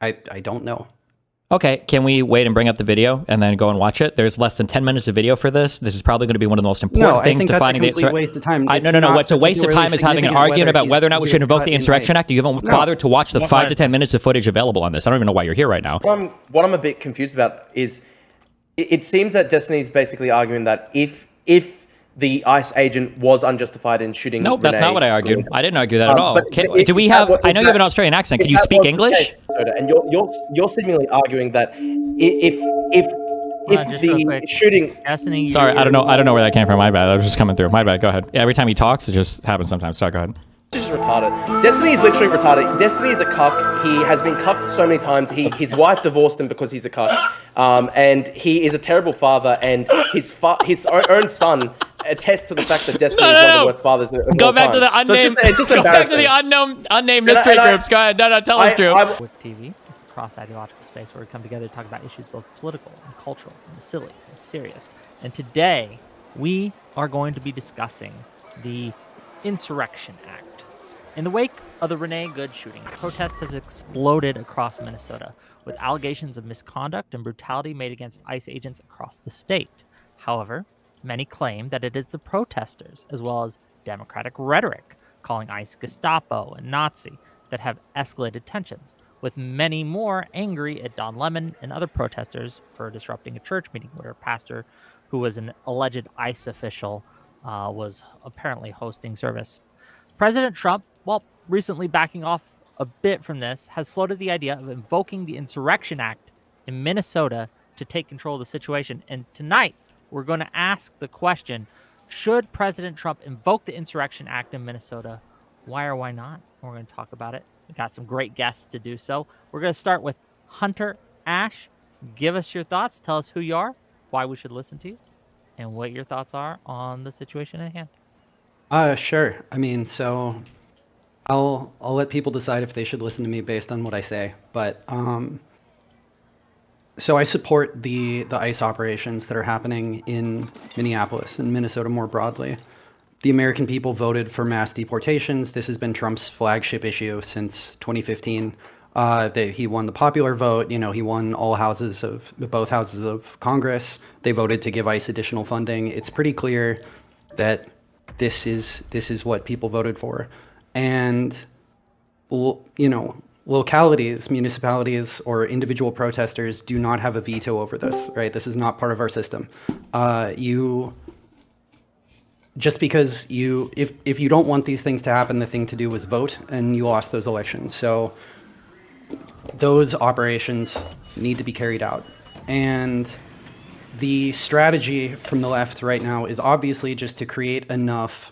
I don't know. Okay, can we wait and bring up the video and then go and watch it? There's less than 10 minutes of video for this. This is probably going to be one of the most important things to finding the... No, I think that's a complete waste of time. No. What's a waste of time is having an argument about whether or not we should invoke the Insurrection Act. You haven't bothered to watch the 5 to 10 minutes of footage available on this. I don't even know why you're here right now. What I'm a bit confused about is it seems that Destiny's basically arguing that if the ICE agent was unjustified in shooting... Nope, that's not what I argued. I didn't argue that at all. Do we have... I know you have an Australian accent. Can you speak English? And you're seemingly arguing that if the shooting... Destiny, sorry, I don't know where that came from. My bad. I was just coming through. My bad. Go ahead. Yeah, every time he talks, it just happens sometimes. Sorry, go ahead. This is retarded. Destiny is literally retarded. Destiny is a cuck. He has been cucked so many times. His wife divorced him because he's a cuck. And he is a terrible father. And his own son attests to the fact that Destiny is one of the worst fathers of all time. Go back to the unnamed. So go back to the unnamed mystery groups. Go ahead. No, tell us, Drew. With TV, it's a cross-ideological space where we come together to talk about issues both political and cultural, and silly and serious. And today, we are going to be discussing the Insurrection Act. In the wake of the Renee Good shooting, protests have exploded across Minnesota, with allegations of misconduct and brutality made against ICE agents across the state. However, many claim that it is the protesters, as well as Democratic rhetoric, calling ICE Gestapo and Nazi, that have escalated tensions, with many more angry at Don Lemon and other protesters for disrupting a church meeting where a pastor who was an alleged ICE official was apparently hosting service. President Trump, well, recently backing off a bit from this, has floated the idea of invoking the Insurrection Act in Minnesota to take control of the situation. And tonight, we're going to ask the question, should President Trump invoke the Insurrection Act in Minnesota? Why or why not? We're going to talk about it. We got some great guests to do so. We're going to start with Hunter Ash. Give us your thoughts. Tell us who you are, why we should listen to you, and what your thoughts are on the situation at hand. Sure. I mean, so I'll let people decide if they should listen to me based on what I say. But so I support the ICE operations that are happening in Minneapolis and Minnesota more broadly. The American people voted for mass deportations. This has been Trump's flagship issue since 2015. He won the popular vote. You know, he won both houses of Congress. They voted to give ICE additional funding. It's pretty clear that this is what people voted for. And, you know, localities, municipalities, or individual protesters do not have a veto over this, right? This is not part of our system. Just because if you don't want these things to happen, the thing to do is vote, and you lost those elections. So those operations need to be carried out. And the strategy from the left right now is obviously just to create enough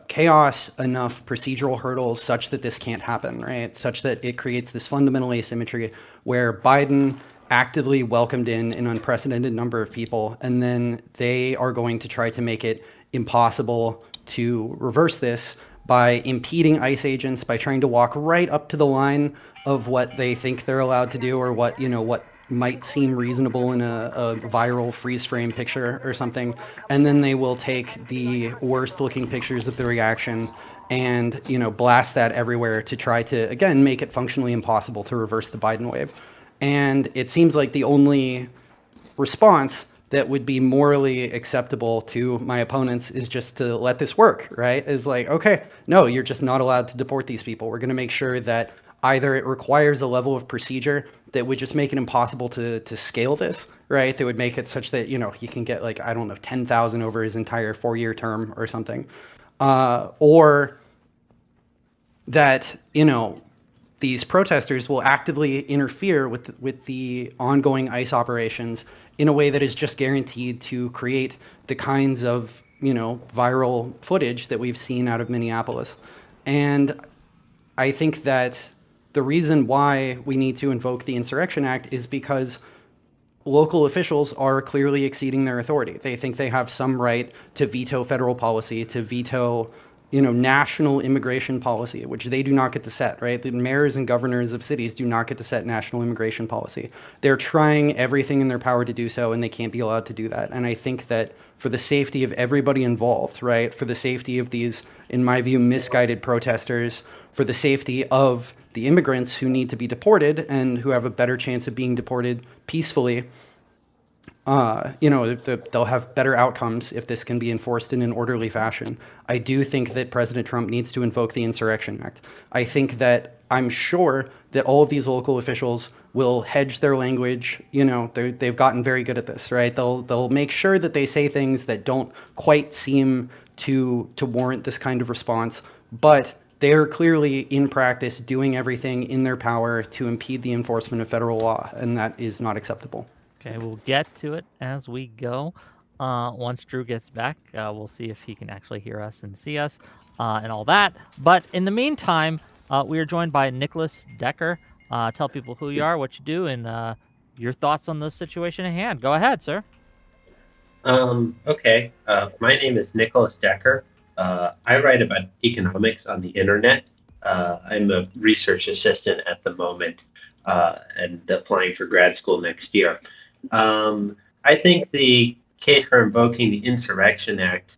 chaos, enough procedural hurdles such that this can't happen, right? Such that it creates this fundamental asymmetry where Biden actively welcomed in an unprecedented number of people, and then they are going to try to make it impossible to reverse this by impeding ICE agents, by trying to walk right up to the line of what they think they're allowed to do, or what might seem reasonable in a viral freeze frame picture or something. And then they will take the worst looking pictures of the reaction and, blast that everywhere to try to, again, make it functionally impossible to reverse the Biden wave. And it seems like the only response that would be morally acceptable to my opponents is just to let this work, right? Is like, okay, no, you're just not allowed to deport these people. We're going to make sure that either it requires a level of procedure that would just make it impossible to scale this, right? That would make it such that, he can get 10,000 over his entire 4-year term or something. Or that, these protesters will actively interfere with the ongoing ICE operations in a way that is just guaranteed to create the kinds of, viral footage that we've seen out of Minneapolis. And I think that the reason why we need to invoke the Insurrection Act is because local officials are clearly exceeding their authority. They think they have some right to veto federal policy, to veto, national immigration policy, which they do not get to set, right? The mayors and governors of cities do not get to set national immigration policy. They're trying everything in their power to do so, and they can't be allowed to do that. And I think that for the safety of everybody involved, right, for the safety of these, in my view, misguided protesters, for the safety of the immigrants who need to be deported and who have a better chance of being deported peacefully, they'll have better outcomes if this can be enforced in an orderly fashion. I do think that President Trump needs to invoke the Insurrection Act. I'm sure that all of these local officials will hedge their language. They've gotten very good at this, right? They'll make sure that they say things that don't quite seem to warrant this kind of response, but they are clearly in practice doing everything in their power to impede the enforcement of federal law, and that is not acceptable. Okay, we'll get to it as we go. Once Drew gets back, we'll see if he can actually hear us and see us and all that. But in the meantime, we are joined by Nicholas Decker. Tell people who you are, what you do, and your thoughts on the situation at hand. Go ahead, sir. Okay. My name is Nicholas Decker. I write about economics on the internet. I'm a research assistant at the moment and applying for grad school next year. I think the case for invoking the Insurrection Act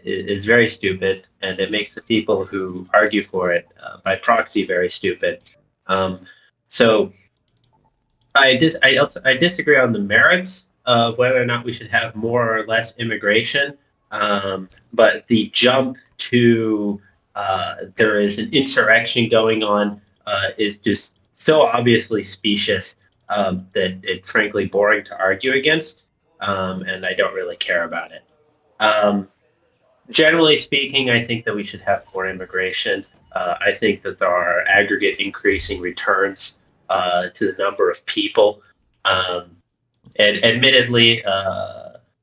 is very stupid, and it makes the people who argue for it by proxy very stupid. So I disagree on the merits of whether or not we should have more or less immigration, but the jump to there is an insurrection going on is just so obviously specious that it's frankly boring to argue against, and I don't really care about it. Generally speaking, I think that we should have more immigration. I think that there are aggregate increasing returns to the number of people. And admittedly,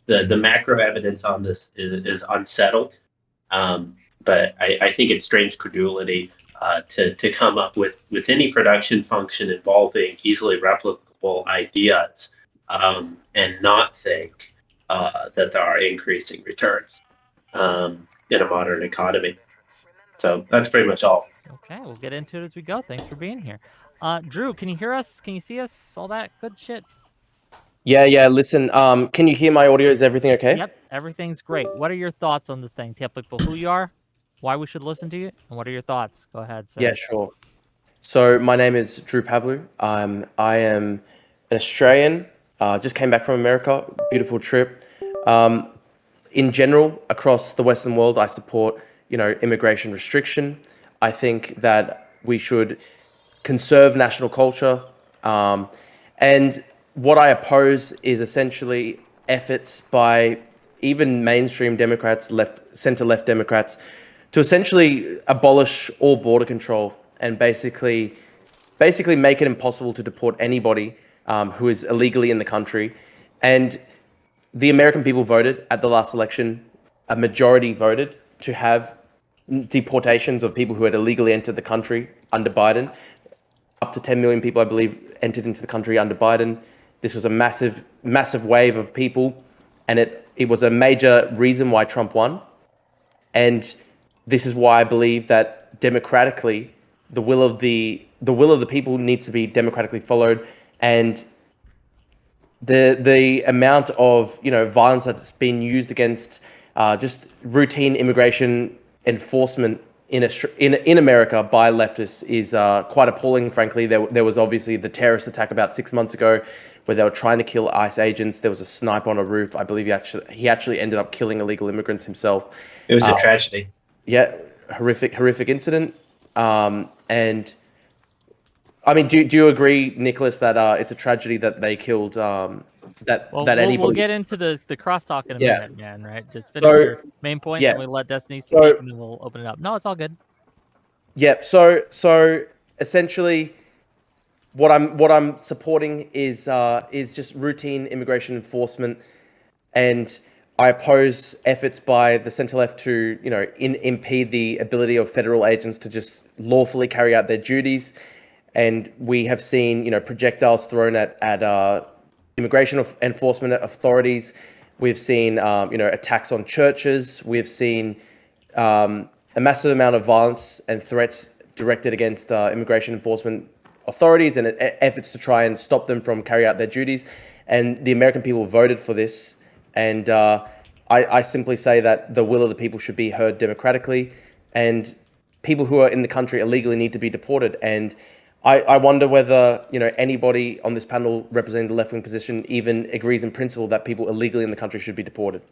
the macro evidence on this is unsettled. But I think it strains credulity to come up with any production function involving easily replicable ideas and not think that there are increasing returns in a modern economy. So that's pretty much all. Okay, we'll get into it as we go. Thanks for being here. Drew, can you hear us? Can you see us? All that good shit? Yeah. Listen, can you hear my audio? Is everything okay? Yep, everything's great. What are your thoughts on the thing? Tell people who you are, why we should listen to you, and what are your thoughts? Go ahead, sir. Yeah, sure. So my name is Drew Pavlou. I am an Australian. Just came back from America. Beautiful trip. In general, across the Western world, I support immigration restriction. I think that we should conserve national culture. And what I oppose is essentially efforts by even mainstream Democrats, center-left Democrats, to essentially abolish all border control and basically make it impossible to deport anybody who is illegally in the country. And the American people voted at the last election, a majority voted to have deportations of people who had illegally entered the country under Biden. Up to 10 million people, I believe, entered into the country under Biden. This was a massive wave of people, and it was a major reason why Trump won. And this is why I believe that democratically, the will of the people needs to be democratically followed, and the amount of violence that's been used against just routine immigration enforcement in America by leftists is quite appalling. Frankly, there was obviously the terrorist attack about 6 months ago, where they were trying to kill ICE agents. There was a sniper on a roof. I believe he actually ended up killing illegal immigrants himself. It was a tragedy. Yeah, horrific incident. And I mean, do you agree, Nicholas, that it's a tragedy that they killed anybody? We'll get into the crosstalk in a minute, man. Right? Just finish your main point, and we let Destiny speak, and then we'll open it up. No, it's all good. Yeah. So essentially, what I'm supporting is just routine immigration enforcement, and I oppose efforts by the centre left to impede the ability of federal agents to just lawfully carry out their duties. And we have seen projectiles thrown at immigration enforcement authorities. We've seen attacks on churches. We've seen a massive amount of violence and threats directed against immigration enforcement authorities and efforts to try and stop them from carrying out their duties. And the American people voted for this. And I simply say that the will of the people should be heard democratically. And people who are in the country illegally need to be deported. And I wonder whether anybody on this panel representing the left-wing position even agrees in principle that people illegally in the country should be deported.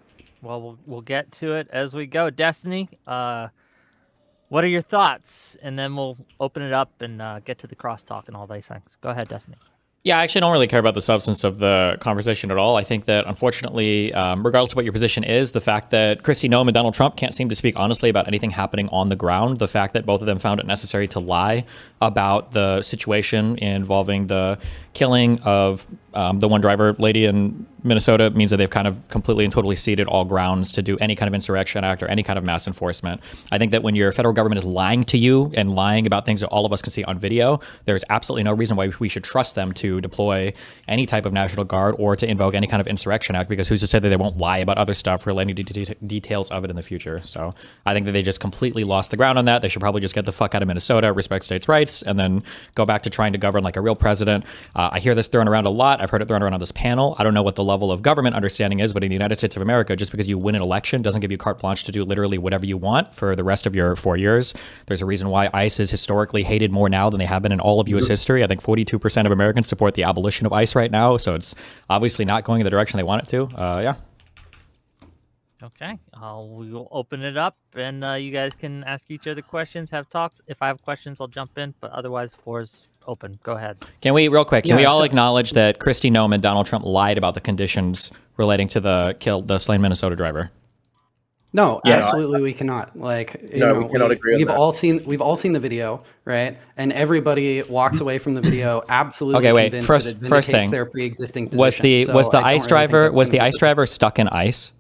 Well, we'll get to it as we go. Destiny, what are your thoughts? And then we'll open it up and get to the crosstalk and all these things. Go ahead, Destiny. Yeah, I actually don't really care about the substance of the conversation at all. I think that, unfortunately, regardless of what your position is, the fact that Kristi Noem and Donald Trump can't seem to speak honestly about anything happening on the ground, the fact that both of them found it necessary to lie about the situation involving the killing of the one driver lady in Minnesota means that they've kind of completely and totally ceded all grounds to do any kind of insurrection act or any kind of mass enforcement. I think that when your federal government is lying to you and lying about things that all of us can see on video, there's absolutely no reason why we should trust them to deploy any type of National Guard or to invoke any kind of insurrection act, because who's to say that they won't lie about other stuff or let any details of it in the future. So I think that they just completely lost the ground on that. They should probably just get the fuck out of Minnesota, respect states' rights, and then go back to trying to govern like a real president. I hear this thrown around a lot. I've heard it thrown around on this panel. I don't know what the level of government understanding is, but in the United States of America, just because you win an election doesn't give you carte blanche to do literally whatever you want for the rest of your 4 years. There's a reason why ICE is historically hated more now than they have been in all of U.S. history. I think 42% of Americans support the abolition of ICE right now, so it's obviously not going in the direction they want it to. Yeah. Okay, we will open it up, and you guys can ask each other questions, have talks. If I have questions, I'll jump in, but otherwise, floor is open. Go ahead. Can we, real quick, can we all acknowledge that Kristi Noem and Donald Trump lied about the conditions relating to the slain Minnesota driver? No, absolutely, we cannot. Like, we cannot agree on that. We've all seen the video, right? And everybody walks away from the video absolutely convinced that it vindicates their pre-existing position. Was the ICE driver stuck in ice?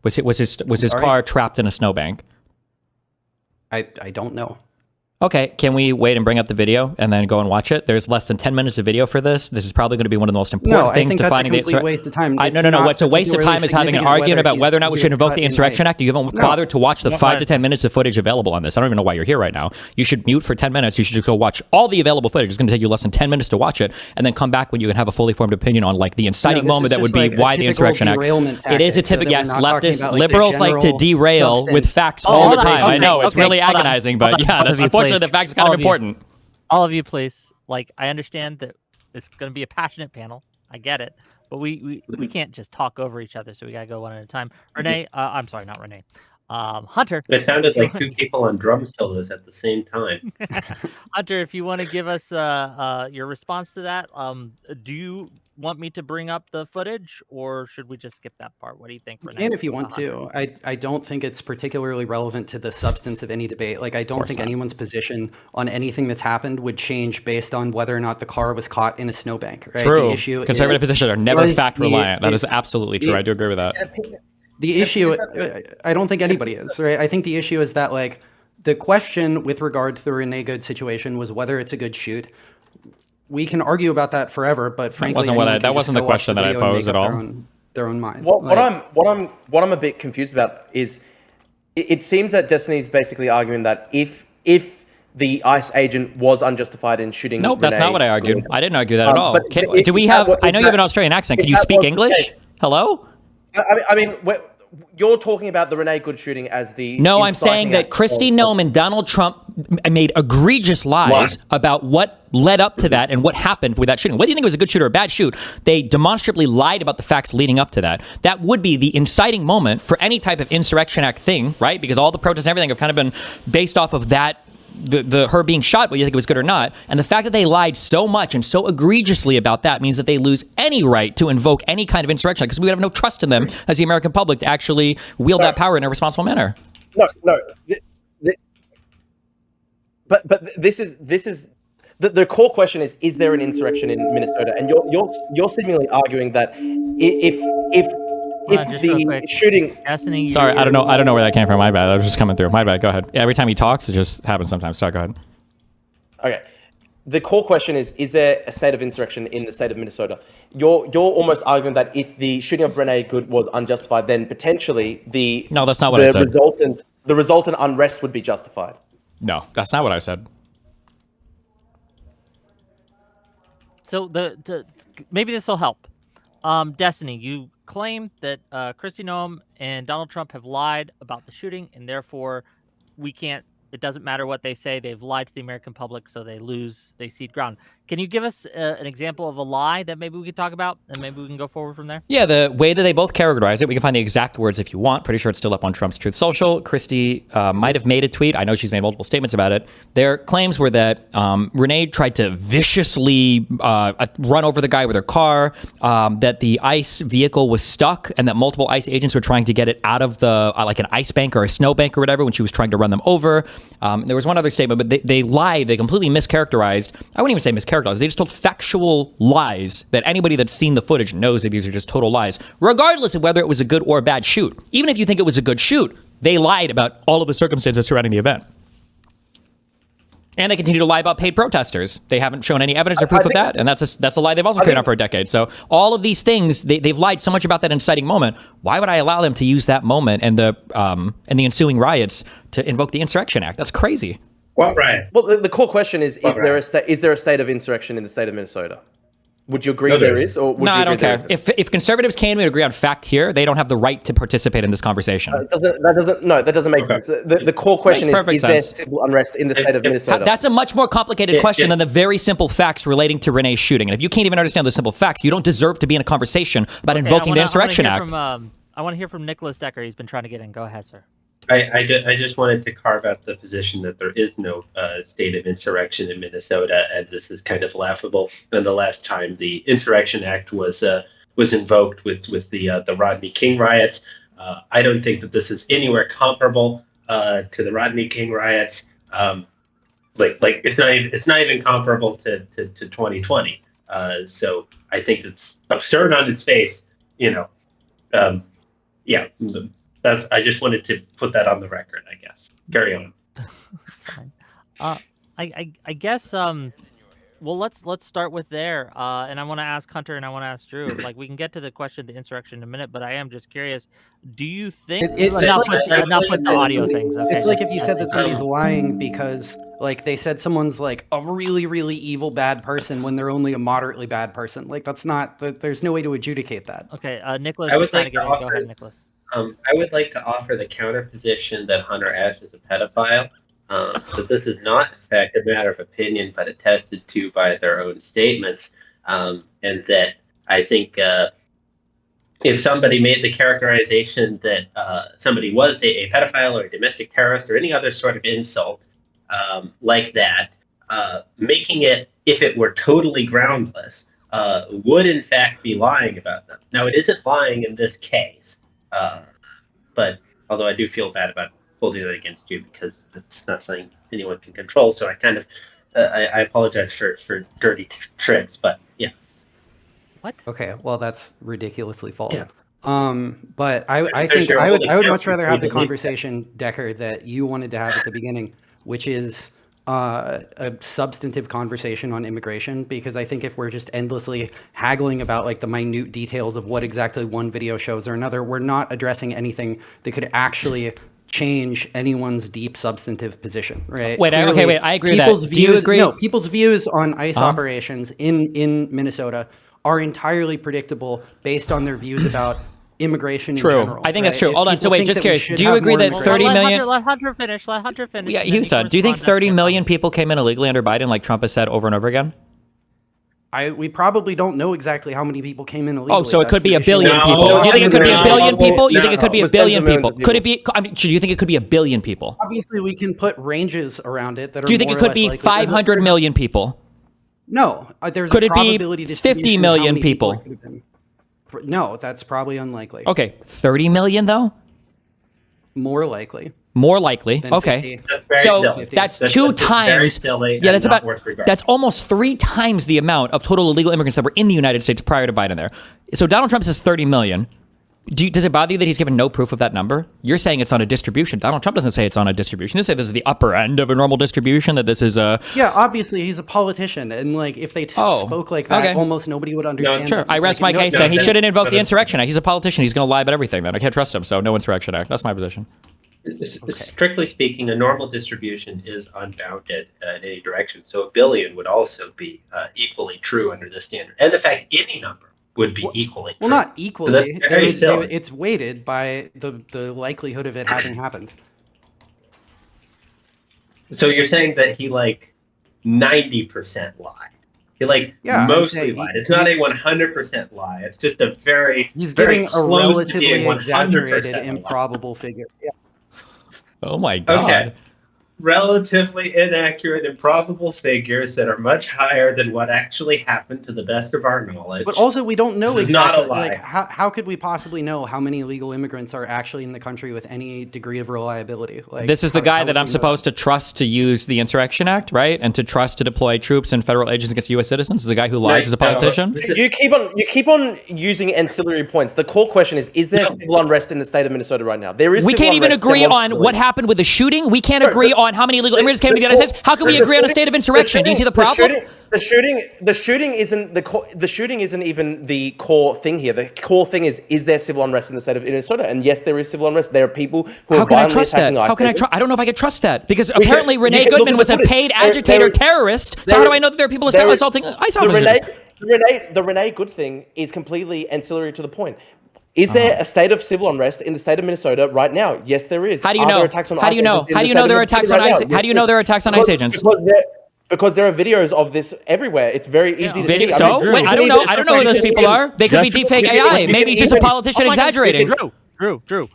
Was his car trapped in a snowbank? I don't know. Okay, can we wait and bring up the video and then go and watch it? There's less than 10 minutes of video for this. This is probably going to be one of the most important things to finding the insurrection. No, I think that's a complete waste of time. No. What's a waste of time is having an argument about whether or not we should invoke the Insurrection Act. You haven't bothered to watch the 5 to 10 minutes of footage available on this. I don't even know why you're here right now. You should mute for 10 minutes. You should just go watch all the available footage. It's going to take you less than 10 minutes to watch it, and then come back when you can have a fully formed opinion on like the inciting moment that would be why the Insurrection Act. It is a typical, yes, leftists, liberals like to derail with facts all the time. I know, it's really agonizing, but yeah, unfortunately the facts are kind of important. All of you, please. Like, I understand that it's going to be a passionate panel. I get it. But we can't just talk over each other, so we got to go one at a time. Renee, I'm sorry, not Renee. Hunter. It sounded like two people on drum solos at the same time. Hunter, if you want to give us your response to that, do you want me to bring up the footage, or should we just skip that part? What do you think, Renee? You can if you want to. I don't think it's particularly relevant to the substance of any debate. Like, I don't think anyone's position on anything that's happened would change based on whether or not the car was caught in a snowbank. Right? True. The issue Conservative positions are never fact reliant. That is absolutely true. I do agree with that. The issue, I don't think anybody is, right? I think the issue is that, like, the question with regard to the Renee Good situation was whether it's a good shoot. We can argue about that forever, but frankly, that wasn't the question that I posed at all. Their own mind. What I'm a bit confused about is it seems that Destiny is basically arguing that if the ICE agent was unjustified in shooting. Nope, that's not what I argued. I didn't argue that at all. Do we have? I know you have an Australian accent. Can you speak English? Hello? I mean, you're talking about the Renee Good shooting as the... No, I'm saying that Kristi Noem and Donald Trump made egregious lies about what led up to that and what happened with that shooting. Whether you think it was a good shoot or a bad shoot, they demonstrably lied about the facts leading up to that. That would be the inciting moment for any type of Insurrection Act thing, right? Because all the protests and everything have kind of been based off of that, her being shot, whether you think it was good or not. And the fact that they lied so much and so egregiously about that means that they lose any right to invoke any kind of insurrection, because we would have no trust in them as the American public to actually wield that power in a responsible manner. No. But this is the core question is there an insurrection in Minnesota? And you're seemingly arguing that if the shooting... Sorry, I don't know where that came from. My bad. I was just coming through. My bad. Go ahead. Every time he talks, it just happens sometimes. Sorry, go ahead. Okay. The core question is there a state of insurrection in the state of Minnesota? You're almost arguing that if the shooting of Renee Good was unjustified, then potentially No, that's not what I said. The resultant unrest would be justified. No, that's not what I said. So maybe this will help. Destiny, you claim that Kristi Noem and Donald Trump have lied about the shooting, and therefore we can't It doesn't matter what they say. They've lied to the American public, so they cede ground. Can you give us an example of a lie that maybe we could talk about, and maybe we can go forward from there? Yeah, the way that they both characterize it, we can find the exact words if you want. Pretty sure it's still up on Trump's Truth Social. Christie might have made a tweet. I know she's made multiple statements about it. Their claims were that Renee tried to viciously run over the guy with her car, that the ICE vehicle was stuck, and that multiple ICE agents were trying to get it out of the like an ice bank or a snow bank or whatever when she was trying to run them over. There was one other statement, but they lied. They completely mischaracterized. I wouldn't even say mischaracterized. They just told factual lies that anybody that's seen the footage knows that these are just total lies, regardless of whether it was a good or a bad shoot. Even if you think it was a good shoot, they lied about all of the circumstances surrounding the event. And they continue to lie about paid protesters. They haven't shown any evidence or proof of that, and that's a lie they've also carried on for a decade. So all of these things, they've lied so much about that inciting moment. Why would I allow them to use that moment and the ensuing riots to invoke the Insurrection Act? That's crazy. What riot? Well, the core question is there a state of insurrection in the state of Minnesota? Would you agree No, there there is, or would No, you I agree don't there care. isn't? If conservatives can't even agree on fact here, they don't have the right to participate in this conversation. That doesn't make sense. The core question Makes perfect is there sense. civil unrest in the state of Minnesota? That's a much more complicated question than the very simple facts relating to Renee's shooting. And if you can't even understand the simple facts, you don't deserve to be in a conversation about invoking the Insurrection Act. I want to hear from Nicholas Decker. He's been trying to get in. Go ahead, sir. I just wanted to carve out the position that there is no state of insurrection in Minnesota, and this is kind of laughable. And the last time the Insurrection Act was invoked with the Rodney King riots, I don't think that this is anywhere comparable to the Rodney King riots. Like it's not even comparable to 2020. So I think it's absurd on its face. I just wanted to put that on the record, I guess. Carry on. That's fine. I guess well, let's start with there. And I want to ask Hunter and I want to ask Drew. Like, we can get to the question of the insurrection in a minute, but I am just curious. Do you think enough with the audio things? Okay. It's like if you said that somebody's lying because like they said someone's like a really, really evil bad person when they're only a moderately bad person. Like that's not. There's no way to adjudicate that. Okay, Nicholas. I would like to go ahead, Nicholas. I would like to offer the counterposition that Hunter Ash is a pedophile. That this is not, in fact, a matter of opinion, but attested to by their own statements. And that I think if somebody made the characterization that somebody was a pedophile or a domestic terrorist or any other sort of insult like that, making it, if it were totally groundless, would in fact be lying about them. Now, it isn't lying in this case. But although I do feel bad about holding that against you because it's not something anyone can control, so I kind of I apologize for dirty tricks, but yeah. What? Okay, well that's ridiculously false. Yeah. But I think I would much rather have the conversation, Decker, that you wanted to have at the beginning, which is a substantive conversation on immigration, because I think if we're just endlessly haggling about like the minute details of what exactly one video shows or another, we're not addressing anything that could actually change anyone's deep substantive position, right? Wait, I agree with that. People's Do you agree? No, people's views on ICE operations in Minnesota are entirely predictable based on their views about immigration in general. I think right? that's true. If Hold on. people So wait, think just that we curious. should Do you have agree more that immigration- 30 million? Let Hunter finish. Yeah, and then Houston. can Do you think respond 30 after. million people came in illegally under Biden, like Trump has said over and over again? We probably don't know exactly how many people came in illegally. Oh, so it That's could be the a issue. billion No, people. Do you think it could be a no, billion people? You think it could be a no. billion Tens of people? millions of Could it be? I mean, do you think it could be a billion people? Obviously, we can put ranges around it that are. Do you think more it or could less be likely. 500 million people? No, there's Could a it be probability 50 distribution of how million many people? it could have been. No, that's probably unlikely. Okay, 30 million though? More likely. More likely. Than Okay. 50. That's very So silly. that's That's two very times. silly Yeah, that's and not about. worth regard. That's almost 3 times the amount of total illegal immigrants that were in the United States prior to Biden. There. So Donald Trump says 30 million. Does it bother you that he's given no proof of that number? You're saying it's on a distribution. Donald Trump doesn't say it's on a distribution. He doesn't say this is the upper end of a normal distribution. That this is a. Yeah, obviously he's a politician, and like if they spoke like that, okay. almost nobody would understand. Sure. it. I rest Like, my no- case. Then he shouldn't invoke the no, Insurrection Act. He's a politician. He's going to lie about everything. Then I can't trust him. So no Insurrection Act. That's my position. Strictly speaking, a normal distribution is unbounded in any direction. So a billion would also be equally true under this standard. And in fact, any number would be equally true. Well, not So equally. that's very silly. It's weighted by the likelihood of it having happened. So you're saying that he 90% lied. He Yeah, I'd mostly say lied. It's not a 100% lie. It's just a very He's very giving a close to being relatively 100% exaggerated, lie. improbable figure. Yeah. Oh my God. Okay. Relatively inaccurate, improbable figures that are much higher than what actually happened to the best of our knowledge. But also, we don't know This is not a exactly. lie. Like, how could we possibly know how many illegal immigrants are actually in the country with any degree of reliability? Like, This is the how guy would that we I'm know supposed to trust to use the Insurrection Act, right? And to trust to deploy troops and federal agents against U.S. citizens? Is a guy who lies as a politician? You keep on using ancillary points. The core question is there civil unrest in the state of Minnesota right now? There is. We can't even agree on what happened with the shooting. We can't agree on how many illegal immigrants came to the United States. How can we agree on a state of insurrection? Do you see the problem? The shooting isn't even the core thing here. The core thing is there civil unrest in the state of Minnesota? And yes, there is civil unrest. There are people who How are can I violently trust that? attacking How can I ICE trust? I don't know if I could trust that because can- apparently you Renee can look Goodman at was the a footage. paid There- agitator there- terrorist. So there- how do I know that there are people there- assaulting ICE officers? The Renee Good thing is completely ancillary to the point. Is there a state of civil unrest in the state of Minnesota right now? Yes, there is. How do you Are know? there attacks on How do you ICE know? agents in How the do you state know of there are Minnesota attacks on right ICE? now? How do you know there are attacks on ICE agents? Because there are videos of this everywhere. It's very easy to see. So wait, I don't know. I don't know who those people are. They could be deepfake AI. Maybe he's just a politician exaggerating. Drew,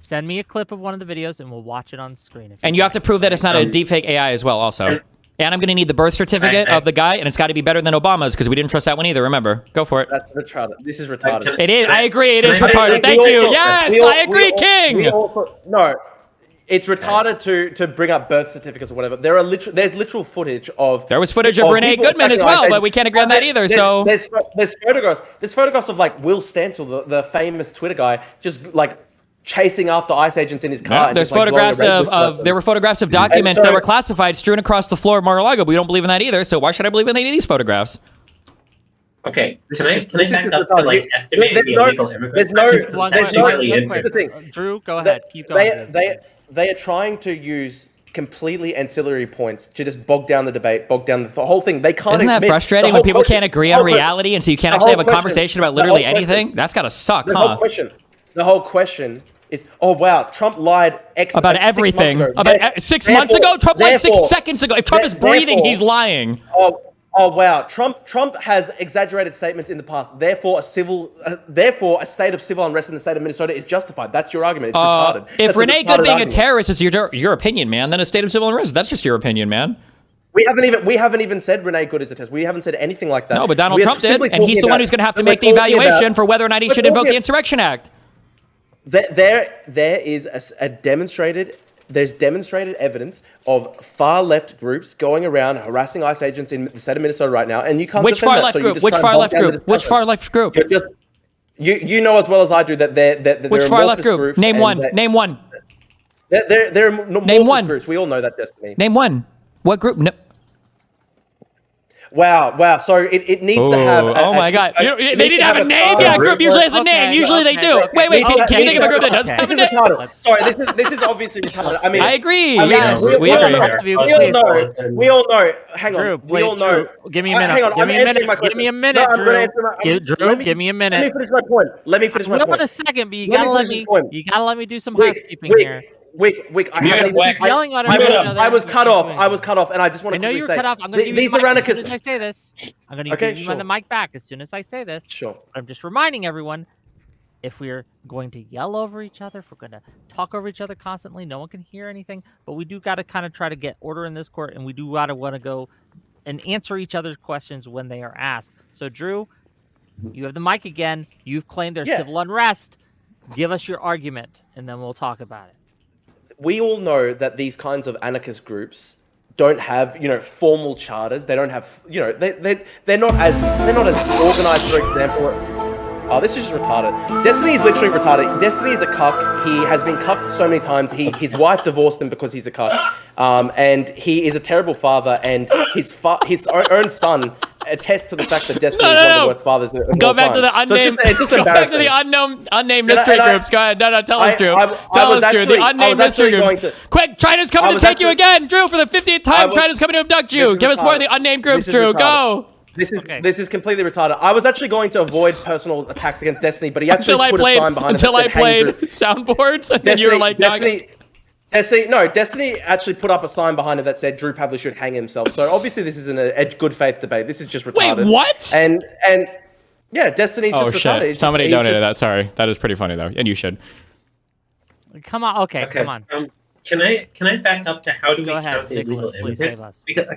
send me a clip of one of the videos and we'll watch it on screen. And you have to prove that it's not a deepfake AI as well, also. And I'm going to need the birth certificate of the guy, and it's got to be better than Obama's because we didn't trust that one either. Remember, go for it. That's retarded. This is retarded. It is. I agree. It is Can I- retarded. Thank you. Yes, I agree, King. No, it's retarded to bring up birth certificates or whatever. There's literal footage of. There was footage of Renee people Goodman as attacking well, ICE but we can't agree on that either. So there's photographs. There's photographs of Will Stancil, the famous Twitter guy, just chasing after ICE agents in his car. yeah, and there's just, blowing a photographs red whistle at them. there were photographs of documents that were classified strewn across the floor of Mar-a-Lago. But we don't believe in that either. So why should I believe in any of these photographs? Okay, can I This back is up to retarded. estimating the illegal immigrants? Here's the thing. Drew, go ahead. Keep going. They are trying to use completely ancillary points to just bog down the debate, bog down the whole thing. They can't. Isn't that admit frustrating the when whole people question- can't agree the on whole que- reality, and so you can't the actually have whole a question- conversation about the whole literally question- anything? That's gotta suck, The huh? whole question is, oh wow, Trump lied About everything. 6 months ago. About 6 months ago? Trump lied 6 seconds ago. If Trump is breathing, he's lying. Oh wow, Trump has exaggerated statements in the past. Therefore, a state of civil unrest in the state of Minnesota is justified. That's your argument. It's retarded. If That's Renee retarded Good being argument. a terrorist is your opinion, man, then a state of civil unrest, that's just your opinion, man. We haven't even said Renee Good is a terrorist. We haven't said anything like that. No, but Donald We are Trump did, simply and he's talking the one about- who's going to have to we're make the talking evaluation about- for whether or not he we're should invoke talking- the Insurrection Act. There is a demonstrated. There's demonstrated evidence of far left groups going around harassing ICE agents in the state of Minnesota right now, and you can't Which defend far that, left so you group? just Which try and far bolt left down the group? Which discussion. far left group? You're just, you know as well as I do that there Which are far left amorphous group? groups Name and one. that- Name one. There are amorphous one. groups. We all know that, Destiny. Name one. What group? No. Wow. So it needs to have. Oh my God! They need to have a name. Yeah, group usually has a name. Usually they do. Wait. Can you think of a group that doesn't have This a is name? retarded. Sorry, this is obviously retarded. I mean, I agree. I mean, Yes, we all agree. know. We all know. Hang on. Drew, we all know. Give me a minute. Hang on. Give I'm me a answering minute. my Give question. me a minute, No, I'm Drew. gonna answer my- Drew, give me a minute. Let me finish my point. Hold on a second, but you Let me gotta finish this point. let me do some housekeeping here. Wick, I haven't even. Wick. Yelling at I each was other. cut off, and I just want I to know quickly you were say, cut off. I'm going to give you these the are mic as soon anarchists. as I say this. I'm going to Okay, give you sure. the mic back as soon as I say this. Sure. I'm just reminding everyone, if we're going to yell over each other, if we're going to talk over each other constantly, no one can hear anything. But we do got to kind of try to get order in this court, and we do got to want to go and answer each other's questions when they are asked. So, Drew, you have the mic again. You've claimed there's civil unrest. Give us your argument, and then we'll talk about it. We all know that these kinds of anarchist groups don't have, formal charters. They don't have, they're not as organized. For example, oh, this is just retarded. Destiny is literally retarded. Destiny is a cuck. He has been cucked so many times. His wife divorced him because he's a cuck, and he is a terrible father. And his own son attests to the fact that Destiny is one of the worst fathers of all Go back to time. the unnamed. So it's just go back to embarrassing. the unnamed mystery groups. Go ahead. No, tell us, Drew. I Tell was us, Drew. actually- The I unnamed was mystery actually groups. going to- Quick, China's coming to take you again, Drew, for the 50th time. China's coming to abduct you. This is Give us more of the retarded. unnamed groups, This is Drew. retarded. Go. This is completely retarded. I was actually going to avoid personal attacks against Destiny, but he actually put a sign behind it that said, "Hey, Drew." soundboards, and then you were like, no, Destiny actually put up a sign behind it that said Drew Pavlou should hang himself. So obviously this isn't a good faith debate. This is just retarded. Wait, what? And yeah, Destiny's Oh just shit! retarded. He's Somebody just, he's donated just- that. Sorry, that is pretty funny though, and you should. Come on. Okay, come on. Can I back up to how do we Go ahead, count the illegal Nicholas, please save immigrants? us. Because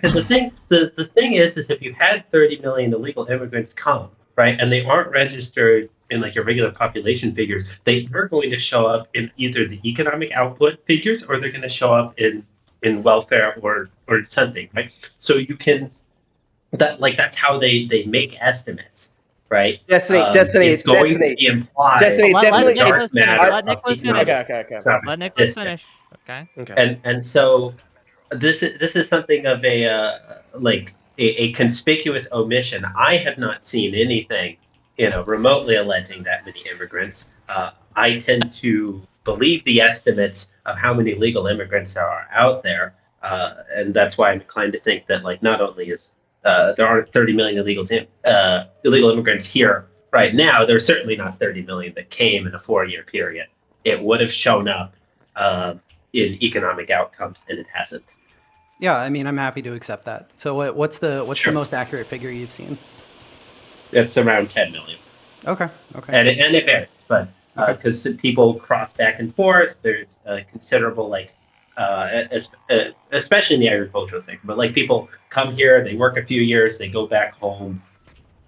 the thing is if you had 30 million illegal immigrants come, right, and they aren't registered in like your regular population figures, they are going to show up in either the economic output figures or they're going to show up in welfare or something, right? So you can that's how they make estimates, right? Destiny, it's going to be implied. Destiny, Let definitely. Nicholas finish. matter Let of Nicholas the finish. Okay. Let Nicholas finish. Okay. And so this is something of a conspicuous omission. I have not seen anything, remotely alleging that many immigrants. I tend to believe the estimates of how many legal immigrants there are out there, and that's why I'm inclined to think that not only is there aren't 30 million illegal immigrants here right now, there's certainly not 30 million that came in a 4-year period. It would have shown up in economic outcomes, and it hasn't. Yeah, I mean, I'm happy to accept that. So what's the Sure. most accurate figure you've seen? It's around 10 million. Okay. And it varies, but because people cross back and forth, there's considerable especially in the agricultural sector. But people come here, they work a few years, they go back home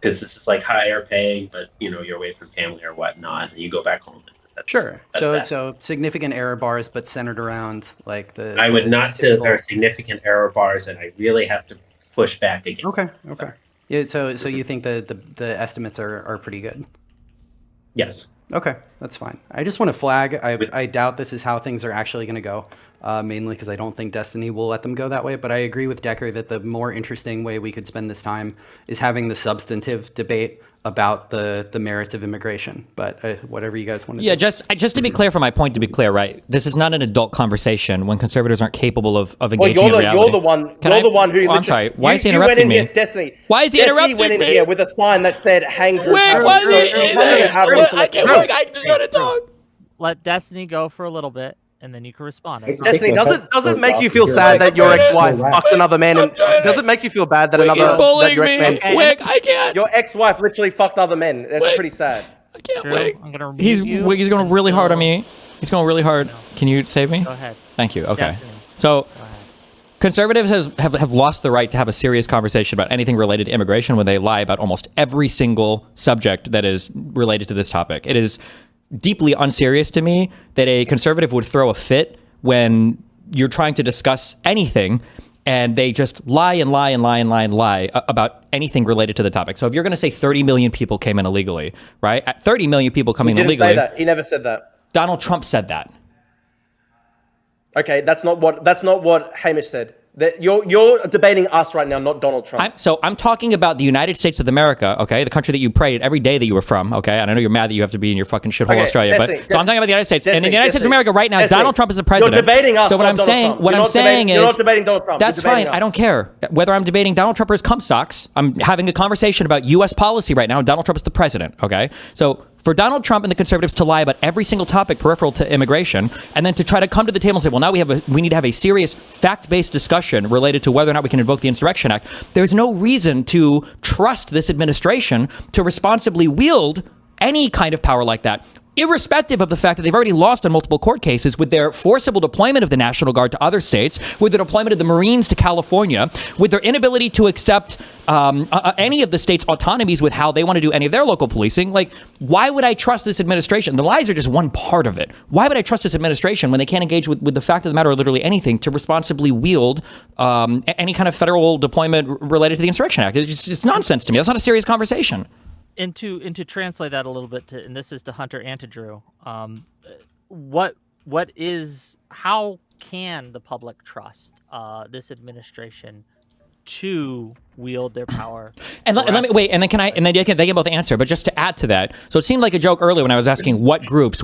because this is higher paying, but you're away from family or whatnot, and you go back home. Sure. That's So significant error bars, but centered around the. I would not say that there are significant error bars, and I really have to push back against. Okay. Yeah. So you think the estimates are pretty good? Yes. Okay, that's fine. I just want to flag. I doubt this is how things are actually going to go. Mainly because I don't think Destiny will let them go that way. But I agree with Decker that the more interesting way we could spend this time is having the substantive debate about the merits of immigration. But whatever you guys want to do. Yeah, just to be clear, for my point to be clear, right? This is not an adult conversation when conservatives aren't capable of engaging in reality. You're the one who. I'm sorry. Why is he you went interrupting in me? Here, Destiny. Why is he Destiny interrupting went in me? here with a sign that said "Hang Drew Where Pavlou." was So he? you're running and having a I just got to talk. Let Destiny go for a little bit, and then you can respond. Destiny, does it make you feel sad that your ex-wife fucked another man? And does it make you feel bad that He's bullying your me. ex-man, Wick, I can't. your ex-wife literally fucked other men? That's Wick. pretty sad. I can't Drew, wait. I'm gonna He's mute you going really hard on until- me. He's going really hard. No. Can you save me? Go ahead. Thank you. Okay. Destiny. So Go ahead. conservatives have lost the right to have a serious conversation about anything related to immigration when they lie about almost every single subject that is related to this topic. It is deeply unserious to me that a conservative would throw a fit when you're trying to discuss anything and they just lie about anything related to the topic. So if you're going to say 30 million people came in illegally, right? At 30 million people coming He in didn't illegally. say that. He never said that. Donald Trump said that. Okay, that's not what Hamish said. That you're debating us right now, not Donald Trump. I'm talking about the United States of America, okay? The country that you prayed every day that you were from, okay? And I know you're mad that you have to be in your fucking shithole Okay, Australia, Destiny, so I'm talking about the United States. And in the United States of Destiny, America right now, Destiny, Donald Trump is the president. You're debating us, So what not I'm Donald saying, Trump. what You're I'm not saying debating- you're is, not debating Donald Trump. that's You're debating fine. I us. don't care whether I'm debating Donald Trump or his cum socks. I'm having a conversation about U.S. policy right now, and Donald Trump is the president, okay? So for Donald Trump and the conservatives to lie about every single topic peripheral to immigration, and then to try to come to the table and say, well, now we need to have a serious fact-based discussion related to whether or not we can invoke the Insurrection Act. There's no reason to trust this administration to responsibly wield any kind of power like that, irrespective of the fact that they've already lost on multiple court cases with their forcible deployment of the National Guard to other states, with the deployment of the Marines to California, with their inability to accept any of the states' autonomies with how they want to do any of their local policing. Why would I trust this administration? The lies are just one part of it. Why would I trust this administration when they can't engage with the fact of the matter, or literally anything, to responsibly wield any kind of federal deployment related to the Insurrection Act? It's nonsense to me. That's not a serious conversation. And to translate that a little bit, and this is to Hunter and to Drew, how can the public trust this administration to wield their power? And let me wait, and then they can both answer. But just to add to that, so it seemed like a joke earlier when I was asking what groups.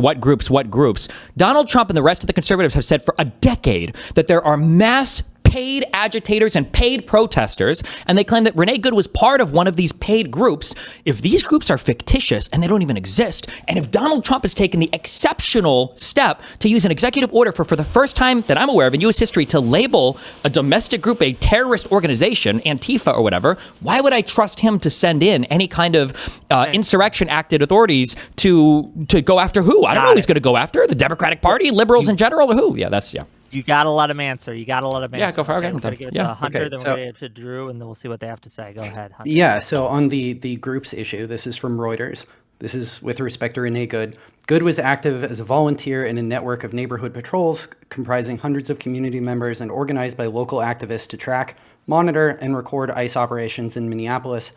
Donald Trump and the rest of the conservatives have said for a decade that there are mass paid agitators and paid protesters, and they claim that Renee Good was part of one of these paid groups. If these groups are fictitious and they don't even exist, and if Donald Trump has taken the exceptional step to use an executive order for the first time that I'm aware of in U.S. history to label a domestic group a terrorist organization, Antifa or whatever, why would I trust him to send in any kind of insurrection-acted authorities to go after who? I don't know who he's going to go after. The Democratic Party, liberals in general, or who? Yeah, that's, yeah. You gotta let him answer. You gotta let him answer. Yeah, go for it. Okay, Okay, we're gonna give it yeah. to Hunter, Okay, then so- we're gonna give it to Drew, and then we'll see what they have to say. Go ahead, Hunter. Yeah, so on the groups issue, this is from Reuters. This is with respect to Renee Good. Good was active as a volunteer in a network of neighborhood patrols comprising hundreds of community members and organized by local activists to track, monitor, and record ICE operations in Minneapolis.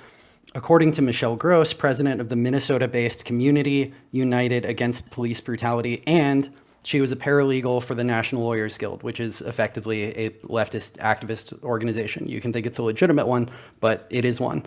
According to Michelle Gross, president of the Minnesota-based Community United Against Police Brutality, and she was a paralegal for the National Lawyers Guild, which is effectively a leftist activist organization. You can think it's a legitimate one, but it is one.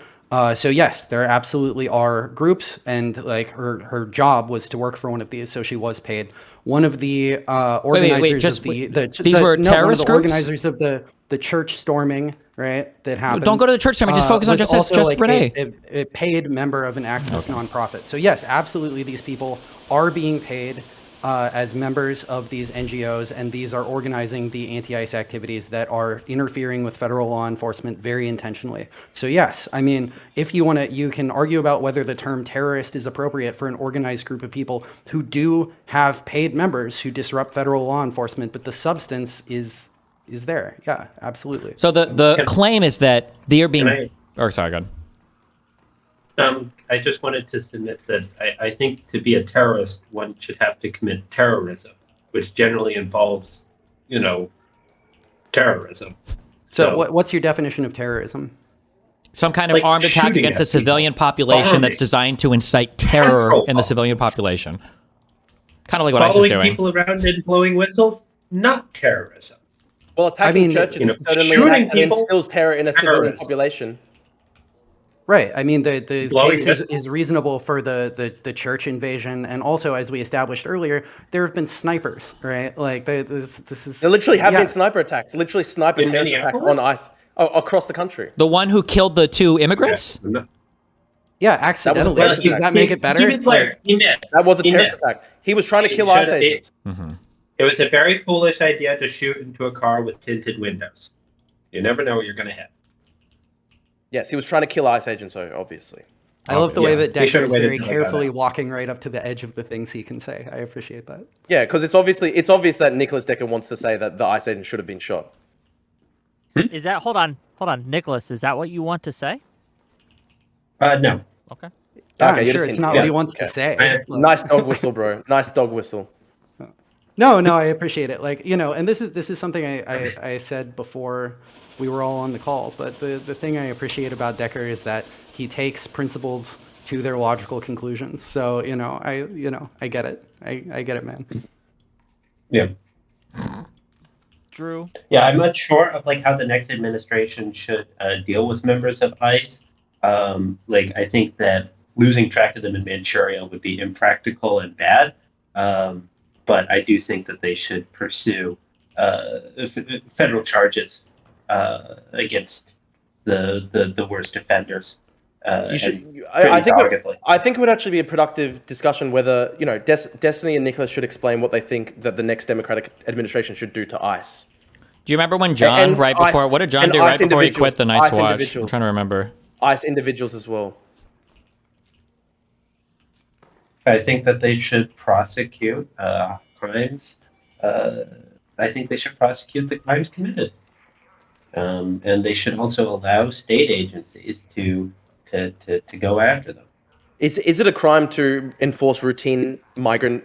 So yes, there absolutely are groups, and like her job was to work for one of these, so she was paid. One of the organizers of these were terrorist groups? Organizers of the church storming, right? That happened. Don't go to the church storming. Just focus on was just also, like, Renee. a paid member of an activist nonprofit. So yes, absolutely, these people are being paid as members of these NGOs, and these are organizing the anti-ICE activities that are interfering with federal law enforcement very intentionally. So yes, I mean, if you want to, you can argue about whether the term terrorist is appropriate for an organized group of people who do have paid members who disrupt federal law enforcement, but the substance is there. Yeah, absolutely. So the claim is that they are being... sorry, go ahead. I just wanted to submit that I think to be a terrorist, one should have to commit terrorism, which generally involves, terrorism. So what's your definition of terrorism? Some kind of Like armed attack shooting against at a civilian people. population Arming. that's designed to incite terror Control in the civilian population. Kind of like what ICE is Following doing. people around and blowing whistles, not terrorism. Well, attacking churches certainly shooting people, instills terror in a civilian terrorists. population. Right. I mean, the Blowing case is reasonable for the church invasion, and also, as we established earlier, there have been snipers, right? Like this is. There literally have been sniper attacks, literally sniper In terrorist attacks Minneapolis? on ICE across the country. The one who killed the two immigrants? Yeah, accidentally. Well, Does that make it better? He missed. That was a He terrorist missed. attack. He was trying to He kill should've- ICE agents. It was a very foolish idea to shoot into a car with tinted windows. You never know what you're going to hit. Yes, he was trying to kill ICE agents, so obviously. I love the way that He Decker should've is waited very till I got carefully out. walking right up to the edge of the things he can say. I appreciate that. Yeah, because it's obvious that Nicholas Decker wants to say that the ICE agent should have been shot. Is that hold on, Nicholas? Is that what you want to say? No. Okay. Yeah, Okay, I'm you're sure just it's in- not yeah, what he wants to okay. say. I- Nice dog whistle, bro. Nice dog whistle. No, I appreciate it. Like, and this is something I said before we were all on the call, but the thing I appreciate about Decker is that he takes principles to their logical conclusions. So, I get it. I get it, man. Yeah. Drew. Yeah, I'm not sure of how the next administration should deal with members of ICE. I think that losing track of them in Manchuria would be impractical and bad. But I do think that they should pursue federal charges against the worst offenders. You should. and I think. pretty doggedly. I think it would actually be a productive discussion whether Destiny and Nicholas should explain what they think that the next Democratic administration should do to ICE. Do you remember when John, And right ICE- before, what did John and do right ICE before he individuals. quit the Night's ICE Watch? I'm individuals. trying to remember. ICE individuals as well. I think that they should prosecute crimes. I think they should prosecute the crimes committed, and they should also allow state agencies to go after them. Is it a crime to enforce routine migrant?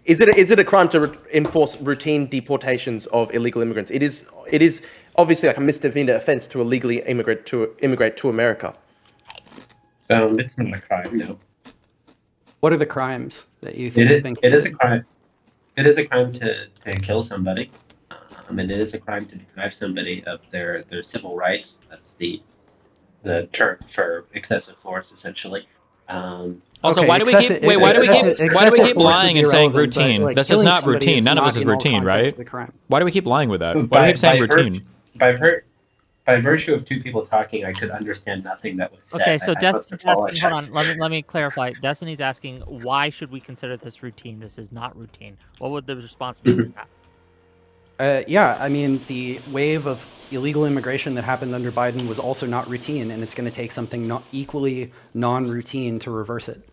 Is it a crime to enforce routine deportations of illegal immigrants? It is obviously like a misdemeanor offense to illegally immigrate to America. It's not a crime, no. What are the crimes that you think? It is a crime. It is a crime to kill somebody, and it is a crime to deprive somebody of their civil rights. That's the term for excessive force, essentially. Also, Okay, why do we keep excessive force lying would and be saying irrelevant, but, routine? like, This is killing not somebody routine. None of not this is in all routine, contexts right? the crime. Why do we keep lying with that? Why do we keep saying routine? by virtue of two people talking, I could understand nothing that was said. Okay, so I must apologize. hold on. Let me clarify. Destiny's asking, why should we consider this routine? This is not routine. What would the response be to that? Yeah, I mean, the wave of illegal immigration that happened under Biden was also not routine, and it's going to take something not equally non-routine to reverse it.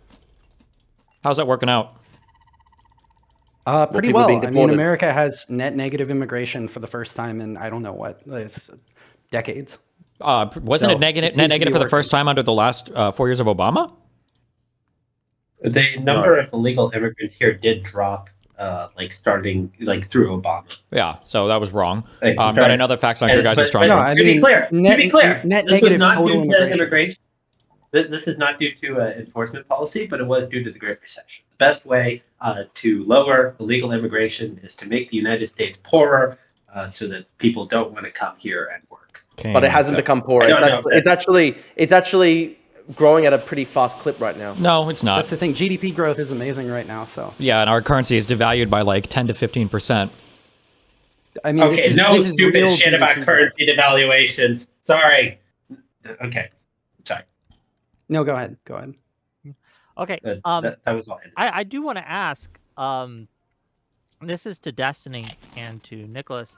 How's that working out? Pretty people well. being I mean, deported. America has net negative immigration for the first time in I don't know what, it's decades. Wasn't So, it negative, it seems net to be negative for the working. first time under the last 4 years of Obama? The number of illegal immigrants here did drop, starting through Obama. Yeah, so that was wrong. Like, Got sorry. another facts on your And- guys' but- strong but No, point. I to mean, be clear, net this was negative not total due to immigration. immigration. This is not due to enforcement policy, but it was due to the Great Recession. The best way to lower illegal immigration is to make the United States poorer, so that people don't want to come here and work. But it hasn't become poorer. I don't know if It's actually growing at a pretty fast clip right now. No, it's not. That's the thing. GDP growth is amazing right now. So Yeah, and our currency is devalued by like 10 to 15%. I mean, Okay, this no is stupid real shit about GDP growth. currency devaluations. Sorry. Okay, sorry. No, go ahead. Go ahead. Okay. That was all. I do want to ask. This is to Destiny and to Nicholas.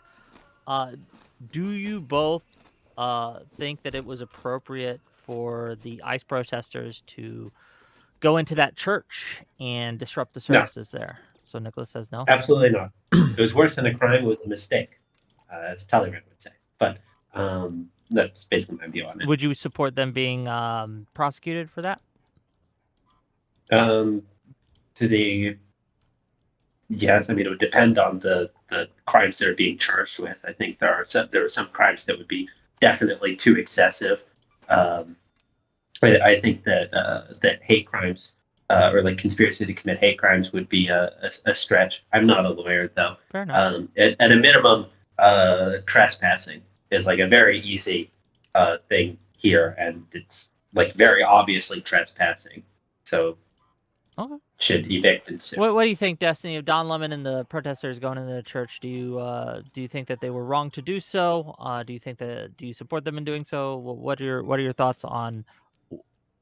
Do you both think that it was appropriate for the ICE protesters to go into that church and disrupt the services there? So Nicholas says no. Absolutely not. It was worse than a crime. It was a mistake, as Talleyrand would say. But that's basically my view on it. Would you support them being prosecuted for that? Yes, I mean, it would depend on the crimes they're being charged with. I think there are some crimes that would be definitely too excessive. I think that hate crimes or like conspiracy to commit hate crimes would be a stretch. I'm not a lawyer though. Fair enough. At a minimum, trespassing is like a very easy thing here, and it's like very obviously trespassing. So Okay. should evict and sue. What do you think, Destiny, of Don Lemon and the protesters going into the church? Do you think that they were wrong to do so? Do you support them in doing so? What are your thoughts on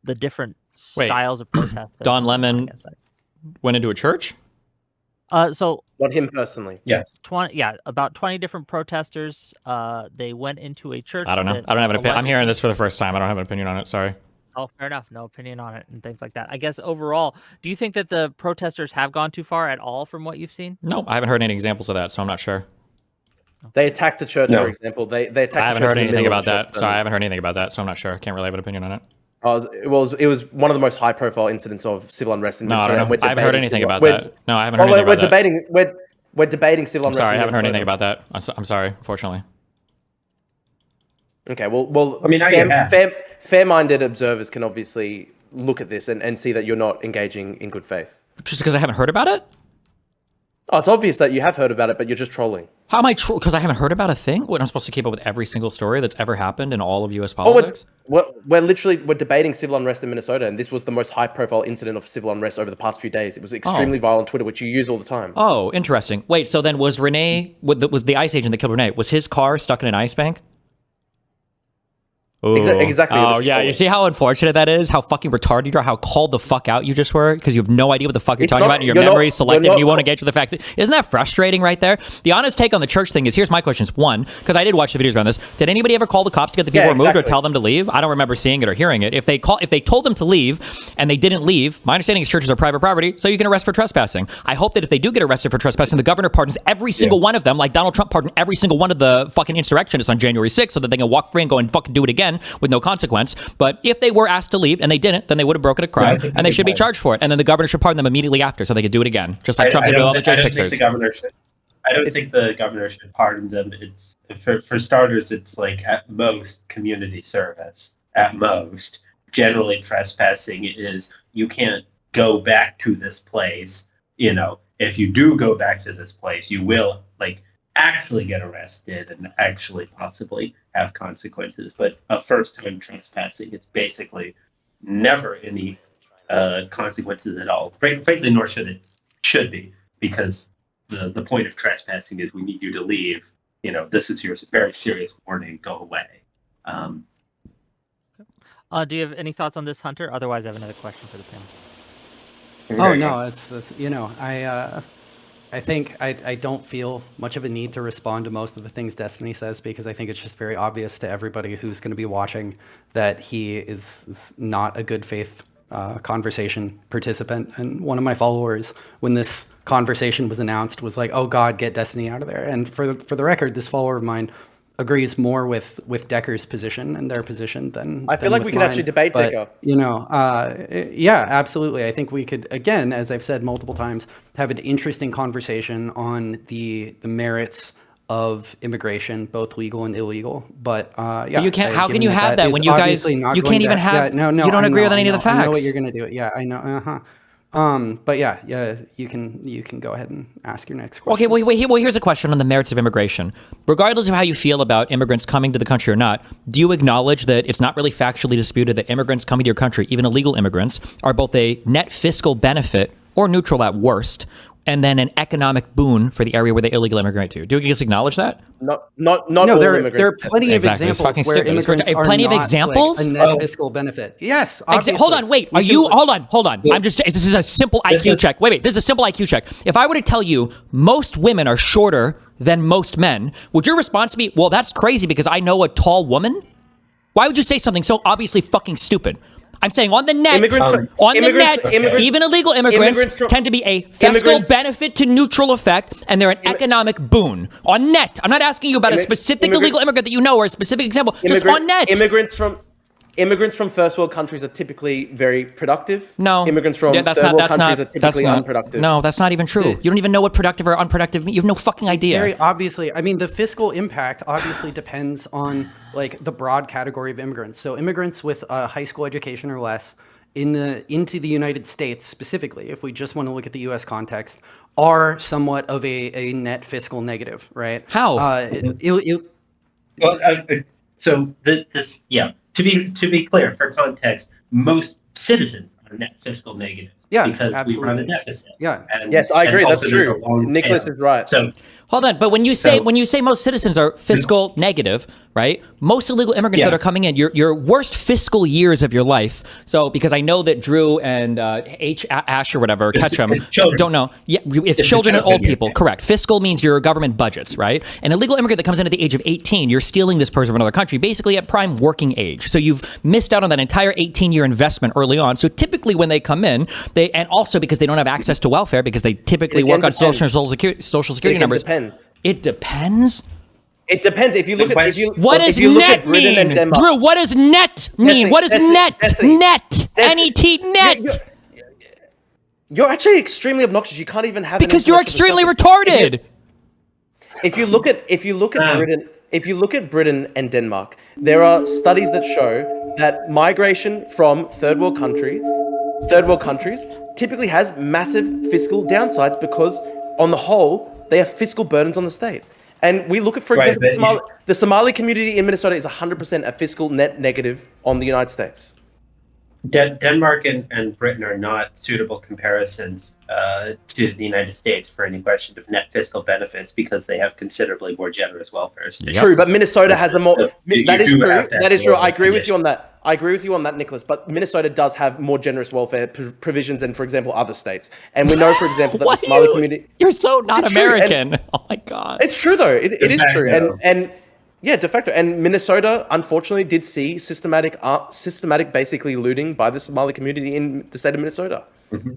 the different Wait, styles of protest? that Don are Lemon against ICE? went into a church? So Not him personally. Yes. about 20 different protesters. They went into a church. I don't know. that I don't have an opinion. I'm hearing allegedly- this for the first time. I don't have an opinion on it. Sorry. Oh, fair enough. No opinion on it and things like that. I guess overall, do you think that the protesters have gone too far at all from what you've seen? No, I haven't heard any examples of that, so I'm not sure. They attacked a church, No. for example. They attacked. I haven't a church heard in the anything middle about of the that. church. Sorry, I haven't heard anything about that, so I'm not sure. I can't really have an opinion on it. It was one of the most high-profile incidents of civil unrest in No, I Minnesota. don't and know. I haven't heard anything about we're- that. No, I haven't Well, heard anything we're about that. debating. We're debating civil I'm unrest. sorry, I in haven't heard anything Minnesota. about that. I'm sorry, unfortunately. Okay, well, I mean, now you have. fair-minded observers can obviously look at this and see that you're not engaging in good faith. Just because I haven't heard about it? Oh, it's obvious that you have heard about it, but you're just trolling. How am I because I haven't heard about a thing? What, I'm supposed to keep up with every single story that's ever happened in all of U.S. Oh, politics? we're debating civil unrest in Minnesota, and this was the most high-profile incident of civil unrest over the past few days. It was extremely viral on Twitter, which you use all the time. Oh, interesting. Wait, so then was Renee, was the ICE agent that killed Renee, was his car stuck in an ice bank? Ooh. Exactly, it Oh, was yeah. trolling. You see how unfortunate that is? How fucking retarded you are? How called the fuck out you just were? Because you have no idea what the fuck you're It's talking not- about. And your you're not- memory is selective you're and you not- won't engage with the facts. Isn't that frustrating right there? The honest take on the church thing is, here's my questions. One, because I did watch the videos around this. Did anybody ever call the cops to get the people Yeah, removed or exactly. tell them to leave? I don't remember seeing it or hearing it. If they told them to leave and they didn't leave, my understanding is churches are private property, so you can arrest for trespassing. I hope that if they do get arrested for trespassing, the governor pardons every single one of them, like Donald Trump pardoned every single one of the fucking insurrectionists on January 6th, so that they can walk free and go and fucking do it again with no consequence. But if they were asked to leave and they didn't, then they would have broken a crime and they should be charged for it. And then the governor should pardon them immediately after so they could do it again, just like Trump did with all the I don't think J6ers. the governor should. I don't think the governor should pardon them. It's for starters, it's like at most community service. At most, generally trespassing is you can't go back to this place. You know, if you do go back to this place, you will like actually get arrested and actually possibly have consequences. But a first-time trespassing is basically never any consequences at all. Frankly, nor should be, because the point of trespassing is we need you to leave. this is your very serious warning. Go away. Do you have any thoughts on this, Hunter? Otherwise, I have another question for the panel. Oh no, it's I think I don't feel much of a need to respond to most of the things Destiny says, because I think it's just very obvious to everybody who's going to be watching that he is not a good faith conversation participant. And one of my followers, when this conversation was announced, was like, "Oh God, get Destiny out of there." And for the record, this follower of mine agrees more with Decker's position and their position than I feel like we could actually debate Decker. Yeah, absolutely. I think we could, again, as I've said multiple times, have an interesting conversation on the merits of immigration, both legal and illegal. But yeah, but you can't. How can you given have that is when you guys obviously not you going can't even to- have? Yeah, no, you don't I agree know, with any of the facts. I know what you're gonna do. Yeah, I know. But yeah, you can go ahead and ask your next question. Okay, well, here's a question on the merits of immigration. Regardless of how you feel about immigrants coming to the country or not, do you acknowledge that it's not really factually disputed that immigrants coming to your country, even illegal immigrants, are both a net fiscal benefit or neutral at worst, and then an economic boon for the area where they illegally immigrate to? Do you guys acknowledge that? Not No, all there immigrants. are plenty Exactly. of It's fucking examples where stupid. It's immigrants are plenty of not, examples? like, a net fiscal benefit. Yes, obviously. Hold on, wait. Hold on. This is a simple IQ check. Wait. This is a simple IQ check. If I were to tell you most women are shorter than most men, would your response be, well, that's crazy because I know a tall woman? Why would you say something so obviously fucking stupid? I'm saying on the net, even illegal immigrants tend to be a fiscal benefit to neutral effect, and they're an economic boon. On net. I'm not asking you about a specific illegal immigrant that you know or a specific example, just on net. Immigrants from first world countries are typically very productive. No. Immigrants from third world countries are typically unproductive. No, that's not even true. You don't even know what productive or unproductive means. You have no fucking idea. Very obviously. I mean, the fiscal impact obviously depends on like the broad category of immigrants. So immigrants with a high school education or less into the United States specifically, if we just want to look at the U.S. context, are somewhat of a net fiscal negative, right? How? To be clear, for context, most citizens are net fiscal negatives. Yeah, because absolutely. we run a deficit. Yeah. Yes, I agree. That's true. Nicholas is right. So hold on, but when you say most citizens are fiscal negative, right? Most illegal immigrants that are coming in, your worst fiscal years of your life. So because I know that Drew and Ash or whatever, Ketchum, don't know. Yeah, it's children and old people. Correct. Fiscal means your government budgets, right? An illegal immigrant that comes in at the age of 18, you're stealing this person from another country, basically at prime working age. So you've missed out on that entire 18-year investment early on. So typically when they come in, and also because they don't have access to welfare because they typically work on social security numbers. It depends. It depends. If you look at what does net mean, Drew? What does net mean? What is net? Net. N-E-T. Net. You're actually extremely obnoxious. You can't even have because you're extremely retarded. If you look at Britain and Denmark, there are studies that show that migration from third world countries typically has massive fiscal downsides because, on the whole, they have fiscal burdens on the state. And we look at, for example, the Somali community in Minnesota is 100% a fiscal net negative on the United States. Denmark and Britain are not suitable comparisons to the United States for any question of net fiscal benefits because they have considerably more generous welfare states. True, but Minnesota has a more. That is true. That is true. I agree with you on that. Nicholas. But Minnesota does have more generous welfare provisions than, for example, other states. And we know, for example, that the Somali community. You're so not American. Oh my God. It's true though. It is true. And yeah, de facto. And Minnesota, unfortunately, did see systematic basically looting by the Somali community in the state of Minnesota. Mm-hmm.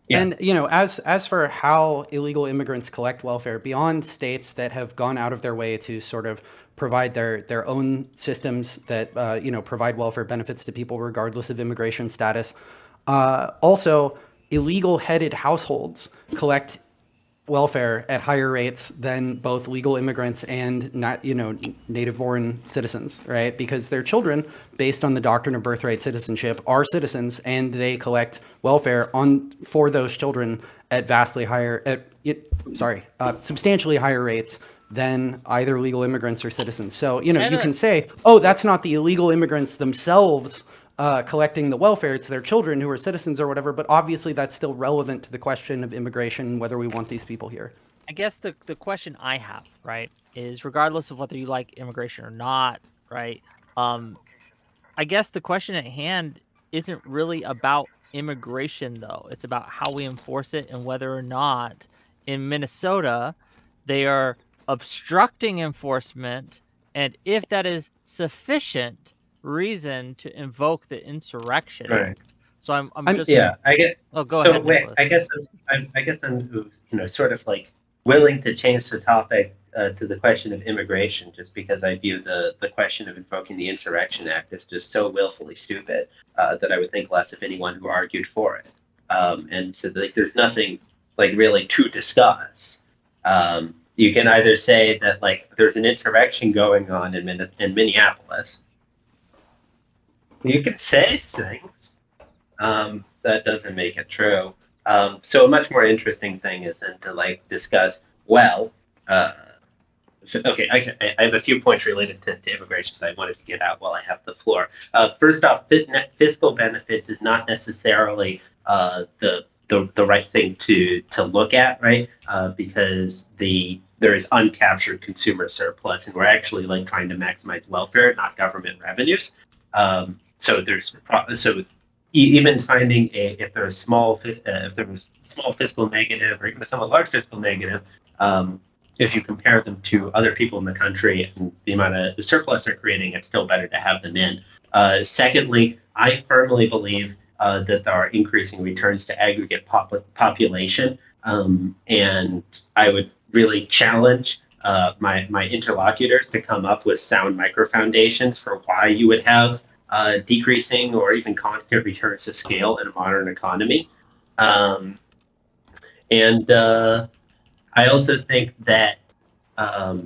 Yeah. And, as for how illegal immigrants collect welfare, beyond states that have gone out of their way to sort of provide their own systems that, provide welfare benefits to people regardless of immigration status, also illegal headed households collect welfare at higher rates than both legal immigrants and native-born citizens, right? Because their children, based on the doctrine of birthright citizenship, are citizens, and they collect welfare for those children at substantially higher rates than either legal immigrants or citizens. So you can say, oh, that's not the illegal immigrants themselves collecting the welfare, it's their children who are citizens or whatever, but obviously that's still relevant to the question of immigration and whether we want these people here. I guess the question I have, right, is regardless of whether you like immigration or not, right? I guess the question at hand isn't really about immigration, though. It's about how we enforce it and whether or not in Minnesota they are obstructing enforcement, and if that is sufficient reason to invoke the Insurrection Right. Act. So I'm I'm just Yeah, I get. oh, go So ahead, wait, Nicholas. I guess I'm sort of like willing to change the topic to the question of immigration, just because I view the question of invoking the Insurrection Act as just so willfully stupid that I would think less of anyone who argued for it. And so like there's nothing like really to discuss. You can either say that like there's an insurrection going on in Minneapolis. You can say things. That doesn't make it true. So a much more interesting thing is then to like discuss, well, okay, I have a few points related to immigration that I wanted to get out while I have the floor. First off, fiscal benefits is not necessarily the right thing to look at, right? Because there is uncaptured consumer surplus, and we're actually like trying to maximize welfare, not government revenues. So even finding if there is small fiscal negative or even a somewhat large fiscal negative, if you compare them to other people in the country and the amount of the surplus they're creating, it's still better to have them in. Secondly, I firmly believe that there are increasing returns to aggregate population, and I would really challenge my interlocutors to come up with sound micro foundations for why you would have decreasing or even constant returns to scale in a modern economy. And I also think that a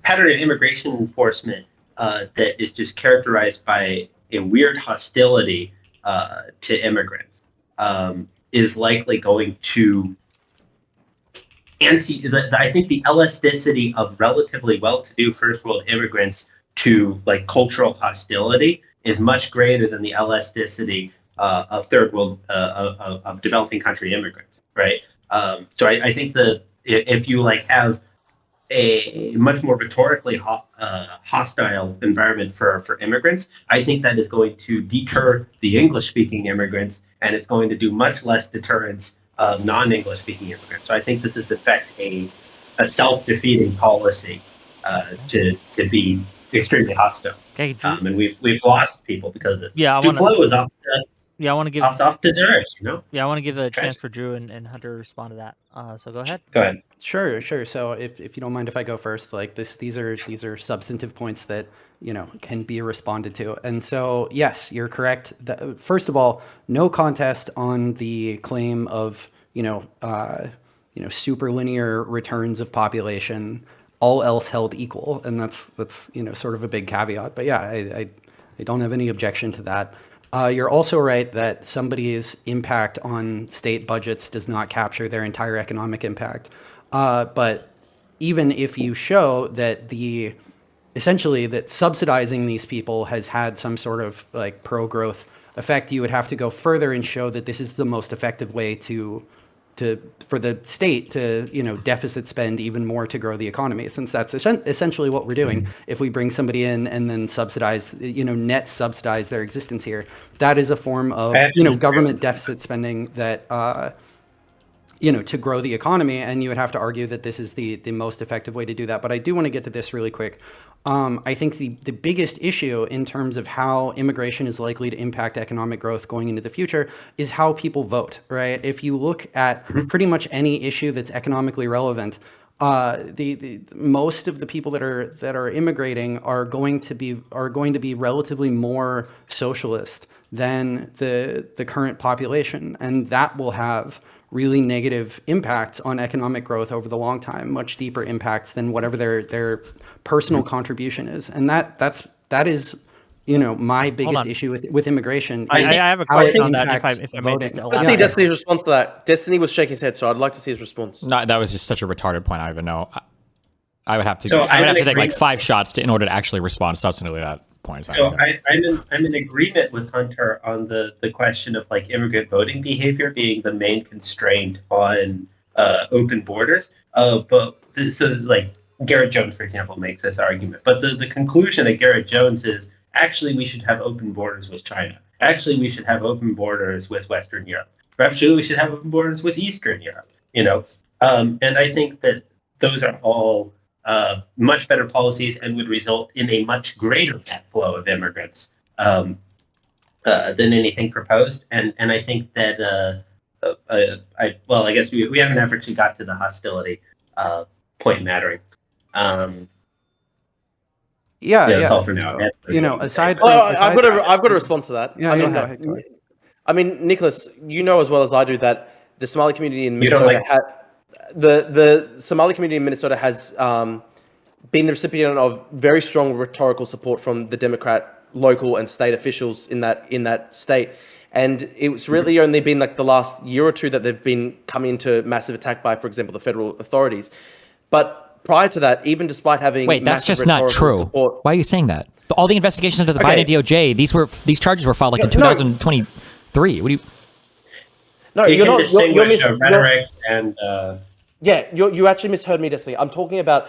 pattern of immigration enforcement that is just characterized by a weird hostility to immigrants is likely going to I think the elasticity of relatively well-to-do first world immigrants to like cultural hostility is much greater than the elasticity of third world of developing country immigrants, right? So I think if you like have a much more rhetorically hostile environment for immigrants, I think that is going to deter the English-speaking immigrants, and it's going to do much less deterrence of non-English speaking immigrants. So I think this is in fact a self-defeating policy to be extremely hostile. Okay, Drew, And we've lost people because of this. Yeah, I Duflo is off deserves, I want to give a Trash. chance for Drew and Hunter to respond to that. So go ahead. Go ahead. Sure. So if you don't mind if I go first, like these are substantive points that, can be responded to. And so, yes, you're correct. First of all, no contest on the claim of, super linear returns of population, all else held equal. And that's sort of a big caveat. But yeah, I don't have any objection to that. You're also right that somebody's impact on state budgets does not capture their entire economic impact. But even if you show that essentially that subsidizing these people has had some sort of like pro-growth effect, you would have to go further and show that this is the most effective way for the state to, deficit spend even more to grow the economy, since that's essentially what we're doing. If we bring somebody in and then subsidize, net subsidize their existence here, that is a form of, government deficit spending that, to grow the economy. And you would have to argue that this is the most effective way to do that. But I do want to get to this really quick. I think the biggest issue in terms of how immigration is likely to impact economic growth going into the future is how people vote, right? If you look at pretty much any issue that's economically relevant, the most of the people that are immigrating are going to be relatively more socialist than the current population, and that will have really negative impacts on economic growth over the long time, much deeper impacts than whatever their personal contribution is. And that is, my biggest issue with immigration. I have a question on that if I may voting. just Let's see Destiny's response to that. Destiny was shaking his head, so I'd like to see his response. No, that was just such a retarded point. I even know. I would have to. So I would have to take agree. like 5 shots in order to actually respond substantively to that. points. So I'm in agreement with Hunter on the question of like immigrant voting behavior being the main constraint on open borders. So like Garrett Jones, for example, makes this argument. But the conclusion of Garrett Jones is actually we should have open borders with China. Actually, we should have open borders with Western Europe. Or actually, we should have open borders with Eastern Europe. And I think that those are all much better policies and would result in a much greater net flow of immigrants than anything proposed. And I think that I guess we haven't actually got to the hostility point mattering. That's all for now. Aside from, Well, I've got a response to that. Yeah, I mean, go ahead. I mean, Nicholas, you know as well as I do that the Somali community in You don't Minnesota the Somali community in Minnesota has been the recipient of very strong rhetorical support from the Democrat local and state officials in that state. And it's really only been like the last year or two that they've been coming into massive attack by, for example, the federal authorities. But prior to that, even despite having that's just not true. support, Why are you saying that? All the investigations into the Okay. Biden DOJ, these charges were filed like in 2023. What do you? no, You you're can not. distinguish rhetoric and. Yeah, you actually misheard me, Destiny. I'm talking about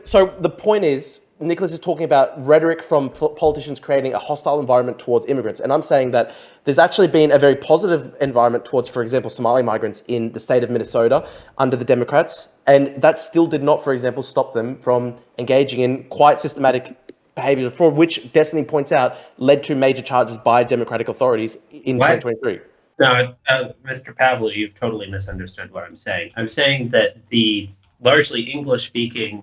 so the point is, Nicholas is talking about rhetoric from politicians creating a hostile environment towards immigrants, and I'm saying that there's actually been a very positive environment towards, for example, Somali migrants in the state of Minnesota under the Democrats, and that still did not, for example, stop them from engaging in quite systematic behaviors, for which Destiny points out led to major charges by Democratic authorities in 2023. No, Mr. Pavlou, you've totally misunderstood what I'm saying. I'm saying that the largely English-speaking,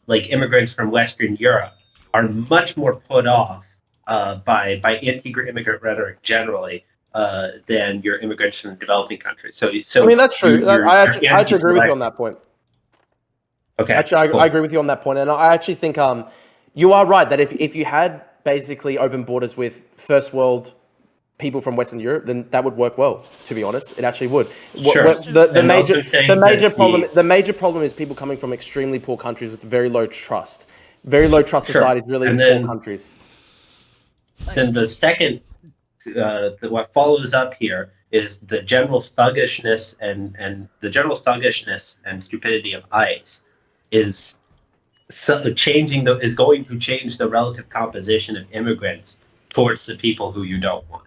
like immigrants from Western Europe, are much more put off by anti-immigrant rhetoric generally than your immigrants from developing countries. So I mean, that's true. I actually agree with you on that point. Okay. Actually, cool. I agree with you on that point, and I actually think you are right that if you had basically open borders with first world people from Western Europe, then that would work well. To be honest, it actually would. Sure. The major problem is people coming from extremely poor countries with very low trust. Very low trust societies, really poor countries. Then the second, what follows up here is the general thuggishness and the general thuggishness and stupidity of ICE is going to change the relative composition of immigrants towards the people who you don't want.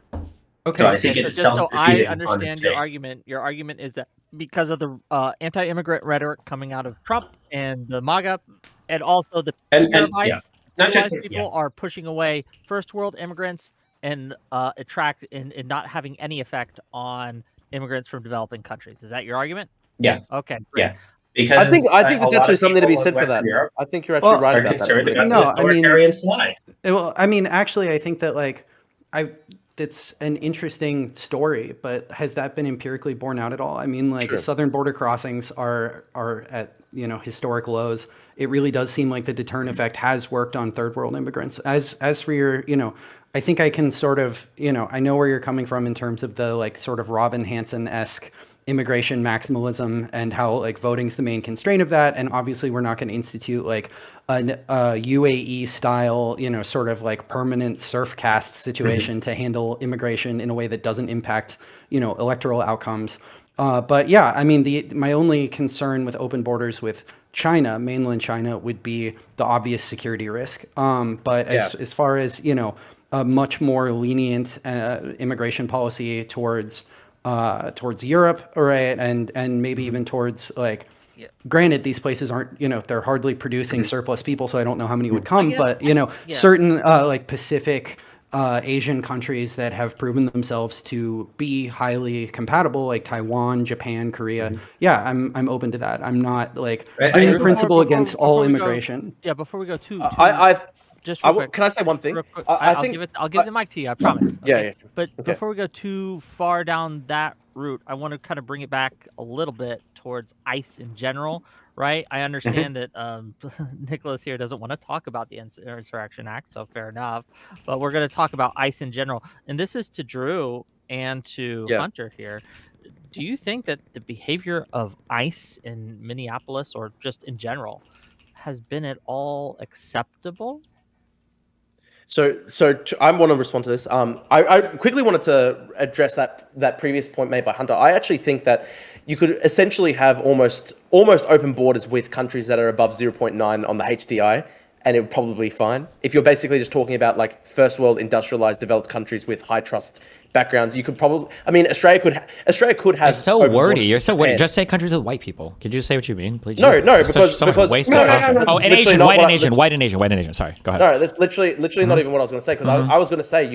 Okay, So I think it's just so I self-defeating on understand its your face. argument. Your argument is that because of the anti-immigrant rhetoric coming out of Trump and the MAGA, and also the Not just people are pushing away first world immigrants and attract and not having any effect on immigrants from developing countries. Is that your argument? Yes. Okay. Great. Yes. Because I think a there's lot actually of something to be people said in for that. Western Europe I think you're actually right are about concerned that. about No, the I mean- authoritarian slide. Well, I mean, actually, I think that it's an interesting story, but has that been empirically borne out at all? I mean, True. southern border crossings are at historic lows. It really does seem like the deterrent effect has worked on third world immigrants. As for your, I think I can sort of, I know where you're coming from in terms of the sort of Robin Hanson-esque immigration maximalism and how voting's the main constraint of that. And obviously we're not going to institute a UAE style, sort of permanent surf caste situation to handle immigration in a way that doesn't impact, electoral outcomes. But yeah, I mean, my only concern with open borders with China, mainland China, would be the obvious security risk. But as far as, a much more lenient immigration policy towards Europe, right, and maybe even towards granted, these places aren't, they're hardly producing surplus people, so I don't know how many would come, but certain Pacific Asian countries that have proven themselves to be highly compatible, like Taiwan, Japan, Korea. Yeah, I'm open to that. I'm not in principle against all immigration. Before we go too just can I say one thing? Quick, I'll give the mic to you. I promise. Yeah. But before we go too far down that route, I want to kind of bring it back a little bit towards ICE in general, right? I understand that Nicholas here doesn't want to talk about the Insurrection Act, so fair enough. But we're going to talk about ICE in general, and this is to Drew and to Hunter here. Do you think that the behavior of ICE in Minneapolis, or just in general, has been at all acceptable? I want to respond to this. I quickly wanted to address that previous point made by Hunter. I actually think that you could essentially have almost open borders with countries that are above 0.9 on the HDI, and it would probably be fine. If you're basically just talking about like first world industrialized developed countries with high trust backgrounds, you could probably. I mean, Australia could have. You're so open wordy. borders You're so with wordy. Japan. Just say countries with white people. Could you just say what you mean, please? No, Jesus. no, It's such so much because waste no, of no, time. no, that's Oh, an literally Asian, not white what and I- Asian, white and Asian, white and Asian. Sorry, go ahead. No, that's literally not even what I was going to say, because I was going to say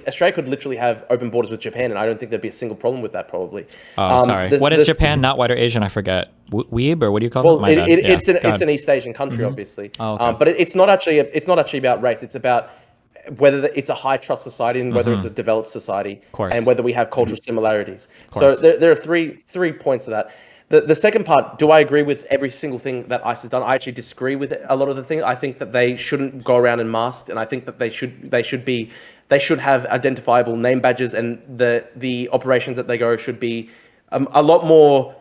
Australia could literally have open borders with Japan, and I don't think there'd be a single problem with that probably. Oh, sorry. What is Japan? Not white or Asian? I forget. Weeb, or what do you call Well, it? My bad. it's Yeah, an East Asian country, obviously. Oh, okay. But it's not actually about race. It's about whether it's a high trust society and whether it's a developed society, course. and whether we have cultural similarities. So course. there are three points to that. The second part, do I agree with every single thing that ICE has done? I actually disagree with a lot of the things. I think that they shouldn't go around in masks, and I think that they should have identifiable name badges, and the operations that they go should be a lot more,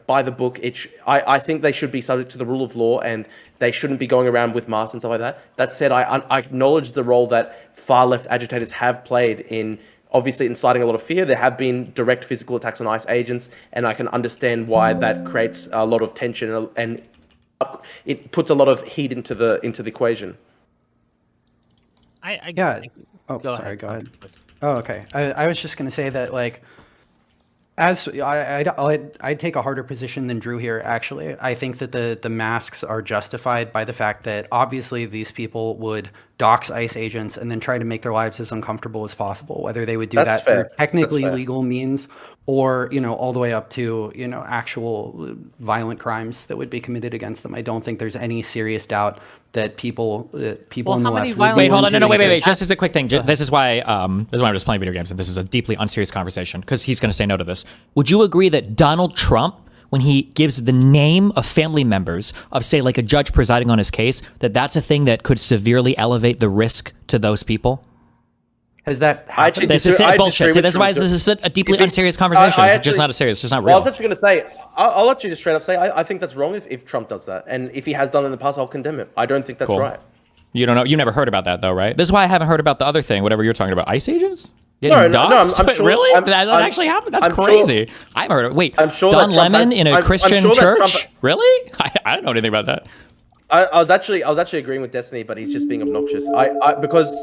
by the book. I think they should be subject to the rule of law, and they shouldn't be going around with masks and stuff like that. That said, I acknowledge the role that far left agitators have played in obviously inciting a lot of fear. There have been direct physical attacks on ICE agents, and I can understand why that creates a lot of tension, and it puts a lot of heat into the equation. Yeah. Oh, Go sorry. ahead. Go ahead. Oh, okay. I was just going to say that, like, as I'd take a harder position than Drew here, actually. I think that the masks are justified by the fact that obviously these people would dox ICE agents and then try to make their lives as uncomfortable as possible, whether they would do That's that fair. through technically That's fair. legal means or, all the way up to, actual violent crimes that would be committed against them. I don't think there's any serious doubt that people in the how many left would be violent- Wait, hold on. willing No, to wait. make Just as a quick thing. This is why I'm just playing video games, and this is a deeply unserious conversation because he's going to say no to this. Would you agree that Donald Trump, when he gives the name of family members of, say, like a judge presiding on his case, that's a thing that could severely elevate the risk to those people? Has that I actually happened? This is I bullshit. disagree See, with that's Drew. why this is a deeply If it- unserious conversation. I It's actually- just not serious. It's just not Well, I real. was actually going to say, I'll let you just straight up say, I think that's wrong if Trump does that. And if he has done it in the past, I'll condemn it. I don't think that's Cool. right. You don't know. You never heard about that, though, right? This is why I haven't heard about the other thing, whatever you're talking about. ICE agents? No, Getting no, doxxed? I'm sure- Really? I'm- that I'm- actually happened? That's I'm sure- crazy. I haven't heard of it. Wait, I'm sure Don that Trump Lemon has- in a I'm Christian sure that church? Trump- Really? I don't know anything about that. I was actually agreeing with Destiny, but he's just being obnoxious. Because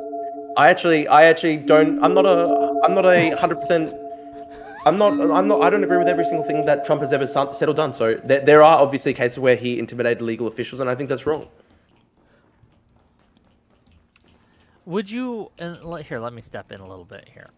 I actually don't. I'm not a 100%. I don't agree with every single thing that Trump has ever said or done. So there are obviously cases where he intimidated legal officials, and I think that's wrong. Would you? Here, let me step in a little bit here.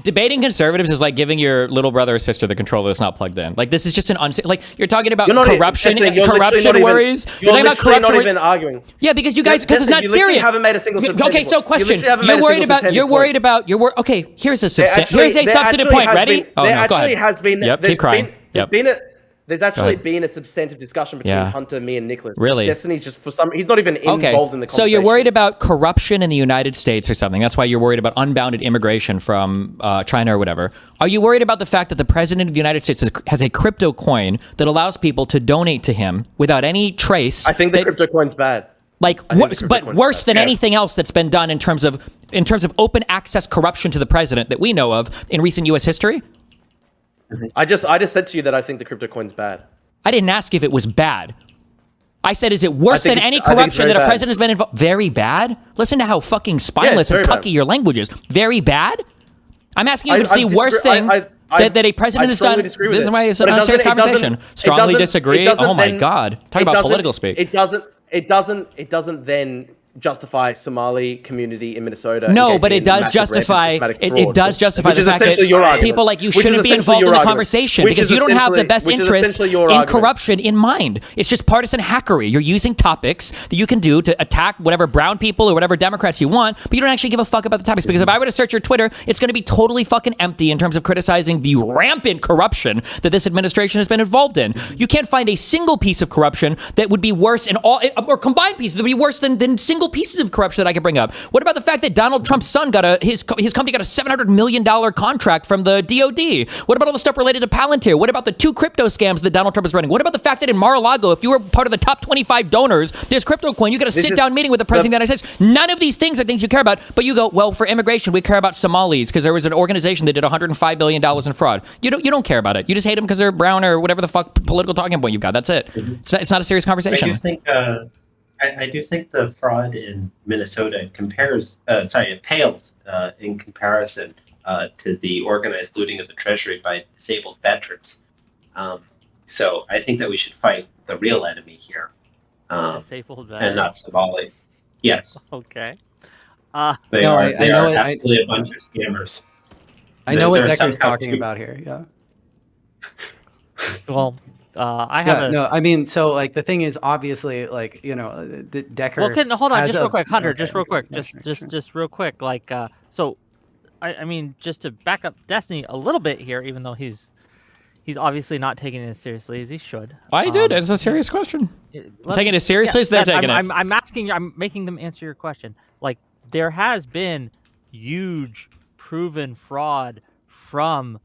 Debating conservatives is like giving your little brother or sister the controller that's not plugged in. Like, this is just an like you're talking about You're not corruption, Destiny, you're corruption literally not worries. Even, You're talking about literally corruption. not worries. even arguing. Yeah, because you guys, because it's Destiny, not you literally serious. haven't made a single substantive Okay, so point. You question: literally haven't You're made a worried single about. substantive You're worried point. about. Okay, here's a There substantive. Here's a there substantive actually point. has Ready? been- Oh there no, go actually ahead. has been. Yep, There's keep crying. been, There's actually ahead. been a substantive discussion between Yeah. Hunter, me, and Nicholas. Really? Destiny's just he's not even involved in the conversation. So you're worried about corruption in the United States or something. That's why you're worried about unbounded immigration from China or whatever. Are you worried about the fact that the president of the United States has a crypto coin that allows people to donate to him without any trace? I think the crypto coin's bad. Like, I think the crypto but coin's worse bad. than Yeah. anything else that's been done in terms of open access corruption to the president that we know of in recent U.S. history. I just said to you that I think the crypto coin's bad. I didn't ask if it was bad. I said, is it worse than any I think it's corruption very that a bad. president has been involved? Very bad? Listen to how fucking spineless and very cucky bad. your language is. Very bad? I'm asking you if it's I the disagree- worst thing that a president has done. strongly disagree with This is it. why it's But an it unserious doesn't- it doesn't- conversation. it Strongly doesn't- disagree? it doesn't Oh my then- God. Talk it about doesn't- political speak. It doesn't then justify Somali community in Minnesota. No, engaging but it in does massive justify systematic it fraud, does justify which the is fact essentially that your argument. people like you Which is shouldn't be essentially involved your in the argument. conversation Which because is you don't have the essentially- best which is interest essentially your in argument. corruption in mind. It's just partisan hackery. You're using topics that you can do to attack whatever brown people or whatever Democrats you want, but you don't actually give a fuck about the topics. Because if I were to search your Twitter, it's going to be totally fucking empty in terms of criticizing the rampant corruption that this administration has been involved in. You can't find a single piece of corruption that would be worse in all, or combined pieces that would be worse than single single pieces of corruption that I could bring up. What about the fact that Donald Trump's son got his company got a $700 million contract from the DOD? What about all the stuff related to Palantir? What about the 2 crypto scams that Donald Trump is running? What about the fact that in Mar-a-Lago, if you were part of the top 25 donors, there's crypto coin, you got a sit-down meeting with the president of the United States. None of these things are things you care about, but you go, well, for immigration, we care about Somalis because there was an organization that did $105 billion in fraud. You don't care about it. You just hate them because they're brown or whatever the fuck political talking point you've got. That's it. It's not a serious conversation. I do think the fraud in Minnesota pales in comparison to the organized looting of the Treasury by disabled veterans. So I think that we should fight the real enemy here, Disabled veterans. and not Somalis. Yes. Okay. They No, are I know it- absolutely a bunch of scammers. I know what There are Decker's somehow talking two- about here. Yeah. Well, I have No, I mean, so like the thing is, obviously, like Decker. Well, hold on, has just a- real quick, Hunter, okay. just real quick, Yeah, just real quick, like, so, I mean, just to back up Destiny a little bit here, even though he's obviously not taking it as seriously as he should. I did. It's a serious question. Taking it as seriously as they're taking it. I'm asking, I'm making them answer your question. Like, there has been huge proven fraud from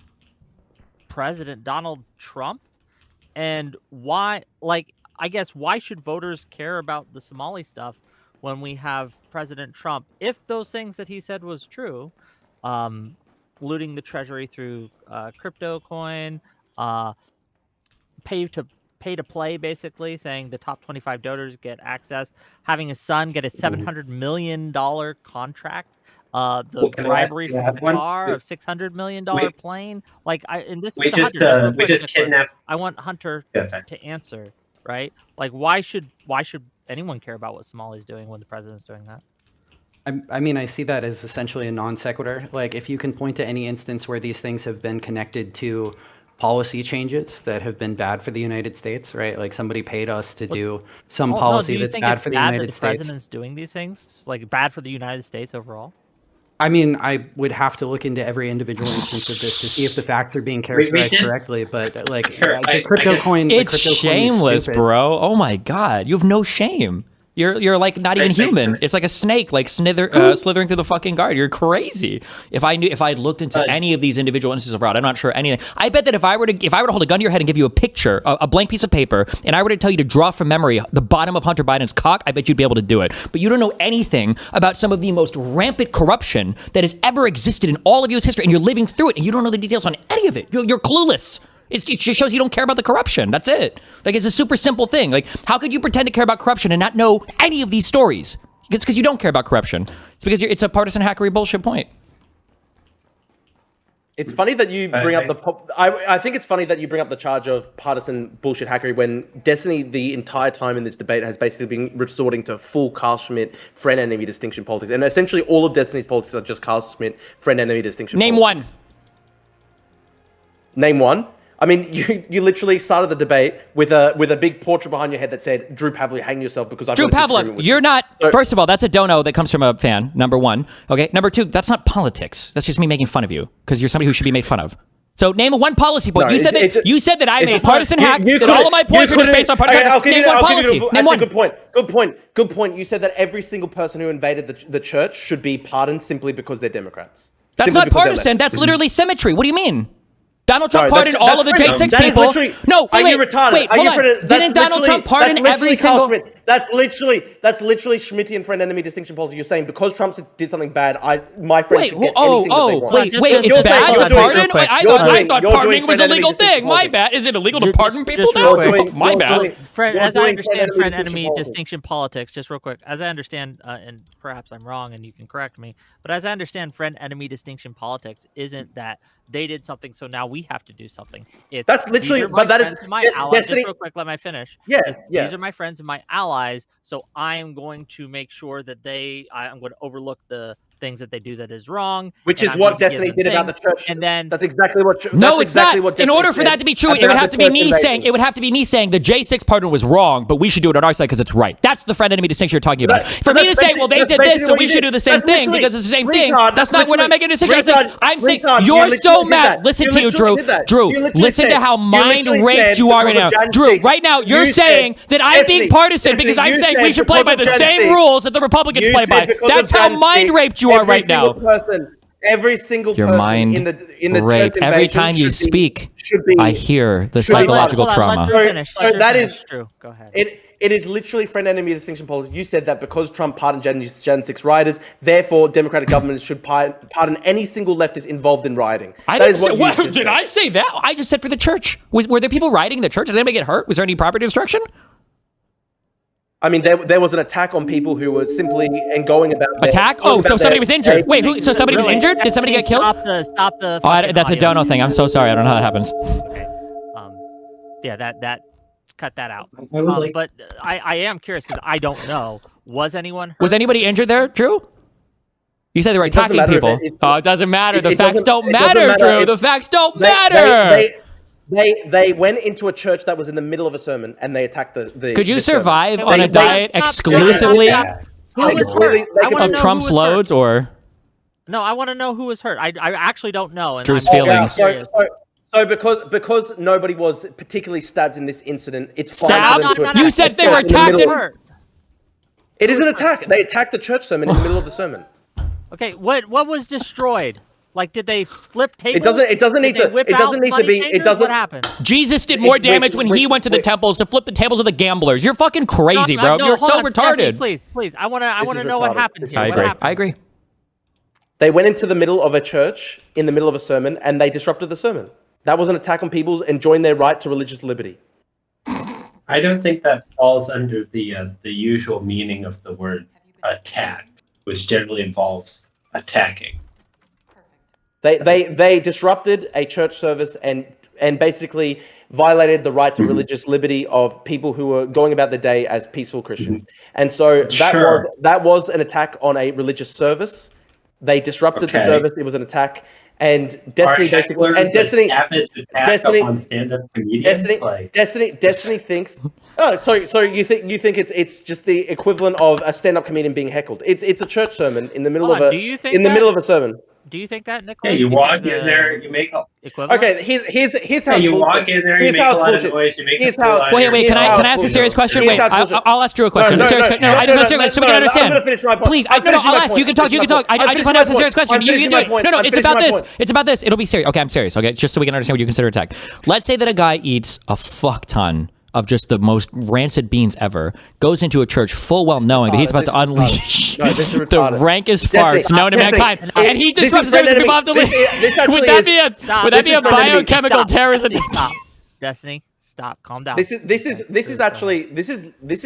President Donald Trump, and why, like, I guess why should voters care about the Somali stuff when we have President Trump, if those things that he said was true, looting the treasury through crypto coin, pay to play, basically saying the top 25 donors get access, having his son get a $700 million contract, the bribery from Qatar of $600 million plane. Like, and this is Hunter. We just kidnapped. I want Hunter to answer, right? Like, why should anyone care about what Somali's doing when the president's doing that? I mean, I see that as essentially a non sequitur. Like, if you can point to any instance where these things have been connected to policy changes that have been bad for the United States, right? Like, somebody paid us to do some policy that's bad for the United States. The president's doing these things, like, bad for the United States overall? I mean, I would have to look into every individual instance of this to see if the facts are being characterized correctly. But like, the crypto coin, it's shameless, bro. Oh my god, you have no shame. You're like not even human. It's like a snake, like slithering through the fucking guard. You're crazy. If I looked into any of these individual instances of fraud, I'm not sure anything. I bet that if I were to hold a gun to your head and give you a picture, a blank piece of paper, and I were to tell you to draw from memory the bottom of Hunter Biden's cock, I bet you'd be able to do it. But you don't know anything about some of the most rampant corruption that has ever existed in all of U.S. history, and you're living through it, and you don't know the details on any of it. You're clueless. It just shows you don't care about the corruption. That's it. Like, it's a super simple thing. Like, how could you pretend to care about corruption and not know any of these stories? It's because you don't care about corruption. It's because it's a partisan hackery bullshit point. It's funny that you bring up I think it's funny that you bring up the charge of partisan bullshit hackery when Destiny the entire time in this debate has basically been resorting to full Carl Schmitt friend enemy distinction politics, and essentially all of Destiny's politics are just Carl Schmitt friend enemy distinction. Name politics. Name one. I mean, you literally started the debate with a big portrait behind your head that said, Drew Pavlou, hang yourself because I've Drew got a disagreement Pavlou, with you're you. not, So, first of all, that's a dono that comes from a fan, number one. Okay, number two, that's not politics. That's just me making fun of you because you're somebody who should be made fun of. So name one policy point. No, you said that I'm a partisan hack, you that all of my points are just based on partisan hack. Name one policy. Name one. Good point. You said that every single person who invaded the church should be pardoned simply because they're Democrats. That's Simply not because they're partisan. leftists. That's literally symmetry. What do you mean? Donald Trump No, pardoned all of the freedom. J6 That is people. literally- No, are wait, you retarded? wait, Are hold you on. friend- Didn't Donald Trump pardon every single... That's literally Schmittian friend enemy distinction policy. You're saying because Trump did something bad, my friends should get anything that they want. Wait, Just it's bad to pardon? real quick. I You're thought doing pardoning was a friend legal enemy thing. My distinction bad. Is it illegal to Just- pardon people just now? real quick. My bad. As I understand friend distinction enemy politics. distinction politics, just real quick, as I understand, and perhaps I'm wrong and you can correct me, but as I understand friend enemy distinction politics isn't that they did something so now we have to do something. That's literally, but that is my allies. Just Destiny. real quick, let me finish. Yeah. These are my friends and my allies, so I am going to make sure that I'm going to overlook the things that they do that is wrong. Which and is I'm what going to give Destiny them did about the things, church. And then that's exactly what. No, that's it's exactly not. What In Destiny order for said that to be true, it about would have the to be church me invasion. saying it would have to be me saying the J6 pardon was wrong, but we should do it on our side because it's right. That's the friend enemy distinction you're talking about. For me to say, well, they did this, so we should do the same thing because it's the same thing. That's not. We're not making a distinction. I'm saying you're so mad. Listen to you, Drew. Drew, listen to how mind raped you are right now. Drew, right now you're saying that I'm being partisan because I'm saying we should play by the same rules that the Republicans play by. That's how mind raped you are right now. Every single Your person mind in the raped. church Every time you speak, I hear the psychological trauma. So that is true. Go ahead. It is literally friend enemy distinction politics. You said that because Trump pardoned Gen 6 rioters, therefore Democratic governments should pardon any single leftist involved in rioting. Did I say that? I just said for the church. Were there people rioting in the church? Did anybody get hurt? Was there any property destruction? I mean, there was an attack on people who were simply going about attack. So somebody was injured. Wait, who? So somebody was injured? Did somebody get killed? Stop the. That's a dono thing. I'm so sorry. I don't know how that happens. Okay. Yeah, that cut that out. But I am curious because I don't know. Was anyone hurt? Was anybody injured there, Drew? You said they were attacking people. It doesn't matter. The facts don't matter, Drew. The facts don't matter. They went into a church that was in the middle of a sermon and they attacked the Could you survive on a diet exclusively of Trump's loads or? No, I want to know who was hurt. I actually don't know. And Drew's feelings. So because nobody was particularly stabbed in this incident, it's fine for them to You said they were attacked. It is an attack. They attacked the church sermon in the middle of the sermon. Okay, what was destroyed? Like, did they flip tables? It doesn't need to be. It doesn't. What happened? Jesus did more damage when he went to the temples to flip the tables of the gamblers. You're fucking crazy, bro. You're so retarded. Please. I want to know what happened here. I agree. They went into the middle of a church in the middle of a sermon and they disrupted the sermon. That was an attack on people enjoying their right to religious liberty. I don't think that falls under the usual meaning of the word attack, which generally involves attacking. They disrupted a church service and basically violated the right to religious liberty of people who were going about their day as peaceful Christians. And so that was an attack on a religious service. They disrupted the service. It was an attack. And Destiny basically Destiny thinks. Oh, so you think it's just the equivalent of a stand-up comedian being heckled? It's a church sermon in the middle of middle of a sermon. Do you think that, Nicholas? Yeah, you walk in there, you make a equivalent. Okay, here's how you walk in there, you make a lot of noise, you make Wait, can I ask a serious question? Wait, I'll ask Drew a question. I just want to so we can understand. I'm gonna finish my point. Please, I'll ask. You can talk. I just want to ask a serious question. You can do it. No, it's about this. It's about this. It'll be serious. Okay, I'm serious. Okay, just so we can understand what you consider attack. Let's say that a guy eats a fuck ton of just the most rancid beans ever, goes into a church full well knowing that he's about to unleash the rankest farts known to mankind, and he disrupts the people have to live. Would that be a biochemical terrorism? Stop, Destiny. Stop. Calm down. This is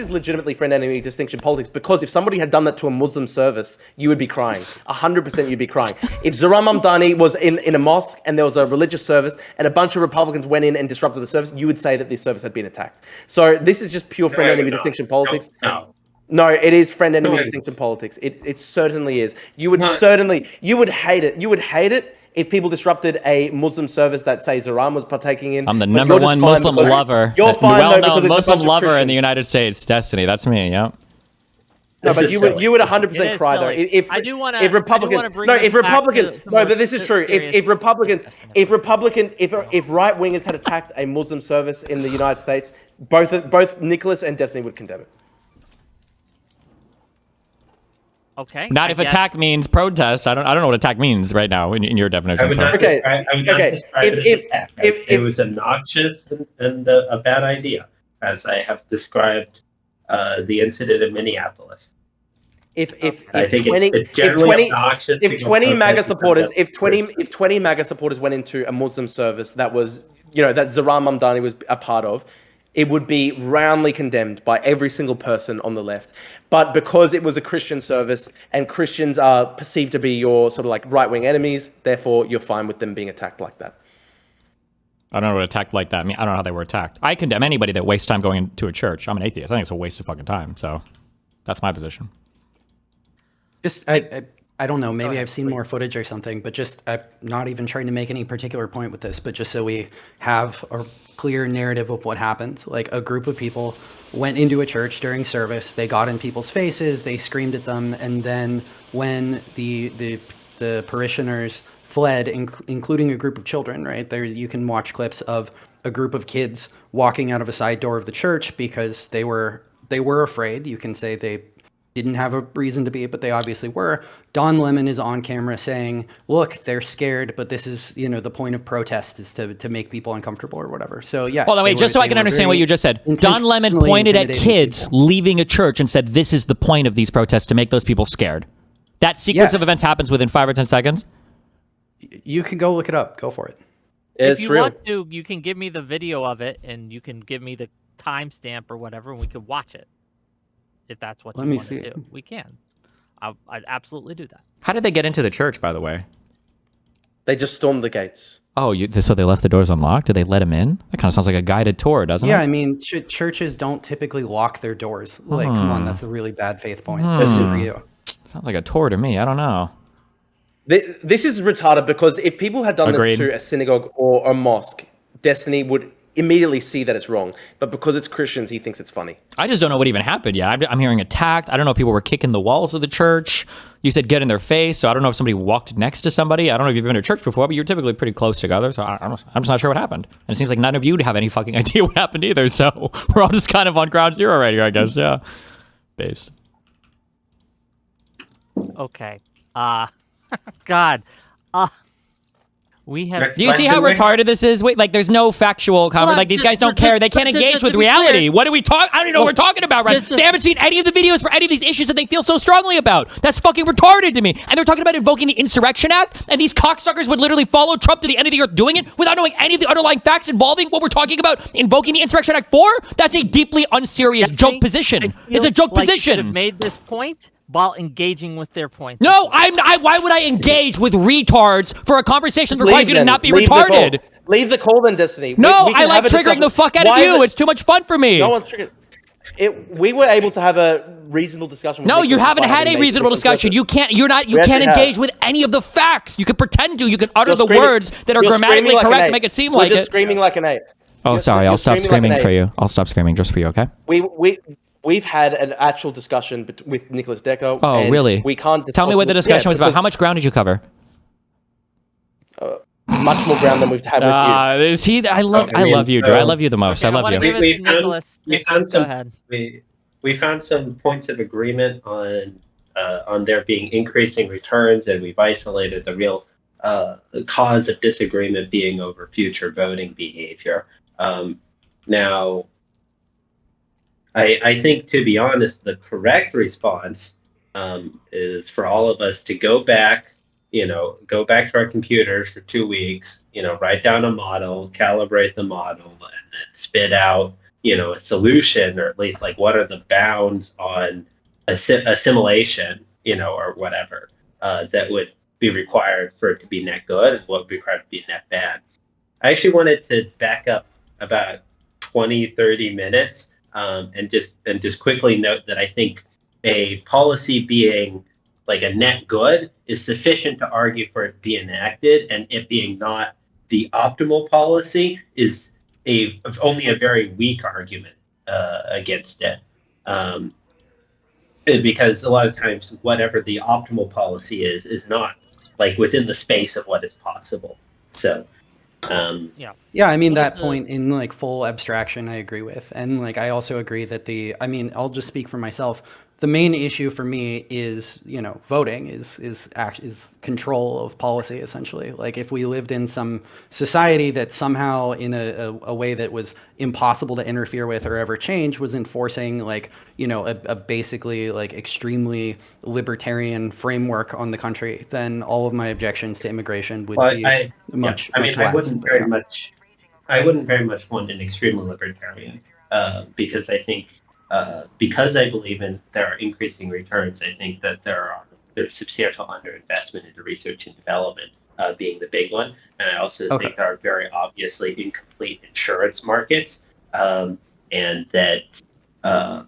legitimately friend enemy distinction politics, because if somebody had done that to a Muslim service, you would be crying. 100% you'd be crying. If Zohran Mamdani was in a mosque and there was a religious service and a bunch of Republicans went in and disrupted the service, you would say that this service had been attacked. So this is just pure friend enemy distinction politics. No, it is friend enemy distinction politics. It certainly is. You would hate it. You would hate it if people disrupted a Muslim service that, say, Zohran was partaking in. I'm the number one Muslim lover. You're fine, well-known Muslim lover in the United States. Destiny, that's me. Yeah. No, but you would 100% cry though. If this is true. If right wingers had attacked a Muslim service in the United States, both Nicholas and Destiny would condemn it. Okay. Not if attack means protest. I don't know what attack means right now in your definition. It was obnoxious and a bad idea, as I have described the incident in Minneapolis. If 20 MAGA supporters went into a Muslim service that was, that Zohran Mamdani was a part of, it would be roundly condemned by every single person on the left. But because it was a Christian service and Christians are perceived to be your sort of like right-wing enemies, therefore you're fine with them being attacked like that. I don't know what attacked like that. I mean, I don't know how they were attacked. I condemn anybody that wastes time going into a church. I'm an atheist. I think it's a waste of fucking time. So that's my position. Just, I I don't know, maybe ahead, I've seen more footage or something, but just I'm not even trying to make any particular point with this, but just so we have a clear narrative of what happened. Like a group of people went into a church during service, they got in people's faces, they screamed at them, and then when the parishioners fled, including a group of children, right? There you can watch clips of a group of kids walking out of a side door of the church because they were afraid. You can say they didn't have a reason to be, but they obviously were. Don Lemon is on camera saying, look, they're scared, but this is, the point of protest is to make people uncomfortable or whatever. So yes. Hold on, wait, just so I can understand what you just said. Don Lemon pointed at kids leaving a church and said, this is the point of these protests, to make those people scared. That sequence of events happens within 5 or 10 seconds? You can go look it up. Go for it. It's if you real. want to, you can give me the video of it, and you can give me the timestamp or whatever, and we could watch it. If that's what you want to do, we can. I'd absolutely do that. How did they get into the church, by the way? They just stormed the gates. Oh, so they left the doors unlocked? Did they let him in? That kind of sounds like a guided tour, doesn't it? Yeah, I mean, churches don't typically lock their doors. Like, come on, that's a really bad faith point. Hmm. This is for you. Sounds like a tour to me. I don't know. This is retarded because if people had done Agreed. this to a synagogue or a mosque, Destiny would immediately see that it's wrong. But because it's Christians, he thinks it's funny. I just don't know what even happened yet. I'm hearing attacked. I don't know if people were kicking the walls of the church. You said get in their face, so I don't know if somebody walked next to somebody. I don't know if you've been to church before, but you're typically pretty close together, so I'm just not sure what happened. And it seems like none of you have any fucking idea what happened either, so we're all just kind of on ground zero right here, I guess, yeah. Based. Okay. God. We have. Do you see how retarded this is? Wait, like there's no factual conversation. Like these guys don't care. They can't engage with reality. What do we talk? I don't even know what we're talking about, right? They haven't seen any of the videos for any of these issues that they feel so strongly about. That's fucking retarded to me. And they're talking about invoking the Insurrection Act, and these cocksuckers would literally follow Trump to the end of the earth doing it without knowing any of the underlying facts involving what we're talking about invoking the Insurrection Act for. That's a deeply unserious joke position. It's a joke position. Have made this point while engaging with their points. No, why would I engage with retards for a conversation that requires you to not be retarded? Leave the call then, Destiny. No, I like triggering the fuck out of you. It's too much fun for me. No one's triggered. We were able to have a reasonable discussion. No, you haven't had a reasonable discussion. You can't engage with any of the facts. You can pretend to. You can utter the words that are grammatically correct to make it seem like it. You're just screaming like an ape. Oh, sorry. I'll stop screaming for you. I'll stop screaming just for you, okay? We've had an actual discussion with Nicholas Deco. Oh, really? We can't tell me what the discussion was about. How much ground did you cover? Much more ground than we've had with you. See, I love you, Drew. I love you the most. Okay, I love you. We found some points of agreement on there being increasing returns, and we've isolated the real cause of disagreement being over future voting behavior. Now, I think, to be honest, the correct response is for all of us to go back to our computers for 2 weeks, write down a model, calibrate the model, and then spit out, a solution, or at least like what are the bounds on assimilation, or whatever, that would be required for it to be net good and what would be required to be net bad. I actually wanted to back up about 20-30 minutes and just quickly note that I think a policy being like a net good is sufficient to argue for it being enacted, and it being not the optimal policy is only a very weak argument against it. Because a lot of times whatever the optimal policy is not like within the space of what is possible. So yeah, I mean, that point in like full abstraction I agree with, and like I also agree that I'll just speak for myself. The main issue for me is, voting is control of policy, essentially. Like if we lived in some society that somehow in a way that was impossible to interfere with or ever change was enforcing like, a basically like extremely libertarian framework on the country, then all of my objections to immigration would be much less. I wouldn't very much want an extremely libertarian because I think because I believe there are increasing returns, I think that there's substantial underinvestment into research and development being the big one. And I also think there are very obviously incomplete insurance markets, and that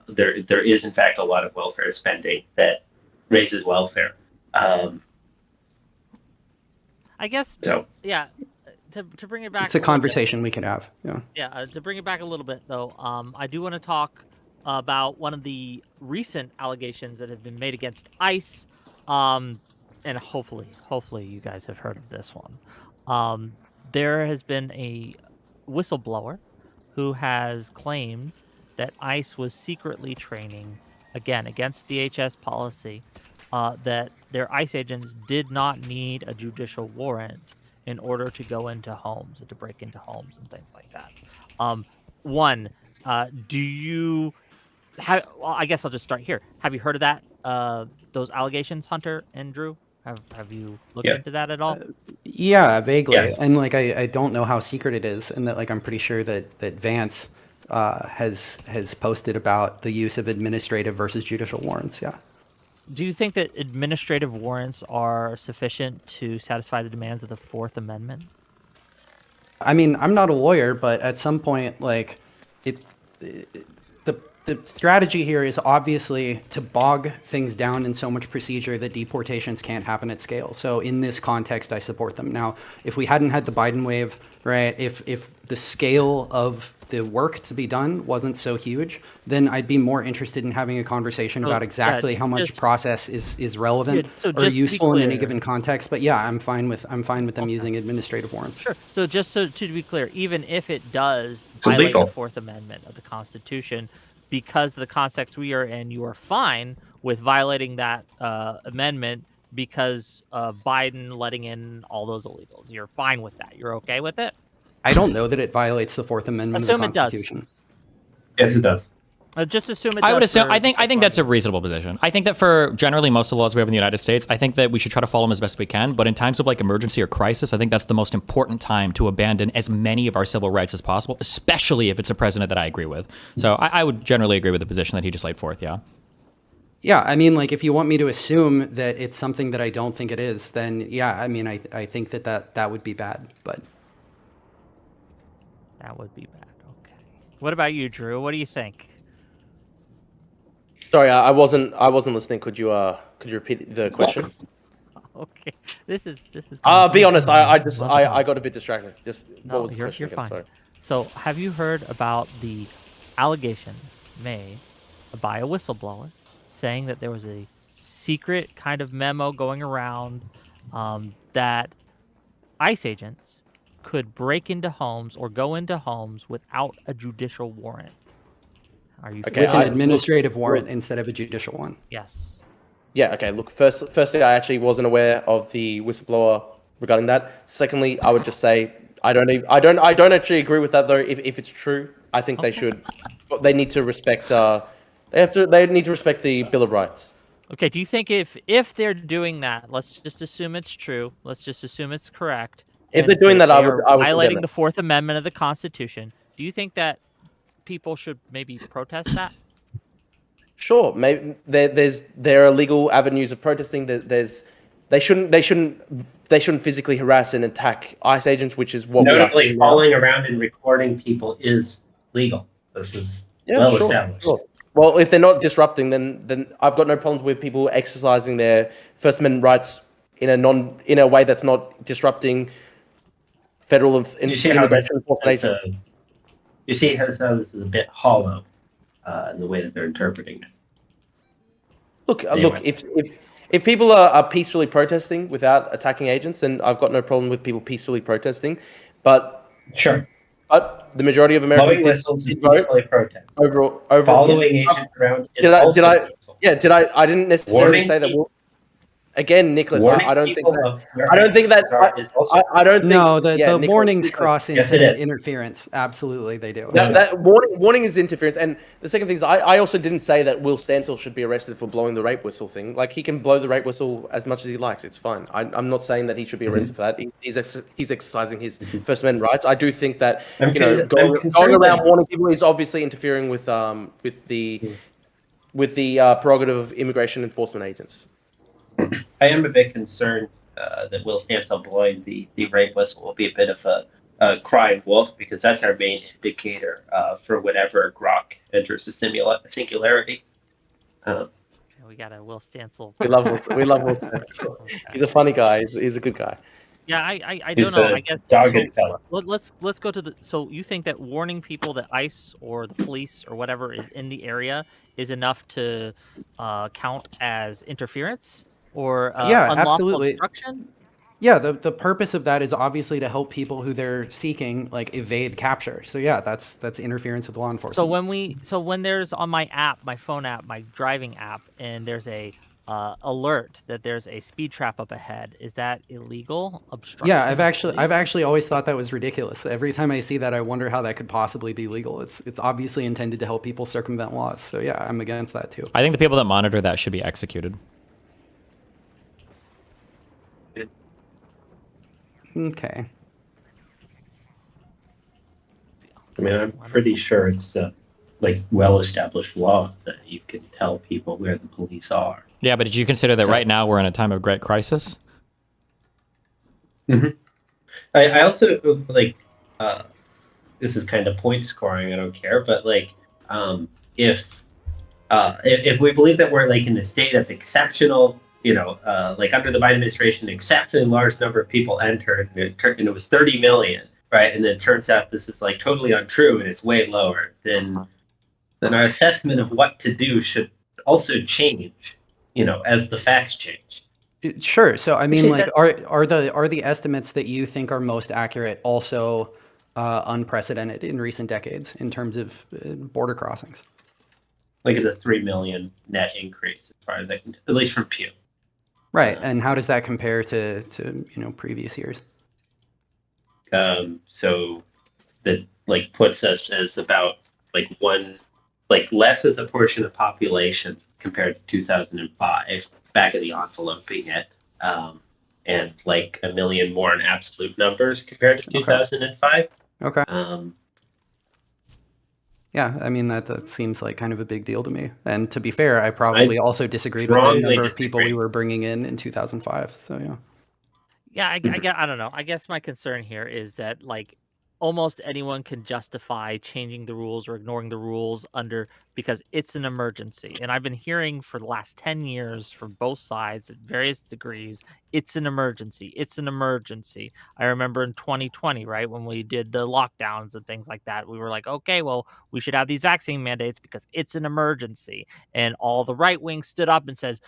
there is in fact a lot of welfare spending that raises welfare. Um, I guess, so yeah. To bring it back, It's a little bit, conversation we can have. Yeah. Yeah, to bring it back a little bit though, I do want to talk about one of the recent allegations that have been made against ICE, and hopefully you guys have heard of this one. There has been a whistleblower who has claimed that ICE was secretly training, again against DHS policy, that their ICE agents did not need a judicial warrant in order to go into homes and to break into homes and things like that. One, do you have? Well, I guess I'll just start here. Have you heard of that? Those allegations, Hunter and Drew. Have you looked Yeah. into that at all? Yeah, vaguely. Yes. And like I don't know how secret it is, and that like I'm pretty sure that Vance has posted about the use of administrative versus judicial warrants. Yeah. Do you think that administrative warrants are sufficient to satisfy the demands of the Fourth Amendment? I mean, I'm not a lawyer, but at some point, like, it's the strategy here is obviously to bog things down in so much procedure that deportations can't happen at scale. So in this context, I support them. Now, if we hadn't had the Biden wave, right, if the scale of the work to be done wasn't so huge, then I'd be more interested in having a conversation about exactly how much just- process is relevant so or just to be useful in any clear- given context. But yeah, I'm fine with them using administrative warrants. Sure. So just so to be clear, even if it does It's violate illegal. the Fourth Amendment of the Constitution, because of the context we are in, you are fine with violating that amendment because of Biden letting in all those illegals. You're fine with that. You're okay with it? I don't know that it violates the Fourth Amendment Assume of it the does. Constitution. Yes, it does. Just assume it. I would does assume. for- I think that's a reasonable position. I think that for generally most of the laws we have in the United States, I think that we should try to follow them as best we can. But in times of like emergency or crisis, I think that's the most important time to abandon as many of our civil rights as possible, especially if it's a president that I agree with. So I would generally agree with the position that he just laid forth. Yeah. Yeah, I mean, like, if you want me to assume that it's something that I don't think it is, then yeah, I mean, I think that would be bad. But That would be bad. Okay. What about you, Drew? What do you think? Sorry, I wasn't listening. Could you repeat the question? Okay. This is. Be honest. I got a bit distracted. Just No, what was the you're question again? fine. Sorry. So, have you heard about the allegations made by a whistleblower saying that there was a secret kind of memo going around that ICE agents could break into homes or go into homes without a judicial warrant? Are you Okay, with an I- administrative warrant instead of a judicial one. Yes. Yeah. Okay. Look. Firstly, I actually wasn't aware of the whistleblower regarding that. Secondly, I would just say I don't actually agree with that though. If it's true, I think they should. They need to respect. They need to respect the Bill of Rights. Okay. Do you think if they're doing that, let's just assume it's true. Let's just assume it's correct. If and they're doing that, they I are would violating condemn the it. Fourth Amendment of the Constitution. Do you think that people should maybe protest that? Sure. Maybe there are legal avenues of protesting. They shouldn't physically harass and attack ICE agents, which is what we are Notably, seeing now. following around and recording people is legal. This is well established. Sure. Well, if they're not disrupting, then I've got no problems with people exercising their First Amendment rights in a way that's not disrupting federal You see how this, immigration enforcement agencies. you see how this is a bit hollow in the way that they're interpreting it. Look, Anyway. if people are peacefully protesting without attacking agents, then I've got no problem with people peacefully protesting. But Sure. the majority of Blowing Americans whistles is did vote peacefully protest. over. Following yeah. agents around is Did I- also did I- peaceful. Yeah, I didn't necessarily Warning say that. people- Again, Nicholas, Warning I don't think people that. of where I don't think that. agents are is also I don't think. No, the Nicholas, warnings cross Yes, into it is. interference. Absolutely, they do. That warning is interference, and the second thing is I also didn't say that Will Stansel should be arrested for blowing the rape whistle thing. Like, he can blow the rape whistle as much as he likes. It's fine. I'm not saying that he should be arrested for that. He's exercising his First Amendment rights. I do think that I'm going concerned around that- warning people is obviously interfering with the prerogative of immigration enforcement agents. I am a bit concerned that Will Stansel blowing the rape whistle will be a bit of a crying wolf, because that's our main indicator for whenever Grok enters the singularity. We got a Will Stancil. We love Will Smith. He's a funny guy. He's a good guy. Yeah, I He's don't know. a I guess dogged fella. let's go to the. So you think that warning people that ICE or the police or whatever is in the area is enough to count as interference or Yeah, unlawful absolutely. obstruction? Yeah, the purpose of that is obviously to help people who they're seeking like evade capture. So yeah, that's interference with law enforcement. When there's on my app, my phone app, my driving app, and there's a alert that there's a speed trap up ahead, is that illegal obstruction? Yeah, I've actually always thought that was ridiculous. Every time I see that, I wonder how that could possibly be legal. It's obviously intended to help people circumvent laws. So yeah, I'm against that too. I think the people that monitor that should be executed. Okay. I mean, I'm pretty sure it's like well-established law that you can tell people where the police are. Yeah, but did you consider that right now we're in a time of great crisis? Mm-hmm. I also like this is kind of point scoring. I don't care, but like if we believe that we're like in a state of exceptional, like under the Biden administration, an exceptionally large number of people entered, and it was 30 million, right? And then it turns out this is like totally untrue and it's way lower. Then our assessment of what to do should also change, as the facts change. Sure. So I mean, like, are the estimates that you think are most accurate also unprecedented in recent decades in terms of border crossings? Like it's a 3 million net increase as far as I can, at least from Pew. Right. And how does that compare to previous years? So that like puts us as about like less as a portion of population compared to 2005, back of the enveloping it, and like 1 million more in absolute numbers compared to 2005. Okay. Yeah, I mean that seems like kind of a big deal to me. And to be fair, I probably also disagreed with the number of people we were bringing in 2005. So yeah. Yeah, I don't know. I guess my concern here is that like almost anyone can justify changing the rules or ignoring the rules because it's an emergency. And I've been hearing for the last 10 years from both sides at various degrees, it's an emergency. It's an emergency. I remember in 2020, right, when we did the lockdowns and things like that, we were like, okay, well, we should have these vaccine mandates because it's an emergency. And all the right wing stood up and says,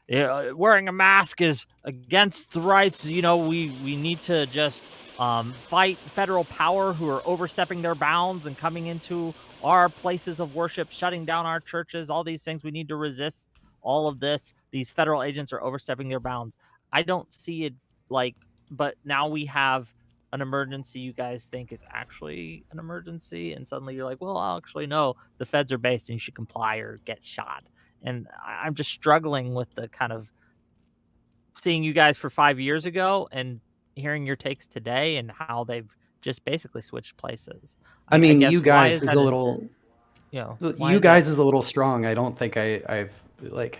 wearing a mask is against the rights. We need to just fight federal power who are overstepping their bounds and coming into our places of worship, shutting down our churches, all these things. We need to resist all of this. These federal agents are overstepping their bounds. I don't see it but now we have an emergency you guys think is actually an emergency. And suddenly you're like, well, actually, no, the feds are based and you should comply or get shot. And I'm just struggling with the kind of seeing you guys for 5 years ago and hearing your takes today and how they've just basically switched places. I mean, you guys is a little, you guys is a little strong. I don't think I've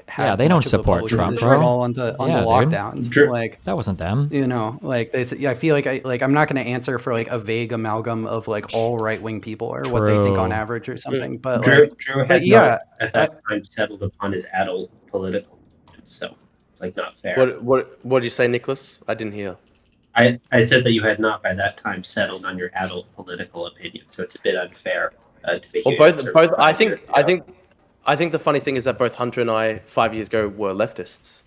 had. Yeah, they don't support Trump, bro. At all on the lockdowns. Dude. Like that wasn't them. I feel like I'm not going to answer for like a vague amalgam of like all right wing people or what they think on average or something. But Drew had not at that time settled upon his adult political, so it's like not fair. What did you say, Nicholas? I didn't hear. I said that you had not by that time settled on your adult political opinion, so it's a bit unfair to be. Well, both. I think the funny thing is that both Hunter and I 5 years ago were leftists.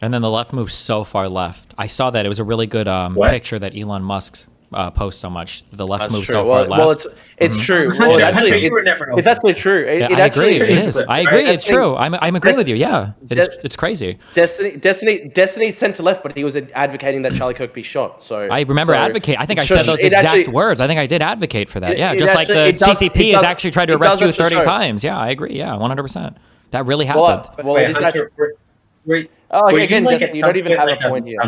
And then the left moved so far left. I saw that. It was a really good picture that Elon Musk posts so much. The left moves so far left. Well, it's true. Well, it's actually true. I agree. It is. I agree. It's true. I'm agreeing with you. Yeah, it's crazy. Destiny's sent to left, but he was advocating that Charlie Kirk be shot. So I remember advocate. I think I said those exact words. I think I did advocate for that. Yeah, just like the CCP has actually tried to arrest you 30 times. Yeah, I agree. Yeah, 100%. That really happened. Well, it is actually. Again, you don't even have a point here.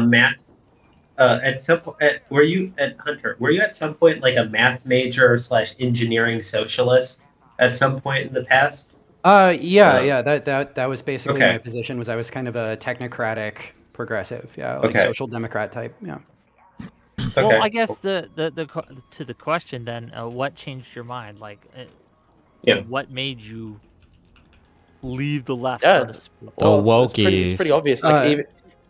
At some point, were you at Hunter? Were you at some point like a math major / engineering socialist at some point in the past? Yeah. That was basically my position. Was I was kind of a technocratic progressive, social democrat type. Yeah. Well, I guess to the question then, what changed your mind? What made you leave the left, Yeah. so to speak. Well, it's pretty wokies. obvious. Like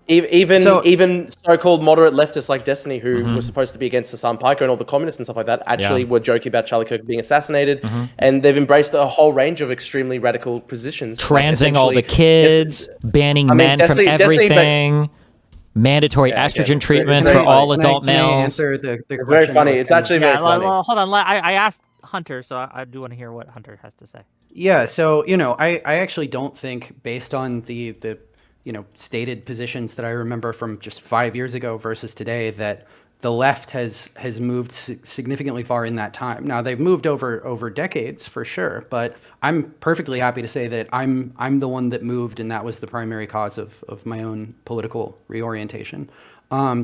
even So- even so-called moderate leftists like Destiny, who were supposed to be against Hassan Piker and all the communists and stuff like that, actually were joking about Charlie Kirk being assassinated, and they've embraced a whole range of extremely radical positions. Transing all the kids, banning men from everything, mandatory estrogen treatments for all adult Can I males. answer the Very question? funny. that was It's kind of- actually very funny. Hold on. I asked Hunter, so I do want to hear what Hunter has to say. Yeah, so I actually don't think, based on the stated positions that I remember from just 5 years ago versus today, that the left has moved significantly far in that time. Now they've moved over decades for sure, but I'm perfectly happy to say that I'm the one that moved, and that was the primary cause of my own political reorientation.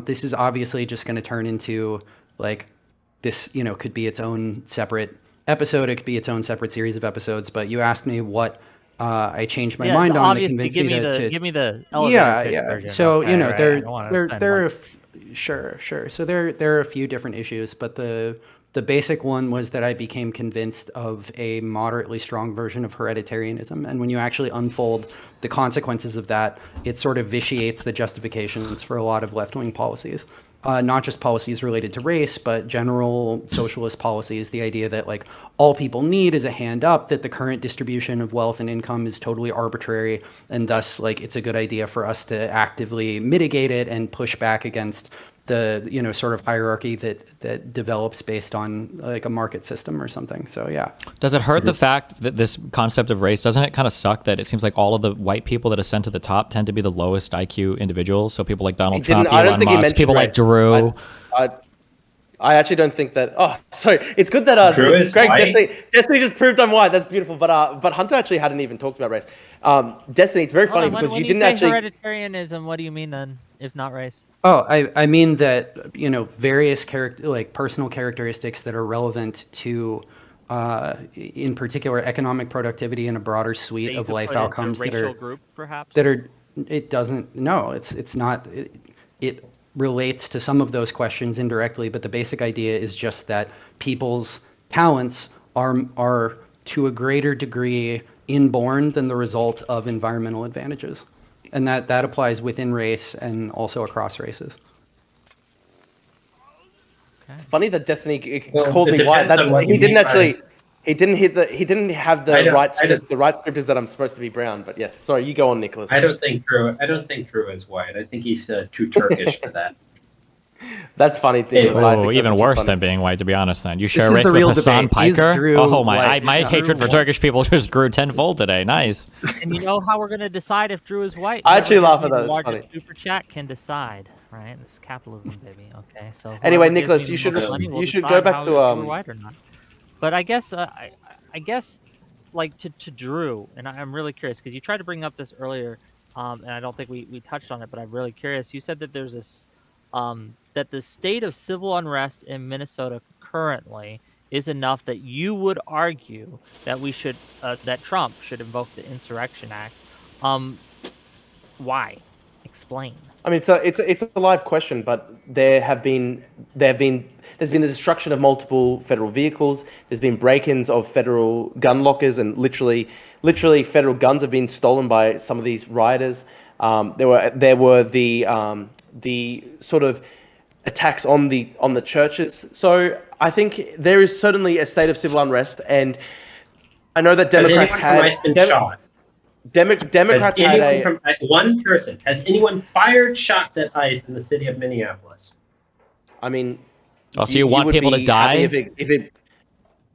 This is obviously just going to turn into like this, could be its own separate episode. It could be its own separate series of episodes. But you asked me what I changed my mind on that obviously, convinced give me to give me the elevator pitch version. So Okay, right, I don't wanna spend there are much. sure. So there are a few different issues, but the basic one was that I became convinced of a moderately strong version of hereditarianism, and when you actually unfold the consequences of that, it sort of vitiates the justifications for a lot of left-wing policies. Not just policies related to race, but general socialist policies. The idea that like all people need is a hand up, that the current distribution of wealth and income is totally arbitrary, and thus like it's a good idea for us to actively mitigate it and push back against the sort of hierarchy that develops based on like a market system or something. So yeah. Does it hurt the fact that this concept of race, doesn't it kind of suck that it seems like all of the white people that ascend to the top tend to be the lowest IQ individuals? So people like Donald Trump, I don't Elon think he Musk, mentioned people like race. Drew. I actually don't think that. Oh, sorry. It's good that Drew is Greg white? Destiny just proved I'm white. That's beautiful. But Hunter actually hadn't even talked about race. Destiny, it's very funny because when you didn't actually. hereditarianism, what do you mean then, if not race? Oh, I mean that various personal characteristics that are relevant to, in particular, economic productivity and a broader suite of life outcomes that racial are group, perhaps. that are. It doesn't. No, it's not. It relates to some of those questions indirectly, but the basic idea is just that people's talents are to a greater degree inborn than the result of environmental advantages. And that applies within race and also across races. It's funny that Destiny Well, called it me white. depends on what He you didn't mean actually. by- He didn't have the right scriptures that I'm supposed to be brown. But yes, sorry, you go on, Nicholas. I don't think Drew is white. I think he's too Turkish for that. That's funny. Oh, even worse than being white, to be honest. Then you share is race the with real Hassan debate. Is Piker. Drew Oh my! white? My Is hatred Drew for white? Turkish people just grew tenfold today. Nice. And you know how we're going to decide if Drew is white? I actually Whoever laugh gives at me that, the it's largest funny. Super chat can decide, right? This is capitalism, baby. Okay, so Anyway, whoever gives Nicholas, me you the should most just- money will you should decide go back how to, if we're white or not. But I guess like to Drew, and I'm really curious because you tried to bring up this earlier, and I don't think we touched on it, but I'm really curious. You said that there's this that the state of civil unrest in Minnesota currently is enough that you would argue that we should that Trump should invoke the Insurrection Act. Why? Explain. I mean, it's a live question, but there's been the destruction of multiple federal vehicles. There's been break-ins of federal gun lockers, and literally federal guns have been stolen by some of these rioters. There were the sort of attacks on the churches. So I think there is certainly a state of civil unrest, and I know that Democrats Has anyone from ICE been shot? Democrats Has had anyone from one person? Has anyone fired shots at ICE in the city of Minneapolis? I mean, Oh, so you want would people to be die? happy if it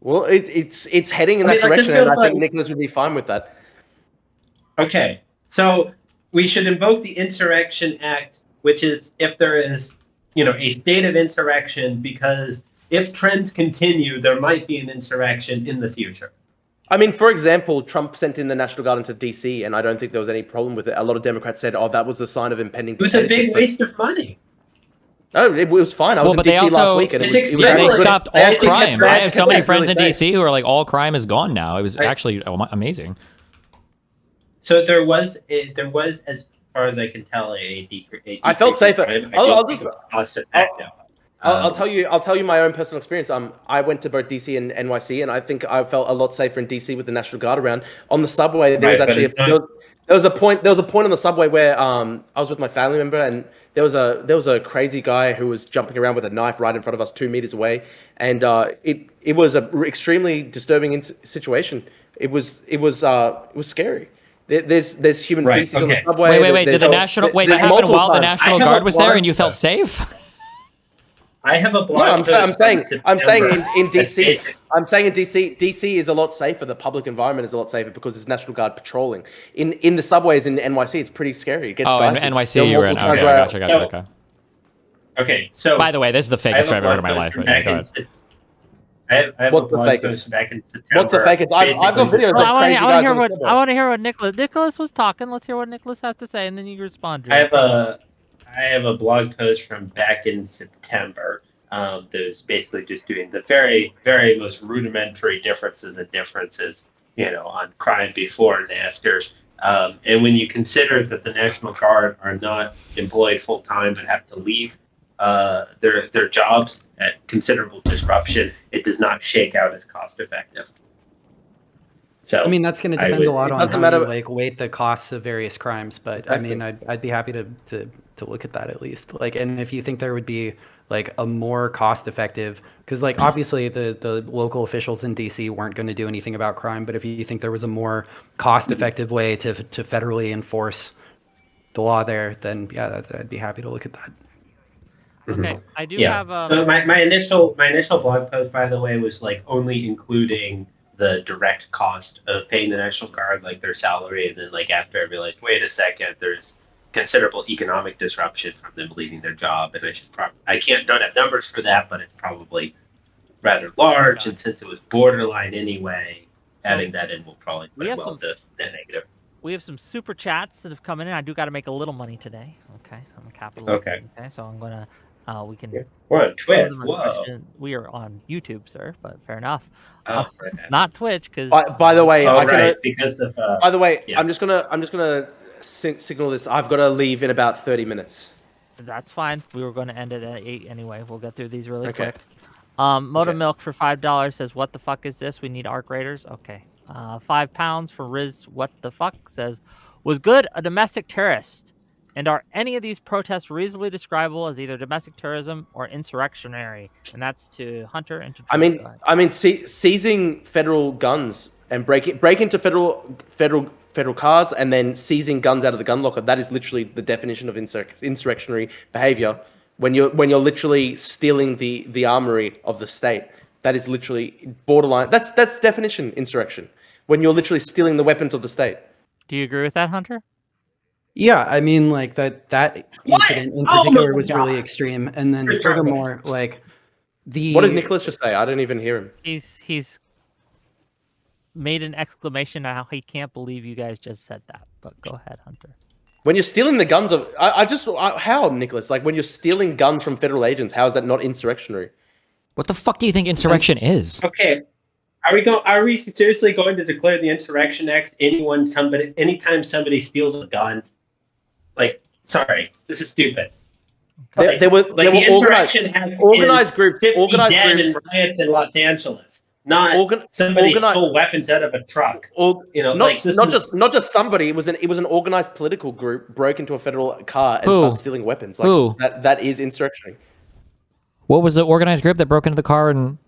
well, it's heading in I that mean, like, this direction, and I feels think like- Nicholas would be fine with that. Okay, so we should invoke the Insurrection Act, which is if there is, a state of insurrection, because if trends continue, there might be an insurrection in the future. I mean, for example, Trump sent in the National Guard into DC, and I don't think there was any problem with it. A lot of Democrats said, "Oh, that was the sign of impending It was a dictatorship." big waste of money. Oh, it was fine. I was Well, in but they DC last also- week, and it was, It's it was Yeah, they Really? stopped They all actually kept- crime. they I actually have so kept many it friends really in safe. DC who are like, all crime is gone now. It was Right. actually amazing. So there was, as far as I can tell, a decrease. I felt safer. I I'll don't just- think it was cost effective. I'll tell you my own personal experience. I went to both DC and NYC, and I think I felt a lot safer in DC with the National Guard around. On the subway, there was actually there was a point on the subway where I was with my family member, and there was a crazy guy who was jumping around with a knife right in front of us 2 meters away, and it was a extremely disturbing situation. It was scary. There's human feces on the subway. Wait. Did the National that happened while the National Guard was there and you felt safe? I have a blog. No, I'm saying in DC. I'm saying in DC is a lot safer. The public environment is a lot safer because there's National Guard patrolling. In the subways in NYC, it's pretty scary. It gets dicey. In NYC, you were in. Okay, gotcha. Okay. Okay, so by the way, this is the fakest I've ever heard in my life. But yeah, go ahead. I have What's the fakest? What's the fakest? I've got videos of crazy guys on the subway. I want to hear what Nicholas was talking. Let's hear what Nicholas has to say, and then you respond. I have a blog post from back in September that was basically just doing the very, very most rudimentary differences on crime before and after. And when you consider that the National Guard are not employed full time but have to leave their jobs at considerable disruption, it does not shake out as cost effective. So I mean, that's going to depend a lot on how you weight the costs of various crimes. But exactly. I mean, I'd be happy to look at that at least. And if you think there would be a more cost effective, because obviously the local officials in DC weren't going to do anything about crime. But if you think there was a more cost effective way to federally enforce the law there, then yeah, I'd be happy to look at that. Okay, I do have. So my initial blog post, by the way, was only including the direct cost of paying the National Guard, their salary, and then after I realized, wait a second, there's considerable economic disruption from them leaving their job, and I don't have numbers for that, but it's probably rather large, and since it was borderline anyway, adding that in will probably put the negative. We have some super chats that have come in. I do got to make a little money today. Okay, I'm a capital. Okay, so I'm gonna. We can. We're on Twitch. Whoa. We are on YouTube, sir. But fair enough. Oh, not Twitch, because. By the way, because of. By the way, yes. I'm just gonna signal this. I've got to leave in about 30 minutes. That's fine. We were going to end it at 8 anyway. We'll get through these really quick. Milk for $5 says, "What the fuck is this? We need arc raiders." Okay. £5 for Riz. What the fuck says, "Was Good a domestic terrorist? And are any of these protests reasonably describable as either domestic terrorism or insurrectionary?" And that's to Hunter and to Drew. I mean, seizing federal guns and break into federal cars and then seizing guns out of the gun locker. That is literally the definition of insurrectionary behavior. When you're literally stealing the armory of the state, that is literally borderline. That's definition insurrection. When you're literally stealing the weapons of the state. Do you agree with that, Hunter? Yeah, I mean, that incident in particular was really extreme, and then furthermore, what did Nicholas just say? I didn't even hear him. He's made an exclamation how he can't believe you guys just said that. But go ahead, Hunter. When you're stealing the guns of, how, Nicholas? When you're stealing guns from federal agents, how is that not insurrectionary? What the fuck do you think insurrection is? Okay. Are we seriously going to declare the Insurrection Act anytime somebody steals a gun? Sorry, this is stupid. There were organized groups, riots in Los Angeles. Not somebody stole weapons out of a truck. Not just somebody. It was an organized political group broke into a federal car and started stealing weapons. Who? That is insurrectionary. What was the organized group that broke into the car and?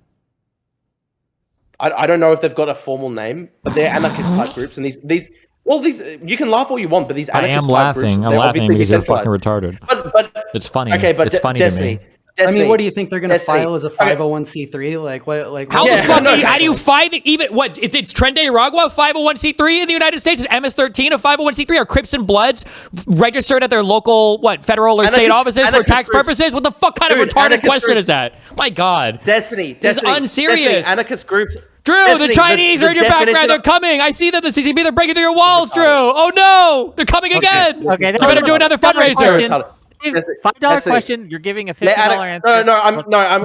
I don't know if they've got a formal name, but they're anarchist type groups, and these you can laugh all you want, but these anarchist type groups, I'm laughing because you're fucking retarded. But it's funny. Okay, but it's funny Destiny, to me. I mean, what do you think they're going to file as a 501c3? How the fuck? How do you find even what? It's Tren de Aragua 501c3 in the United States. Is MS-13 a 501c3? Are Crips and Bloods registered at their local federal or state offices for tax purposes? What the fuck kind of retarded question is that? My God, Destiny, this is unserious. Destiny, anarchist groups. Drew, the Chinese are in your background. They're coming. I see them. The CCP. They're breaking through your walls, Drew. Oh no, they're coming again. Okay, so better do another fundraiser. $5 question. You're giving a $50 answer. No.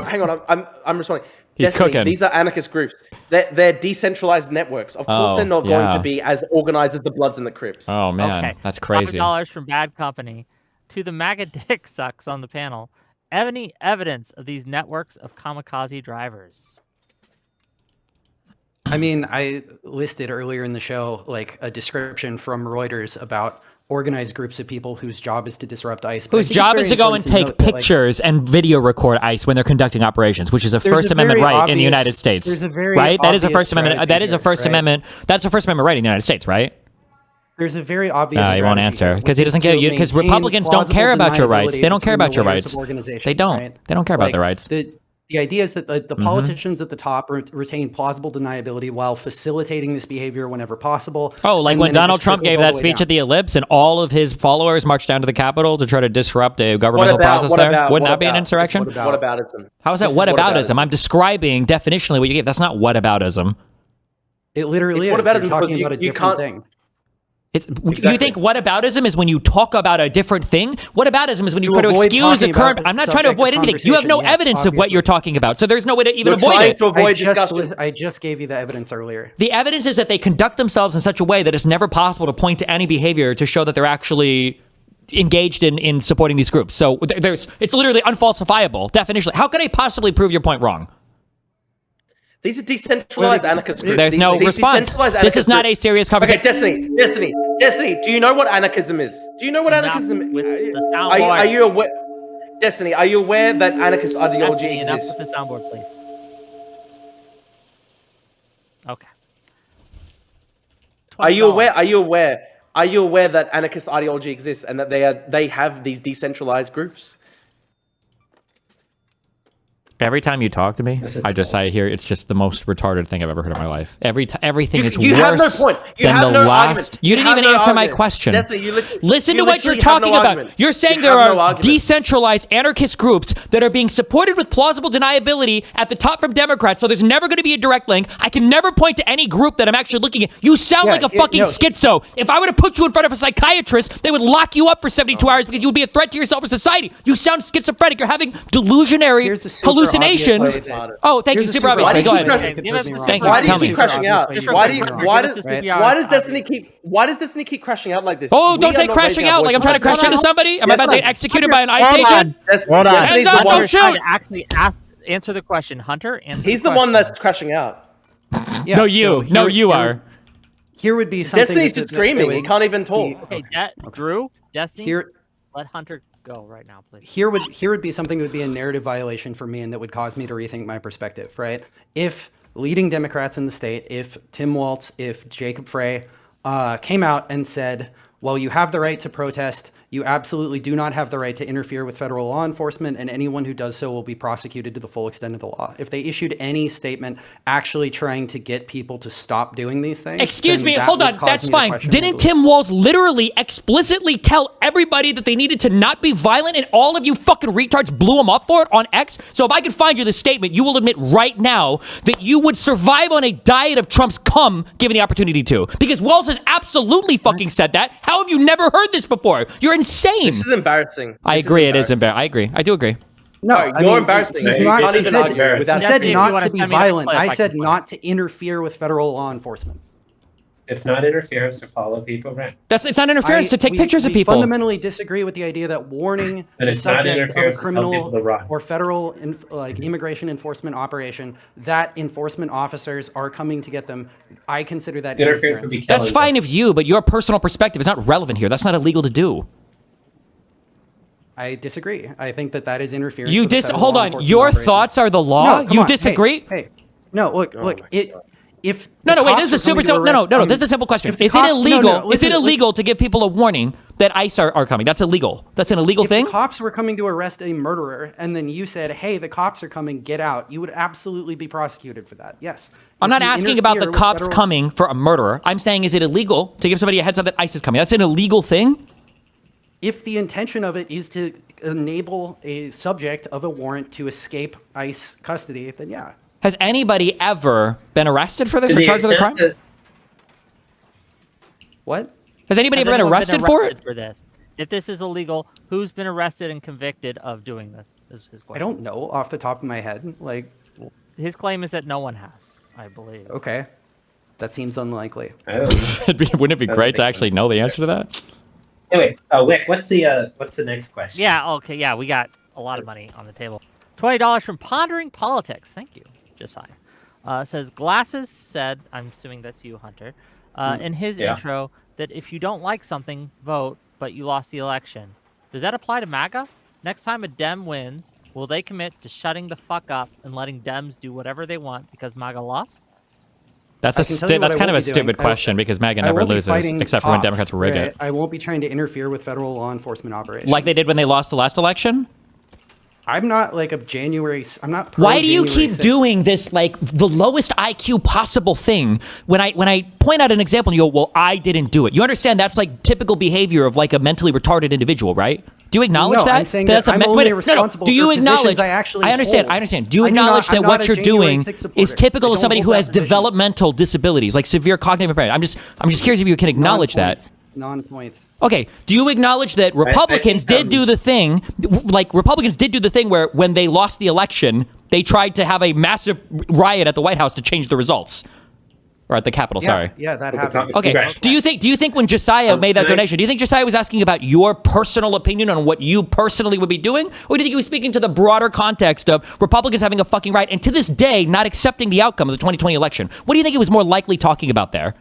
Hang on. I'm responding. He's cooking. These are anarchist groups. They're decentralized networks. Of course, they're not going to be as organized as the Bloods and the Crips. Oh man, that's crazy. $5 from Bad Company to the MAGA dick sucks on the panel. any evidence of these networks of kamikaze drivers? I mean, I listed earlier in the show like a description from Reuters about organized groups of people whose job is to disrupt ICE. But I Whose think it's job very is to go and important to take note that, like, pictures and video record ICE when they're conducting operations, which is a There's First a Amendment very right in the obvious- United States. there's a very right? That is a obvious First Amendment. That is a strategy First here, right? Amendment. That's a First Amendment right in the United States, right? There's a very obvious. He won't strategy answer here, because he which doesn't is care. to Because maintain Republicans don't care plausible about your rights. deniability They don't care between about your the layers rights. of organization, They don't. right? They don't care about Like, their rights. The idea is that the politicians at the top retain plausible deniability while facilitating this behavior whenever possible. Oh, like and when then it Donald just Trump trickles gave all that the way speech down. at the Ellipse and all of his followers marched down to the Capitol to try to disrupt a governmental process there? Wouldn't that be an insurrection? Whataboutism. How is that This is whataboutism? I'm describing definitionally what you gave. That's not whataboutism. It literally It's is. whataboutism You're talking because about a you different can't- thing. It's, You Exactly. think whataboutism is when you talk about a different thing? Whataboutism is when you To try to avoid excuse a talking current. about I'm not the trying to subject avoid of anything. You have no conversation, yes, evidence of what obviously. you're talking about, so there's no way to even You're avoid trying it. to avoid discussion. I just gave you the evidence earlier. The evidence is that they conduct themselves in such a way that it's never possible to point to any behavior to show that they're actually engaged in supporting these groups. So it's literally unfalsifiable, definitionally. How could I possibly prove your point wrong? These are decentralized anarchist groups. There's no These response. decentralized This anarchist is not a groups- serious Okay, conversation. Destiny. Do you know what anarchism is? Do you know what Not anarchism? with the Are soundboard. you aware? Destiny, are you aware that anarchist ideology Destiny, enough exists? with the soundboard, please. Okay. Are you $20. aware? Are you aware? Are you aware that anarchist ideology exists and that they have these decentralized groups? Every time you talk to me, I hear it's just the most retarded thing I've ever heard in my life. Everything is You worse have no point. You than have the no last. argument. You didn't have even no answer my argument. question. Destiny, you literally- Listen you to what you're literally have talking no about. argument. You're saying You there have are no argument. decentralized anarchist groups that are being supported with plausible deniability at the top from Democrats, so there's never going to be a direct link. I can never point to any group that I'm actually looking at. You sound Yeah, like a fucking no. schizo. If I were to put you in front of a psychiatrist, they would lock you up for 72 hours because you would be a threat to yourself and society. You sound schizophrenic. You're having delusionary Here's the super hallucinations. obvious way to- Oh, thank you. Here's the Super obvious. Why do you Go keep ahead. crashing- Give us the Thank you. Why do Tell you me. keep crashing out? Just Why real do quick, you, why give us does the right? CPR. why does Destiny keep crashing out like this? Oh, We don't are say not crashing raising our out like I'm trying to voices. crash into somebody. Am I Yes, about to get I- executed by an ICE Hold agent? on. Des- Hold on. Destiny's Hands up, the one- don't shoot. Trying to actually answer the question. Hunter, answer He's the the one question. that's crashing out. Yeah, No, so you. here- No, you here- are. Here would be something. Destiny's that- just that screaming. would He can't even talk. Okay, Drew, Destiny, Here, let Hunter go right now, please. here would be something that would be a narrative violation for me and that would cause me to rethink my perspective, right? If leading Democrats in the state, if Tim Walz, if Jacob Frey came out and said, well, you have the right to protest, you absolutely do not have the right to interfere with federal law enforcement, and anyone who does so will be prosecuted to the full extent of the law. If they issued any statement actually trying to get people to stop doing these things, Excuse then me, that hold would on. cause That's me to fine. question their Didn't beliefs. Tim Walz literally explicitly tell everybody that they needed to not be violent and all of you fucking retards blew him up for it on X? So if I could find you the statement, you will admit right now that you would survive on a diet of Trump's cum given the opportunity to. Because Walz has absolutely fucking said that. How have you never heard this before? You're insane. This is embarrassing. I This agree. It is embarrassing. embarrassing. I agree. I do agree. No, Sorry, I you're mean, embarrassing. He's You not, can't he even said, argue without he that. said If you not wanna to be send me that violent. clip, I I said can play not to interfere with federal law enforcement. It's not interference to follow people around. It's not interference to take pictures of we people. fundamentally disagree with the idea that warning And the it's not subject of a interference to tell people to criminal run. or federal immigration enforcement operation that enforcement officers are coming to get them. I consider that Interference would be interference. That's killing fine them. of you, but your personal perspective is not relevant here. That's not illegal to do. I disagree. I think that is interference. You with the federal hold law on. enforcement Your operation. thoughts are the law. No, come You on. Hey, disagree? Hey, no, look. my If No, the wait. cops This is a were super coming to simple. No. arrest- This is a simple question. if the Is it cops- no, illegal? no, Is it listen, illegal to give people a warning that ICE are coming? That's illegal. That's an illegal If thing. the cops were coming to arrest a murderer and then you said, hey, the cops are coming, get out, you would absolutely be prosecuted for that. Yes. I'm If not you asking about the interfere with cops federal- coming for a murderer. I'm saying, is it illegal to give somebody a heads up that ICE is coming? That's an illegal thing. If the intention of it is to enable a subject of a warrant to escape ICE custody, then yeah. Has anybody ever been arrested for this To or the charged with a crime? extent that- What? Has anybody Has ever been anyone arrested for it? for this? If this is illegal, who's been arrested and convicted of doing this? Is his I question. don't know off the top of my head. Like, His claim is that no one has, I believe. okay. That seems unlikely. I don't know. Wouldn't it be That great to makes actually sense. know the answer to that? Anyway, Wick, what's the next question? Yeah. Okay. Yeah. We got a lot of money on the table. $20 from Pondering Politics. Thank you, Josiah. Says, Glasses said, I'm assuming that's you, Hunter, in his intro, that if you don't like something, vote, but you lost the election. Does that apply to MAGA? Next time a Dem wins, will they commit to shutting the fuck up and letting Dems do whatever they want because MAGA lost? I can tell you what That's I kind of won't a be stupid doing. question because MAGA I never won't be loses fighting except for when cops, Democrats rig right? it. I won't be trying to interfere with federal law enforcement operations. Like they did when they lost the last election? I'm not like a January. I'm not. Why do you January keep 6th. doing this, like the lowest IQ possible thing? When I point out an example and you go, well, I didn't do it. You understand that's like typical behavior of like a mentally retarded individual, right? Do you acknowledge No, that? I'm saying that I'm only responsible Do you for acknowledge? positions I actually understand. hold. I understand. Do you I do acknowledge not- I'm that not what a you're January doing 6th is supporter. typical I of don't somebody hold who that has position. developmental disabilities, like severe cognitive impairment? I'm just curious if you can acknowledge that. Non-point. Okay, do you acknowledge that Republicans did do the thing, like Republicans did do the thing where when they lost the election, they tried to have a massive riot at the White House to change the results? Or at the Capitol, sorry. Yeah, that happened. Okay, do you think when Josiah made that donation, do you think Josiah was asking about your personal opinion on what you personally would be doing? Or do you think he was speaking to the broader context of Republicans having a fucking riot and to this day not accepting the outcome of the 2020 election? What do you think he was more likely talking about there?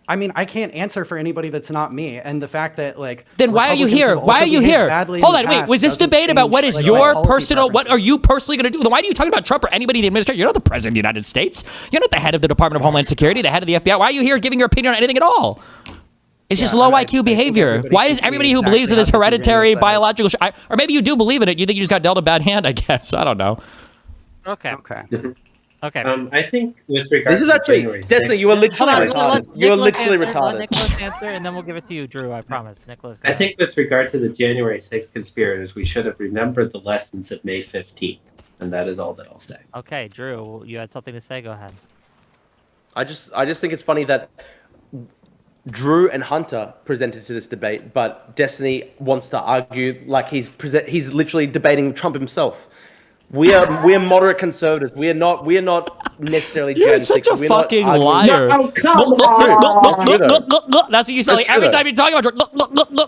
I mean, I can't answer for anybody that's not me, and the fact that like then why are you Republicans here? have Why also are you behaved here? badly in Hold the on, wait. past Was this doesn't debate about change, what is like, your my policy personal? What preferences. are you personally going to do? Then why are you talking about Trump or anybody in the administration? You're not the president of the United States. You're not the head of the Department of Homeland Security, the head of the FBI. Why are you here giving your opinion on anything at all? It's just low I IQ think behavior. everybody Why can does see everybody who exactly believes in how this disagreeing hereditary that is. biological, or maybe you do believe in it, you think you just got dealt a bad hand? I guess I don't know. Okay. Okay. Okay. I think with regards This is to actually January 6th, Destiny. You are literally Hold on, retarded. let You are Nicholas literally answer, let retarded. Nicholas answer, and then we'll give it to you, Drew. I promise. Nicholas, go I ahead. think with regard to the January 6th conspirators, we should have remembered the lessons of May 15th, and that is all that I'll say. Okay, Drew, you had something to say. Go ahead. I just think it's funny that Drew and Hunter presented to this debate, but Destiny wants to argue like he's literally debating Trump himself. We are moderate conservatives. We are not necessarily You're Gen such 6. a We're not fucking arguing- liar. Oh, come on! That's what you say. Like, That's every true, time you talk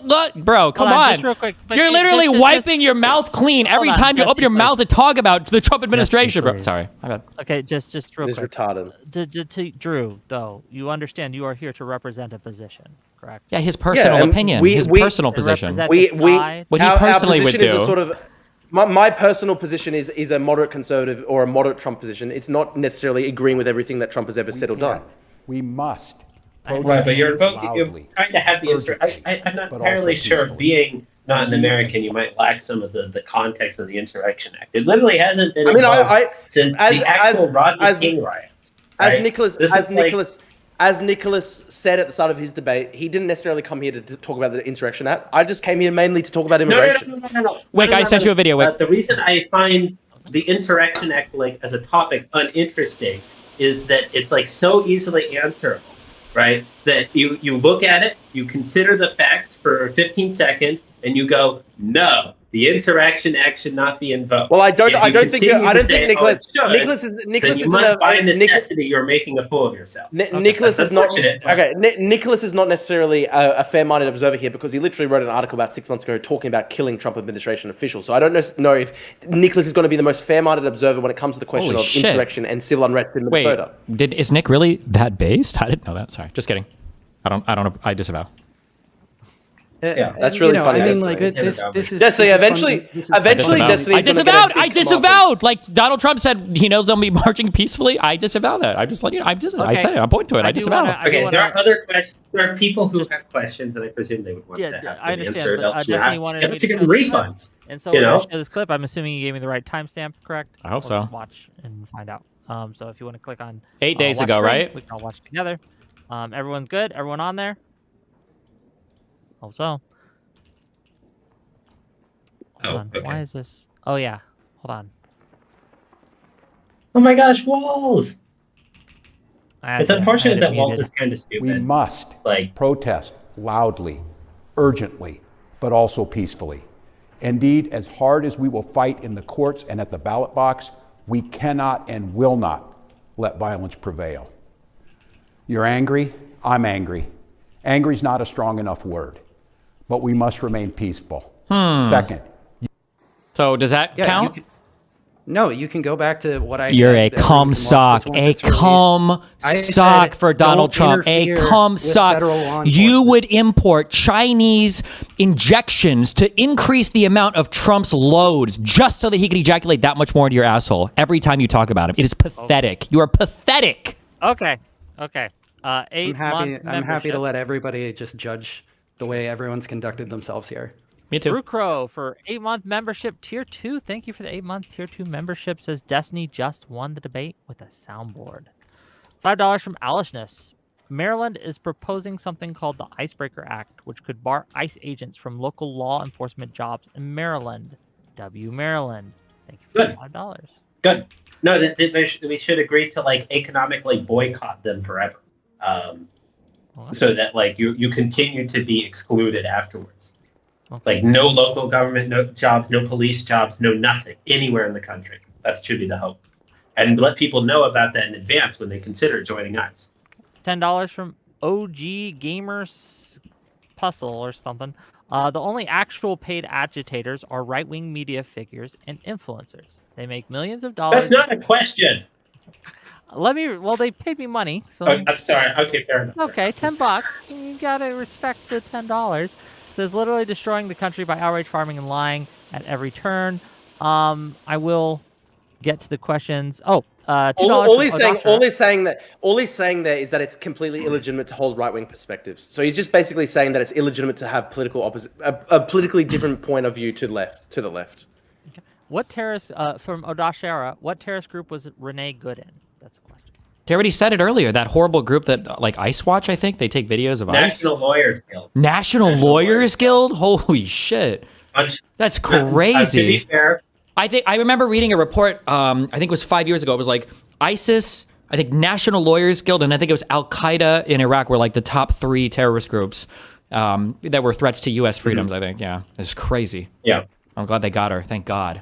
about bro, come Hold on, on. just real quick, but You're just- literally just- wiping your mouth clean every on, time you open your Jesse, mouth to talk about the Trump administration, bro. please. Sorry, my bad. Okay, just real This is quick. retarded. Drew, though, you understand you are here to represent a position, correct? Yeah, his personal and opinion, we- his we- personal To position. represent We the side. What he our personally would position is do. a sort of my personal position is a moderate conservative or a moderate Trump position. It's not necessarily agreeing with everything that Trump has ever said or done. We must. Right, but you're loudly, trying to have the answer. I'm not but entirely also sure. peacefully. Being not an American, you might lack some of the context of the Insurrection Act. It literally hasn't been I mean, involved since the actual Rodney as- King riots. As right? Nicholas said at the start of his debate, he didn't necessarily come here to talk about the Insurrection Act. I just came here mainly to talk about immigration. No. Wick, I sent you a video, Wick. The reason I find the Insurrection Act like as a topic uninteresting is that it's like so easily answerable, right? That you look at it, you consider the facts for 15 seconds, and you go, no, the Insurrection Act should not be invoked. Well, I don't If you think continue to say, Nicholas. "Oh, it should," Nicholas then you isn't must by a necessity you're making a fool of yourself. Nicholas That's is not unfortunate. okay. Nicholas is not necessarily a fair-minded observer here because he literally wrote an article about 6 months ago talking about killing Trump administration officials. So I don't know if Nicholas is going to be the most fair-minded observer when it comes to the question Holy of shit. insurrection and civil unrest in Wait, Minnesota. is Nick really that based? I didn't know that. Sorry, just kidding. I don't. I disavow. Yeah, that's really funny. I mean, Destiny. like this is. Destiny, this is eventually, fun- this is eventually, fun. Destiny. I disavowed. I disavowed. Like Donald Trump said, he knows they'll be marching peacefully. I disavow that. I just let you know. I said it. I'm pointing to it. I do disavow. wanna- Okay, wanna- there are other questions. There are people who have questions, and I presume they would want Yeah, to have I them understand, answered but, elsewhere. Destiny wanted You me have to to get show this clip. refunds. And so You we're know? gonna show this clip. I'm assuming you gave me the right timestamp, correct? I hope Let's so. watch and find out. So if you want to click on 8 days watch ago, screen, right? we can all watch together. Everyone's good. Everyone on there? Hope so. Hold on. okay. Why is this? Oh yeah. Hold on. Oh my gosh, walls! I had It's to- I unfortunate had it that Waltz muted. is kind of We stupid. must Like, protest loudly, urgently, but also peacefully. Indeed, as hard as we will fight in the courts and at the ballot box, we cannot and will not let violence prevail. You're angry, I'm angry. Angry's not a strong enough word, but we must remain peaceful. Second, So does that Yeah, count? No, you can go back to what I You're said. a Everyone cum can watch sock, this once a it's released. cum I sock said, for Donald don't Trump, a interfere cum with sock. federal law You enforcement. would import Chinese injections to increase the amount of Trump's loads just so that he could ejaculate that much more into your asshole every time you talk about him. It is pathetic. You are pathetic. Okay. I'm 8 happy. month I'm happy to membership. let everybody just judge the way everyone's conducted themselves here. Me too. Drew Crow for 8-month membership tier 2. Thank you for the 8-month tier 2 membership. Says Destiny just won the debate with a soundboard. $5 from Alishness. Maryland is proposing something called the Icebreaker Act, which could bar ICE agents from local law enforcement jobs in Maryland. Maryland. Thank you for Good. $5. Good. No, we should agree to like economically boycott them forever, so that like you continue to be excluded afterwards. Okay. Like no local government, no jobs, no police jobs, no nothing anywhere in the country. That's truly the hope, and let people know about that in advance when they consider joining ICE. $10 from OG Gamers Puzzle or something. The only actual paid agitators are right-wing media figures and influencers. They make millions of dollars. That's not a question. Well, they paid me money, so Oh, I'm sorry. Okay, fair enough. okay, $10. You gotta respect the $10. Says literally destroying the country by outrage farming and lying at every turn. I will get to the questions. $2 All he's from saying, Odasha. all he's saying there is that it's completely illegitimate to hold right-wing perspectives. So he's just basically saying that it's illegitimate to have a politically different point of view to the left. What terrorist from Odashara? What terrorist group was Renee good in? That's a question. They already said it earlier. That horrible group that, like Ice Watch, I think they take videos of National Lawyers Guild. National Lawyers Guild. Holy shit, that's crazy. To be fair, I remember reading a report. I think it was 5 years ago. It was like ISIS, I think National Lawyers Guild, and I think it was Al Qaeda in Iraq were like the top 3 terrorist groups that were threats to U.S. freedoms. I think. Yeah, it's crazy. Yeah. I'm glad they got her. Thank God.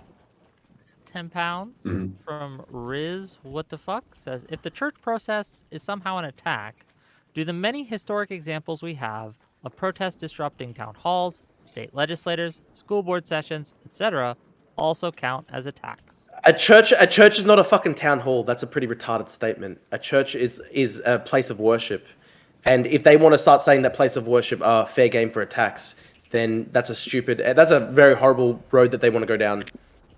£10 from Riz. What the fuck says if the church process is somehow an attack, do the many historic examples we have of protests disrupting town halls, state legislators, school board sessions, etc., also count as attacks? A church is not a fucking town hall. That's a pretty retarded statement. A church is a place of worship, and if they want to start saying that place of worship are fair game for attacks, then that's a very horrible road that they want to go down.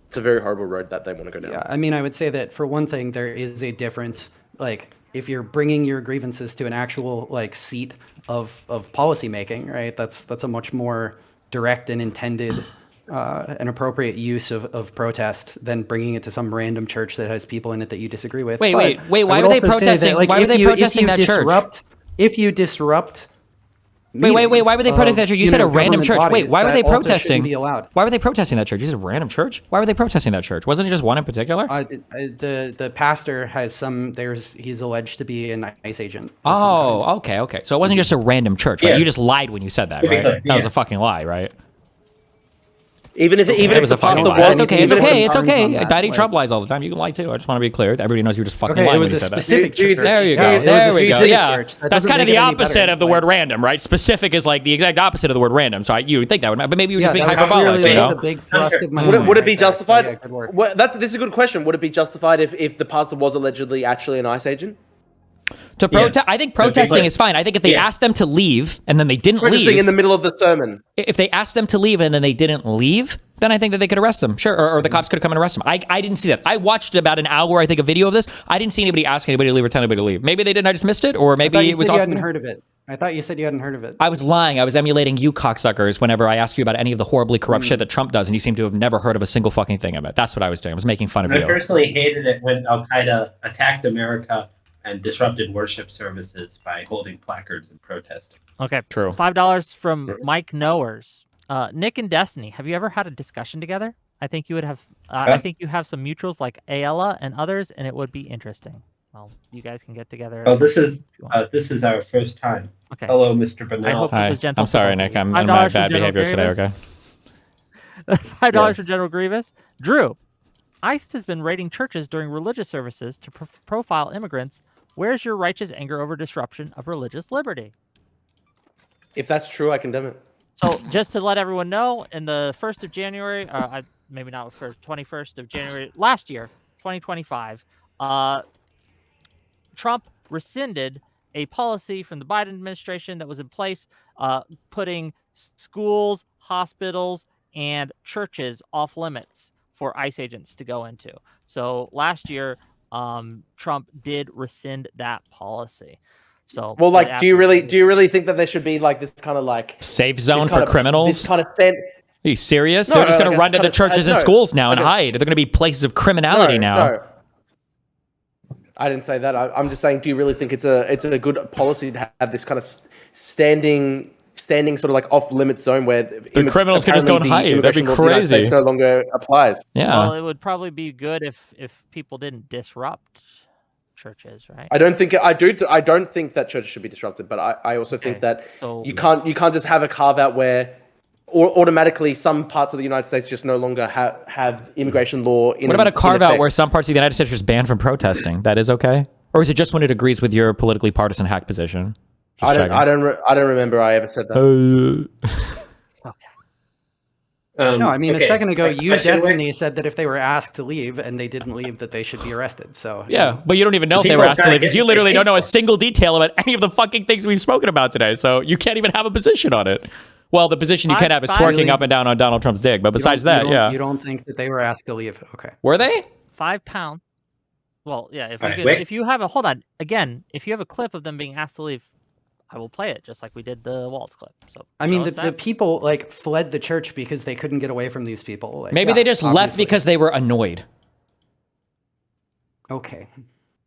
It's a very horrible road that they want to go down. Yeah, I mean, I would say that for one thing, there is a difference. Like, if you're bringing your grievances to an actual like seat of policy making, right? That's a much more direct and intended an appropriate use of protest than bringing it to some random church that has people in it that you disagree with. Wait. But Why I were would they also say protesting? that, like, Why were if they you- if protesting you that church? If you disrupt Wait. Why were they protesting that church? You said a random church. Wait, why were they protesting? Be allowed. Why were they protesting that church? You said a random church. Why were they protesting that church? Wasn't it just one in particular? The pastor has he's alleged to be an ICE agent. Oh, okay. So it wasn't just a random church, right? Yeah. You just lied when you said that, right? Yeah. That was a fucking lie, right? Even if It was the a fucking pastor lie. was, It's okay. even if the- It's okay. on that, Daddy like- Trump lies all the time. You can lie too. I just want to be clear. Everybody knows you were just fucking Okay, lying it when was you a said that. specific church. There you go. Yeah, it was There a we go. specific Yeah, church. That that's doesn't kind of make the it any better. opposite of the Like- word random, right? Specific is like the exact opposite of the word random. So you would think that would, but maybe you were just being that was hyperbolic. really You know? the big thrust of my Would point it be right there. justified? So, yeah, good work. This is a good question. Would it be justified if the pastor was allegedly actually an ICE agent? To protest, I think protesting like- is fine. I think if they Yeah. asked them to leave and then they didn't Protesting leave, in the middle of the sermon. if they asked them to leave and then they didn't leave, then I think that they could arrest them. Sure, or the cops could come and arrest them. I didn't see that. I watched about an hour, I think, a video of this. I didn't see anybody ask anybody to leave or tell anybody to leave. Maybe they didn't. I just missed it, or I maybe thought you it was said you off. hadn't heard of it. I thought you said you hadn't heard of it. I was lying. I was emulating you cocksuckers whenever I ask you about any of the horribly corrupt shit that Trump does, and you seem to have never heard of a single fucking thing of it. That's what I was doing. I was making fun of I you. personally hated it when Al Qaeda attacked America and disrupted worship services by holding placards and protesting. Okay. True. $5 from Mike Knowers. Nick and Destiny, have you ever had a discussion together? I think you would have. I think you have some mutuals like Ayala and others, and it would be interesting. Well, you guys can get together. Oh, this is our first time. Okay. Hello, Mr. I Bernal. hope it Hi. was gentle. I'm sorry, to both Nick. of you. I'm in $5 my from bad General behavior today, Grievous. okay? $5 for General Grievous. Drew, ICE has been raiding churches during religious services to profile immigrants. Where's your righteous anger over disruption of religious liberty? If that's true, I condemn it. So just to let everyone know, in the 1st of January, maybe not for 21st of January last year, 2025, Trump rescinded a policy from the Biden administration that was in place, putting schools, hospitals, and churches off limits for ICE agents to go into. So last year, Trump did rescind that policy. So, well, like, do you really think that there should be like this kind of like safe zone for criminals? This kind of stand. Are you serious? No, They're just no, going to like run to the churches and schools now and hide. They're going to be places of criminality now. No. I didn't say that. I'm just saying, do you really think it's a good policy to have this kind of standing sort of like off limit zone where the criminals can just go and hide? That'd be crazy. No longer applies. Yeah. Well, it would probably be good if people didn't disrupt churches, right? I don't think that churches should be disrupted, but I also think that you can't just have a carve out where automatically some parts of the United States just no longer have immigration law. What about a carve out where some parts of the United States are just banned from protesting? That is okay, or is it just when it agrees with your politically partisan hack position? I don't remember I ever said that. No, I mean, a second ago, Destiny, said that if they were asked to leave and they didn't leave, that they should be arrested. So yeah, but you don't even know if they were asked to leave because you literally don't know a single detail about any of the fucking things we've spoken about today. So you can't even have a position on it. Well, the position you can have is twerking up and down on Donald Trump's dick. But besides that, you don't think that they were asked to leave? Okay, were they? 5 pounds. Well, yeah. If you have a if you have a clip of them being asked to leave, I will play it just like we did the Waltz clip. So I mean, the people like fled the church because they couldn't get away from these people. Like, maybe they just left because they were annoyed. Okay.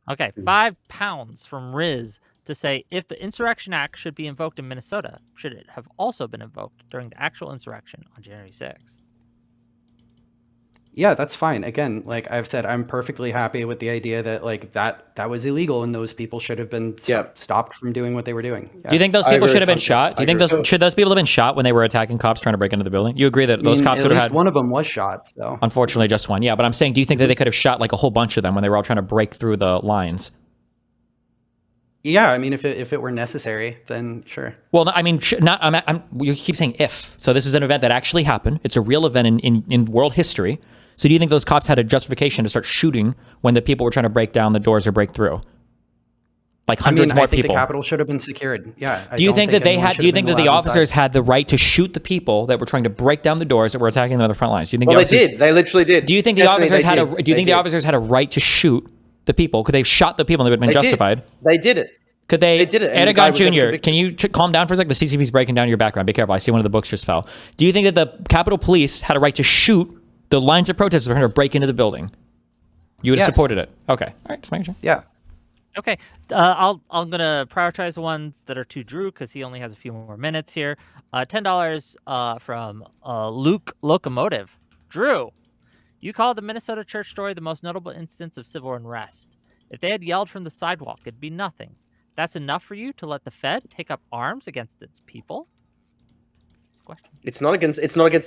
5 pounds from Riz to say if the Insurrection Act should be invoked in Minnesota, should it have also been invoked during the actual insurrection on January 6th? Yeah, that's fine. Again, like I've said, I'm perfectly happy with the idea that like that was illegal and those people should have been stopped from doing what they were doing. Yeah. Do you think those people should have been shot? Do you think should those people have been shot when they were attacking cops trying to break into the building? You agree that those cops would have had one of them was shot? So unfortunately, just one. Yeah, but I'm saying, do you think that they could have shot like a whole bunch of them when they were all trying to break through the lines? Yeah, I mean, if it were necessary, then sure. Well, I mean, you keep saying if. So this is an event that actually happened. It's a real event in world history. So do you think those cops had a justification to start shooting when the people were trying to break down the doors or break through? Like hundreds more I think people. The Capitol should have been secured. Yeah. Do you think that Do you think that the officers had the right to shoot the people that were trying to break down the doors that were attacking them on the front lines? Do you think? Well, they did. They literally did. Do you think the officers had a? Do you think the officers had a right to shoot the people? Could they have shot the people and they would have been justified? They did it. Could they? They did it. Aragon Jr., can you calm down for a sec? The CCP's breaking down your background. Be careful. I see one of the books just fell. Do you think that the Capitol Police had a right to shoot the lines of protesters were trying to break into the building? You would have supported it. Okay. All right. Just making sure. Yeah. Okay. I'm gonna prioritize the ones that are to Drew because he only has a few more minutes here. $10 from Luke Locomotive. Drew, you called the Minnesota church story the most notable instance of civil unrest. If they had yelled from the sidewalk, it'd be nothing. That's enough for you to let the Fed take up arms against its people? It's not against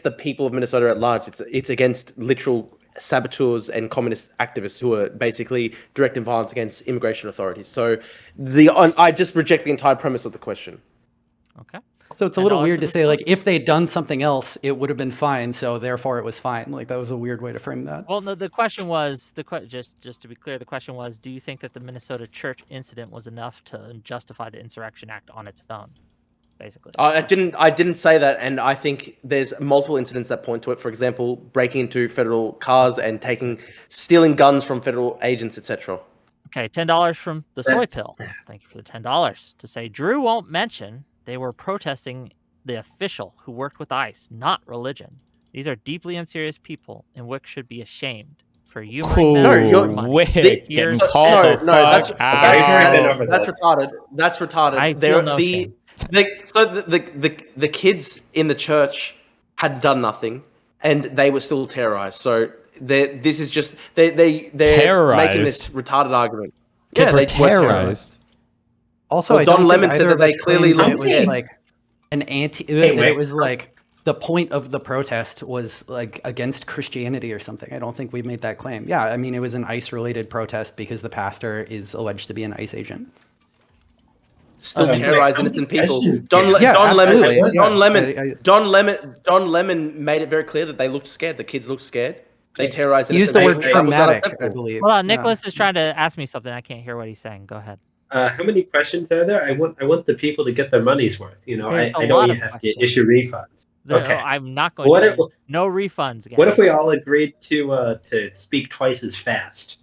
the people of Minnesota at large. It's against literal saboteurs and communist activists who are basically directing violence against immigration authorities. So I just reject the entire premise of the question. Okay. So it's a little weird to say like if they'd done something else, it would have been fine. So therefore, it was fine. Like that was a weird way to frame that. Well, no, the question was just to be clear, the question was, do you think that the Minnesota church incident was enough to justify the Insurrection Act on its own? Basically, I didn't say that, and I think there's multiple incidents that point to it. For example, breaking into federal cars and stealing guns from federal agents, etc. Okay, $10 from the Soy Pill. Thank you for the $10 to say Drew won't mention they were protesting the official who worked with ICE, not religion. These are deeply unserious people, and WIC should be ashamed for humoring them. Getting called the fuck out. That's retarded. That's retarded. I feel no shame. The kids in the church had done nothing, and they were still terrorized. So this is just they're making this retarded argument. Kids were terrorized. Also, Don Lemon said that they clearly looked it was like an anti. It was like the point of the protest was like against Christianity or something. I don't think we made that claim. Yeah, I mean it was an ICE-related protest because the pastor is alleged to be an ICE agent. Still terrorize innocent people. Don absolutely. Lemon made it very clear that they looked scared. The kids looked scared. They terrorized He used innocent the word people. That was traumatic, I unacceptable. believe. Hold on, Yeah. Nicholas is trying to ask me something. I can't hear what he's saying. Go ahead. How many questions are there? I want the people to get their money's worth. You know, There's I a know lot you of have questions. to issue refunds. Okay. I'm not going What to. if- No refunds again. What if we all agreed to speak twice as fast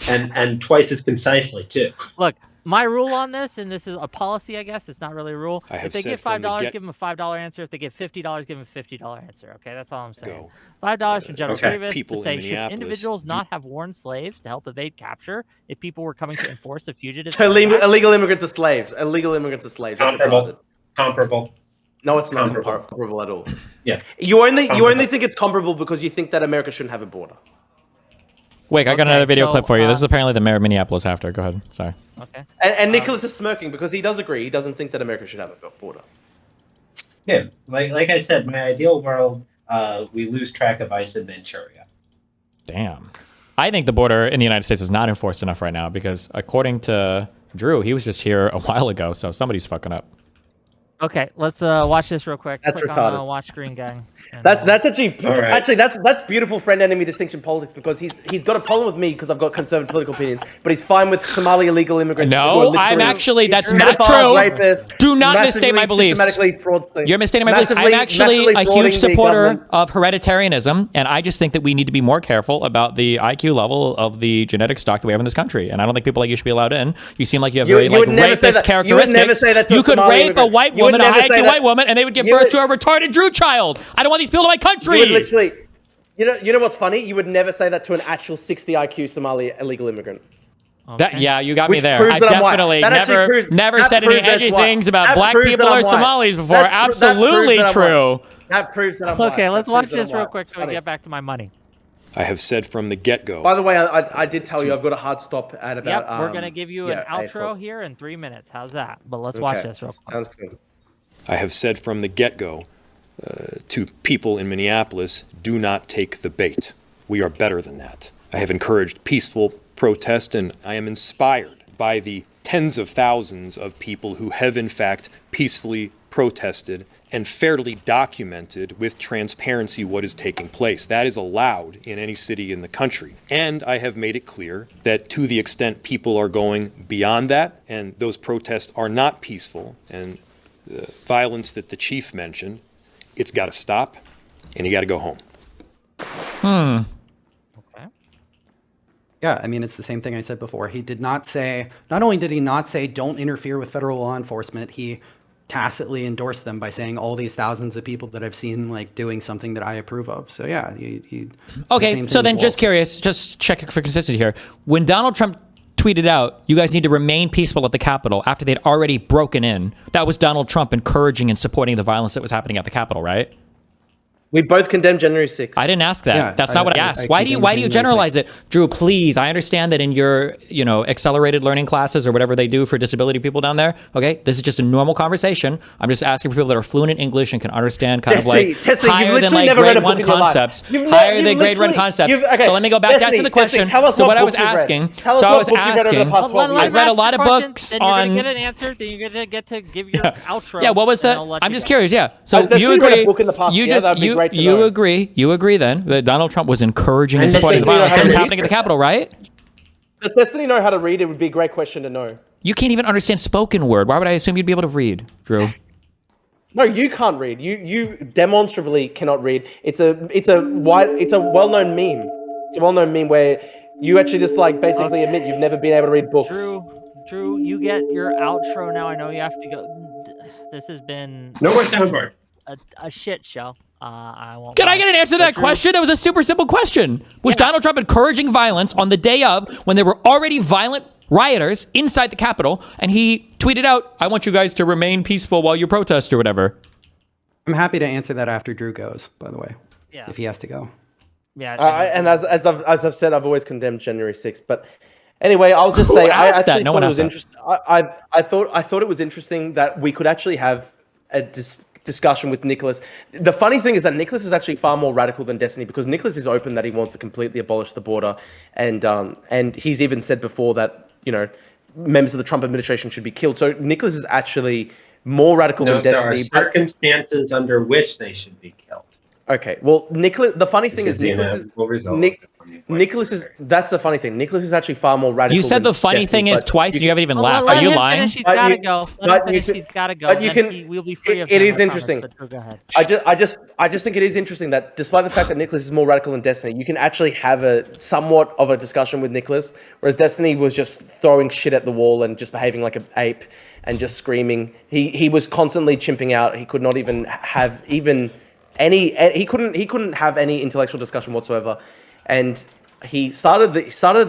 and twice as concisely too? Look, my rule on this, and this is a policy, I guess. It's not really a rule. I have If they said get from the $5, get- give them a $5 answer. If they get $50, give them a $50 answer. Okay, that's all I'm saying. Go. $5 from General Okay. Grievous People to in say, should Minneapolis individuals not have worn slaves to help evade capture if people were coming to enforce the fugitive? So illegal immigrants are slaves. Illegal immigrants are slaves. That's retarded. Comparable. No, it's not Comparable. comparable at all. Yeah. You only Comparable. think it's comparable because you think that America shouldn't have a border. Wait, I got Okay, another video so, clip for you. This is apparently the mayor of Minneapolis after. Go ahead. Sorry. Okay. And Nicholas is smirking because he does agree. He doesn't think that America should have a border. Yeah. Like I said, my ideal world, we lose track of ICE in Manchuria. Damn. I think the border in the United States is not enforced enough right now because according to Drew, he was just here a while ago, so somebody's fucking up. Okay, let's watch this real quick. That's Click retarded. on watch screen, gang. And, That's actually All right. that's beautiful friend enemy distinction politics because he's got a problem with me because I've got conservative political opinions, but he's fine with Somali illegal immigrants. who are No, literally I'm actually, that's pedophiles, not true. rapists, Do not massively, mistake my beliefs. systematically fraudsters. You're mistaking my beliefs. I'm Massively- actually massively a frauding huge the supporter government. of hereditarianism, and I just think that we need to be more careful about the IQ level of the genetic stock that we have in this country. And I don't think people like you should be allowed in. You seem like you have very you would never say rapist that. You would characteristics. never say that to a You could Somali rape a immigrant. white You would woman, a never high say IQ that. white woman, and they would give You birth would- to a retarded Drew child. I don't want these people in my country. You would literally, you know what's funny? You would never say that to an actual 60 IQ Somali illegal immigrant. That, yeah, you got me Which there. proves I that I'm white. definitely That actually never that said any proves that's edgy white. things about That black proves people that or I'm white. Somalis before. That Absolutely proves that I'm true. white. That proves that I'm white. okay, let's That watch proves that this I'm real white. quick so we Funny. get back to my money. I have said from the get-go. By the way, I did tell you I've got a hard stop at about. Yep, we're gonna give you an outro 8 o'clock. here in 3 minutes. How's that? But let's watch Okay, this real quick. Sounds good. I have said from the get-go to people in Minneapolis, do not take the bait. We are better than that. I have encouraged peaceful protest, and I am inspired by the tens of thousands of people who have in fact peacefully protested and fairly documented with transparency what is taking place. That is allowed in any city in the country. And I have made it clear that to the extent people are going beyond that, and those protests are not peaceful, and the violence that the chief mentioned, it's got to stop, and you got to go home. Okay. Yeah, I mean, it's the same thing I said before. He did not say, not only did he not say don't interfere with federal law enforcement, he tacitly endorsed them by saying all these thousands of people that I've seen like doing something that I approve of. So yeah, Okay, so then just curious, just check for consistency here. When Donald Trump tweeted out, you guys need to remain peaceful at the Capitol after they'd already broken in, that was Donald Trump encouraging and supporting the violence that was happening at the Capitol, right? We both condemned January 6th. I didn't ask that. Yeah, That's not what I asked. I Why do you condemned generalize January it? Drew, please. I understand that in your, accelerated learning classes or whatever they do for disability people down there. Okay, this is just a normal conversation. I'm just asking for people that are fluent in English and can understand kind of like Tessie, you've higher than literally like never read grade a book one in your life. concepts. You've Higher than grade one concepts. okay, So let me go back down to the question. Tell us So what I book was you've read. asking. Tell us So I what was book you've read over the asking. past 12 years. I've read a lot of Question, books then you're on. gonna get an answer. Then you're gonna get to give your outro. Yeah, what was and that? I'll let I'm you just go. curious. Yeah. So I've you definitely read a agree? book in the past You year. just That'd be great to you know. agree? You agree then that Donald Trump was encouraging and And supporting the Destiny violence that was know how to happening at the read. Capitol, right? Does Destiny know how to read? It would be a great question to know. You can't even understand spoken word. Why would I assume you'd be able to read, Drew? No, you can't read. You demonstrably cannot read. It's a well-known meme. It's a well-known meme where you actually just like basically admit you've never been able to read books. Drew, you get your outro now. I know you have to go. This has been No more soundboard. a shit show. I won't. Can lie. I get an answer to But that Drew, question? That was a super simple question. Was Donald Trump encouraging violence on the day of when there were already violent rioters inside the Capitol? And he tweeted out, I want you guys to remain peaceful while you protest or whatever. I'm happy to answer that after Drew goes, by the way, Yeah. if he has to go. Yeah. And as I've said, I've always condemned January 6th. But anyway, I'll just say I asked that? actually No thought one it asked was that. interesting. I thought it was interesting that we could actually have a discussion with Nicholas. The funny thing is that Nicholas is actually far more radical than Destiny because Nicholas is open that he wants to completely abolish the border, and he's even said before that members of the Trump administration should be killed. So Nicholas is actually more radical No, than there are Destiny. But circumstances under which they should be killed. okay, well, Nicholas. The funny thing is, The Nicholas inevitable result is of the Nicholas is. That's the funny thing. Nicholas is actually far more radical. You said than the funny Destiny, thing is but twice, and you haven't even Well, laughed. let Are you him lying? Finish. He's But gotta you- go. but Let him you finish. can- He's gotta go. but you Then can- we'll be free of it him, is I interesting. promise, but go ahead. I just think it is interesting that despite the fact that Nicholas is more radical than Destiny, you can actually have a somewhat of a discussion with Nicholas, whereas Destiny was just throwing shit at the wall and just behaving like an ape and just screaming. He was constantly chimping out. He could not even have he couldn't have any intellectual discussion whatsoever, and he started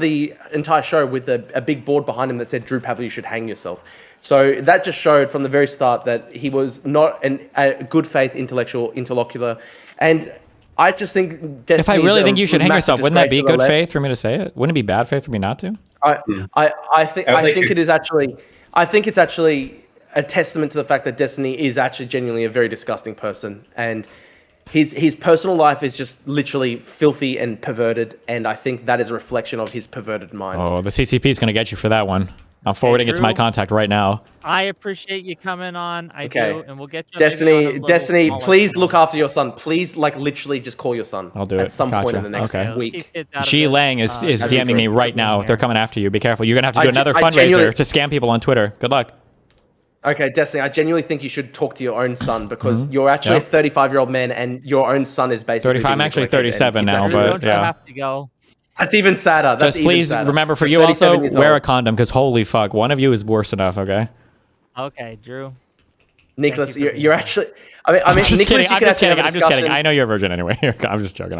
the entire show with a big board behind him that said, "Drew Pavlou, you should hang yourself." So that just showed from the very start that he was not a good faith intellectual interlocutor, and I just think If I Destiny's really a think you should hang massive yourself, wouldn't that disgrace be to the good left. faith for me to say it? Wouldn't it be bad faith for me not to? I think you're- it is actually. I think it's actually a testament to the fact that Destiny is actually genuinely a very disgusting person, and his personal life is just literally filthy and perverted, and I think that is a reflection of his perverted mind. Oh, the CCP is going to get you for that one. I'm forwarding it to my Drew. contact right now. I appreciate you coming on. I Okay. do, and we'll get you maybe on a little Destiny, smaller please scale. look after your son. Please, like, literally just call your son. I'll do at it. some point Gotcha. in the next Okay. Let's keep week. kids out of Xi this. Lang is that'd be DMing me great. right now. They're coming after you. Be careful. You're going to have to do another I fundraiser genuinely- to scam people on Twitter. Good luck. Okay, Destiny, I genuinely think you should talk to your own son because you're actually Yeah. a 35-year-old man and your own son is basically 35. I'm being actually neglected, and 37 it's now, actually- but Don't you yeah. have to go. That's even sadder. That's Just even please sadder. remember for You're you also 37 years wear a old. condom because holy fuck, one of you is worse enough. Okay. Okay, Drew. Nicholas, you for you're being actually. I mean, I'm just Nicholas, kidding. you I'm can just actually kidding. have a I'm just kidding. discussion. I know you're a virgin anyway. I'm just joking.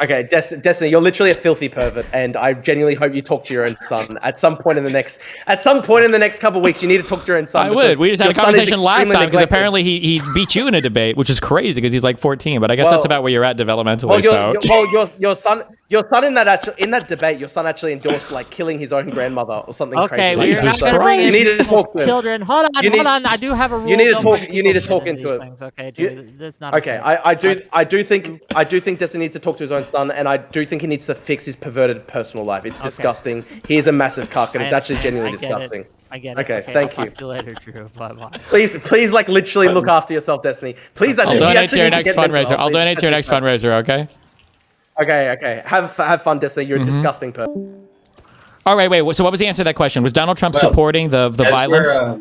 Okay, Destiny, you're literally a filthy pervert, and I genuinely hope you talk to your own son at some point in the next couple of weeks. You need to talk to your own son. I because would. We just had a your son is conversation last extremely time because neglected. apparently he beat you in a debate, which is crazy because he's like 14. But I guess Well- that's about where you're at developmentally. Your son in that debate, your son actually endorsed like killing his own grandmother or something Okay, crazy. we're Jesus not going to Christ. bring You in need to talk to him. children. Hold on, You need- I do have a rule. you need to Don't talk- bring you need to people talk into into these it. things, okay, You- Drew, that's not Okay, okay. I do think Destiny needs to talk to his own son, and I do think he needs to fix his perverted personal life. It's disgusting. He is a massive cuck, and it's actually genuinely disgusting. I get it. Okay, thank I'll you. talk to you later, Drew. Bye-bye. Please, like literally look after yourself, Destiny. Please, I'll you donate actually to your need next get mental fundraiser. health. I'll donate to your next fundraiser. Okay. Okay. Have fun, Destiny. You're a disgusting person. All right. Wait. So what was the answer to that question? Was Donald Trump Well, supporting the As violence? we're,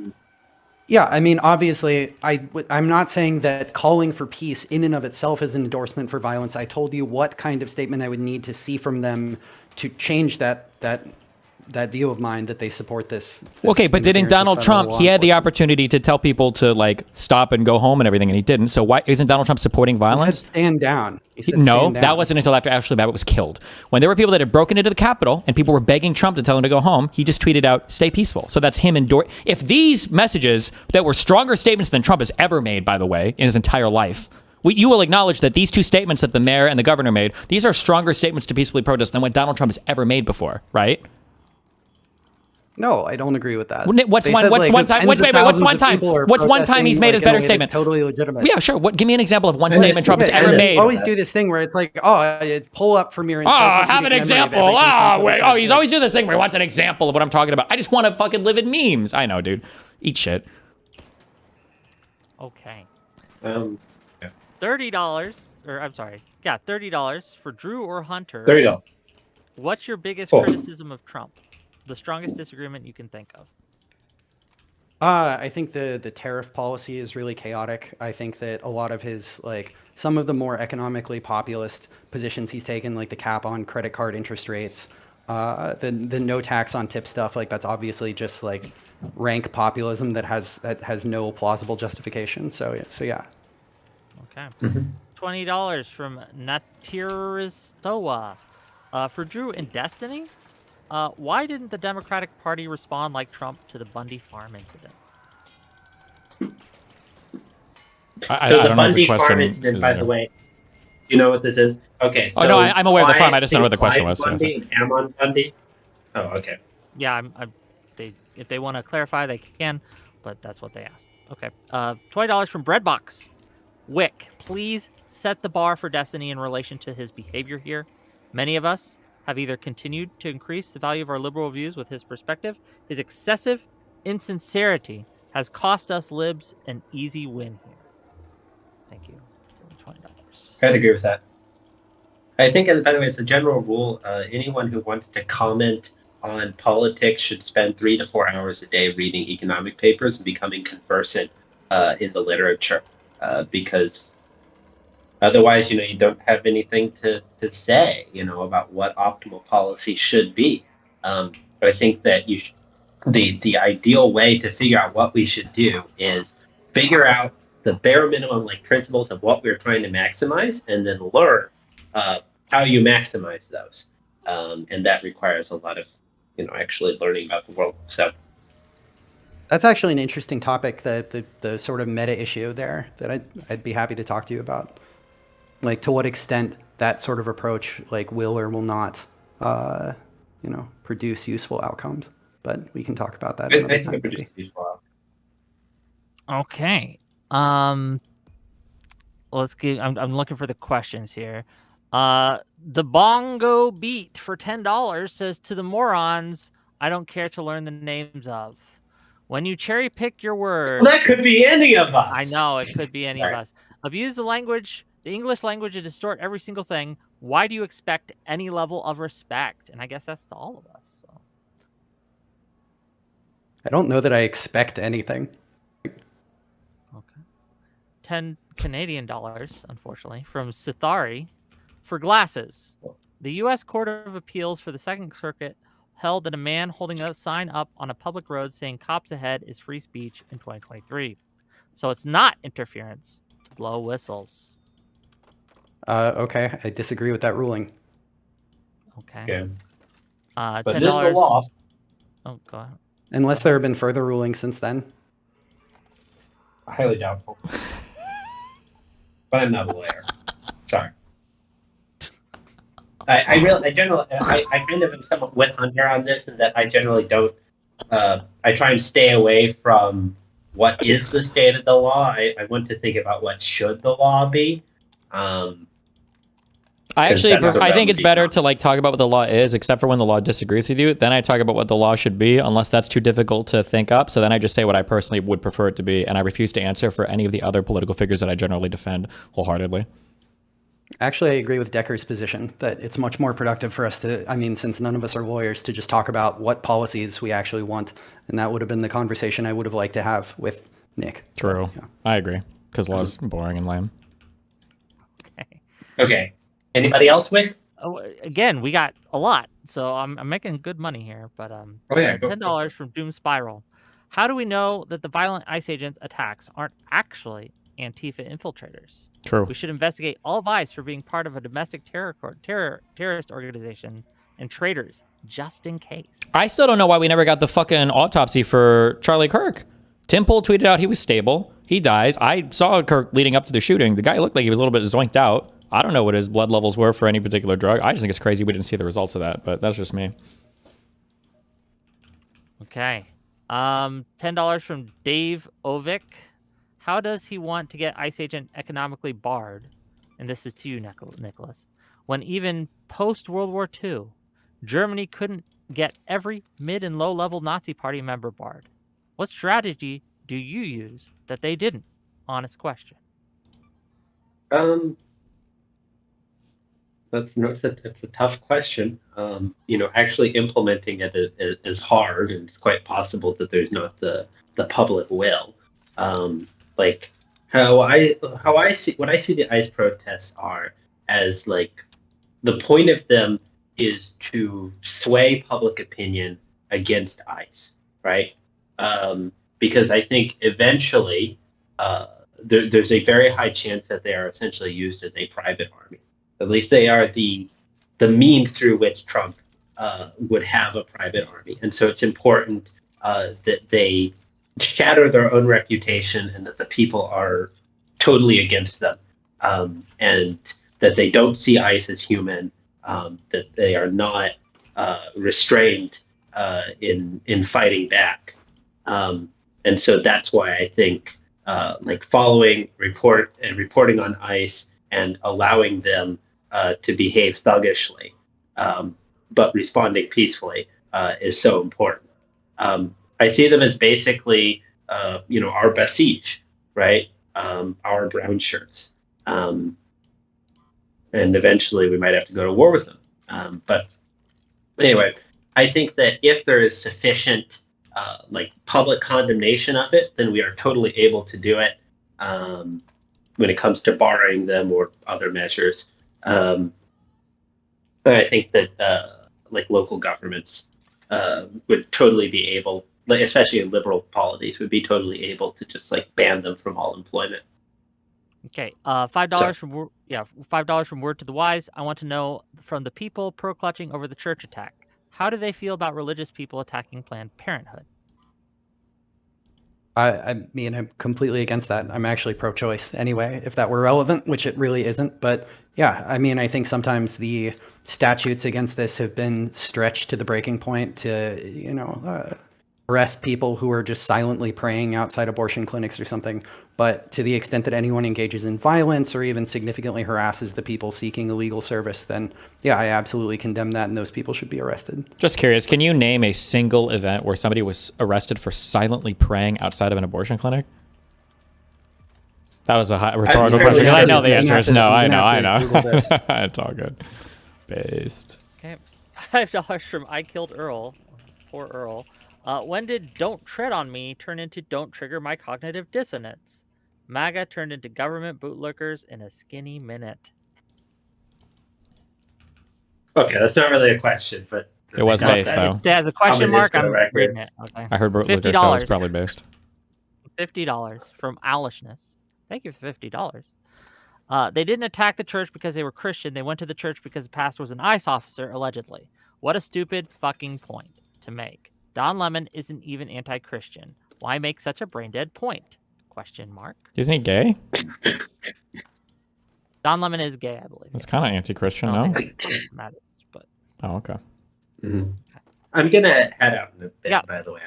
Yeah, I mean, obviously, I'm not saying that calling for peace in and of itself is an endorsement for violence. I told you what kind of statement I would need to see from them to change that view of mine that they support this. Okay, but didn't interference with Donald federal Trump? law He had the enforcement. opportunity to tell people to like stop and go home and everything, and he didn't. So why isn't Donald Trump supporting He said violence? stand down. He said No, stand down. that wasn't until after Ashley Babbitt was killed. When there were people that had broken into the Capitol and people were begging Trump to tell him to go home, he just tweeted out, "Stay peaceful." So that's him If these messages that were stronger statements than Trump has ever made, by the way, in his entire life, you will acknowledge that these two statements that the mayor and the governor made, these are stronger statements to peacefully protest than what Donald Trump has ever made before, right? No, I don't agree with that. What's They one? said, What's like, one time? tens Wait, of what's thousands one of time? people are What's one time he's protesting, made like, his in a better way that's statement? Totally legitimate. Yeah, sure. Give me an example of one statement Trump has And ever they made. always do this thing where it's like, pull up from your Oh, have encyclopedic an memory of example. everything Oh, since wait. it's Oh, like- he's always doing this thing where he wants an example of what I'm talking about. I just want to fucking live in memes. I know, dude. Eat shit. Okay. yeah. $30, or I'm sorry. Yeah, $30 for Drew or Hunter. $30. What's your biggest Oh. criticism of Trump? The strongest disagreement you can think of. I think the tariff policy is really chaotic. I think that a lot of his, like, some of the more economically populist positions he's taken, like the cap on credit card interest rates, the no tax on tip stuff, like that's obviously just like rank populism that has no plausible justification. So yeah. Okay. $20 from Natiristoa. For Drew and Destiny, why didn't the Democratic Party respond like Trump to the Bundy Farm incident? I So don't the know what Bundy the question Farm incident, by is. the way, you know what this is? Okay. So Oh, no, I'm aware of the farm. I why just don't know what the question things was. like Bundy and Ammon Bundy. Oh, okay. Yeah, if they want to clarify, they can, but that's what they asked. Okay. $20 from Breadbox. Wick, please set the bar for Destiny in relation to his behavior here. Many of us have either continued to increase the value of our liberal views with his perspective. His excessive insincerity has cost us libs an easy win here. Thank you for $20. I'd agree with that. I think, by the way, as a general rule, anyone who wants to comment on politics should spend 3 to 4 hours a day reading economic papers and becoming conversant in the literature, because otherwise, you don't have anything to say, about what optimal policy should be. But I think that the ideal way to figure out what we should do is figure out the bare minimum principles of what we're trying to maximize, and then learn how you maximize those. And that requires a lot of actually learning about the world. So That's actually an interesting topic, the sort of meta issue there that I'd be happy to talk to you about. Like, to what extent that sort of approach will or will not produce useful outcomes. But we can talk about that another time, maybe. Okay. Let's get. I'm looking for the questions here. The Bongo Beat for $10 says, to the morons I don't care to learn the names of. When you cherry pick your words, that could be any of us. I know it could be any of us. Abuse the English language, to distort every single thing. Why do you expect any level of respect? And I guess that's to all of us. So. I don't know that I expect anything. Okay. 10 Canadian dollars, unfortunately, from Sithari for glasses. The U.S. Court of Appeals for the Second Circuit held that a man holding a sign up on a public road saying cops ahead is free speech in 2023. So it's not interference to blow whistles. Okay, I disagree with that ruling. Okay. But $10. this is the law. Oh, go ahead. Unless there have been further rulings since then. Highly doubtful. But I'm not a lawyer. Sorry. I kind of am somewhat with Hunter on this, in that I generally don't. I try and stay away from what is the state of the law. I want to think about what should the law be. I think it's better to talk about what the law is, except for when the law disagrees with you. Then I talk about what the law should be, unless that's too difficult to think up. So then I just say what I personally would prefer it to be, and I refuse to answer for any of the other political figures that I generally defend wholeheartedly. Actually, I agree with Decker's position that it's much more productive for us to, since none of us are lawyers, to just talk about what policies we actually want. And that would have been the conversation I would have liked to have with Nick. True. Yeah. I agree, because law's boring and lame. Okay. Anybody else, Wick? Oh, again, we got a lot, so I'm making good money here. But $10 from Doom Spiral. How do we know that the violent ICE agents attacks aren't actually Antifa infiltrators? True. We should investigate all of ICE for being part of a domestic terrorist organization and traitors, just in case. I still don't know why we never got the fucking autopsy for Charlie Kirk. Tim Pool tweeted out he was stable. He dies. I saw Kirk leading up to the shooting. The guy looked like he was a little bit zoinked out. I don't know what his blood levels were for any particular drug. I just think it's crazy we didn't see the results of that, but that's just me. Okay. $10 from Dave Ovick. How does he want to get ICE agent economically barred? And this is to you, Nicholas. When even post-World War II, Germany couldn't get every mid- and low-level Nazi party member barred. What strategy do you use that they didn't? Honest question. That's a tough question. Actually implementing it is hard, and it's quite possible that there's not the public will. How I see the ICE protests are as the point of them is to sway public opinion against ICE, right? Because I think eventually there's a very high chance that they are essentially used as a private army. At least they are the means through which Trump would have a private army. And so it's important that they shatter their own reputation and that the people are totally against them, and that they don't see ICE as human, that they are not restrained in fighting back. And so that's why I think following reporting on ICE and allowing them to behave thuggishly but responding peacefully is so important. I see them as basically, our besiege, right? Our brown shirts. And eventually we might have to go to war with them. But anyway, I think that if there is sufficient public condemnation of it, then we are totally able to do it when it comes to barring them or other measures. And I think that local governments would totally be able, especially in liberal polities, would be totally able to just ban them from all employment. Okay, $5 from Word to the Wise. I want to know from the people pro-clutching over the church attack. How do they feel about religious people attacking Planned Parenthood? I mean, I'm completely against that. I'm actually pro-choice anyway, if that were relevant, which it really isn't. But yeah, I mean, I think sometimes the statutes against this have been stretched to the breaking point to, arrest people who are just silently praying outside abortion clinics or something. But to the extent that anyone engages in violence or even significantly harasses the people seeking a legal service, then yeah, I absolutely condemn that, and those people should be arrested. Just curious, can you name a single event where somebody was arrested for silently praying outside of an abortion clinic? That was a rhetorical question. I know the answer is no. I know. It's all good. Based. Okay, $5 from I Killed Earl. Poor Earl. When did Don't Tread on Me turn into Don't Trigger My Cognitive Dissonance? MAGA turned into government bootlickers in a skinny minute. Okay, that's not really a question, but it was based, though. It has a question mark. I'm reading it. Okay. I heard bootlicker, so it's probably based. $50 from Alishness. Thank you for $50. They didn't attack the church because they were Christian. They went to the church because the pastor was an ICE officer, allegedly. What a stupid fucking point to make. Don Lemon isn't even anti-Christian. Why make such a brain-dead point? Question mark. Isn't he gay? Don Lemon is gay, I believe. That's kind of anti-Christian, no? Matters, but... Oh, okay. Mm-hmm. I'm going to head out in a bit, by the way.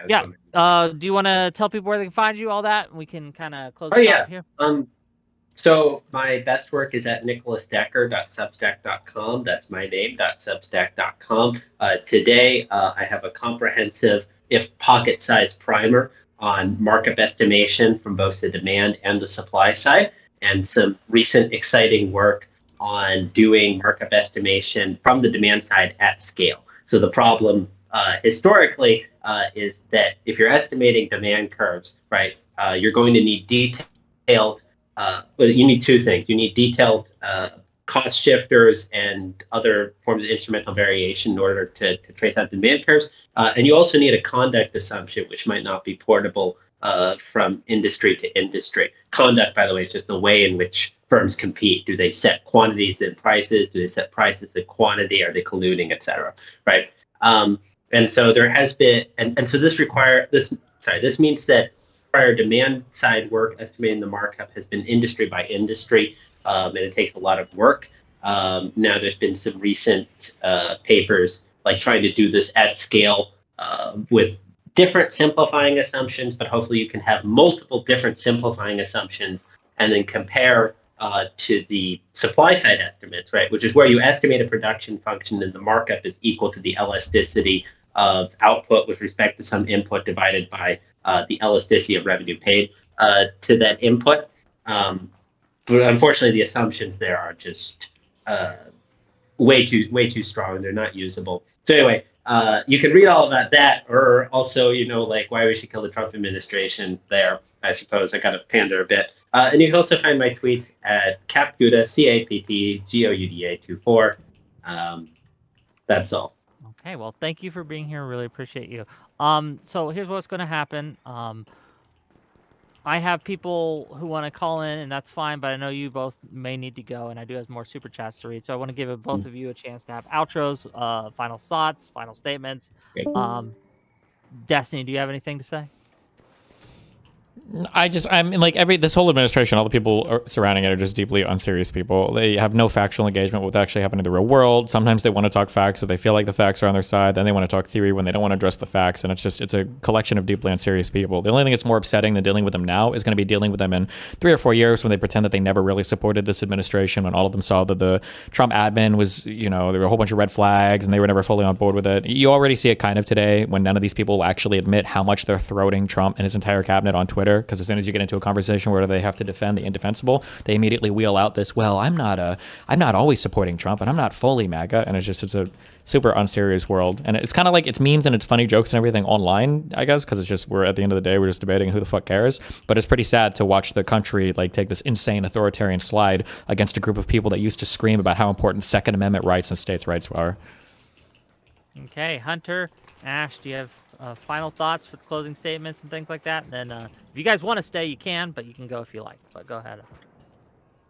Do you want to tell people where they can find you, all that? And we can kind of close it out here. So my best work is at nicholasdecker.substack.com. That's my name, .substack.com. Today, I have a comprehensive, if pocket-sized primer on markup estimation from both the demand and the supply side, and some recent exciting work on doing markup estimation from the demand side at scale. So the problem historically is that if you're estimating demand curves, right, you're going to need detailed you need two things. You need detailed cost shifters and other forms of instrumental variation in order to trace out demand curves. And you also need a conduct assumption, which might not be portable from industry to industry. Conduct, by the way, is just the way in which firms compete. Do they set quantities and prices? Do they set prices and quantity? Are they colluding, et cetera, right? And so there has been, and so this means that prior demand side work estimating the markup has been industry by industry, and it takes a lot of work. Now there's been some recent papers trying to do this at scale with different simplifying assumptions, but hopefully you can have multiple different simplifying assumptions and then compare to the supply side estimates, right? Which is where you estimate a production function and the markup is equal to the elasticity of output with respect to some input divided by the elasticity of revenue paid to that input. But unfortunately, the assumptions there are just way too strong. They're not usable. So anyway, you can read all about that, or also, why we should kill the Trump administration there. I suppose I got to pander a bit. And you can also find my tweets at CapGouda, CAPTGOUDA24. That's all. Okay, well, thank you for being here. Really appreciate you. So here's what's going to happen. I have people who want to call in, and that's fine, but I know you both may need to go, and I do have more super chats to read. So I want to give both of you a chance to have outros, final thoughts, final statements. Destiny, do you have anything to say? I mean, like this whole administration, all the people surrounding it are just deeply unserious people. They have no factual engagement with what's actually happening in the real world. Sometimes they want to talk facts if they feel like the facts are on their side. Then they want to talk theory when they don't want to address the facts. And it's a collection of deeply unserious people. The only thing that's more upsetting than dealing with them now is going to be dealing with them in 3 or 4 years when they pretend that they never really supported this administration, when all of them saw that the Trump admin was, there were a whole bunch of red flags and they were never fully on board with it. You already see it kind of today when none of these people will actually admit how much they're throating Trump and his entire cabinet on Twitter. Because as soon as you get into a conversation where they have to defend the indefensible, they immediately wheel out this, well, I'm not always supporting Trump and I'm not fully MAGA. And it's a super unserious world. And it's kind of like it's memes and it's funny jokes and everything online, I guess, because we're at the end of the day, we're just debating who the fuck cares. But it's pretty sad to watch the country take this insane authoritarian slide against a group of people that used to scream about how important Second Amendment rights and states' rights are. Okay, Hunter, Ash, do you have final thoughts for the closing statements and things like that? And then if you guys want to stay, you can, but you can go if you like. But go ahead.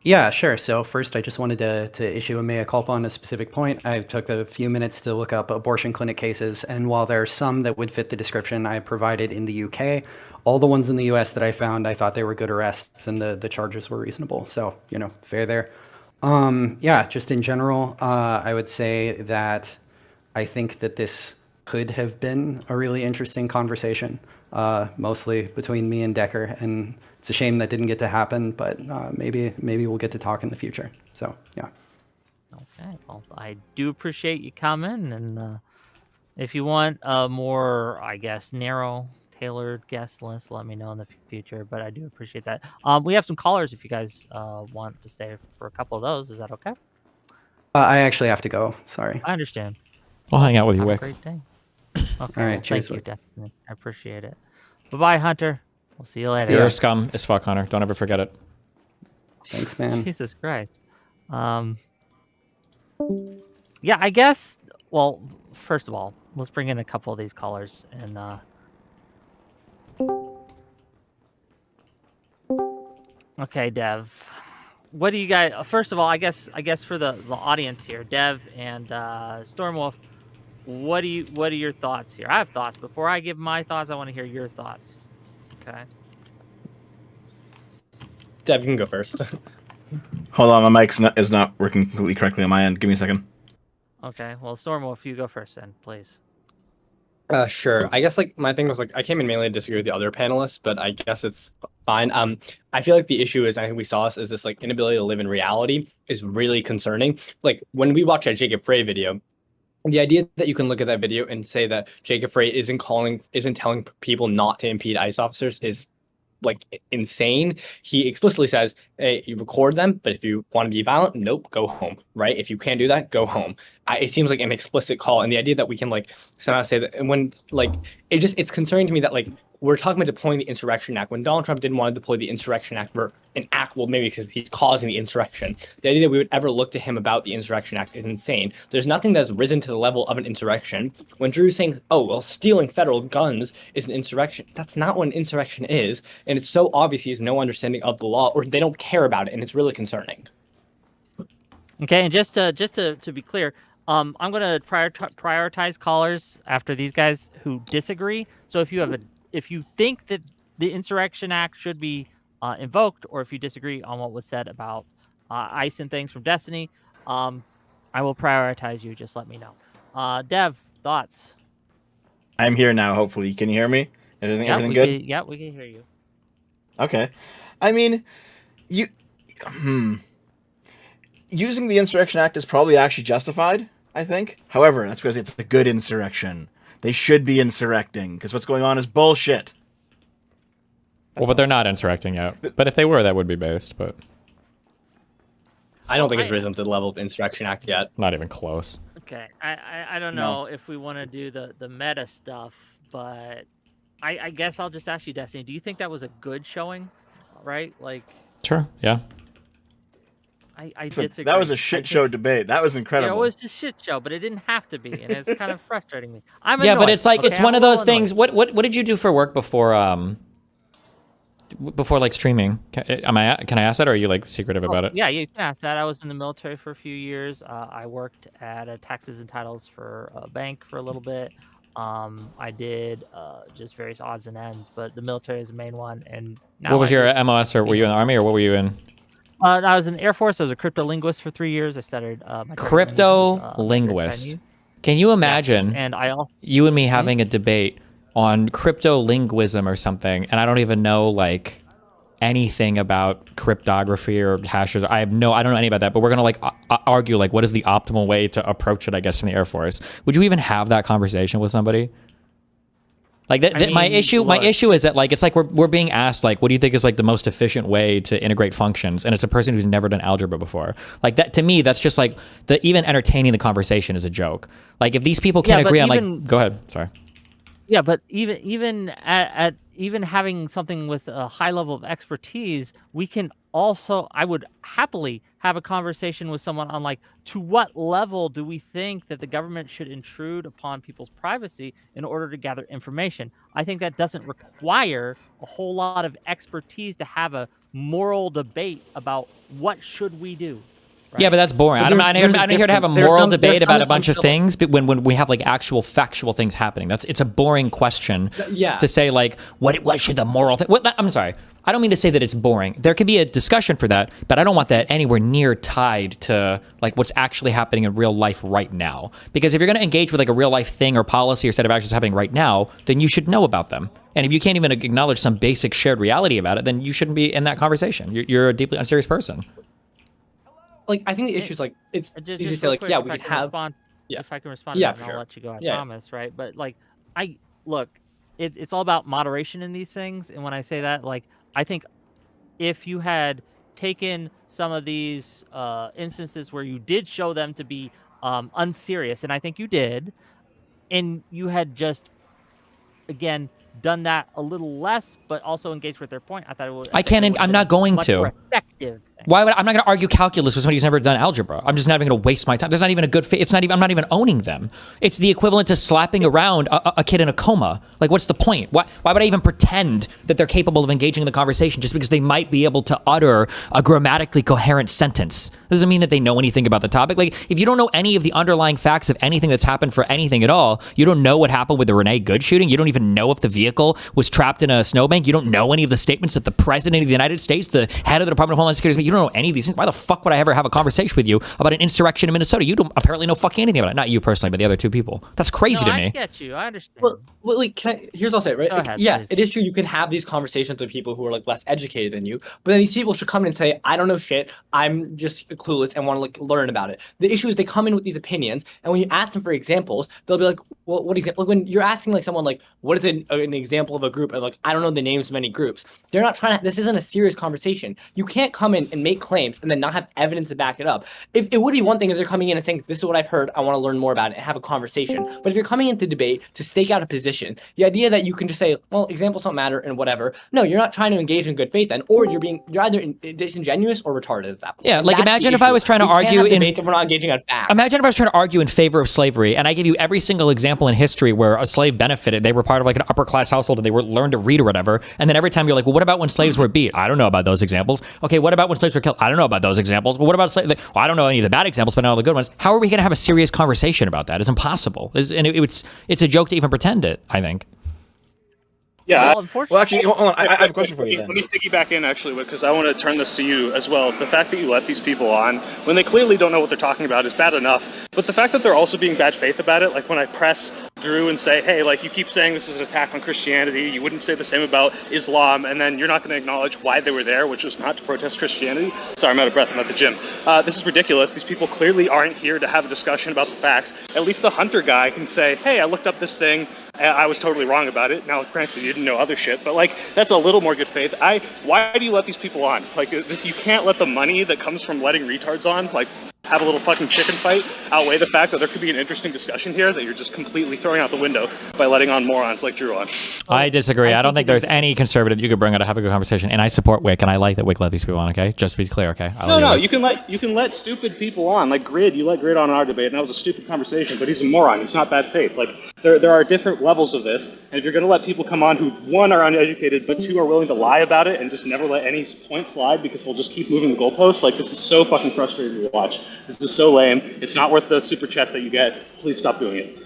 Yeah, sure. So first, I just wanted to issue a mea culpa on a specific point. I took a few minutes to look up abortion clinic cases, and while there are some that would fit the description I provided in the UK, all the ones in the US that I found, I thought they were good arrests and the charges were reasonable. So, fair there. Yeah, just in general, I would say that I think that this could have been a really interesting conversation, mostly between me and Decker, and it's a shame that didn't get to happen, but maybe we'll get to talk in the future. So, yeah. Okay, well, I do appreciate you coming, and if you want a more, I guess, narrow, tailored guest list, let me know in the future, but I do appreciate that. We have some callers if you guys want to stay for a couple of those. Is that okay? I actually have to go. Sorry. I understand. I'll hang out with you, Have a Wick. great day. Okay, All right, well, cheers, thank you, Wick. definitely. I appreciate it. Bye-bye, Hunter. We'll see you later. You're a scum as fuck, Hunter. Don't ever forget it. Thanks, man. Jesus Christ. Yeah, I guess, well, first of all, let's bring in a couple of these callers and okay, Dev. What do you guys, first of all, I guess for the audience here, Dev and Stormwolf, what are your thoughts here? I have thoughts. Before I give my thoughts, I want to hear your thoughts. Okay. Dev, you can go first. Hold on, my mic is not working completely correctly on my end. Give me a second. Okay. Well, Stormwolf, you go first then, please. Sure. I guess my thing was I came in mainly to disagree with the other panelists, but I guess it's fine. I feel like the issue is, I think we saw this, is this inability to live in reality is really concerning. When we watch that Jacob Frey video, the idea that you can look at that video and say that Jacob Frey isn't telling people not to impede ICE officers is insane. He explicitly says, hey, you record them, but if you want to be violent, nope, go home, right? If you can't do that, go home. It seems like an explicit call, and the idea that we can somehow say that, and when it's concerning to me that we're talking about deploying the Insurrection Act when Donald Trump didn't want to deploy the Insurrection Act for an act, well, maybe because he's causing the insurrection. The idea that we would ever look to him about the Insurrection Act is insane. There's nothing that's risen to the level of an insurrection. When Drew's saying, oh, well, stealing federal guns is an insurrection, that's not what an insurrection is, and it's so obvious he has no understanding of the law, or they don't care about it, and it's really concerning. Okay, and just to be clear, I'm going to prioritize callers after these guys who disagree. So if you think that the Insurrection Act should be invoked, or if you disagree on what was said about ICE and things from Destiny, I will prioritize you. Just let me know. Dev, thoughts? I'm here now, hopefully. Can you hear me? Everything good? Yeah, we can hear you. Okay. I mean, using the Insurrection Act is probably actually justified, I think. However, that's because it's a good insurrection. They should be insurrecting, because what's going on is bullshit. Well, but they're not insurrecting yet. But if they were, that would be based, but I don't think it's risen to the level of Insurrection Act yet. not even close. Okay, I don't know if we want to do the meta stuff, but I guess I'll just ask you, Destiny, do you think that was a good showing? Right? Sure, yeah. I disagree. That was a shit show debate. That was incredible. Yeah, it was a shit show, but it didn't have to be, and it's kind of frustrating me. I'm Yeah, but annoyed, it's it's okay? one I'm of a those little things. annoyed. What did you do for work before streaming? Can I ask that, or are you secretive about it? Yeah, you can ask that. I was in the military for a few years. I worked at a taxes and titles for a bank for a little bit. I did just various odds and ends, but the military is the main one. And now What was I your just, MOS, or were you in the Army, or what were you in? I was in the Air Force. I was a cryptolinguist for 3 years. I studied my Crypto-linguist. Can you imagine Yes, and I also you and me having a debate on crypto-linguism or something, and I don't even know like anything about cryptography or hashes. I don't know any about that, but we're gonna like argue like what is the optimal way to approach it, I guess, from the Air Force. Would you even have that conversation with somebody? Like that, my issue is that like it's like we're being asked like, what do you think is like the most efficient way to integrate functions, and it's a person who's never done algebra before. Like that, to me, that's just like even entertaining the conversation is a joke. Like if these people can't agree on like, go ahead, sorry. Yeah, but even at even having something with a high level of expertise, we can also, I would happily have a conversation with someone on like, to what level do we think that the government should intrude upon people's privacy in order to gather information? I think that doesn't require a whole lot of expertise to have a moral debate about what should we do. Right? Yeah, but that's boring. I'm not here to have a moral debate about a bunch of things, but when we have like actual factual things happening, it's a boring question. Yeah. To say like what should the moral thing? I'm sorry, I don't mean to say that it's boring. There could be a discussion for that, but I don't want that anywhere near tied to like what's actually happening in real life right now. Because if you're going to engage with like a real life thing or policy or set of actions happening right now, then you should know about them. And if you can't even acknowledge some basic shared reality about it, then you shouldn't be in that conversation. You're a deeply unserious person. Like, I think the issue is like it's easy to say like, yeah, we can have. If I can respond, to that, I'll let you go. I promise, right? But like, it's all about moderation in these things. And when I say that, like, I think if you had taken some of these instances where you did show them to be unserious, and I think you did, and you had just again done that a little less, but also engaged with their point, I thought it would. I'm not going to. More effective. I'm not going to argue calculus with somebody who's never done algebra. I'm just not even going to waste my time. There's not even a good fit. I'm not even owning them. It's the equivalent to slapping around a kid in a coma. Like, what's the point? Why would I even pretend that they're capable of engaging in the conversation just because they might be able to utter a grammatically coherent sentence? That doesn't mean that they know anything about the topic. Like, if you don't know any of the underlying facts of anything that's happened for anything at all, you don't know what happened with the Renee Good shooting. You don't even know if the vehicle was trapped in a snowbank. You don't know any of the statements that the President of the United States, the head of the Department of Homeland Security, you don't know any of these things. Why the fuck would I ever have a conversation with you about an insurrection in Minnesota? You don't apparently know fucking anything about it. Not you personally, but the other two people. That's crazy to me. I get you. I understand. Well, like, here's what I'll say, right? Go ahead, yes, please. it is true. You can have these conversations with people who are like less educated than you, but then these people should come in and say, I don't know shit. I'm just clueless and want to like learn about it. The issue is they come in with these opinions, and when you ask them for examples, they'll be like, well, what example? Like when you're asking like someone like, what is an example of a group? And like, I don't know the names of any groups. They're not trying to. This isn't a serious conversation. You can't come in and make claims and then not have evidence to back it up. If it would be one thing if they're coming in and saying, this is what I've heard, I want to learn more about it and have a conversation. But if you're coming into debate to stake out a position, the idea that you can just say, well, examples don't matter and whatever. No, you're not trying to engage in good faith then, or you're either disingenuous or retarded at that point. Yeah, like imagine if I was trying to argue we're not engaging on facts. Imagine if I was trying to argue in favor of slavery, and I give you every single example in history where a slave benefited. They were part of like an upper class household and they learned to read or whatever. And then every time you're like, well, what about when slaves were beat? I don't know about those examples. Okay, what about when slaves were killed? I don't know about those examples. Well, what about slaves? Well, I don't know any of the bad examples, but not all the good ones. How are we going to have a serious conversation about that? It's impossible. It's a joke to even pretend it, I think. Yeah. Well, actually, hold on. I have a question for you. Let me piggyback in actually, because I want to turn this to you as well. The fact that you let these people on when they clearly don't know what they're talking about is bad enough. But the fact that they're also being bad faith about it, like when I press Drew and say, hey, like you keep saying this is an attack on Christianity, you wouldn't say the same about Islam, and then you're not going to acknowledge why they were there, which was not to protest Christianity. Sorry, I'm out of breath. I'm at the gym. This is ridiculous. These people clearly aren't here to have a discussion about the facts. At least the Hunter guy can say, hey, I looked up this thing. I was totally wrong about it. Now, granted, you didn't know other shit, but like that's a little more good faith. Why do you let these people on? Like, you can't let the money that comes from letting retards on, like, have a little fucking chicken fight outweigh the fact that there could be an interesting discussion here that you're just completely throwing out the window by letting on morons like Drew on. I disagree. I don't think there's any conservative you could bring out to have a good conversation, and I support Wick, and I like that Wick let these people on. Okay, just to be clear. Okay. You can let stupid people on, like Grid. You let Grid on our debate, and that was a stupid conversation. But he's a moron. He's not bad faith. Like there are different levels of this, and if you're going to let people come on who one are uneducated, but two are willing to lie about it and just never let any point slide because they'll just keep moving the goalposts, like this is so fucking frustrating to watch. This is so lame. It's not worth the super chats that you get. Please stop doing it.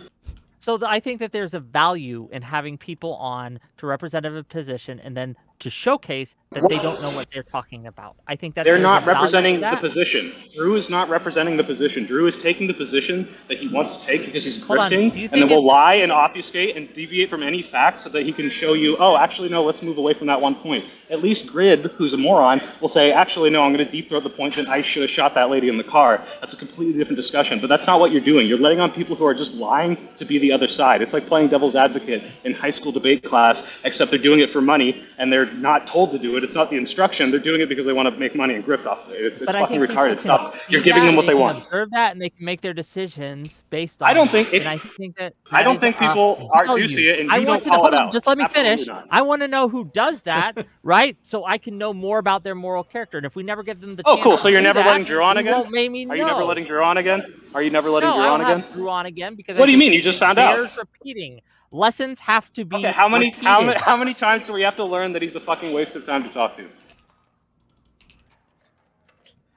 I think that there's a value in having people on to represent a position and then to showcase that they don't know what they're talking about. I think that They're there's not a value to representing the that. position. Drew is not representing the position. Drew is taking the position that he wants to take because he's Hold on, grifting, do you and think then will it's- lie and obfuscate and deviate from any facts so that he can show you, oh, actually, no, let's move away from that one point. At least Grid, who's a moron, will say, actually, no, I'm going to deep throat the point that I should have shot that lady in the car. That's a completely different discussion, but that's not what you're doing. You're letting on people who are just lying to be the other side. It's like playing devil's advocate in high school debate class, except they're doing it for money, and they're not told to do it. It's not the instruction. They're doing it because they want to make money and grift off of it. It's But I fucking think people retarded can stuff. see You're giving that, them what and they can want. observe that, and they can make their decisions based on I don't that. think if- And I think that I don't is think a people do see it, and I you want don't to know, call it hold on, out. just let me Absolutely finish. not. I want to know who does that, right? So I can know more about their moral character. And if we never give them the Oh, chance cool. to So you're do never that, letting Drew on we again? won't make me Are you never know. letting Drew on again? Are you never letting No, Drew I on don't again? have Drew on again because What I do you think mean? You this just found out. bears repeating. Lessons have to be Okay, how many repeated. times do we have to learn that he's a fucking waste of time to talk to?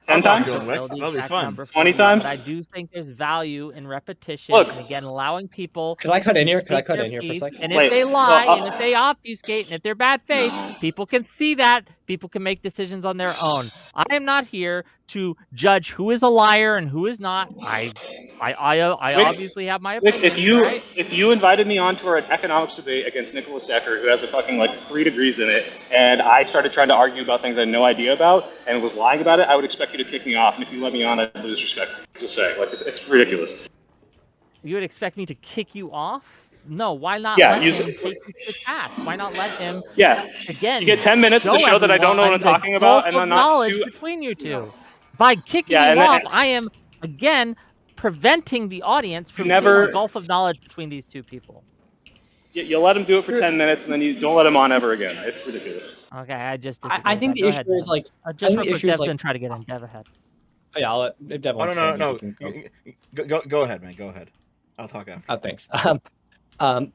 10 I'll talk times? to him, Wick. Know the That'll be exact fun. number for 20 you, times? But I do think there's value in repetition, Look. and again, allowing people. Could I cut in to here? Could I speak cut their in here for a piece, second? And Wait, if they well, lie, and if they obfuscate, and if they're bad faith, people can see that. People can make decisions on their own. I am not here to judge who is a liar and who is not. I Wait, obviously have my Vic, opinion. Right? if you invited me on to an economics debate against Nicholas Decker, who has a fucking like 3 degrees in it, and I started trying to argue about things I had no idea about and was lying about it, I would expect you to kick me off. And if you let me on, I'd lose respect. To say, like it's ridiculous. You would expect me to kick you off? No, why not Yeah, let you him s- take you to task? Why not let him, Yeah, again, you get 10 minutes to show that I don't know what I'm everyone talking the about, gulf and of then not knowledge too. between you two? By kicking Yeah, you and off, then- I am, again, preventing the audience from never- seeing the gulf of knowledge between these two people. You let him do it for 10 minutes, and then you don't let him on ever again. It's ridiculous. Okay, I just I disagree. think with the that. Go issue ahead, is Dev. like I Just think real the quick, issue is Dev's like gonna try to get in. Dev ahead. yeah. I'll let, if Dev Oh wants no, to no, say, no. he can go. Go ahead, man. Go ahead. I'll talk after. Oh, thanks.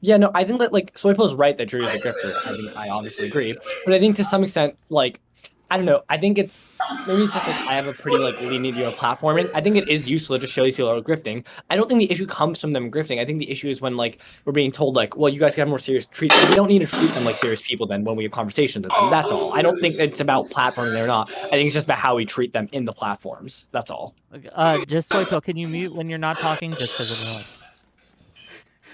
Yeah, no, I think that like Soypo's right that Drew is a grifter. I think I obviously agree, but I think to some extent, like, I don't know. I think it's maybe it's just like I have a pretty like lenient view of platforming. I think it is useful to show these people are grifting. I don't think the issue comes from them grifting. I think the issue is when like we're being told like, well, you guys can have more serious treatment. We don't need to treat them like serious people then when we have conversations with them. That's all. I don't think it's about platforming or not. I think it's just about how we treat them in the platforms. That's all. Just Soypo, can you mute when you're not talking just because of the noise?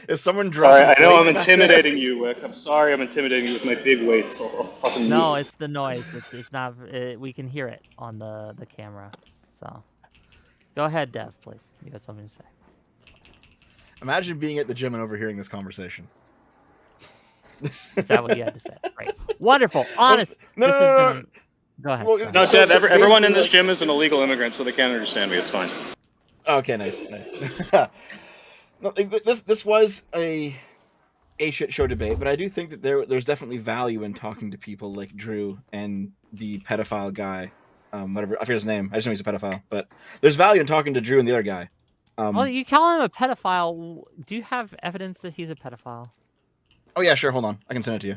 Is someone Sorry, dropping? I know I'm plates back there? intimidating you, Wick. I'm sorry I'm intimidating you with my big weights. I'll fucking No, mute. it's the noise. It's not. We can hear it on the camera. So, go ahead, Dev, please. You got something to say. Imagine being at the gym and overhearing this conversation. Is that what you had to say? Right. Wonderful. Honest. No, This no, has no, been- Go ahead. Well, Go ahead. No, So- Dev, so everyone in basically, this gym is an illegal immigrant, so they can't understand me. It's fine. Okay, nice. No, this was a shit show debate, but I do think that there's definitely value in talking to people like Drew and the pedophile guy, whatever, I forget his name. I just know he's a pedophile, but there's value in talking to Drew and the other guy. Well, you call him a pedophile. Do you have evidence that he's a pedophile? Oh yeah, sure. Hold on, I can send it to you.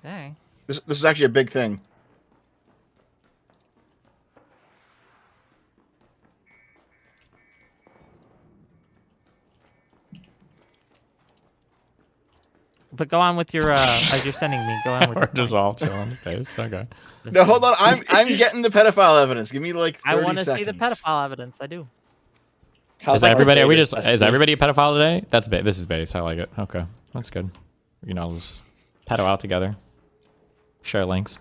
Okay. This is actually a big thing. But go on with your as you're sending me. Go on with We're your just point. all chilling. Okay, okay. No, hold on. I'm getting the pedophile evidence. Give me like 30 I want to see the seconds. pedophile evidence. I do. How's Is that everybody? Are we Crusaders just? best Is team? everybody a pedophile today? That's this is base. I like it. Okay, that's good. You know, just pedo out together. Share links.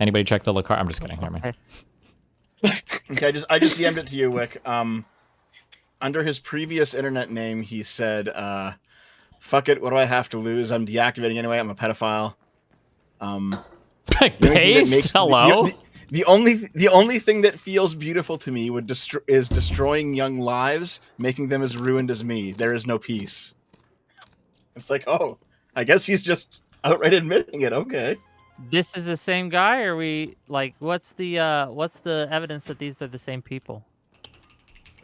Anybody check the car? I'm just kidding. Hear me. Okay, I just DM'd it to you, Wick. Under his previous internet name, he said, "Fuck it, what do I have to lose? I'm deactivating anyway. I'm a pedophile." The only thing that Paste. makes- Hello. The only thing that feels beautiful to me is destroying young lives, making them as ruined as me. There is no peace. It's like, oh, I guess he's just outright admitting it. Okay. This is the same guy, or we like? What's the evidence that these are the same people?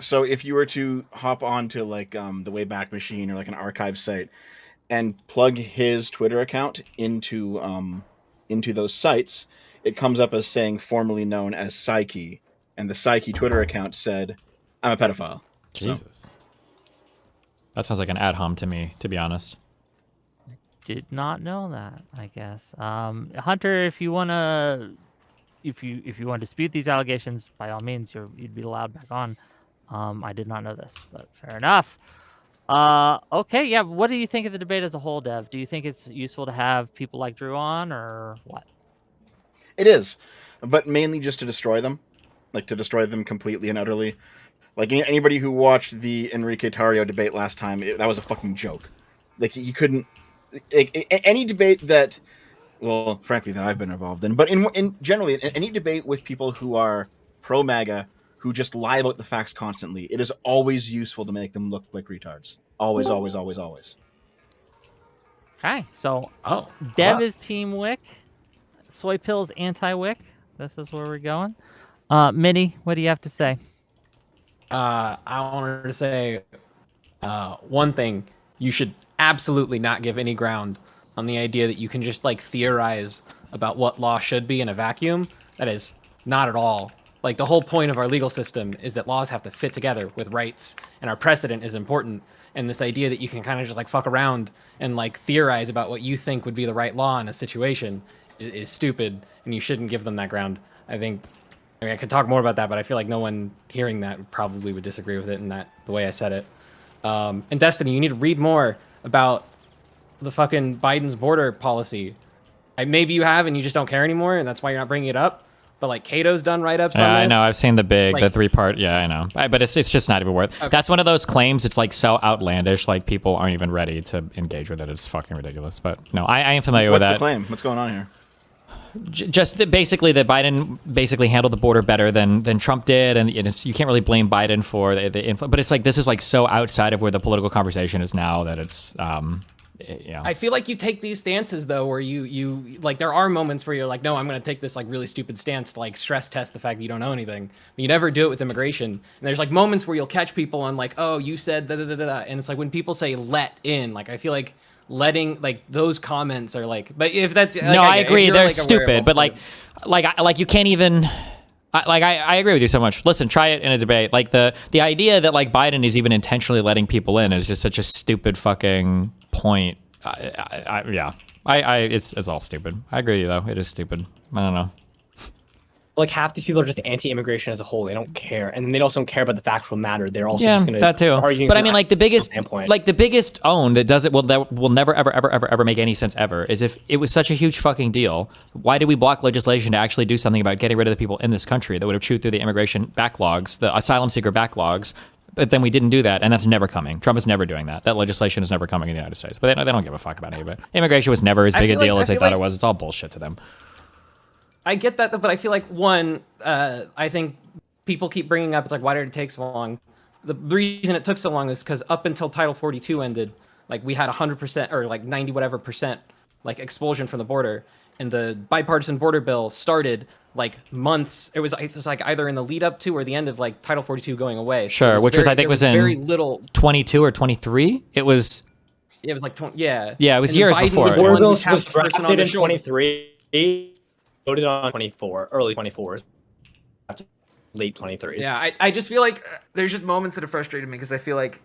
So if you were to hop onto like the Wayback Machine or like an archive site and plug his Twitter account into those sites, it comes up as saying formerly known as Psyche, and the Psyche Twitter account said, "I'm a pedophile." So, Jesus. That sounds like an ad hom to me, to be honest. Did not know that, I guess. Hunter, if you wanna dispute these allegations, by all means, you'd be allowed back on. I did not know this, but fair enough. Okay, yeah. What do you think of the debate as a whole, Dev? Do you think it's useful to have people like Drew on, or what? It is, but mainly just to destroy them, like to destroy them completely and utterly. Like anybody who watched the Enrique Tarrio debate last time, that was a fucking joke. Like you couldn't any debate that, well, frankly, that I've been involved in, but in generally in any debate with people who are pro MAGA, who just lie about the facts constantly, it is always useful to make them look like retards. Always, always, always, always. Okay, so Dev is Team Wick, Soy Pills anti-Wick. This is where we're going. Minnie, what do you have to say? I wanted to say one thing. You should absolutely not give any ground on the idea that you can just like theorize about what law should be in a vacuum. That is not at all. Like the whole point of our legal system is that laws have to fit together with rights, and our precedent is important. And this idea that you can kind of just like fuck around and like theorize about what you think would be the right law in a situation is stupid, and you shouldn't give them that ground. I mean, I could talk more about that, but I feel like no one hearing that probably would disagree with it in that the way I said it. And Destiny, you need to read more about the fucking Biden's border policy. Maybe you have and you just don't care anymore, and that's why you're not bringing it up. But like Cato's done write-ups on this. I know. I've seen the 3-part. Yeah, I know. But it's just not even worth. Okay. That's one of those claims. It's like so outlandish. Like people aren't even ready to engage with it. It's fucking ridiculous. But no, I am familiar with that. What's the claim? What's going on here? Just basically that Biden basically handled the border better than Trump did, and you can't really blame Biden for the influence. But it's like this is like so outside of where the political conversation is now that it's yeah. I feel like you take these stances though, where you like there are moments where you're like, no, I'm going to take this like really stupid stance to like stress test the fact that you don't know anything. But you never do it with immigration. And there's like moments where you'll catch people on like, oh, you said da da da da, and it's like when people say let in, like I feel like letting like those comments are like, but if that's like, no, I agree, they're like, stupid, but like you can't even. I agree with you so much. Listen, try it in a debate. Like the idea that like Biden is even intentionally letting people in is just such a stupid fucking point. It's all stupid. I agree with you though. It is stupid. I don't know. Like half these people are just anti-immigration as a whole. They don't care, and then they also don't care about the factual matter. They're also just going to that too. Argue but I mean, like the biggest own that does it. Well, that will never ever make any sense ever. Is if it was such a huge fucking deal. Why did we block legislation to actually do something about getting rid of the people in this country that would have chewed through the immigration backlogs, the asylum seeker backlogs? But then we didn't do that, and that's never coming. Trump is never doing that. That legislation is never coming in the United States. But they don't give a fuck about any of it. Immigration was never as big a deal as they thought it was. It's all bullshit to them. I get that, but I feel like I think people keep bringing up, it's like, why did it take so long? The reason it took so long is because up until Title 42 ended, like we had 100% or like 90 whatever percent like expulsion from the border, and the bipartisan border bill started like months. It was like either in the lead up to or the end of like Title 42 going away. Sure, which I think was in very little 22 or 23. It was like 20, yeah. Yeah, it was years before. The border bill was drafted in 23. Voted on 24, early 24s, late 23. Yeah, I just feel like there's just moments that have frustrated me because I feel like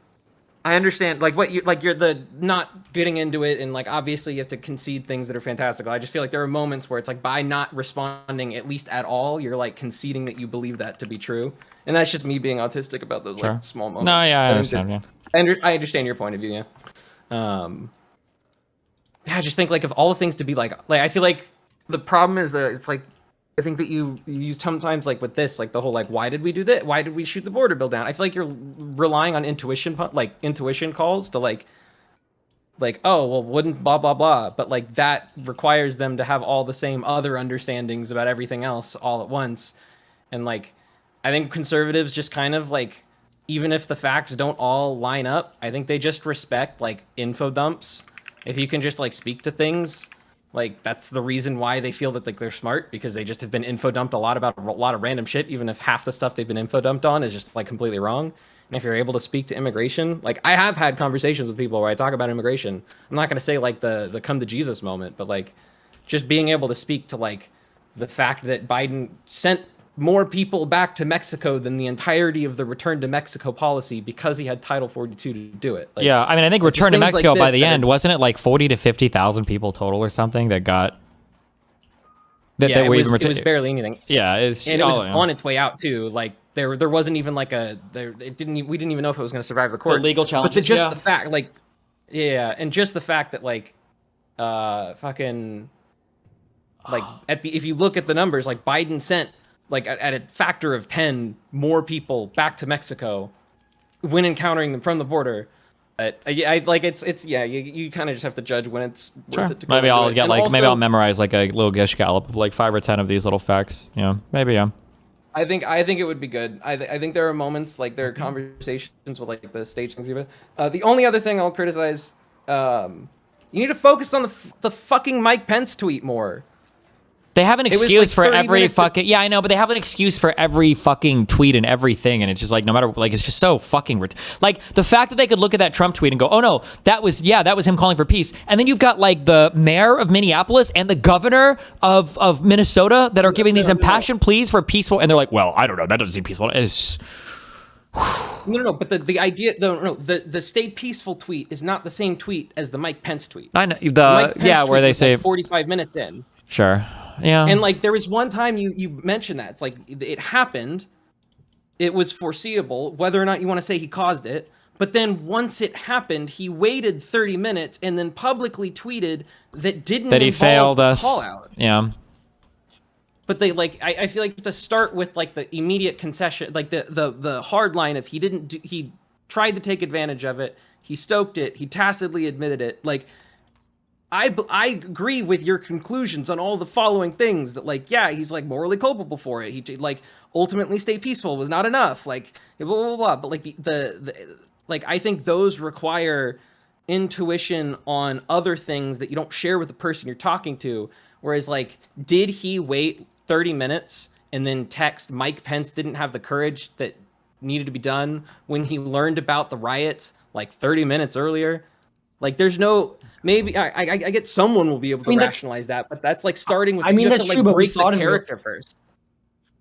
I understand like what you like you're the not getting into it, and like obviously you have to concede things that are fantastical. I just feel like there are moments where it's like by not responding at least at all, you're like conceding that you believe that to be true, and that's just me being autistic about those like small moments. No, yeah, I understand. Yeah, I understand your point of view. Yeah, I just think like of all the things to be like I feel like. The problem is that it's like, I think that you use sometimes like with this, like the whole like, why did we do that? Why did we shoot the border bill down? I feel like you're relying on intuition calls to like, oh, well, wouldn't blah, blah, blah. But like that requires them to have all the same other understandings about everything else all at once. And like, I think conservatives just kind of like, even if the facts don't all line up, I think they just respect like info dumps. If you can just like speak to things, like that's the reason why they feel that like they're smart, because they just have been info dumped a lot about a lot of random shit, even if half the stuff they've been info dumped on is just like completely wrong. And if you're able to speak to immigration, like I have had conversations with people where I talk about immigration. I'm not going to say like the come to Jesus moment, but like just being able to speak to like the fact that Biden sent more people back to Mexico than the entirety of the return to Mexico policy because he had Title 42 to do it. Like, yeah, I mean, I think like, just return to things like Mexico by this the that end, are- wasn't it like 40 to 50,000 people total or something that got that yeah, were it even was barely anything. yeah, it's And it was oh, yeah. on its way out too. Like there wasn't even like we didn't even know if it was going to survive the courts. legal But challenges, just yeah. the fact, like, yeah, and just the fact that like, fucking, like if you look at the numbers, like Biden sent like at a factor of 10 more people back to Mexico when encountering them from the border. But I like it's yeah, you kind of just have to judge when it's worth it to go Maybe into I'll it. get And like maybe also, I'll memorize like a little gish gallop of like 5 or 10 of these little facts. Yeah, maybe yeah. I think it would be good. I think there are moments like there are conversations with like the stage things even. The only other thing I'll criticize, you need to focus on the fucking Mike Pence tweet more. They have an was, excuse like, for 30 every minutes fucking yeah, I know, but they have an excuse for every fucking tweet and everything, and it's just like no matter like it's just so fucking like the fact that they could look at that Trump tweet and go, oh no, that was him calling for peace, and then you've got like the mayor of Minneapolis and the governor of Minnesota that are giving these impassioned pleas for peaceful, and they're like, well, I don't know, that doesn't seem peaceful. It's No, but the idea, the stay peaceful tweet is not the same tweet as the Mike Pence tweet. I know Mike Pence yeah, where tweet they was, say like 45 minutes in. sure. Yeah. And like there was one time you mentioned that it's like it happened, it was foreseeable, whether or not you want to say he caused it. But then once it happened, he waited 30 minutes and then publicly tweeted that didn't that he involve failed the us. call out. Yeah. But they like I feel like to start with like the immediate concession, like the hard line of he tried to take advantage of it, he stoked it, he tacitly admitted it, like. I agree with your conclusions on all the following things that like, yeah, he's like morally culpable for it. He like ultimately stay peaceful was not enough. Like blah, blah, blah. But like the like, I think those require intuition on other things that you don't share with the person you're talking to. Whereas like, did he wait 30 minutes and then text Mike Pence didn't have the courage that needed to be done when he learned about the riots like 30 minutes earlier? Like there's no, maybe I get someone will be able to rationalize that, but that's like starting with. I mean, you have that's to, true, like, but we break saw the it in character first.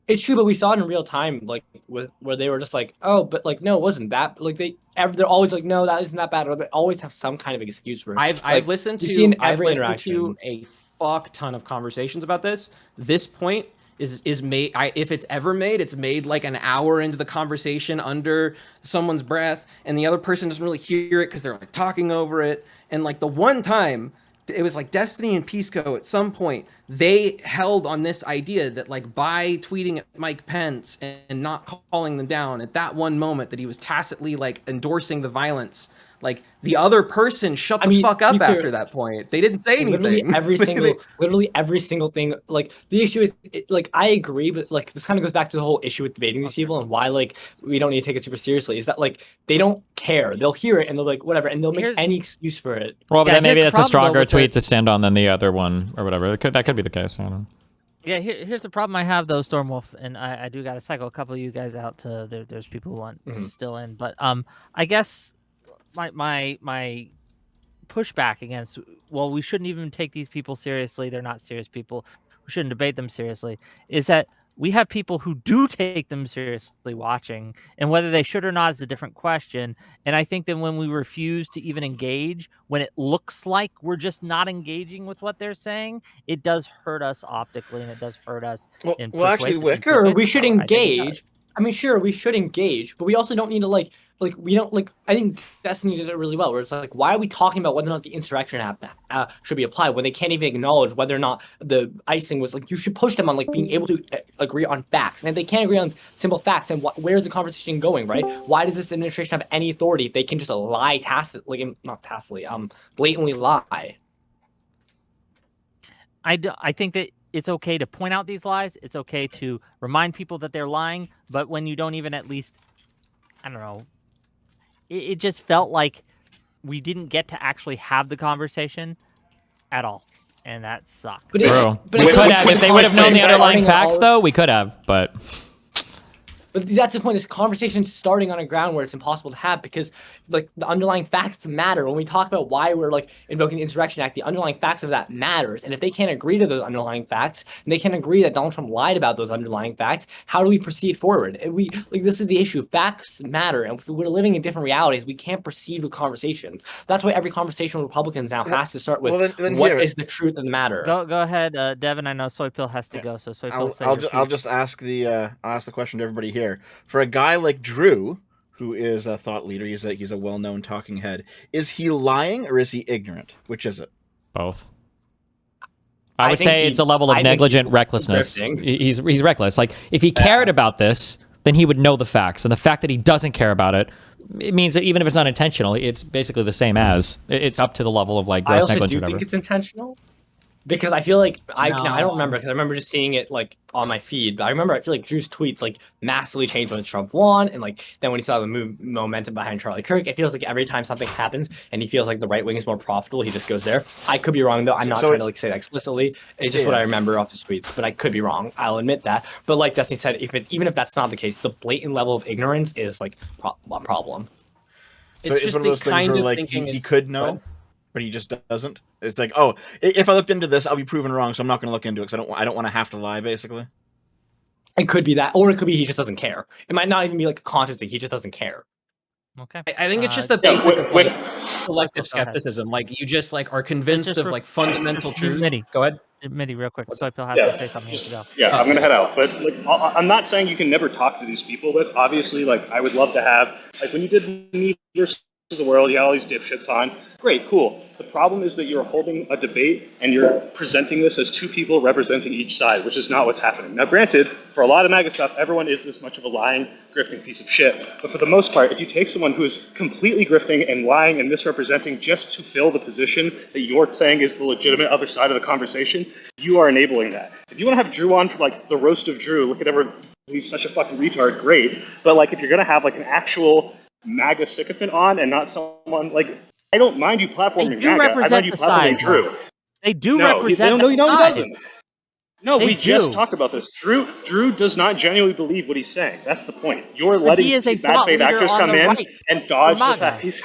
It's true, but we saw it in real time, like where they were just like, oh, but like no, it wasn't that. Like they're always like, no, that isn't that bad. Or they always have some kind of excuse for it. I've listened to a fuck ton of conversations about this. This point is made. If it's ever made, it's made like an hour into the conversation under someone's breath, and the other person doesn't really hear it because they're like talking over it. And like the one time, it was like Destiny and Pisco at some point, they held on this idea that like by tweeting at Mike Pence and not calling them down at that one moment that he was tacitly like endorsing the violence, like the other person shut the fuck up after that point. They didn't say anything. Literally every single thing. Like the issue is, like I agree, but like this kind of goes back to the whole issue with debating these people and why like we don't need to take it super seriously. Is that like they don't care? They'll hear it and they'll like whatever, and they'll make any excuse for it. Well, but then maybe that's a stronger tweet to stand on than the other one or whatever. That could be the case. I don't know. Yeah, here's the problem I have though, Stormwolf, and I do got to cycle a couple of you guys out to there's people who want still in, but I guess my pushback against, well, we shouldn't even take these people seriously. They're not serious people. We shouldn't debate them seriously. Is that we have people who do take them seriously watching, and whether they should or not is a different question. And I think that when we refuse to even engage, when it looks like we're just not engaging with what they're saying, it does hurt us optically, and it does hurt us. Well, actually, sure, we should engage. I mean, sure, we should engage, but we also don't need to like we don't like. I think Destiny did it really well. Where it's like, why are we talking about whether or not the insurrection should be applied when they can't even acknowledge whether or not the icing was like? You should push them on like being able to agree on facts, and if they can't agree on simple facts, then where's the conversation going, right? Why does this administration have any authority if they can just lie blatantly lie? I think that it's okay to point out these lies. It's okay to remind people that they're lying. But when you don't even at least, I don't know, it just felt like we didn't get to actually have the conversation at all. And that sucked. True. We could have. If they would have known the underlying facts, though, we could have. But But that's the point. This conversation starting on a ground where it's impossible to have because, like, the underlying facts matter. When we talk about why we're like invoking the Insurrection Act, the underlying facts of that matters. And if they can't agree to those underlying facts, and they can't agree that Donald Trump lied about those underlying facts, how do we proceed forward? And this is the issue. Facts matter, and if we're living in different realities, we can't proceed with conversations. That's why every conversation with Republicans now has to start with what is the truth of the matter. Go ahead, Devin. I know Soypill has to go, so Soypill, say your piece. I'll just ask the question to everybody here. For a guy like Drew, who is a thought leader, he's a well-known talking head. Is he lying or is he ignorant? Which is it? Both. I would say it's a level of negligent recklessness. He's reckless. Like, if he cared about this, then he would know the facts. And the fact that he doesn't care about it, it means that even if it's not intentional, it's basically the same as. It's up to the level of, like, gross negligence or whatever. I also do think it's intentional. Because I feel like I don't remember, because I remember just seeing it like on my feed. But I feel like Drew's tweets like massively changed when Trump won, and like then when he saw the momentum behind Charlie Kirk, it feels like every time something happens and he feels like the right wing is more profitable, he just goes there. I could be wrong though. I'm not trying to like say that explicitly. It's just what I remember off his tweets, but I could be wrong. I'll admit that. But like Destiny said, even if that's not the case, the blatant level of ignorance is like a problem. So it's one of those things where like he could know, but he just doesn't. It's like, oh, if I looked into this, I'll be proven wrong, so I'm not going to look into it because I don't want to have to lie, basically. It could be that, or it could be he just doesn't care. It might not even be like a conscious thing. He just doesn't care. Okay. I think it's just the basic of like collective skepticism. Like you just like are convinced of like fundamental truth. Mitty, go ahead. Mitty, real quick. Soypill has to say something. He has to go. Yeah, I'm gonna head out. But like, I'm not saying you can never talk to these people. But obviously, like, I would love to have like when you did Me versus the World, you had all these dipshits on. Great, cool. The problem is that you're holding a debate and you're presenting this as two people representing each side, which is not what's happening. Now, granted, for a lot of MAGA stuff, everyone is this much of a lying, grifting piece of shit. But for the most part, if you take someone who is completely grifting and lying and misrepresenting just to fill the position that you're saying is the legitimate other side of the conversation, you are enabling that. If you want to have Drew on for like the roast of Drew, look at everyone, he's such a fucking retard, great. But like if you're gonna have like an actual MAGA sycophant on and not someone like, I don't mind you platforming MAGA. I mind you platforming Drew. They do represent the side. No, he doesn't. No, we just talked about this. Drew does not genuinely believe what he's saying. That's the point. You're letting bad faith actors come in and dodge the fact he's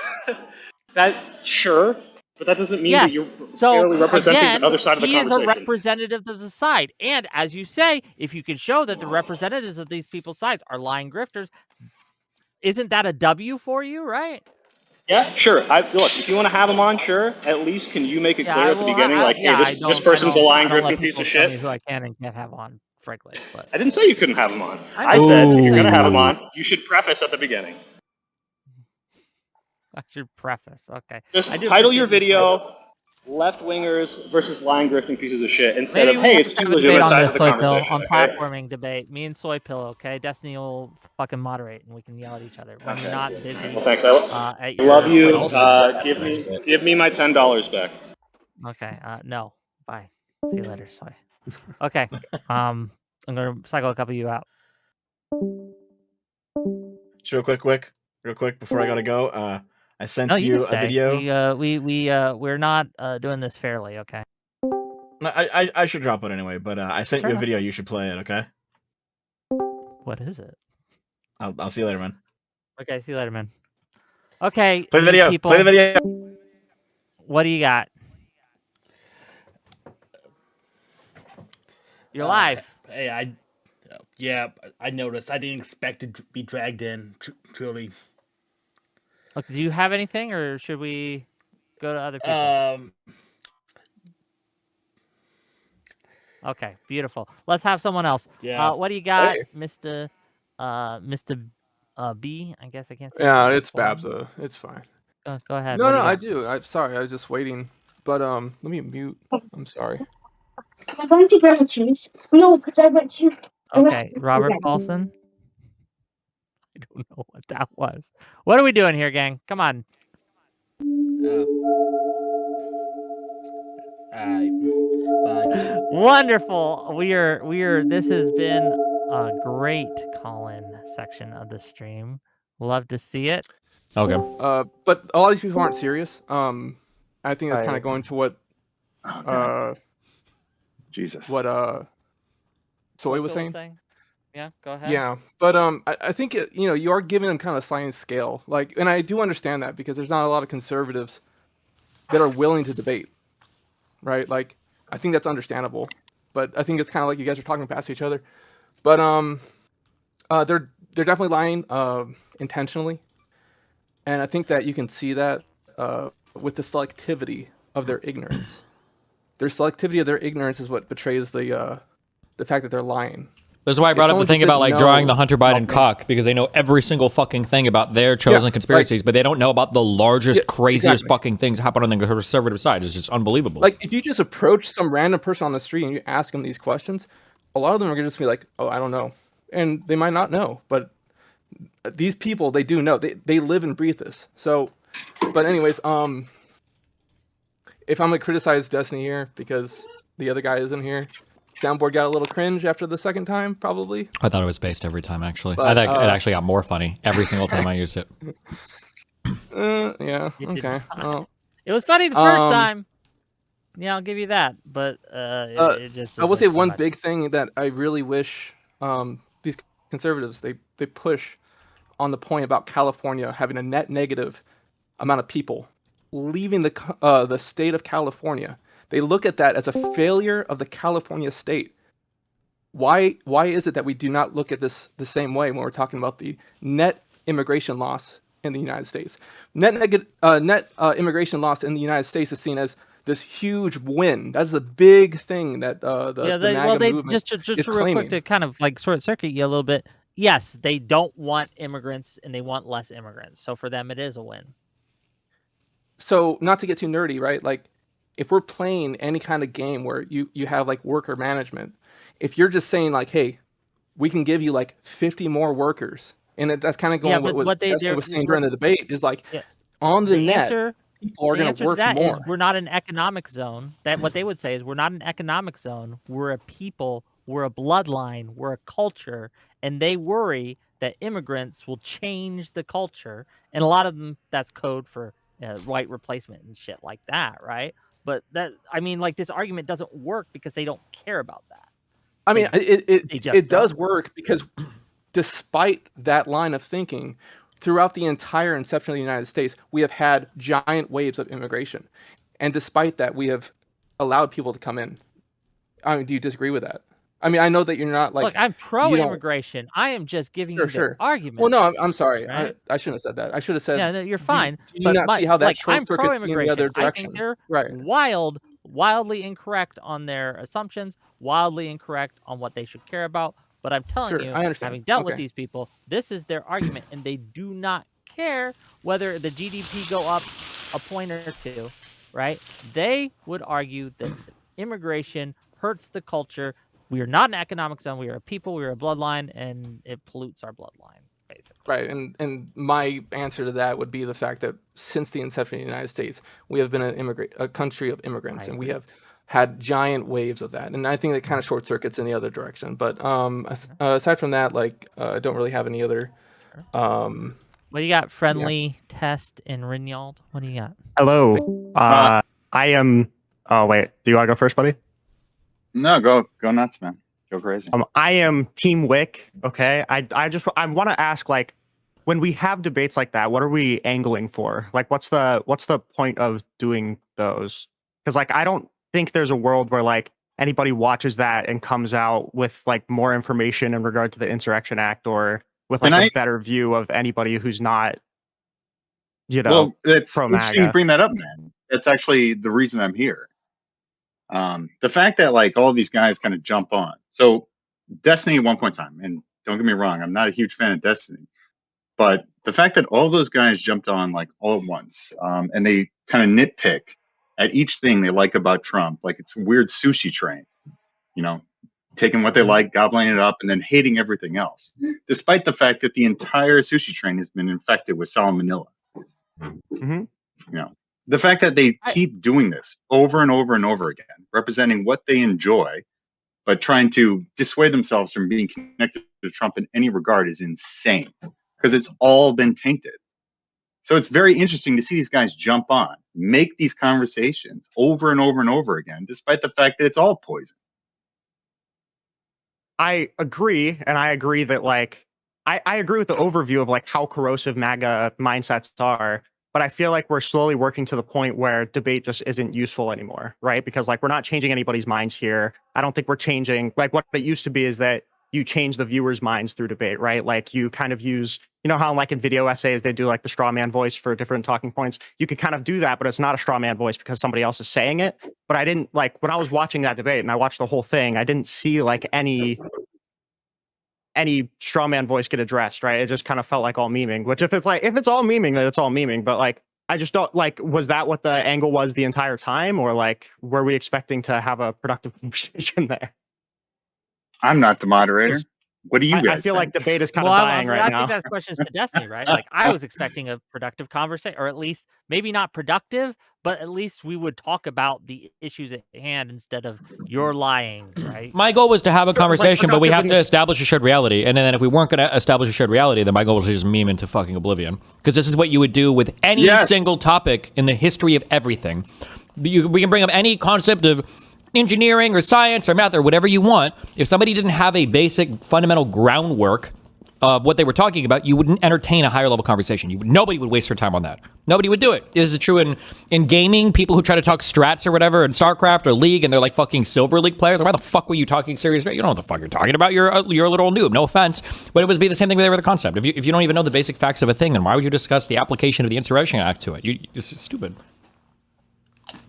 sure, but that doesn't mean that you're fairly representing the other side of the conversation. He is a representative of the side. And as you say, if you can show that the representatives of these people's sides are lying grifters, isn't that a W for you, right? Yeah, sure. Look, if you want to have him on, sure. At least can you make it clear at the beginning, hey, this person's a lying, grifting piece of shit? Who I can and can't have on, frankly. But I didn't say you couldn't have him on. I said if you're going to have him on, you should preface at the beginning. I should preface, okay. Just title your video, left-wingers versus lying, grifting pieces of shit, instead of, hey, it's two legitimate sides of the conversation. On platforming debate, me and Soypill, okay? Destiny will fucking moderate, and we can yell at each other when you're not busy. Well, thanks. I love you. Give me my $10 back. Okay. No. Bye. See you later, Soy. Okay. I'm gonna cycle a couple of you out. Just real quick before I gotta go. I sent you a video. We're not doing this fairly, okay? No, I should drop it anyway, but I sent you a video. You should play it, okay? What is it? I'll see you later, man. Okay, see you later, man. Okay. Play the video. People, play the video. What do you got? You're live. Hey, I noticed. I didn't expect to be dragged in, truly. Look, do you have anything, or should we go to other people? Okay, beautiful. Let's have someone else. Yeah. What do you got, Mr. B? I guess I can't say. Yeah, it's Babza. It's fine. Go ahead. No, I do. I'm sorry. I was just waiting. But let me mute. I'm sorry. Am I going to grab a cheese? No, because I went to. Okay, Robert Paulson. I don't know what that was. What are we doing here, gang? Come on. Wonderful. We are. This has been a great call-in section of the stream. Love to see it. Okay. But a lot of these people aren't serious. I think that's kind of going to what. Jesus. What Soy was saying. Yeah, go ahead. Yeah, but I think you are giving them kind of a sliding scale, like, and I do understand that because there's not a lot of conservatives that are willing to debate, right? Like, I think that's understandable, but I think it's kind of like you guys are talking past each other. But they're definitely lying intentionally, and I think that you can see that with the selectivity of their ignorance. Their selectivity of their ignorance is what betrays the fact that they're lying. That's why I If brought up the someone thing just about didn't like drawing know the Hunter Biden about things- cock because they know every single fucking thing about their chosen like- conspiracies, but they don't know about the largest, craziest exactly. fucking things happen on the conservative side. It's just unbelievable. Like, if you just approach some random person on the street and you ask them these questions, a lot of them are gonna just be like, "Oh, I don't know," and they might not know, but these people, they do know. They live and breathe this. So, but anyways, if I'm gonna criticize Destiny here because the other guy isn't here, Soundboard got a little cringe after the second time, probably. I thought it was based every time, actually. But, I think it actually got more funny every single time I used it. Yeah. It did Okay. not. Well, It was funny the first time. Yeah, I'll give you that. But it just I will isn't say so one much. big thing that I really wish these conservatives they push on the point about California having a net negative amount of people leaving the state of California. They look at that as a failure of the California state. Why is it that we do not look at this the same way when we're talking about the net immigration loss in the United States? Net immigration loss in the United States is seen as this huge win. That's a big thing that the MAGA movement just is real quick claiming. to kind of like short circuit you a little bit. Yes, they don't want immigrants and they want less immigrants. So for them, it is a win. So not to get too nerdy, right? Like, if we're playing any kind of game where you have like worker management, if you're just saying like, hey, we can give you like 50 more workers, and that's kind of going what Destiny was saying during the debate is like, on the net, people are going to work more. Is we're not an economic zone. That what they would say is we're not an economic zone. We're a people. We're a bloodline. We're a culture, and they worry that immigrants will change the culture. And a lot of them, that's code for white replacement and shit like that, right? But that, I mean, like, this argument doesn't work because they don't care about that. I mean, it does work because despite that line of thinking, throughout the entire inception of the United States, we have had giant waves of immigration. And despite that, we have allowed people to come in. I mean, do you disagree with that? I mean, I know that you're not like... Look, I'm pro-immigration. I am just giving you the argument. Well, no, I'm sorry. Right? I shouldn't have said that. I should have said... Yeah, no, you're fine. Do you not see how that short circuits in the other direction? I think they're wildly incorrect on their assumptions, wildly incorrect on what they should care about. But I'm telling you, having dealt with these people, this is their argument, and they do not care whether the GDP go up a point or two, right? They would argue that immigration hurts the culture. We are not an economic zone. We are a people. We are a bloodline, and it pollutes our bloodline, basically. Right, and my answer to that would be the fact that since the inception of the United States, we have been a country of immigrants, and we have had giant waves of that. And I think that kind of short circuits in the other direction. But aside from that, like, I don't really have any other. What do you got? Friendly Test and Rinald. What do you got? Hello. I am. Oh wait, do you want to go first, buddy? No, go nuts, man. Go crazy. I am Team Wick. Okay. I want to ask, like, when we have debates like that, what are we angling for? Like, what's the point of doing those? Because like, I don't think there's a world where like anybody watches that and comes out with like more information in regard to the Insurrection Act or with like a better view of anybody who's not, well, it's pro-MAGA. interesting you bring that up, man. That's actually the reason I'm here. The fact that like all these guys kind of jump on. So Destiny at one point in time, and don't get me wrong, I'm not a huge fan of Destiny, but the fact that all those guys jumped on like all at once, and they kind of nitpick at each thing they like about Trump, like it's a weird sushi train, taking what they like, gobbling it up, and then hating everything else, despite the fact that the entire sushi train has been infected with salmonella. The fact that they keep doing this over and over and over again, representing what they enjoy, but trying to dissuade themselves from being connected to Trump in any regard is insane because it's all been tainted. So it's very interesting to see these guys jump on, make these conversations over and over and over again, despite the fact that it's all poison. I agree, and I agree that like I agree with the overview of like how corrosive MAGA mindsets are, but I feel like we're slowly working to the point where debate just isn't useful anymore, right? Because like we're not changing anybody's minds here. I don't think we're changing like what it used to be is that you change the viewers' minds through debate, right? Like you kind of use, you know how like in video essays they do like the straw man voice for different talking points. You could kind of do that, but it's not a straw man voice because somebody else is saying it. But I didn't like when I was watching that debate and I watched the whole thing, I didn't see like any straw man voice get addressed, right? It just kind of felt like all memeing, which if it's all memeing, then it's all memeing. But like, I just don't like, was that what the angle was the entire time? Or like, were we expecting to have a productive conversation there? I'm not the moderator. What do you guys I feel think? like debate is kind Well, of I dying right I now. think that question is to Destiny, right? Like, I was expecting a productive conversation, or at least maybe not productive, but at least we would talk about the issues at hand instead of you're lying, right? My goal was to have a conversation, but we have to productive establish a shared reality. And then if we weren't going to establish a shared reality, then my goal was to just meme into fucking oblivion. Because this is what you would do with any single topic in the history of everything. We can bring up any concept of engineering or science or math or whatever you want. If somebody didn't have a basic fundamental groundwork of what they were talking about, you wouldn't entertain a higher level conversation. Nobody would waste their time on that. Nobody would do it. This is true in gaming. People who try to talk strats or whatever in StarCraft or League, and they're like fucking Silver League players. Like, why the fuck were you talking serious? You don't know what the fuck you're talking about. You're a little noob. No offense, but it would be the same thing with the concept. If you don't even know the basic facts of a thing, then why would you discuss the application of the Insurrection Act to it? It's stupid.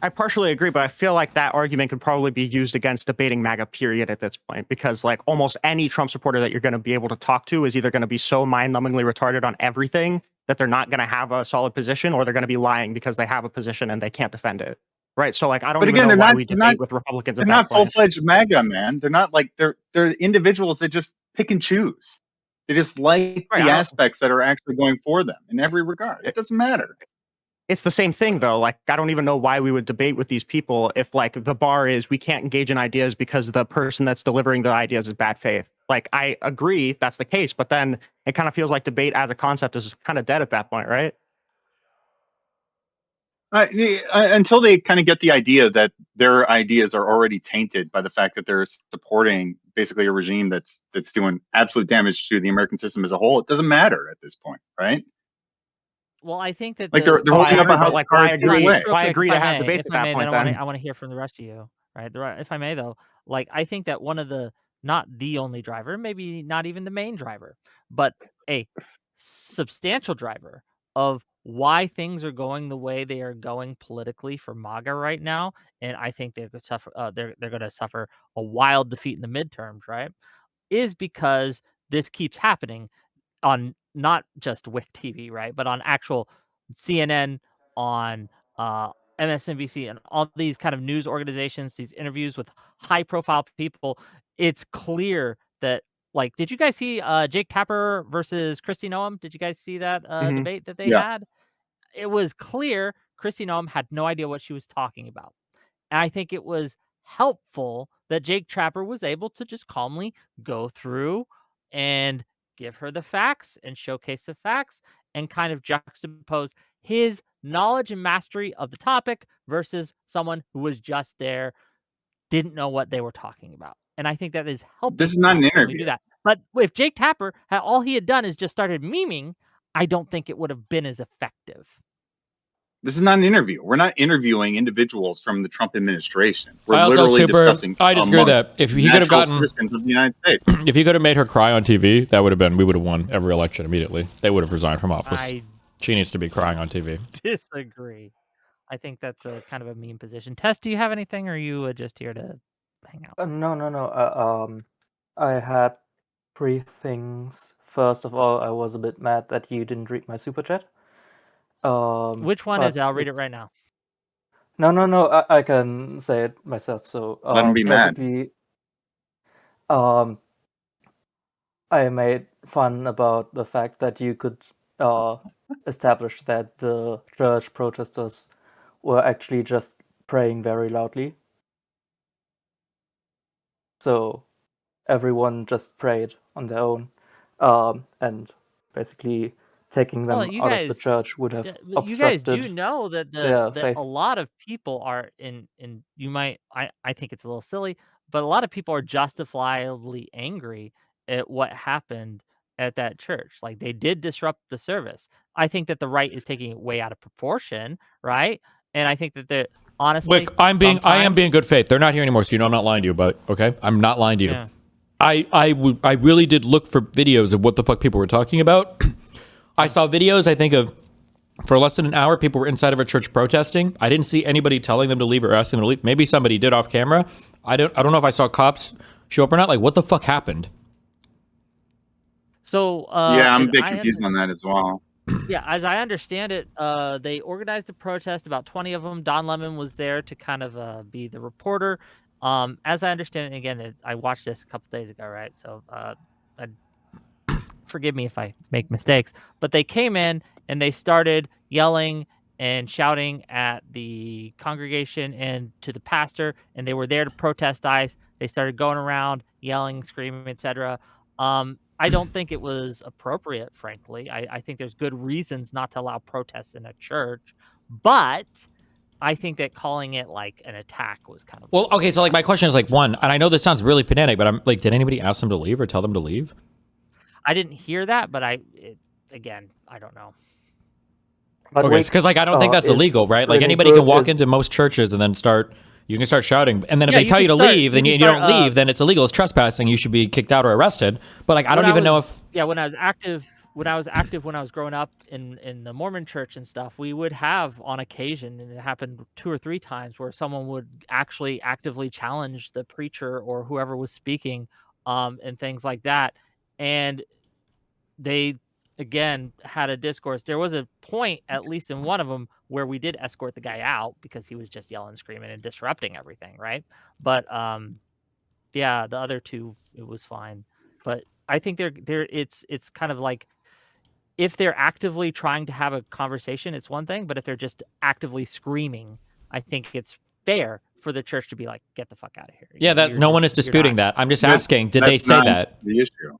I partially agree, but I feel like that argument could probably be used against debating MAGA period at this point, because like almost any Trump supporter that you're going to be able to talk to is either going to be so mind-numbingly retarded on everything that they're not going to have a solid position, or they're going to be lying because they have a position and they can't defend it. Right. So like, I don't even know why we debate with Republicans. They're not full-fledged MAGA, man. They're not like they're individuals that just pick and choose. They just like the aspects that are actually going for them in every regard. It doesn't matter. It's the same thing though. Like, I don't even know why we would debate with these people if like the bar is we can't engage in ideas because the person that's delivering the ideas is bad faith. Like, I agree that's the case, but then it kind of feels like debate as a concept is kind of dead at that point, right? Until they kind of get the idea that their ideas are already tainted by the fact that they're supporting basically a regime that's doing absolute damage to the American system as a whole, it doesn't matter at this point, right? Well, I think that Like they're holding up a house of cards either way. I agree to have debates at that point. Then I want to hear from the rest of you, right? If I may, though, like I think that one of the not the only driver, maybe not even the main driver, but a substantial driver of why things are going the way they are going politically for MAGA right now, and I think they're going to suffer. They're going to suffer a wild defeat in the midterms, right? Is because this keeps happening on not just WIC TV, right, but on actual CNN, on MSNBC, and all these kind of news organizations, these interviews with high-profile people. It's clear that, like, did you guys see Jake Tapper versus Kristi Noem? Did you guys see that debate that they had? It was clear Kristi Noem had no idea what she was talking about. And I think it was helpful that Jake Tapper was able to just calmly go through and give her the facts and showcase the facts and kind of juxtapose his knowledge and mastery of the topic versus someone who was just there, didn't know what they were talking about. And I think that is helpful. This is not an interview. Do that. But if Jake Tapper had all he had done is just started memeing, I don't think it would have been as effective. This is not an interview. We're not interviewing individuals from the Trump administration. We're I discussing. I disagree that if he could have gotten citizens of the United States, if he could have made her cry on TV, we would have won every election immediately. They would have resigned from office. She needs to be crying on TV. Disagree. I think that's a kind of a mean position. Tess, do you have anything, or are you just here to hang out? No. I had 3 things. First of all, I was a bit mad that you didn't read my super chat. Which one is it? I'll read it right now. No. I can say it myself. So let him be mad. Basically, I made fun about the fact that you could establish that the church protesters were actually just praying very loudly. So everyone just prayed on their own, and basically taking them out of the church would have obstructed. You guys do know that their faith. a lot of people are in. You might. I think it's a little silly, but a lot of people are justifiably angry at what happened at that church. Like, they did disrupt the service. I think that the right is taking it way out of proportion, right? And I think that honestly, Wick, I am sometimes- being good faith. They're not here anymore, so you know I'm not lying to you. But okay, I'm not lying to you. Yeah. I really did look for videos of what the fuck people were talking about. I saw videos, I think, of for less than an hour, people were inside of a church protesting. I didn't see anybody telling them to leave or asking them to leave. Maybe somebody did off camera. I don't know if I saw cops show up or not. Like, what the fuck happened? So yeah, I'm a as bit I confused on that as well. Yeah, as I understand it, they organized a protest, about 20 of them. Don Lemon was there to kind of be the reporter. As I understand it, again, I watched this a couple days ago, right? So forgive me if I make mistakes. But they came in and they started yelling and shouting at the congregation and to the pastor, and they were there to protest ICE. They started going around yelling, screaming, etc. I don't think it was appropriate, frankly. I think there's good reasons not to allow protests in a church, but I think that calling it like an attack was kind of... Well, okay, so like my question is like, one, and I know this sounds really pedantic, but I'm like, did anybody ask them to leave or tell them to leave? I didn't hear that, but again, I don't know. But okay, wait, because like I don't think that's if illegal, right? Like really anybody good can walk is- into most churches and then you can start shouting, and then if Yeah, they you tell can you to start- leave, then you you can don't start, leave, then it's illegal. It's trespassing. You should be kicked out or arrested. But like I don't even know if when I was active when I was growing up in the Mormon church and stuff, we would have on occasion, and it happened 2 or 3 times, where someone would actually actively challenge the preacher or whoever was speaking, and things like that. And they again had a discourse. There was a point, at least in one of them, where we did escort the guy out because he was just yelling, screaming, and disrupting everything, right? But yeah, the other 2, it was fine. But I think it's kind of like, if they're actively trying to have a conversation, it's one thing, but if they're just actively screaming, I think it's fair for the church to be like, get the fuck out of here. yeah, that's no one is disputing that. I'm just asking, did they That's say not that? the issue.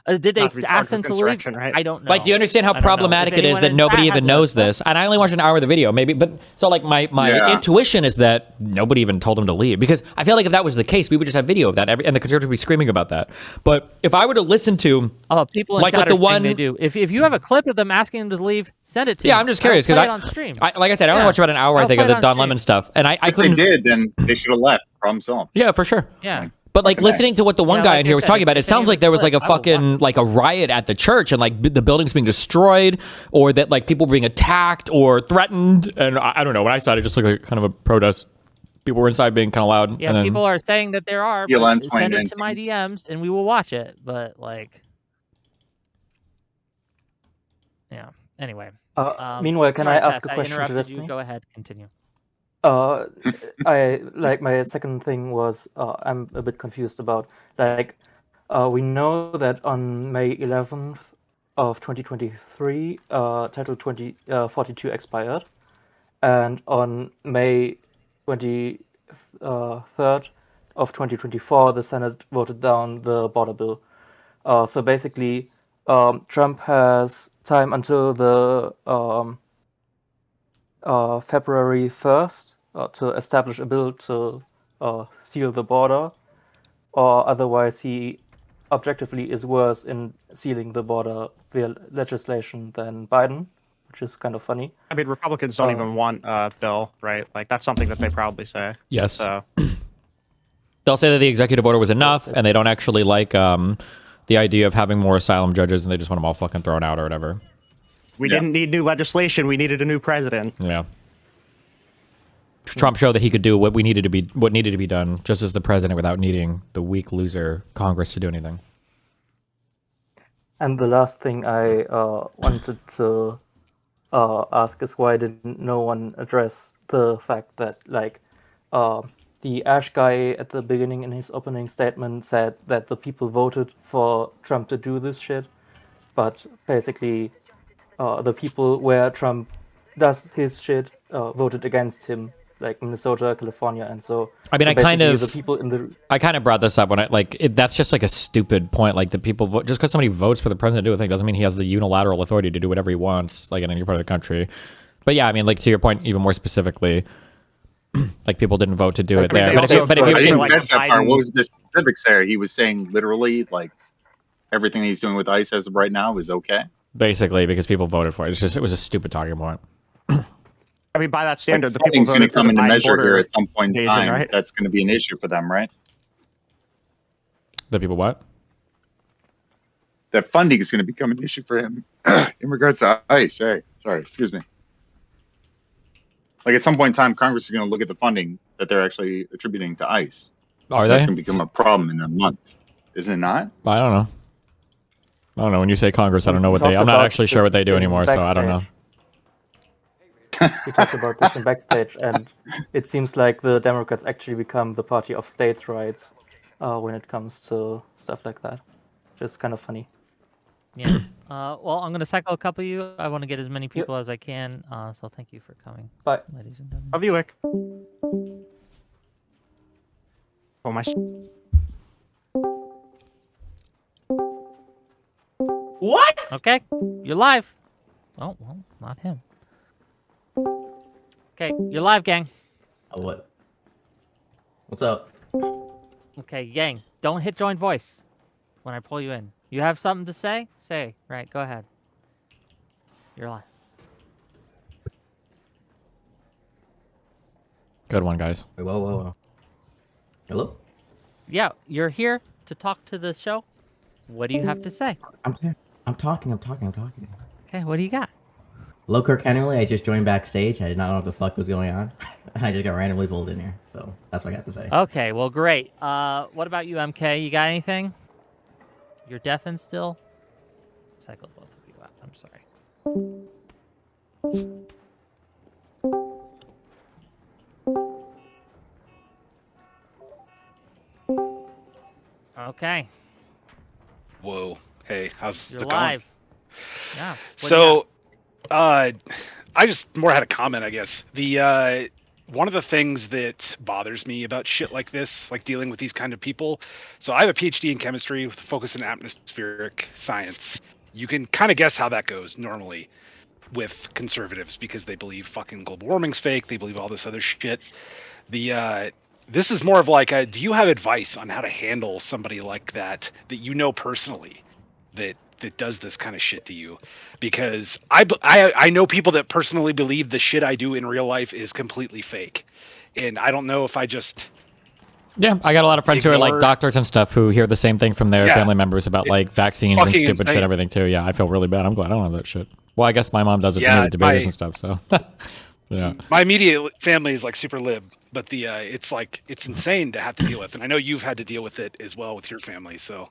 Did they Not to be ask charged them with to leave? insurrection, right? I don't know. Like, do you understand how I don't know. problematic If it is anyone that in nobody chat even has knows this? And I only watched an hour of the video, maybe. But so, like, my Yeah. intuition is that nobody even told them to leave, because I feel like if that was the case, we would just have video of that, and the conservatives would be screaming about that. But if I were to listen to, people in like chat with the are saying one, they do. If you have a clip of them asking them to leave, send it to me. yeah, I'm just curious I'll because play it on stream. like I said, I only Yeah. watched about an hour, I I'll think, of play it the on Don stream. Lemon stuff, and I If they couldn't. did, then they should have left. Problem solved. Yeah, for sure. Yeah. But like Okay. listening to what the one Yeah, guy like in I here was said, talking about, it if any sounds of like it's there was clip, like a I will watch fucking like a riot at the church, and like the building's being destroyed, or that like people were being attacked or threatened. And I don't know. When I saw it, it just looked like kind of a protest. People were inside being kind of loud. Yeah, and then, people are saying that there are. Yeah, But Lance send it 2019. to my DMs and we will watch it. But like, yeah. Anyway. Meanwhile, can I sorry, ask Tess, a question to interrupted you. Destiny? Go ahead. Continue. I like my second thing was I'm a bit confused about, like, we know that on May 11th of 2023, Title 42 expired, and on May 23rd of 2024, the Senate voted down the border bill. So basically, Trump has time until the February 1st to establish a bill to seal the border, or otherwise he objectively is worse in sealing the border via legislation than Biden, which is kind of funny. I mean, Republicans don't even want a bill, right? Like that's something that they probably say. yes, So they'll say that the executive order was enough, and they don't actually like the idea of having more asylum judges, and they just want them all fucking thrown out or whatever. we didn't need new legislation. We needed a new president. Yeah. Trump showed that he could do what needed to be done, just as the president, without needing the weak loser Congress to do anything. And the last thing I wanted to ask is, why didn't no one address the fact that, like, the Ash guy at the beginning in his opening statement said that the people voted for Trump to do this shit, but basically the people where Trump does his shit voted against him, like Minnesota, California, and so. I mean, so I kind basically of the people in the. I kind of brought this up when that's just like a stupid point. Like the people vote, just because somebody votes for the president to do a thing doesn't mean he has the unilateral authority to do whatever he wants, like in any part of the country. But yeah, I mean, like to your point, even more specifically, like people didn't vote to do it I mean, there. they But also if I you, didn't like catch that part. Biden- What was the specifics there? He was saying literally like everything he's doing with ICE as of right now is okay. basically because people voted for it, it was a stupid talking point. I mean, by that standard, the Like, people funding's going voted to for come the into Biden measure here border at some point in invasion, time. right? That's going to be an issue for them, right? The people what? That funding is going to become an issue for him in regards to ICE. Hey, sorry, excuse me. Like at some point in time, Congress is going to look at the funding that they're actually attributing to ICE. Are And they? That's going to become a problem in a month, isn't it not? I don't know. I don't know. When you say Congress, I don't know what they. talked I'm not about actually sure this what they do in anymore, so I don't know. We talked about this in backstage, and it seems like the Democrats actually become the party of states' rights when it comes to stuff like that. Just kind of funny. Yes. Well, I'm going to cycle a couple of you. I want to get as many people as I can. So thank you for coming. Bye. Ladies and gentlemen. Love you, Wick. Oh, my. What? Okay, you're live. Oh, well, not him. Okay, you're live, gang. Oh, what? What's up? Okay, gang, don't hit join voice when I pull you in. You have something to say? Say. Right, go ahead. You're live. Good one, guys. Wait, whoa. Hello? Yeah, you're here to talk to the show. What do you have to say? I'm talking. Okay, what do you got? Hello, Kirk Henry. I just joined backstage. I did not know what the fuck was going on. I just got randomly pulled in here, so that's what I got to say. Okay, well, great. What about you, MK? You got anything? You're deafened still? Cycle both of you out. I'm sorry. Okay. Whoa. Hey, how's You're it going? live. Yeah. What do you So, I just more had a comment, I guess. The one of the things that bothers me about shit like this, like dealing with these kind of people. So I have a PhD in chemistry with a focus in atmospheric science. You can kind of guess how that goes normally with conservatives because they believe fucking global warming's fake. They believe all this other shit. This is more of like, do you have advice on how to handle somebody like that you know personally that does this kind of shit to you? Because I know people that personally believe the shit I do in real life is completely fake, and I don't know if I just Yeah, I got a lot of friends who are like ignore- doctors and stuff who hear the same thing from their Yeah. family members about like vaccines and fucking stupid insane. shit, everything too. Yeah, I feel really bad. I'm glad I don't have that shit. Well, I guess my mom does it Yeah, with debaters my- and stuff. So, yeah. My immediate family is like super lib, but it's like it's insane to have to deal with, and I know you've had to deal with it as well with your family. So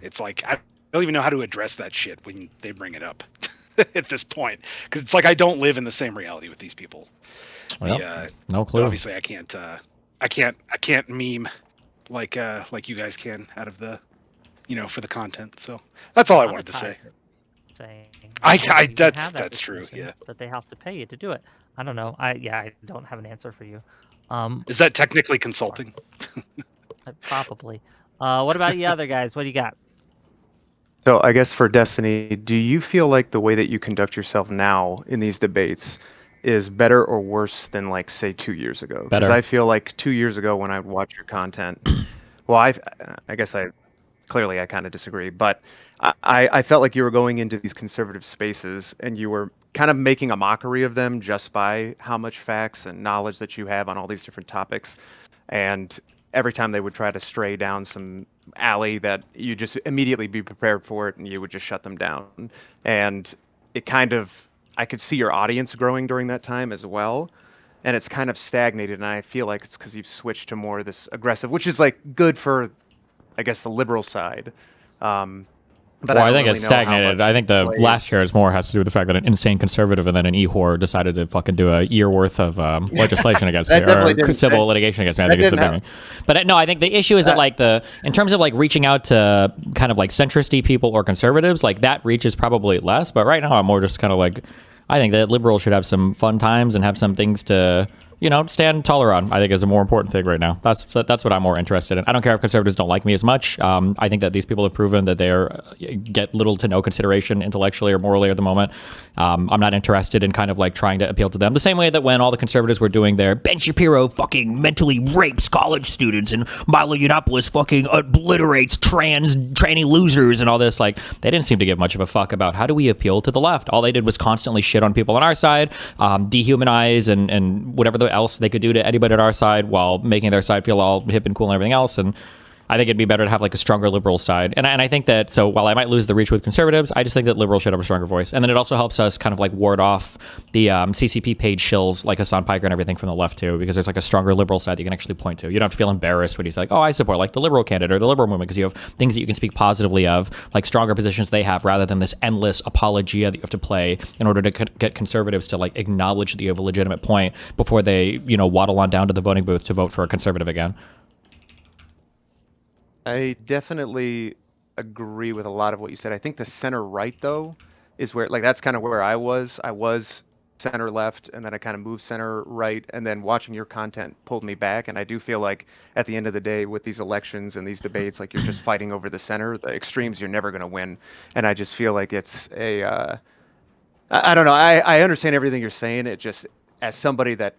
it's like I don't even know how to address that shit when they bring it up at this point, because it's like I don't live in the same reality with these people. Well, no clue. Obviously, I can't meme like you guys can out of the, for the content. So that's all I wanted to say. Saying That's true. Yeah. But they have to pay you to do it. I don't know. I don't have an answer for you. Is that technically consulting? Probably. What about you other guys? What do you got? So I guess for Destiny, do you feel like the way that you conduct yourself now in these debates is better or worse than, like, say 2 years ago? Because Better. I feel like 2 years ago when I would watch your content, well, I guess I kind of disagree, but I felt like you were going into these conservative spaces and you were kind of making a mockery of them just by how much facts and knowledge that you have on all these different topics. And every time they would try to stray down some alley that you just immediately be prepared for it and you would just shut them down. And it kind of, I could see your audience growing during that time as well. And it's kind of stagnated. And I feel like it's because you've switched to more of this aggressive, which is like good for, I guess, the liberal side. But Well, I don't think really it's know how stagnated. much I think the plays. last year is more has to do with the fact that an insane conservative and then an e-whore decided to fucking do a year worth of legislation against me, That definitely or didn't- civil that- litigation against me. I that think it's the didn't big thing. But no, I think the issue is that like in terms of like reaching out to kind of like centristy people or conservatives, like that reach is probably less. But right now, I'm more just kind of like, I think that liberals should have some fun times and have some things to stand taller on, I think, is a more important thing right now. That's what I'm more interested in. I don't care if conservatives don't like me as much. I think that these people have proven that they get little to no consideration intellectually or morally at the moment. I'm not interested in kind of like trying to appeal to them. The same way that when all the conservatives were doing their Ben Shapiro fucking mentally rapes college students and Milo Yiannopoulos fucking obliterates tranny losers and all this, like, they didn't seem to give much of a fuck about how do we appeal to the left. All they did was constantly shit on people on our side, dehumanize and whatever else they could do to anybody at our side while making their side feel all hip and cool and everything else. And I think it'd be better to have like a stronger liberal side. And I think that, so while I might lose the reach with conservatives, I just think that liberals should have a stronger voice. And then it also helps us kind of like ward off the CCP paid shills like Hassan Piker and everything from the left too, because there's like a stronger liberal side that you can actually point to. You don't have to feel embarrassed when he's like, oh, I support like the liberal candidate or the liberal movement, because you have things that you can speak positively of, like stronger positions they have, rather than this endless apologia that you have to play in order to get conservatives to like acknowledge that you have a legitimate point before they, waddle on down to the voting booth to vote for a conservative again. I definitely agree with a lot of what you said. I think the center right, though, is where, like, that's kind of where I was. I was center left, and then I kind of moved center right, and then watching your content pulled me back. And I do feel like at the end of the day, with these elections and these debates, like, you're just fighting over the center. The extremes, you're never going to win. And I just feel like it's I don't know. I understand everything you're saying. It just, as somebody that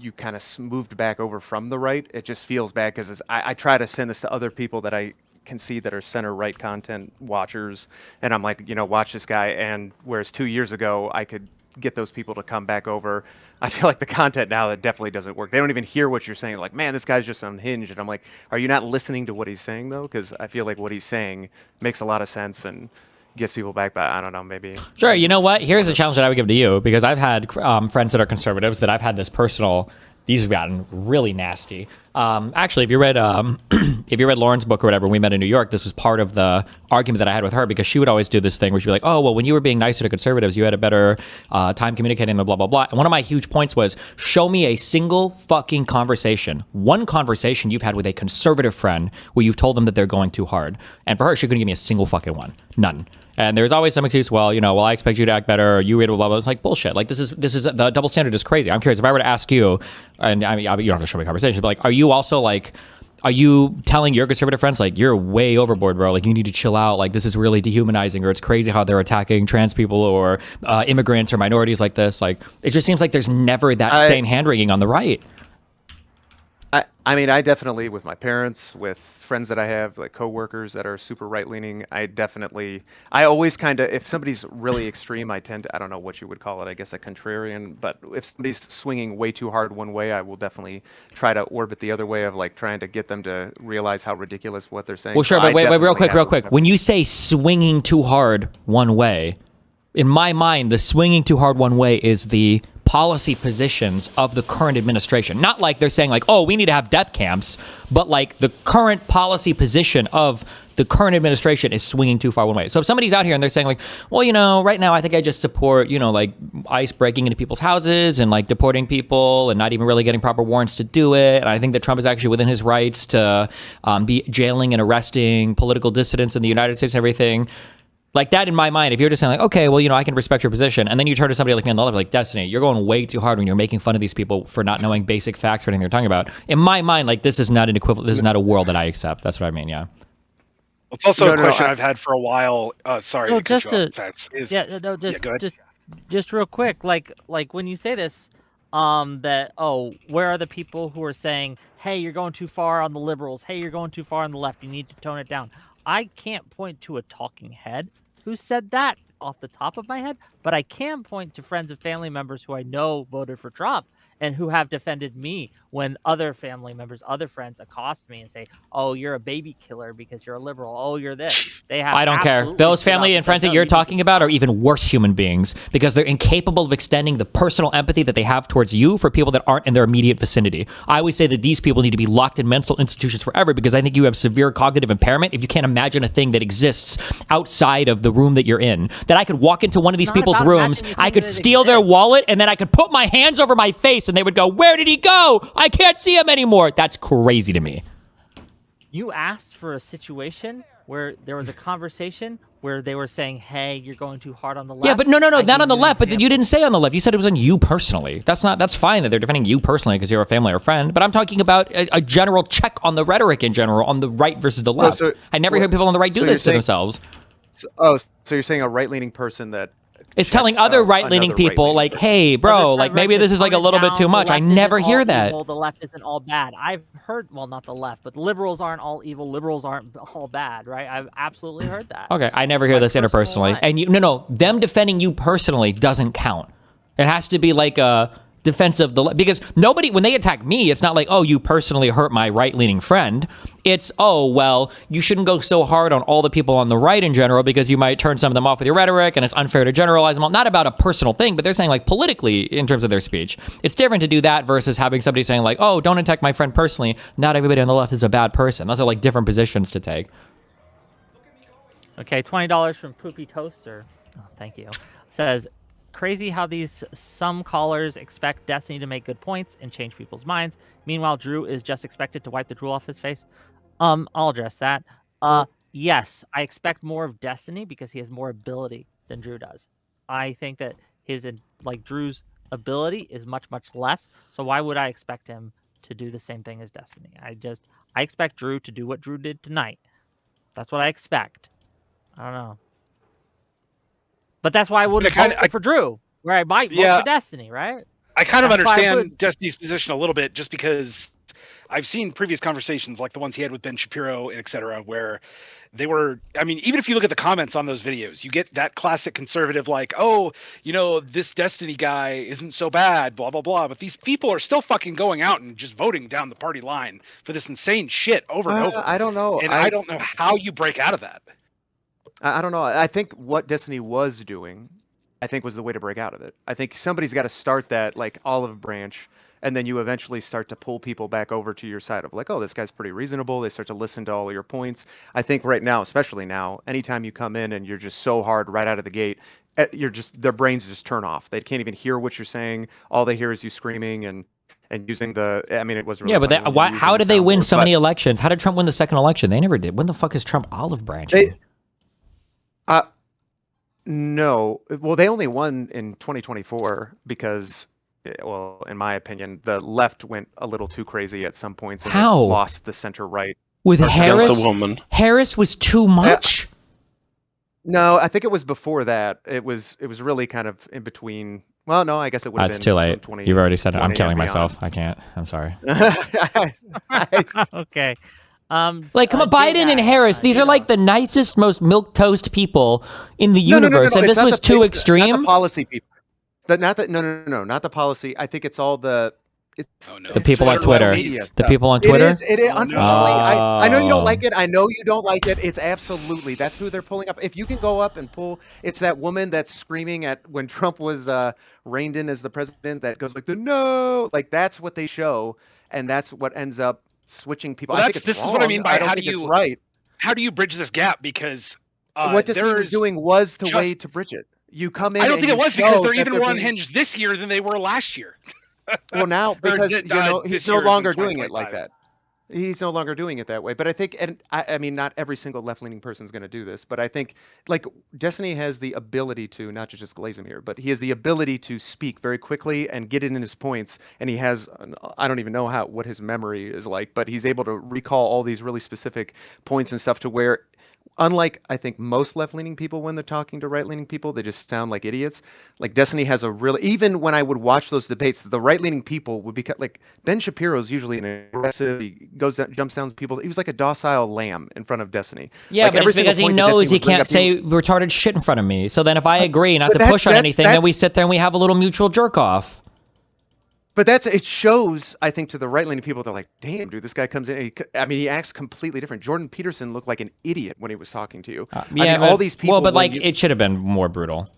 you kind of moved back over from the right, it just feels bad, because I try to send this to other people that I can see that are center right content watchers, and I'm like, watch this guy. And whereas 2 years ago I could get those people to come back over, I feel like the content now, that definitely doesn't work. They don't even hear what you're saying. Like, man, this guy's just unhinged. And I'm like, are you not listening to what he's saying though? Because I feel like what he's saying makes a lot of sense and gets people back, but I don't know, maybe. Sure, you know what? Here's a challenge that I would give to you, because I've had friends that are conservatives that I've had this personal. These have gotten really nasty. Actually, if you read Lauren's book or whatever, we met in New York, this was part of the argument that I had with her, because she would always do this thing where she'd be like, oh, well, when you were being nicer to conservatives, you had a better time communicating them, blah, blah, blah. And one of my huge points was, show me a single fucking conversation, one conversation you've had with a conservative friend where you've told them that they're going too hard. And for her, she couldn't give me a single fucking one. None. And there's always some excuse, well, I expect you to act better, or you read blah, blah, blah. It's like bullshit. Like, this is the double standard is crazy. I'm curious, if I were to ask you, and I mean, you don't have to show me conversation, but like, are you also like, are you telling your conservative friends, like, you're way overboard, bro, like, you need to chill out, like, this is really dehumanizing, or it's crazy how they're attacking trans people or immigrants or minorities like this? Like, it just seems like there's never that same hand-wringing on the right. I mean, I definitely, with my parents, with friends that I have, like coworkers that are super right-leaning, I always kind of, if somebody's really extreme, I tend to, I don't know what you would call it, I guess a contrarian, but if somebody's swinging way too hard one way, I will definitely try to orbit the other way of like trying to get them to realize how ridiculous what they're saying. Well, sure, but wait, real quick. When you say swinging too hard one way, in my mind, the swinging too hard one way is the policy positions of the current administration. Not like they're saying like, oh, we need to have death camps, but like the current policy position of the current administration is swinging too far one way. So if somebody's out here and they're saying like, well, right now I think I just support, like ICE breaking into people's houses and like deporting people and not even really getting proper warrants to do it. And I think that Trump is actually within his rights to be jailing and arresting political dissidents in the United States and everything. Like that, in my mind, if you're just saying like, okay, well, I can respect your position, and then you turn to somebody like me on the left, like, Destiny, you're going way too hard when you're making fun of these people for not knowing basic facts or anything they're talking about. In my mind, like, this is not an equivalent. This is not a world that I accept. That's what I mean. Yeah. It's also a question I've had for a while. Sorry, No, to cut just you off, to Fats. go ahead. Just just real quick, like when you say this, that where are the people who are saying, hey, you're going too far on the liberals, hey, you're going too far on the left, you need to tone it down. I can't point to a talking head who said that off the top of my head, but I can point to friends and family members who I know voted for Trump and who have defended me when other family members, other friends accost me and say, oh, you're a baby killer because you're a liberal. Oh, you're this. They have. I don't care. Those family and friends that you're talking about are even worse human beings because they're incapable of extending the personal empathy that they have towards you for people that aren't in their immediate vicinity. I always say that these people need to be locked in mental institutions forever because I think you have severe cognitive impairment if you can't imagine a thing that exists outside of the room that you're in. That I could walk into one of these people's rooms, I could steal their wallet, and then I could put my hands over my face and they would go, where did he go? I can't see him anymore. That's crazy to me. You asked for a situation where there was a conversation where they were saying, "Hey, you're going too hard on the left." Yeah, but no, I not gave on the you an left. But you example. didn't say on the left. You said it was on you personally. That's fine that they're defending you personally because you're a family or friend. But I'm talking about a general check on the rhetoric in general on the right versus the left. I never hear people on the right do this to themselves. So you're saying a right-leaning person that It's telling other right-leaning people, like, hey, bro, like maybe this is like a little bit too much. I never hear that. Evil, the left isn't all bad. I've heard, well, not the left, but liberals aren't all evil. Liberals aren't all bad, right? I've absolutely heard that. Okay, I never hear this interpersonally. And no, them defending you personally doesn't count. It has to be like a defense of the left, because nobody, when they attack me, it's not like, oh, you personally hurt my right-leaning friend. It's, oh, well, you shouldn't go so hard on all the people on the right in general because you might turn some of them off with your rhetoric, and it's unfair to generalize them all. Not about a personal thing, but they're saying like politically in terms of their speech. It's different to do that versus having somebody saying like, oh, don't attack my friend personally. Not everybody on the left is a bad person. Those are like different positions to take. Okay, $20 from Poopy Toaster. Oh, thank you. Says, crazy how some callers expect Destiny to make good points and change people's minds. Meanwhile, Drew is just expected to wipe the drool off his face. I'll address that. Yes, I expect more of Destiny because he has more ability than Drew does. I think that Drew's ability is much, much less. So why would I expect him to do the same thing as Destiny? I expect Drew to do what Drew did tonight. That's what I expect. I don't know. But that's why I wouldn't vote for Drew, where I might vote for Destiny, right? I kind of That's why I understand Destiny's position a little bit, just because I've seen previous conversations like the ones he had with Ben Shapiro and et cetera, where they were, I mean, even if you look at the comments on those videos, you get that classic conservative like, oh, you know, this Destiny guy isn't so bad, blah, blah, blah. But these people are still fucking going out and just voting down the party line for this insane shit over and over. I don't know. And I don't know how you break out of that. I don't know. I think what Destiny was doing, I think, was the way to break out of it. I think somebody's got to start that like olive branch, and then you eventually start to pull people back over to your side of like, oh, this guy's pretty reasonable. They start to listen to all of your points. I think right now, especially now, anytime you come in and you're just so hard right out of the gate, their brains just turn off. They can't even hear what you're saying. All they hear is you screaming and using the. I mean, it was really how did they win so many elections? How did Trump win the second election? They never did. When the fuck is Trump olive branching? No. Well, they only won in 2024 because, well, in my opinion, the left went a little too crazy at some points and How? lost the center right. With Harris? Against a woman. Harris was too much? No, I think it was before that. It was really kind of in between. Well, no, I guess it would have been. It's too late. 20, You've already said it. I'm 20 killing and myself. beyond. I can't. I'm sorry. Okay. Like, come on, Biden and Harris, these are like the nicest, most milquetoast people in the universe, and it's this not was the too big- extreme. Not the policy people. Not the policy. I think it's all the. The people on Twitter. The people on Twitter? It is. Unfortunately, I know you don't like it. I know you don't like it. It's absolutely. That's who they're pulling up. If you can go up and pull, it's that woman that's screaming at when Trump was reined in as the president that goes like the no. Like that's what they show, and that's what ends up switching people. Well, I think it's this is wrong. what I mean by don't how think do it's you right. How do you bridge this gap? Because What Disney was doing was the way just- to bridge it. You come in. I don't and think it you was because show they're that even more being- unhinged this year than they were last year. Well, now because this he's no year is longer in doing it like 2025. that. He's no longer doing it that way. But I think, and I mean, not every single left-leaning person is going to do this. But I think, like, Destiny has the ability to not to just glaze him here, but he has the ability to speak very quickly and get it in his points. And he has, I don't even know what his memory is like, but he's able to recall all these really specific points and stuff to where. Unlike, I think, most left-leaning people when they're talking to right-leaning people, they just sound like idiots. Like, Destiny has a really... Even when I would watch those debates, the right-leaning people would be... Like, Ben Shapiro's usually an aggressive... He goes down, jumps down to people. He was like a docile lamb in front of Destiny. Yeah, like, but it's because he knows he can't say retarded shit in front of me. So then if I agree not to push on anything, then we sit there and we have a little mutual jerk-off. But it shows, I think, to the right-leaning people, they're like, damn, dude, this guy comes in. He acts completely different. Jordan Peterson looked like an idiot when he was talking to you. All these people. Well, but like, it should have been more brutal.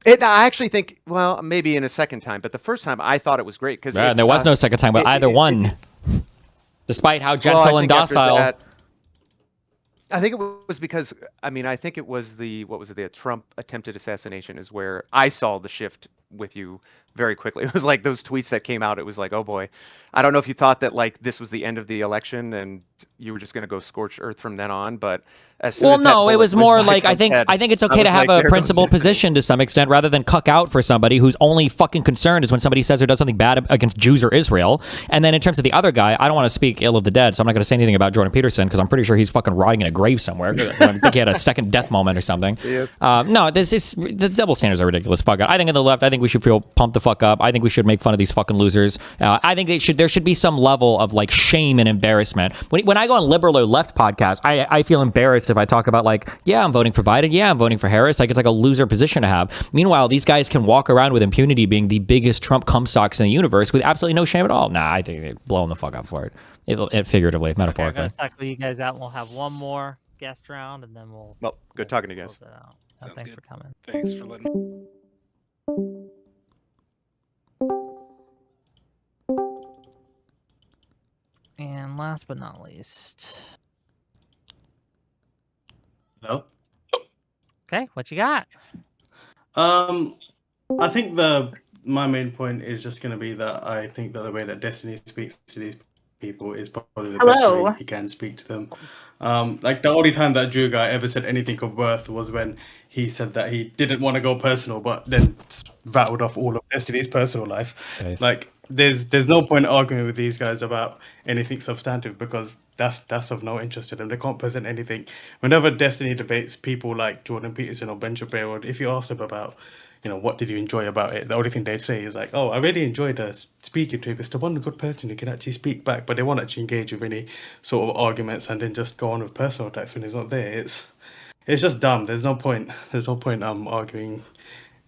I actually think, well, maybe in a second time, but the first time I thought it was great because There was no second time, but either one. Despite how gentle and docile. I think it was because, I think it was the Trump attempted assassination is where I saw the shift with you very quickly. It was like those tweets that came out. It was like, oh boy, I don't know if you thought that like this was the end of the election and you were just going to go scorched earth from then on. But as soon Well, as that no, it bullet was whizzed more by like I Trump's think head, it's I okay to was have like, a there goes principled Destiny. position to some extent, rather than cuck out for somebody who's only fucking concerned is when somebody says or does something bad against Jews or Israel. And then in terms of the other guy, I don't want to speak ill of the dead, so I'm not going to say anything about Jordan Peterson because I'm pretty sure he's fucking rotting in a grave somewhere. I think he had a second death moment or something. Yes. No, this is the double standards are ridiculous. Fuck it. I think in the left, I think we should feel pumped the fuck up. I think we should make fun of these fucking losers. I think there should be some level of like shame and embarrassment. When I go on liberal or left podcasts, I feel embarrassed if I talk about like, yeah, I'm voting for Biden. Yeah, I'm voting for Harris. Like it's like a loser position to have. Meanwhile, these guys can walk around with impunity being the biggest Trump cum socks in the universe with absolutely no shame at all. Nah, I think they're blowing the fuck up for it. It figuratively, Okay, I'm metaphorically. gonna tackle you guys out. And we'll have one more guest round, and then we'll. Well, good talking to you guys. close it out. Thanks good. for coming. Thanks for letting. And last but not least. Hello. Okay, what you got? I think my main point is just going to be that I think that the way that Destiny speaks to these people is probably the best way he can speak to them. Like the only time that Drew guy ever said anything of worth was when he said that he didn't want to go personal, but then rattled off all of Destiny's personal life. Nice. Like there's no point arguing with these guys about anything substantive because that's of no interest to them. They can't present anything. Whenever Destiny debates people like Jordan Peterson or Ben Shapiro, if you ask them about, what did you enjoy about it? The only thing they'd say is like, oh, I really enjoyed speaking to him. It's the one good person who can actually speak back, but they won't actually engage with any sort of arguments and then just go on with personal attacks when he's not there. It's just dumb. There's no point arguing,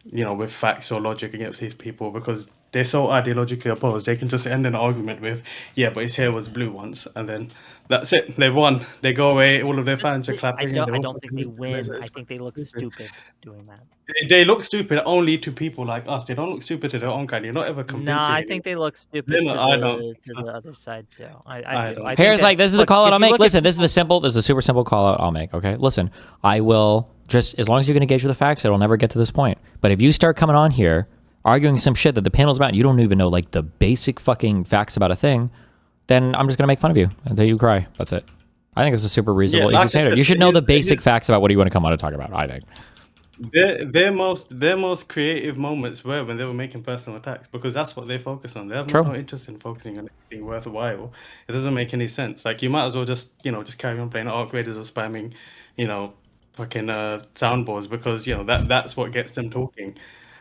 with facts or logic against these people because they're so ideologically opposed. They can just end an argument with, yeah, but his hair was blue once, and then that's it. They've won. They go away. All of their fans are clapping. I don't think they win. I think they look stupid doing that. They look stupid only to people like us. They don't look stupid to their own kind. You're not ever convincing. No, I anyone. think they look stupid to the other side too. I do. I Here's think like, this is the look, call out if I'll you make. look Listen, at- this is a super simple call out I'll make. Okay, listen, I will just, as long as you can engage with the facts, it'll never get to this point. But if you start coming on here arguing some shit that the panel's about, and you don't even know like the basic fucking facts about a thing, then I'm just gonna make fun of you until you cry. That's it. I think it's a super reasonable, easy standard. You should know the basic facts about what you want to come on and talk about. I think. Their most creative moments were when they were making personal attacks because that's what they focus on. They have no interest in focusing on anything worthwhile. It doesn't make any sense. Like you might as well just carry on playing Arc Raiders or spamming, fucking soundboards because that's what gets them talking.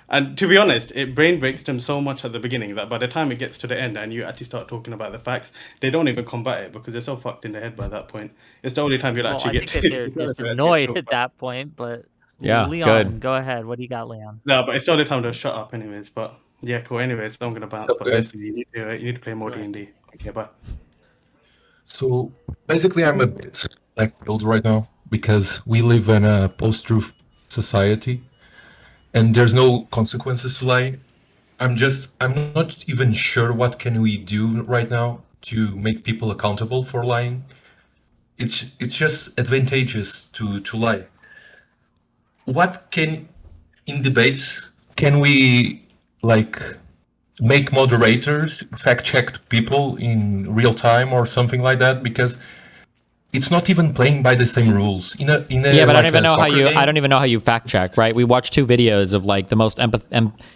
And to be honest, it brain breaks them so much at the beginning that by the time it gets to the end and you actually start talking about the facts, they don't even combat it because they're so fucked in the head by that point. It's the only time you'll actually I get think to. that they're just annoyed at that point. But Yeah, Leon, good. go ahead. What do you got, Leon? No, but it's the only time they'll shut up anyways. But yeah, cool. Anyways, I'm gonna bounce. But Destiny, you need to play more D&D. Okay, bye. So basically, I'm a bit old right now because we live in a post-truth society, and there's no consequences to lying. I'm not even sure what can we do right now to make people accountable for lying. It's just advantageous to lie. What in debates can we make moderators fact check people in real time or something like that? Because it's not even playing by the same rules. Yeah, but I don't even know how you fact check, right? We watched 2 videos of like the most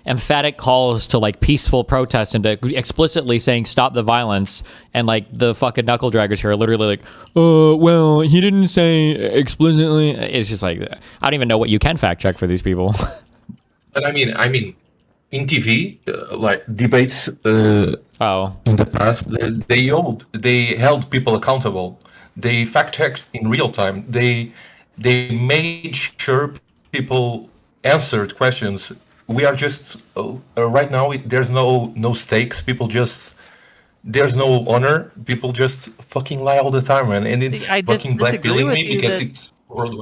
emphatic calls to like peaceful protest and to explicitly saying stop the violence, and like the fucking knuckle draggers here are literally like, well, he didn't say explicitly. It's just like, I don't even know what you can fact check for these people. But I mean, in TV, like debates in the past, they held people accountable. They fact checked in real time. They made sure people answered questions. We are just right now. There's no stakes. There's no honor. People just fucking lie all the time, man. And it's fucking blackpilling me because it's.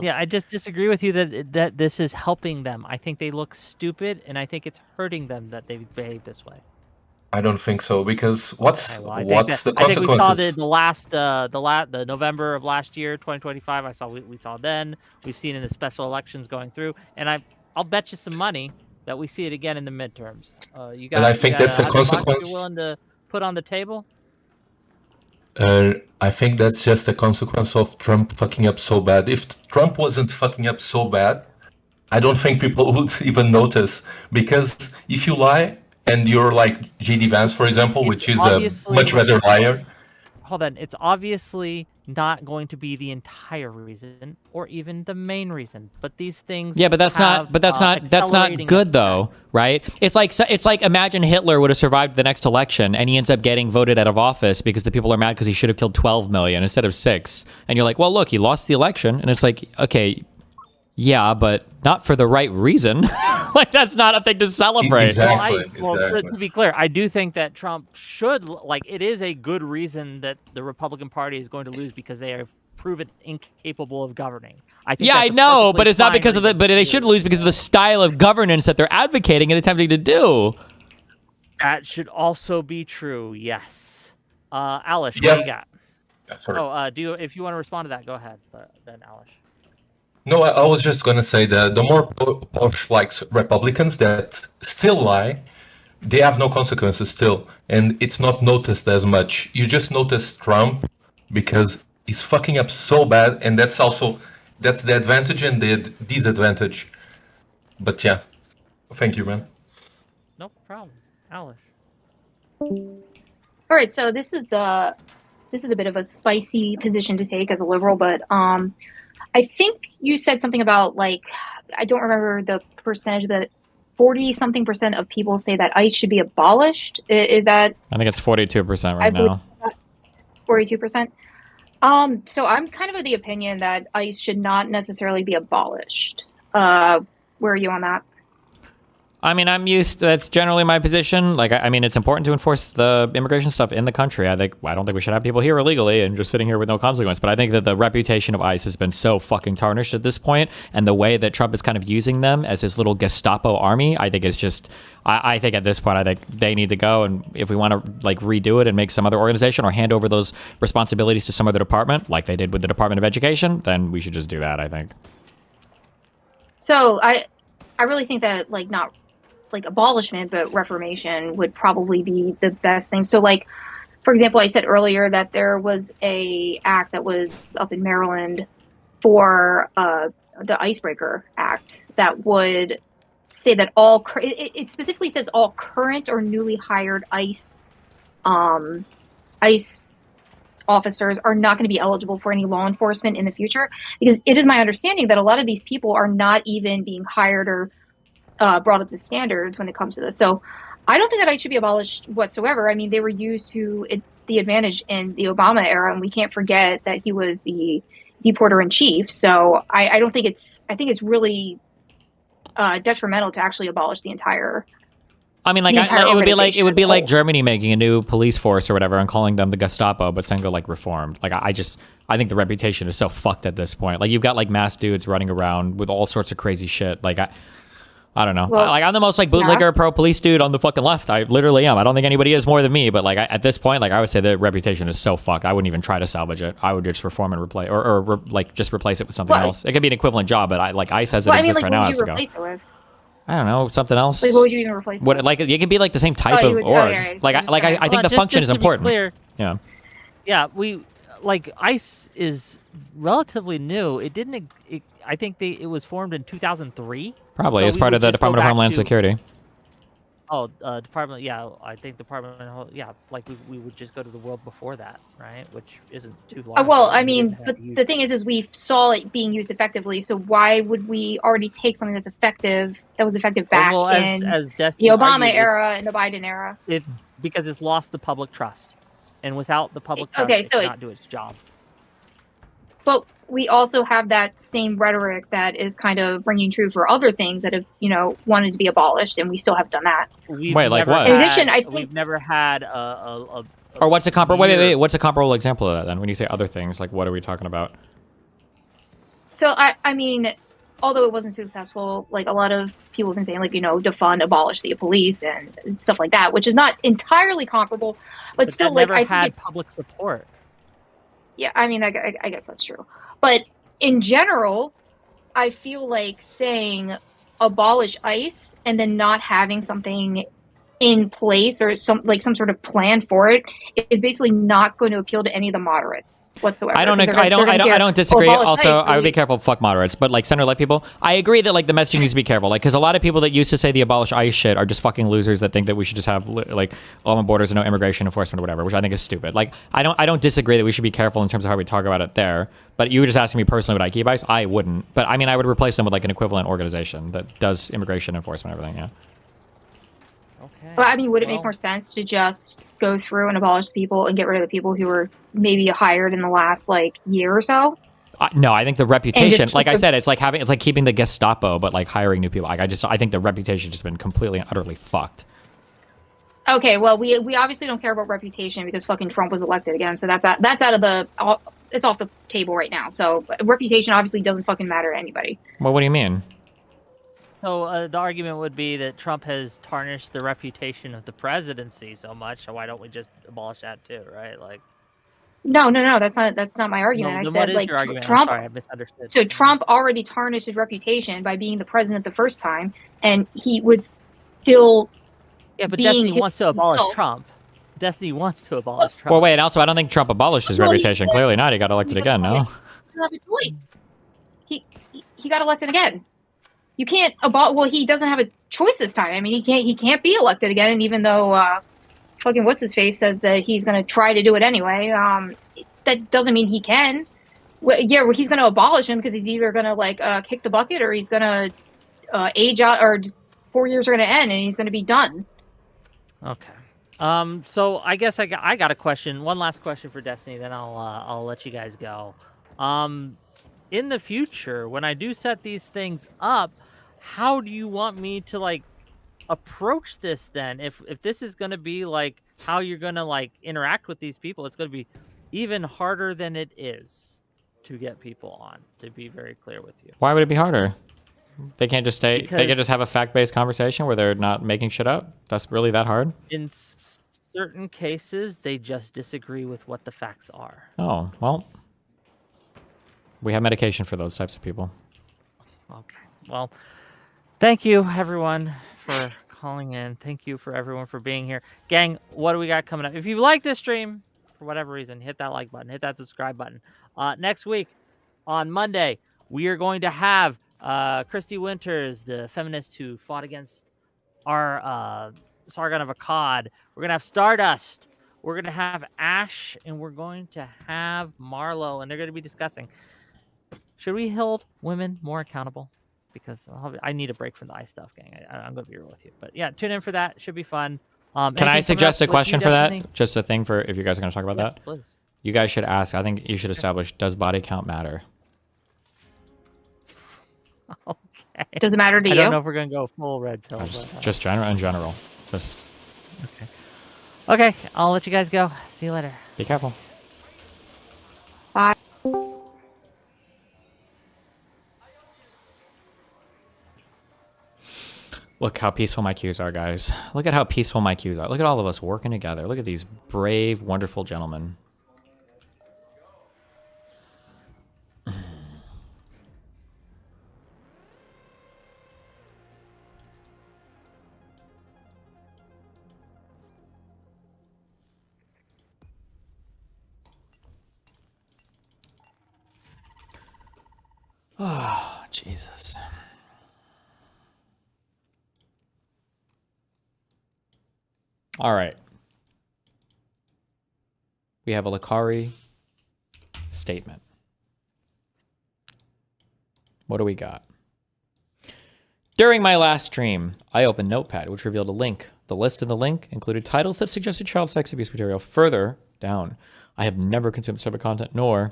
Yeah, I just disagree with you that this is helping them. I think they look stupid, and I think it's hurting them that they behave this way. I don't think so because what's the I think consequences? we saw the November of last year, 2025. We saw then. We've seen in the special elections going through, and I'll bet you some money that we see it again in the midterms. And I think that's a consequence. You're willing to put on the table? I think that's just a consequence of Trump fucking up so bad. If Trump wasn't fucking up so bad, I don't think people would even notice. Because if you lie and you're like JD Vance, for example, which is a much better liar. Hold on, it's obviously not going to be the entire reason or even the main reason, but these things. Yeah, but that's not. But that's not. That's not accelerating good, though, right? It's like imagine Hitler would have survived the next election, and he ends up getting voted out of office because the people are mad because he should have killed 12 million instead of 6. And you're like, well, look, he lost the election, and it's like, okay, yeah, but not for the right reason. Like that's not a thing to celebrate. To be clear, I do think that Trump should it is a good reason that the Republican Party is going to lose because they are proven incapable of governing. I think. Yeah, I that's a know, but perfectly it's not fine because of the. reason But to they lose. should lose because of the style of governance that they're advocating and attempting to do. That should also be true. Yes. Alish, what do you got? Sorry. Oh, if you want to respond to that, go ahead. But then Alish. No, I was just gonna say that the more Porsche likes Republicans that still lie, they have no consequences still, and it's not noticed as much. You just notice Trump because he's fucking up so bad, and that's the advantage and the disadvantage. But yeah, thank you, man. No problem, Alish. All right, so this is a bit of a spicy position to take as a liberal, but I think you said something about I don't remember the percentage, but 40-something% of people say that ICE should be abolished. Is that? I think it's 42% right now. 42%. So I'm kind of the opinion that ICE should not necessarily be abolished. Where are you on that? I mean, that's generally my position. I mean, it's important to enforce the immigration stuff in the country. I don't think we should have people here illegally and just sitting here with no consequence. But I think that the reputation of ICE has been so fucking tarnished at this point, and the way that Trump is kind of using them as his little Gestapo army, I think is just. I think at this point, I think they need to go. And if we want to redo it and make some other organization or hand over those responsibilities to some other department, like they did with the Department of Education, then we should just do that. I think. So I really think that not abolishment, but reformation would probably be the best thing. So for example, I said earlier that there was a act that was up in Maryland for the Icebreaker Act that would say that it specifically says all current or newly hired ICE officers are not going to be eligible for any law enforcement in the future, because it is my understanding that a lot of these people are not even being hired or brought up to standards when it comes to this. So I don't think that ICE should be abolished whatsoever. I mean, they were used to the advantage in the Obama era, and we can't forget that he was the deporter in chief. So I don't think I think it's really detrimental to actually abolish the entire. I mean, it would be like Germany making a new police force or whatever and calling them the Gestapo, but saying they're reformed. I think the reputation is so fucked at this point. You've got mass dudes running around with all sorts of crazy shit. I don't know. Well, I'm the most bootlegger pro police dude on the fucking left. I literally am. I don't think anybody is more than me. But at this point, I would say the reputation is so fucked. I wouldn't even try to salvage it. I would just reform and replace, or just replace it with something else. It could be an equivalent job, but ICE as it exists right now has to go. What would you replace it with? I don't know, something else. What would you even replace it with? It could be the same type of org. I think the function is important. Clear, yeah. Yeah, ICE is relatively new. It didn't. I think it was formed in 2003. Probably so as part of the Department of Homeland Security. Oh, Department. Yeah, I think Department. Yeah, we would just go to the world before that, right? Which isn't too long. Well, I mean, but the thing is we saw it being used effectively. So why would we already take something that's effective? That was effective back in the Obama era and the Biden era. Because it's lost the public trust, and without the public trust, it cannot do its job. But we also have that same rhetoric that is kind of ringing true for other things that have, wanted to be abolished, and we still have done that. Wait, like what? In addition, I think we've never had a or what's a comparable? Wait. What's a comparable example of that then? When you say other things, what are we talking about? So I mean, although it wasn't successful, a lot of people have been saying, defund, abolish the police and stuff like that, which is not entirely comparable, but still, that never I had think public support. Yeah, I mean, I guess that's true. But in general, I feel like saying abolish ICE and then not having something in place or some sort of plan for it is basically not going to appeal to any of the moderates whatsoever. I don't Because they're gonna hear, I don't "Oh, disagree. abolish Also, ICE," I would be careful. Fuck moderates, but like center-left people, I agree that like the messaging needs to be careful. Like, because a lot of people that used to say the abolish ICE shit are just fucking losers that think that we should just have like open borders and no immigration enforcement or whatever, which I think is stupid. Like, I don't disagree that we should be careful in terms of how we talk about it there. But you were just asking me personally, would I keep ICE? I wouldn't. But I mean, I would replace them with like an equivalent organization that does immigration enforcement and everything. Yeah. But I mean, would it make more sense to just go through and abolish the people and get rid of the people who were maybe hired in the last like year or so? No, I think the reputation, like I keep said, it's like keeping the Gestapo, but like hiring new people. Like I think the reputation just been completely and utterly fucked. Okay, well, we obviously don't care about reputation because fucking Trump was elected again, so that's out of the it's off the table right now. So reputation obviously doesn't fucking matter to anybody. Well, what do you mean? So the argument would be that Trump has tarnished the reputation of the presidency so much, so why don't we just abolish that too, right? Like, No, that's not my argument. No, I then said what is like your argument? I'm Trump. sorry, I misunderstood. So Trump already tarnished his reputation by being the president the first time, and he was still. Yeah, but being Destiny wants to abolish himself. Trump. Destiny wants to abolish Trump. Well, wait. And also, I don't think Trump abolished his Well, he reputation. did. Clearly not. He got elected again. No. He doesn't have a choice. He got elected again. You can't well, he doesn't have a choice this time. I mean, he can't be elected again. And even though fucking what's his face says that he's going to try to do it anyway, that doesn't mean he can. Well, he's going to abolish him because he's either going to like kick the bucket or he's going to age out, or 4 years are going to end and he's going to be done. Okay. So I guess I got a question. One last question for Destiny, then I'll let you guys go. In the future, when I do set these things up, how do you want me to like approach this then? If this is going to be like how you're going to like interact with these people, it's going to be even harder than it is to get people on, to be very clear with you. Why would it be harder? They can't just stay. They can Because- just have a fact-based conversation where they're not making shit up. That's really that hard? In certain cases, they just disagree with what the facts are. Oh well. We have medication for those types of people. Okay. Well, thank you everyone for calling in. Thank you for everyone for being here. Gang, what do we got coming up? If you like this stream, for whatever reason, hit that like button, hit that subscribe button. Next week, on Monday, we are going to have Christy Winters, the feminist who fought against our Sargon of Akkad. We're going to have Stardust. We're going to have Ash, and we're going to have Marlo, and they're going to be discussing, should we hold women more accountable? Because I need a break from the ice stuff, gang. I'm going to be real with you. But yeah, tune in for that. Should be fun. Can I anything coming suggest up a with question you, for that? Destiny? Just a thing for if you guys are going to talk about Yeah, that. please. You guys should ask. I think you should establish: does body count matter? Okay. Does it matter to I you? don't know if we're going to go full red pill. Just general in general. Just Okay, I'll let you guys go. See you later. be careful. Bye. Look how peaceful my cues are, guys. Look at how peaceful my cues are. Look at all of us working together. Look at these brave, wonderful gentlemen. Oh, Jesus. All right. We have a Lakari statement. What do we got? During my last stream, I opened Notepad, which revealed a link. The list in the link included titles that suggested child sex abuse material. Further down, I have never consumed this type of content, nor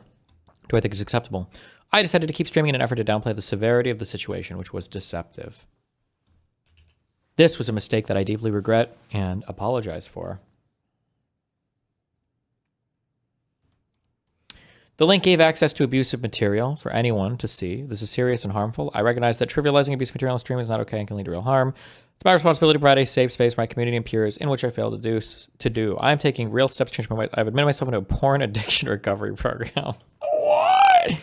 do I think it's acceptable. I decided to keep streaming in an effort to downplay the severity of the situation, which was deceptive. This was a mistake that I deeply regret and apologize for. The link gave access to abusive material for anyone to see. This is serious and harmful. I recognize that trivializing abuse material on stream is not okay and can lead to real harm. It's my responsibility to provide a safe space for my community and peers, in which I failed to do. I am taking real steps to change my life. I've admitted myself into a porn addiction recovery program. What?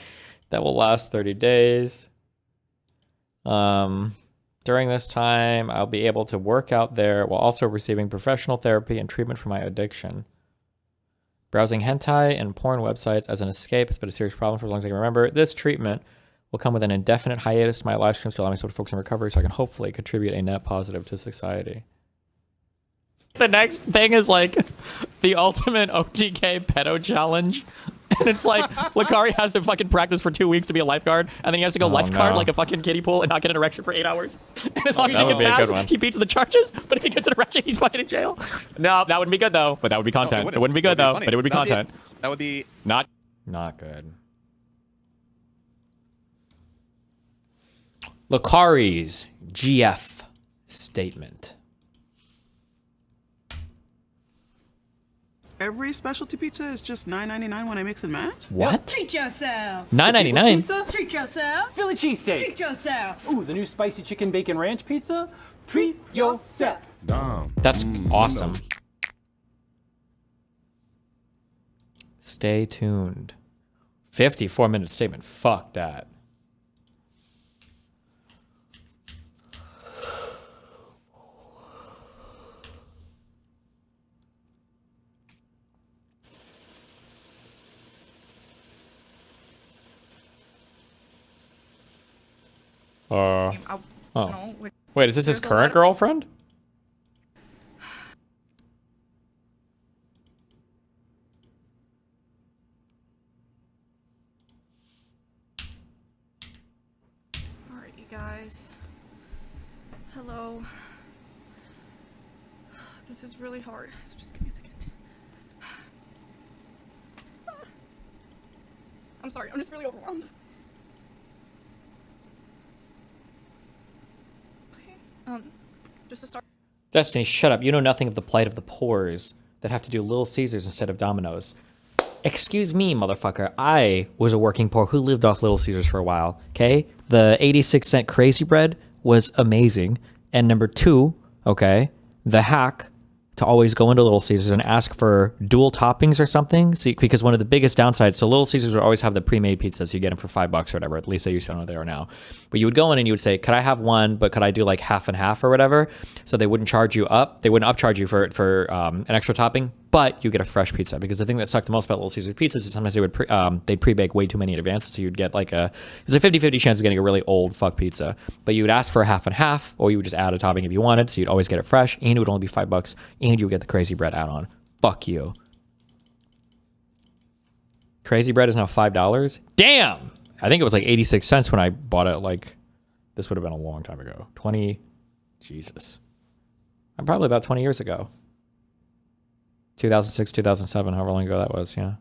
That will last 30 days. During this time, I'll be able to work out there while also receiving professional therapy and treatment for my addiction. Browsing hentai and porn websites as an escape has been a serious problem for as long as I can remember. This treatment will come with an indefinite hiatus to my live streams to allow myself to focus on recovery so I can hopefully contribute a net positive to society. The next thing is like the ultimate OTK pedo challenge. And it's like, Lakari has to fucking practice for 2 weeks to be a lifeguard, and then he has to go lifeguard like a fucking kiddie pool and not get an erection for 8 hours. And as long as he can pass, he beats the charges, but if he gets an erection, he's fucking in jail. No, that wouldn't be good though, but that would be content. It wouldn't be good though, but it would be content. That would be... Not good. Lakari's GF statement. Every specialty pizza is just $9.99 when I mix and match? What? Treat yourself. $9.99? Pizza? Treat yourself. Philly cheesesteak. Treat yourself. Ooh, the new spicy chicken bacon ranch pizza. Treat yourself. That's awesome. Stay tuned. 54-minute statement. Fuck that. Oh. Wait, is this his current girlfriend? Alright, you guys. Hello. This is really hard, so just give me a second. I'm sorry, I'm just really overwhelmed. Just to start. Destiny, shut up. You know nothing of the plight of the poors that have to do Little Caesars instead of Domino's. Excuse me, motherfucker. I was a working poor who lived off Little Caesars for a while, okay? The 86-cent Crazy Bread was amazing. And number 2, okay, the hack to always go into Little Caesars and ask for dual toppings or something. See, because one of the biggest downsides, so Little Caesars would always have the pre-made pizzas. You get them for $5 or whatever. At least they used to know they are now. But you would go in and you would say, could I have one, but could I do like half and half or whatever? So they wouldn't charge you up. They wouldn't upcharge you for an extra topping, but you get a fresh pizza. Because the thing that sucked the most about Little Caesars pizzas is sometimes they would they'd pre-bake way too many in advance. So you'd get like there's a 50-50 chance of getting a really old fuck pizza. But you would ask for a half and half, or you would just add a topping if you wanted. So you'd always get it fresh, and it would only be $5, and you would get the Crazy Bread add-on. Fuck you. Crazy Bread is now $5. Damn! I think it was like 86 cents when I bought it. Like, this would have been a long time ago. Jesus. Probably about 20 years ago. 2006, 2007, however long ago that was, yeah.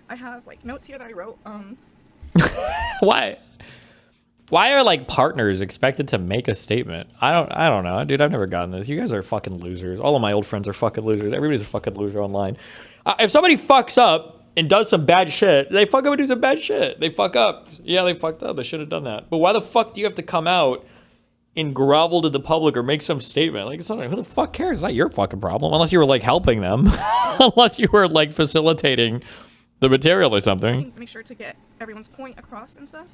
I have like notes here that I wrote. Why are like partners expected to make a statement? I don't know, dude. I've never gotten this. You guys are fucking losers. All of my old friends are fucking losers. Everybody's a fucking loser online. If somebody fucks up and does some bad shit, they fuck up and do some bad shit. They fuck up. Yeah, they fucked up. They should have done that. But why the fuck do you have to come out and grovel to the public or make some statement? Like, it's not, who the fuck cares? It's not your fucking problem. Unless you were like helping them. Unless you were like facilitating the material or something. Make sure to get everyone's point across and stuff.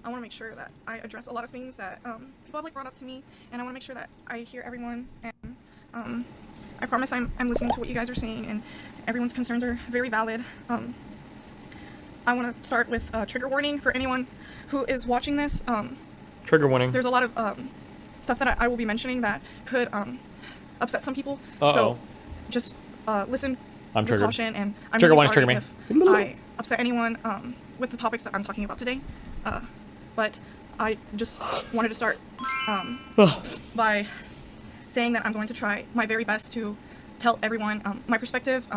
I want to make sure that I address a lot of things that people have like brought up to me, and I want to make sure that I hear everyone, and I promise I'm listening to what you guys are saying, and everyone's concerns are very valid. I want to start with a trigger warning for anyone who is watching this. Trigger warning. There's a lot of stuff that I will be mentioning that could upset some people. Uh-oh. So just listen I'm with triggered. caution, and I'm Trigger really warning, sorry trigger if me. I upset anyone with the topics that I'm talking about today. But I just wanted to start by saying that I'm going to try my very best to tell everyone my perspective,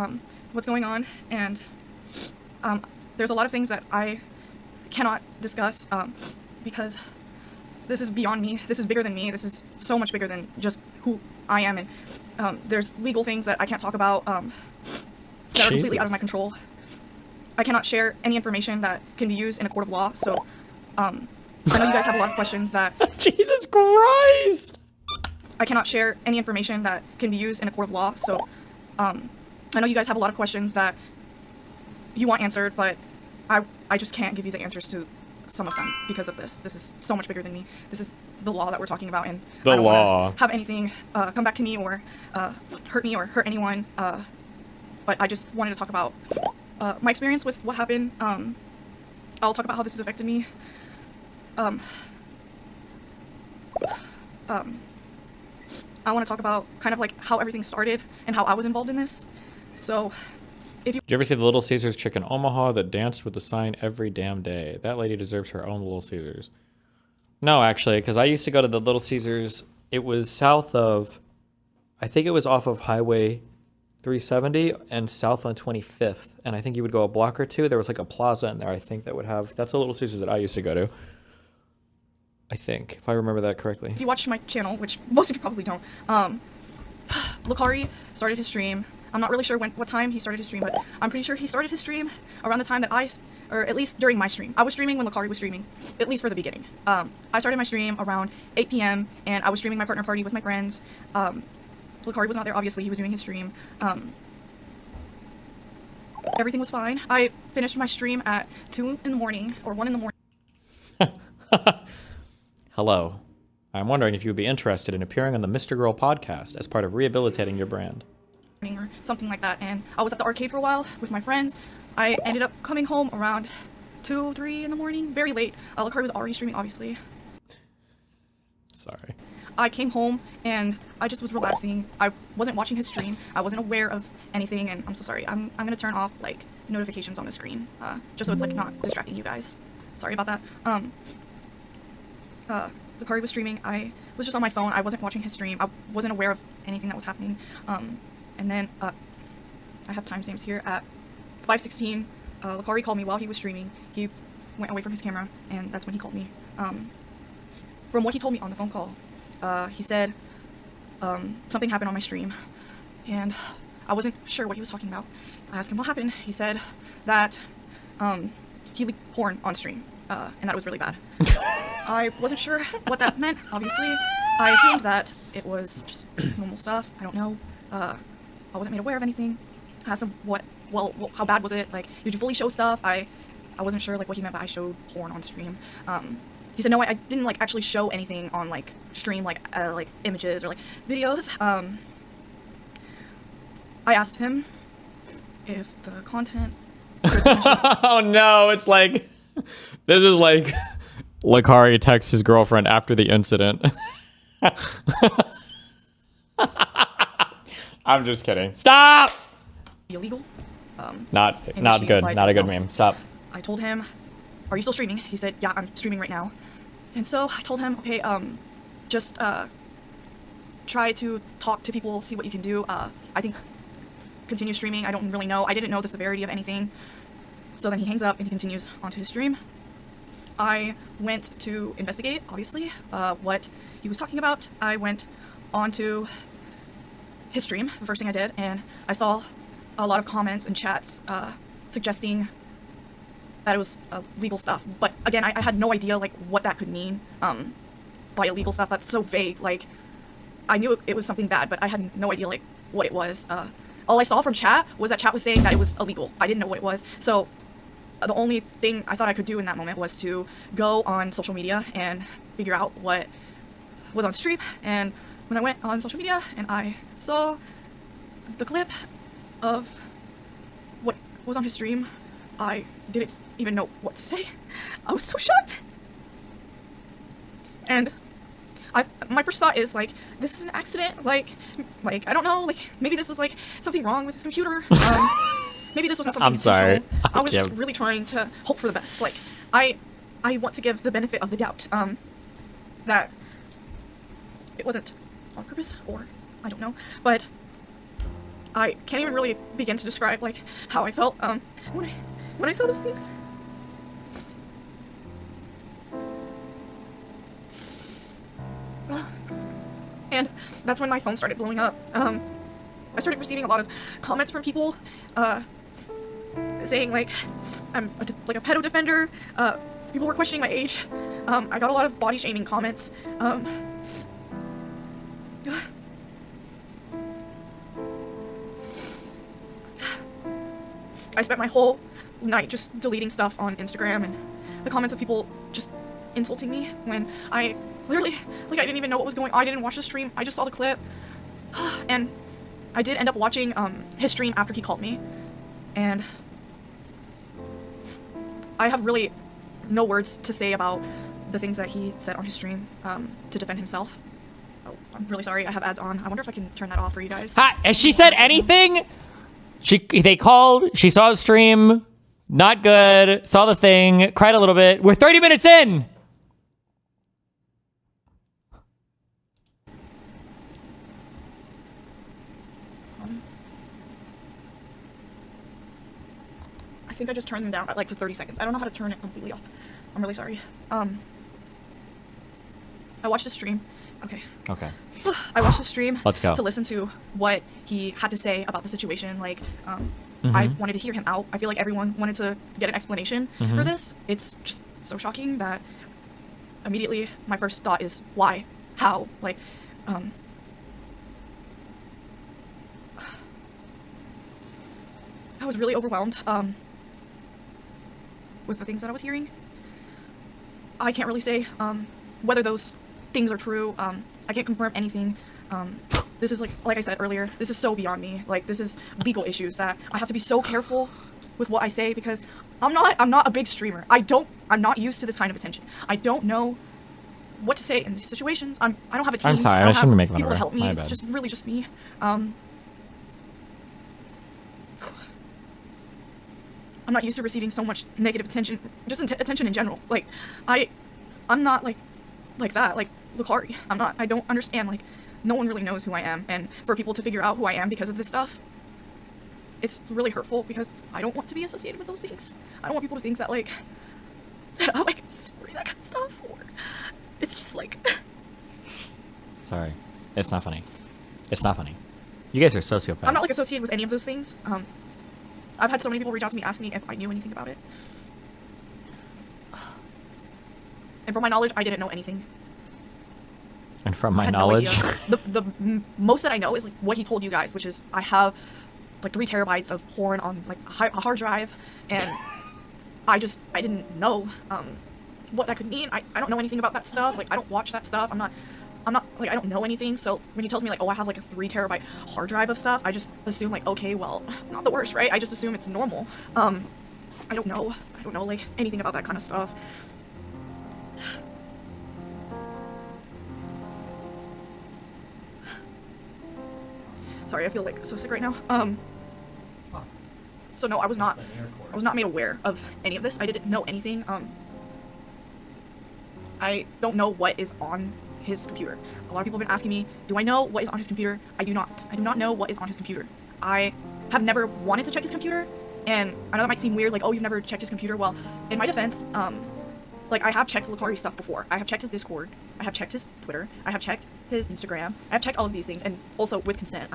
what's going on, and there's a lot of things that I cannot discuss because this is beyond me. This is bigger than me. This is so much bigger than just who I am, and there's legal things that I can't talk about that are completely out of my control. I cannot share any information that can be used in a court of law, so I know you guys have a lot of questions that... Jesus Christ! I cannot share any information that can be used in a court of law, so I know you guys have a lot of questions that you want answered, but I just can't give you the answers to some of them because of this. This is so much bigger than me. This is the law that we're talking about, and The I don't law. wanna have anything come back to me or hurt me or hurt anyone. But I just wanted to talk about my experience with what happened. I'll talk about how this has affected me. I want to talk about kind of like how everything started and how I was involved in this. So, if you Did you ever see the Little Caesars chicken Omaha that danced with the sign every damn day? That lady deserves her own Little Caesars. No, actually, because I used to go to the Little Caesars. It was south of, I think it was off of Highway 370 and south on 25th. And I think you would go a block or two. There was like a plaza in there, I think, that would have, that's the Little Caesars that I used to go to. I think, if I remember that correctly. If you watch my channel, which most of you probably don't, Lakari started his stream. I'm not really sure what time he started his stream, but I'm pretty sure he started his stream around the time that or at least during my stream. I was streaming when Lakari was streaming, at least for the beginning. I started my stream around 8 p.m. and I was streaming my partner party with my friends. Lakari was not there, obviously, he was doing his stream. Everything was fine. I finished my stream at 2 in the morning, or 1 in the morning. Hello. I'm wondering if you would be interested in appearing on the Mr. Girl podcast as part of rehabilitating your brand. Or something like that, and I was at the arcade for a while with my friends. I ended up coming home around 2, 3 in the morning, very late. Lakari was already streaming, obviously. Sorry. I came home and I just was relaxing. I wasn't watching his stream. I wasn't aware of anything, and I'm so sorry. I'm gonna turn off like notifications on the screen, just so it's like not distracting you guys. Sorry about that. Lakari was streaming. I was just on my phone. I wasn't watching his stream. I wasn't aware of anything that was happening. And then I have timestamps here at 5:16. Lakari called me while he was streaming. He went away from his camera, and that's when he called me. From what he told me on the phone call, he said something happened on my stream, and I wasn't sure what he was talking about. I asked him what happened. He said that he leaked porn on stream, and that was really bad. I wasn't sure what that meant, obviously. I assumed that it was just normal stuff. I don't know. I wasn't made aware of anything. I asked him how bad was it? Like, did you fully show stuff? I wasn't sure like what he meant by I showed porn on stream. He said no, I didn't like actually show anything on like stream, like images or like videos. I asked him if the content. Oh no, it's like, this is like Lakari texts his girlfriend after the incident. I'm just kidding. Stop! Illegal. Not good. Not a good meme. Stop. I told him, "Are you still streaming?" He said, "Yeah, I'm streaming right now." And so I told him, "Okay, just try to talk to people, see what you can do. I think continue streaming. I don't really know. I didn't know the severity of anything." So then he hangs up and he continues onto his stream. I went to investigate, obviously, what he was talking about. I went onto his stream, the first thing I did, and I saw a lot of comments and chats suggesting that it was legal stuff. But again, I had no idea like what that could mean by illegal stuff. That's so vague. Like, I knew it was something bad, but I had no idea like what it was. All I saw from chat was that chat was saying that it was illegal. I didn't know what it was. So the only thing I thought I could do in that moment was to go on social media and figure out what was on stream. And when I went on social media and I saw the clip of what was on his stream, I didn't even know what to say. I was so shocked. And my first thought is like, this is an accident. Like I don't know. Like maybe this was like something wrong with his computer. Maybe this wasn't something I'm sorry. intentional. I was just really trying to hope for the best. Like I want to give the benefit of the doubt that it wasn't on purpose, or I don't know. But I can't even really begin to describe like how I felt when I saw those things. And that's when my phone started blowing up. I started receiving a lot of comments from people saying like I'm like a pedo defender. People were questioning my age. I got a lot of body shaming comments. I spent my whole night just deleting stuff on Instagram and the comments of people just insulting me when I literally, like, I didn't even know what was going on. I didn't watch the stream. I just saw the clip. And I did end up watching his stream after he called me. And I have really no words to say about the things that he said on his stream to defend himself. Oh, I'm really sorry. I have ads on. I wonder if I can turn that off for you guys. Has she said anything? They called. She saw the stream. Not good. Saw the thing. Cried a little bit. We're 30 minutes in. I think I just turned them down like to 30 seconds. I don't know how to turn it completely off. I'm really sorry. I watched the stream. Okay. Okay. I watched the stream. Let's go. To listen to what he had to say about the situation. Like, I wanted to hear him out. I feel like everyone wanted to get an explanation for this. It's just so shocking that immediately my first thought is why, how, like, I was really overwhelmed with the things that I was hearing. I can't really say whether those things are true. I can't confirm anything. This is like I said earlier, this is so beyond me. Like, this is legal issues that I have to be so careful with what I say because I'm not a big streamer. I'm not used to this kind of attention. I don't know what to say in these situations. I don't have a team. I'm sorry, I I shouldn't have make fun of people her. to help me. My It's bad. just really just me. I'm not used to receiving so much negative attention, just attention in general. Like, I'm not like that, like Lucari. I don't understand, like, no one really knows who I am, and for people to figure out who I am because of this stuff, it's really hurtful because I don't want to be associated with those things. I don't want people to think that, like, that I, like, support that kind of stuff, or it's just, like... Sorry. It's not funny. It's not funny. You guys are sociopaths. I'm not, like, associated with any of those things. I've had so many people reach out to me, ask me if I knew anything about it. And from my knowledge, I didn't know anything. And from my I had no knowledge... idea. The most that I know is, like, what he told you guys, which is I have, like, 3 terabytes of porn on, like, a hard drive, and I didn't know what that could mean. I don't know anything about that stuff. Like, I don't watch that stuff. I'm not, like, I don't know anything. So when he tells me, like, oh, I have, like, a 3 terabyte hard drive of stuff, I just assume, like, okay, well, not the worst, right? I just assume it's normal. I don't know, like, anything about that kind of stuff. Sorry, I feel, like, so sick right now. So no, I was not made aware of any of this. I didn't know anything. I don't know what is on his computer. A lot of people have been asking me, do I know what is on his computer? I do not. I do not know what is on his computer. I have never wanted to check his computer, and I know that might seem weird, like, oh, you've never checked his computer. Well, in my defense, like, I have checked Lucari's stuff before. I have checked his Discord. I have checked his Twitter. I have checked his Instagram. I have checked all of these things, and also with consent.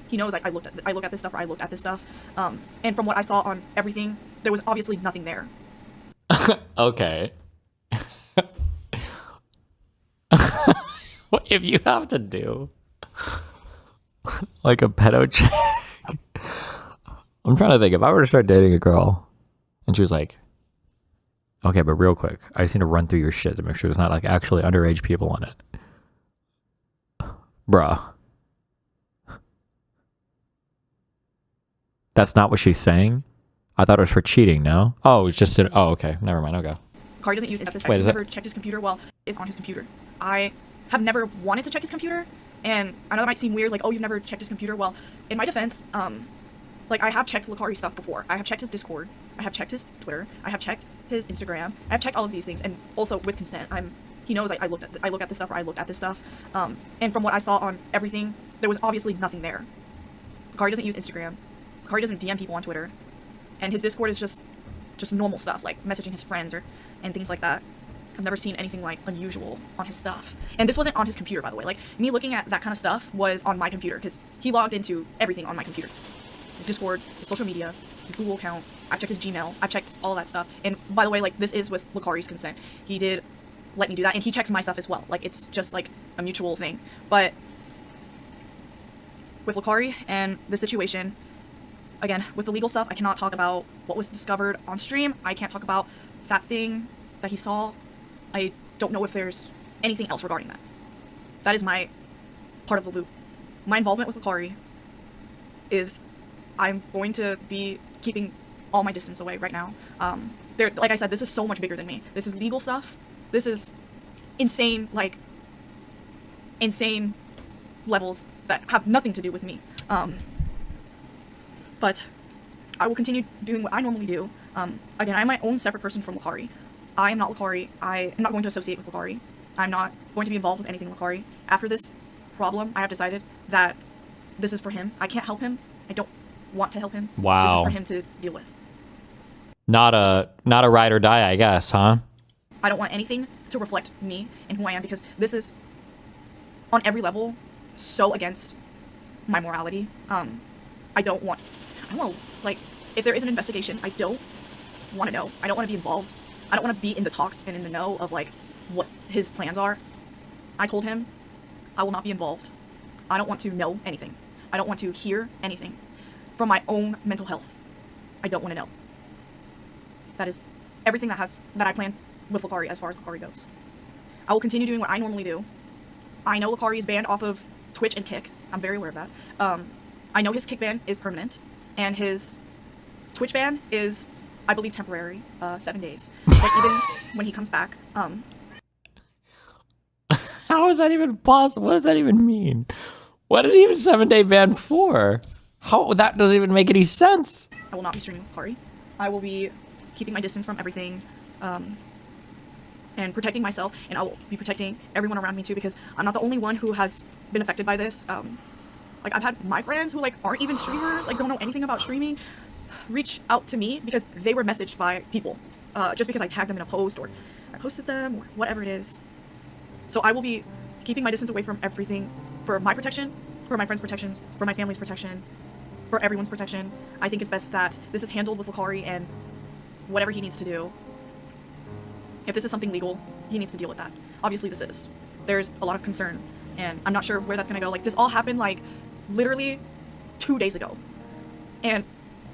He knows I look at this stuff, or I looked at this stuff. And from what I saw on everything, there was obviously nothing there. Okay. What if you have to do like a pedo check? I'm trying to think, if I were to start dating a girl and she was like, okay, but real quick, I just need to run through your shit to make sure there's not, like, actually underage people on it. Bruh. That's not what she's saying? I thought it was for cheating, no? Oh, it's just oh, okay. Never mind, okay. Lucari doesn't use this. Wait, He's never checked his computer. Well, is on his computer. I have never wanted to check his computer, and I know that might seem weird, like, oh, you've never checked his computer. Well, in my defense, like, I have checked Lucari's stuff before. I have checked his Discord. I have checked his Twitter. I have checked his Instagram. I have checked all of these things, and also with consent. He knows I look at this stuff, or I looked at this stuff. And from what I saw on everything, there was obviously nothing there. Lucari doesn't use Instagram. Lucari doesn't DM people on Twitter, and his Discord is just normal stuff, like messaging his friends and things like that. I've never seen anything, like, unusual on his stuff. And this wasn't on his computer, by the way. Like, me looking at that kind of stuff was on my computer, because he logged into everything on my computer. His Discord, his social media, his Google account. I've checked his Gmail. I've checked all that stuff. And by the way, like, this is with Lucari's consent. He did let me do that, and he checks my stuff as well. Like, it's just, like, a mutual thing. But with Lucari and the situation, again, with the legal stuff, I cannot talk about what was discovered on stream. I can't talk about that thing that he saw. I don't know if there's anything else regarding that. That is my part of the loop. My involvement with Lucari is I'm going to be keeping all my distance away right now. Like I said, this is so much bigger than me. This is legal stuff. This is insane, like, insane levels that have nothing to do with me. But I will continue doing what I normally do. Again, I'm my own separate person from Lucari. I am not Lucari. I am not going to associate with Lucari. I'm not going to be involved with anything Lucari. After this problem, I have decided that this is for him. I can't help him. I don't want to help him. Wow. This is for him to deal with. Not a ride or die, I guess, huh? I don't want anything to reflect me and who I am, because this is, on every level, so against my morality. I don't want, like, if there is an investigation, I don't want to know. I don't want to be involved. I don't want to be in the talks and in the know of, like, what his plans are. I told him I will not be involved. I don't want to know anything. I don't want to hear anything. From my own mental health, I don't want to know. That is everything that I plan with Lucari as far as Lucari goes. I will continue doing what I normally do. I know Lucari is banned off of Twitch and Kick. I'm very aware of that. I know his Kick ban is permanent, and his Twitch ban is, I believe, temporary, 7 days. But even when he comes back, How is that even possible? What does that even mean? What is even 7-day ban for? How, that doesn't even make any sense. I will not be streaming with Lucari. I will be keeping my distance from everything, and protecting myself, and I will be protecting everyone around me too, because I'm not the only one who has been affected by this. Like, I've had my friends who, like, aren't even streamers, like, don't know anything about streaming, reach out to me because they were messaged by people, just because I tagged them in a post, or I posted them, or whatever it is. So I will be keeping my distance away from everything for my protection, for my friends' protections, for my family's protection, for everyone's protection. I think it's best that this is handled with Lucari, and whatever he needs to do. If this is something legal, he needs to deal with that. Obviously this is. There's a lot of concern, and I'm not sure where that's gonna go. Like, this all happened, like, literally 2 days ago. And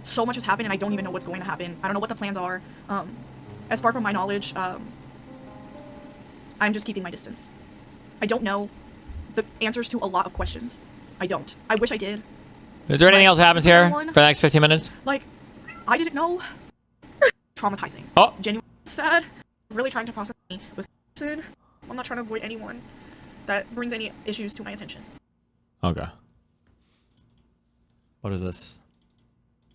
so much has happened, and I don't even know what's going to happen. I don't know what the plans are. As far from my knowledge, I'm just keeping my distance. I don't know the answers to a lot of questions. I don't. I wish I did. Is there anything else that happens here for the next 15 minutes? Like, I didn't know. Traumatizing. Oh. Genuinely sad. Really trying to process me with person. I'm not trying to avoid anyone that brings any issues to my attention. Okay. What is this?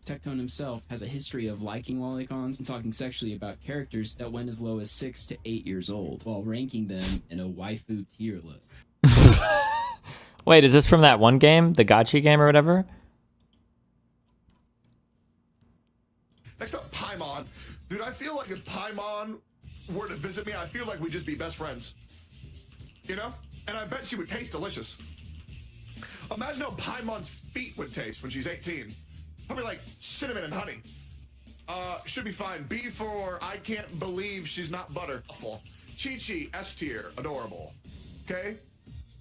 Tectone himself has a history of liking lolicons and talking sexually about characters that went as low as 6 to 8 years old, while ranking them in a waifu tier list. Wait, is this from that one game? The Gachi game or whatever? Next up, Paimon. Dude, I feel like if Paimon were to visit me, I feel like we'd just be best friends. You know? And I bet she would taste delicious. Imagine how Paimon's feet would taste when she's 18. Probably like cinnamon and honey. Should be fine. B for I can't believe she's not butter. Awful. Chi-Chi, S tier, adorable. Okay?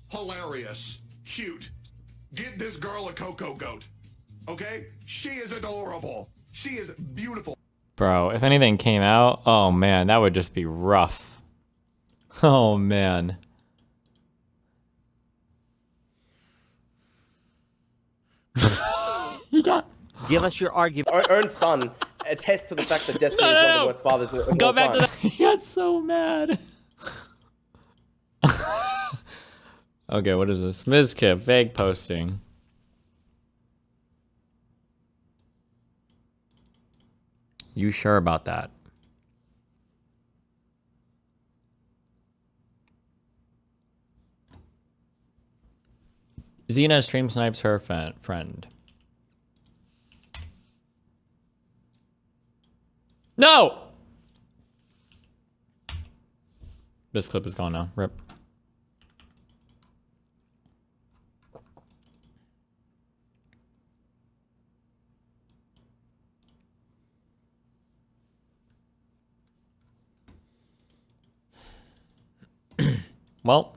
Hilarious. Cute. Get this girl a cocoa goat. Okay? She is adorable. She is beautiful. Bro, if anything came out, oh man, that would just be rough. Oh man. You got... Give us your argument. Our own son attests to the fact that Destiny is one of the worst fathers of Go all back time. to the... He got so mad. Okay, what is this? Mizkip, vague posting. You sure about that? Xena stream snipes her friend. No! This clip is gone now. Rip. Well.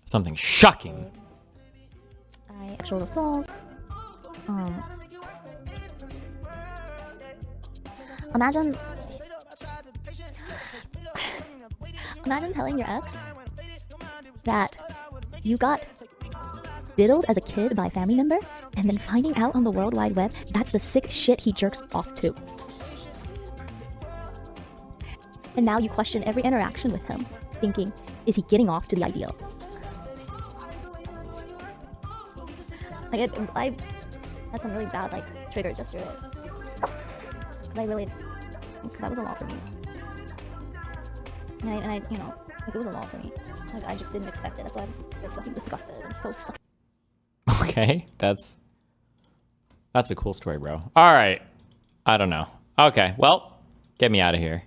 Something shocking. Actual assault. Imagine telling your ex that you got diddled as a kid by a family member and then finding out on the World Wide Web that's the sick shit he jerks off to. And now you question every interaction with him, thinking, is he getting off to the ideal? Like, I had some really bad, like, triggers yesterday. That was a lot for me. And I you know, like, it was a lot for me. Like, I just didn't expect it. That's why I was so fucking disgusted and so fucking... Okay, that's a cool story, bro. All right. I don't know. Okay, well, get me out of here.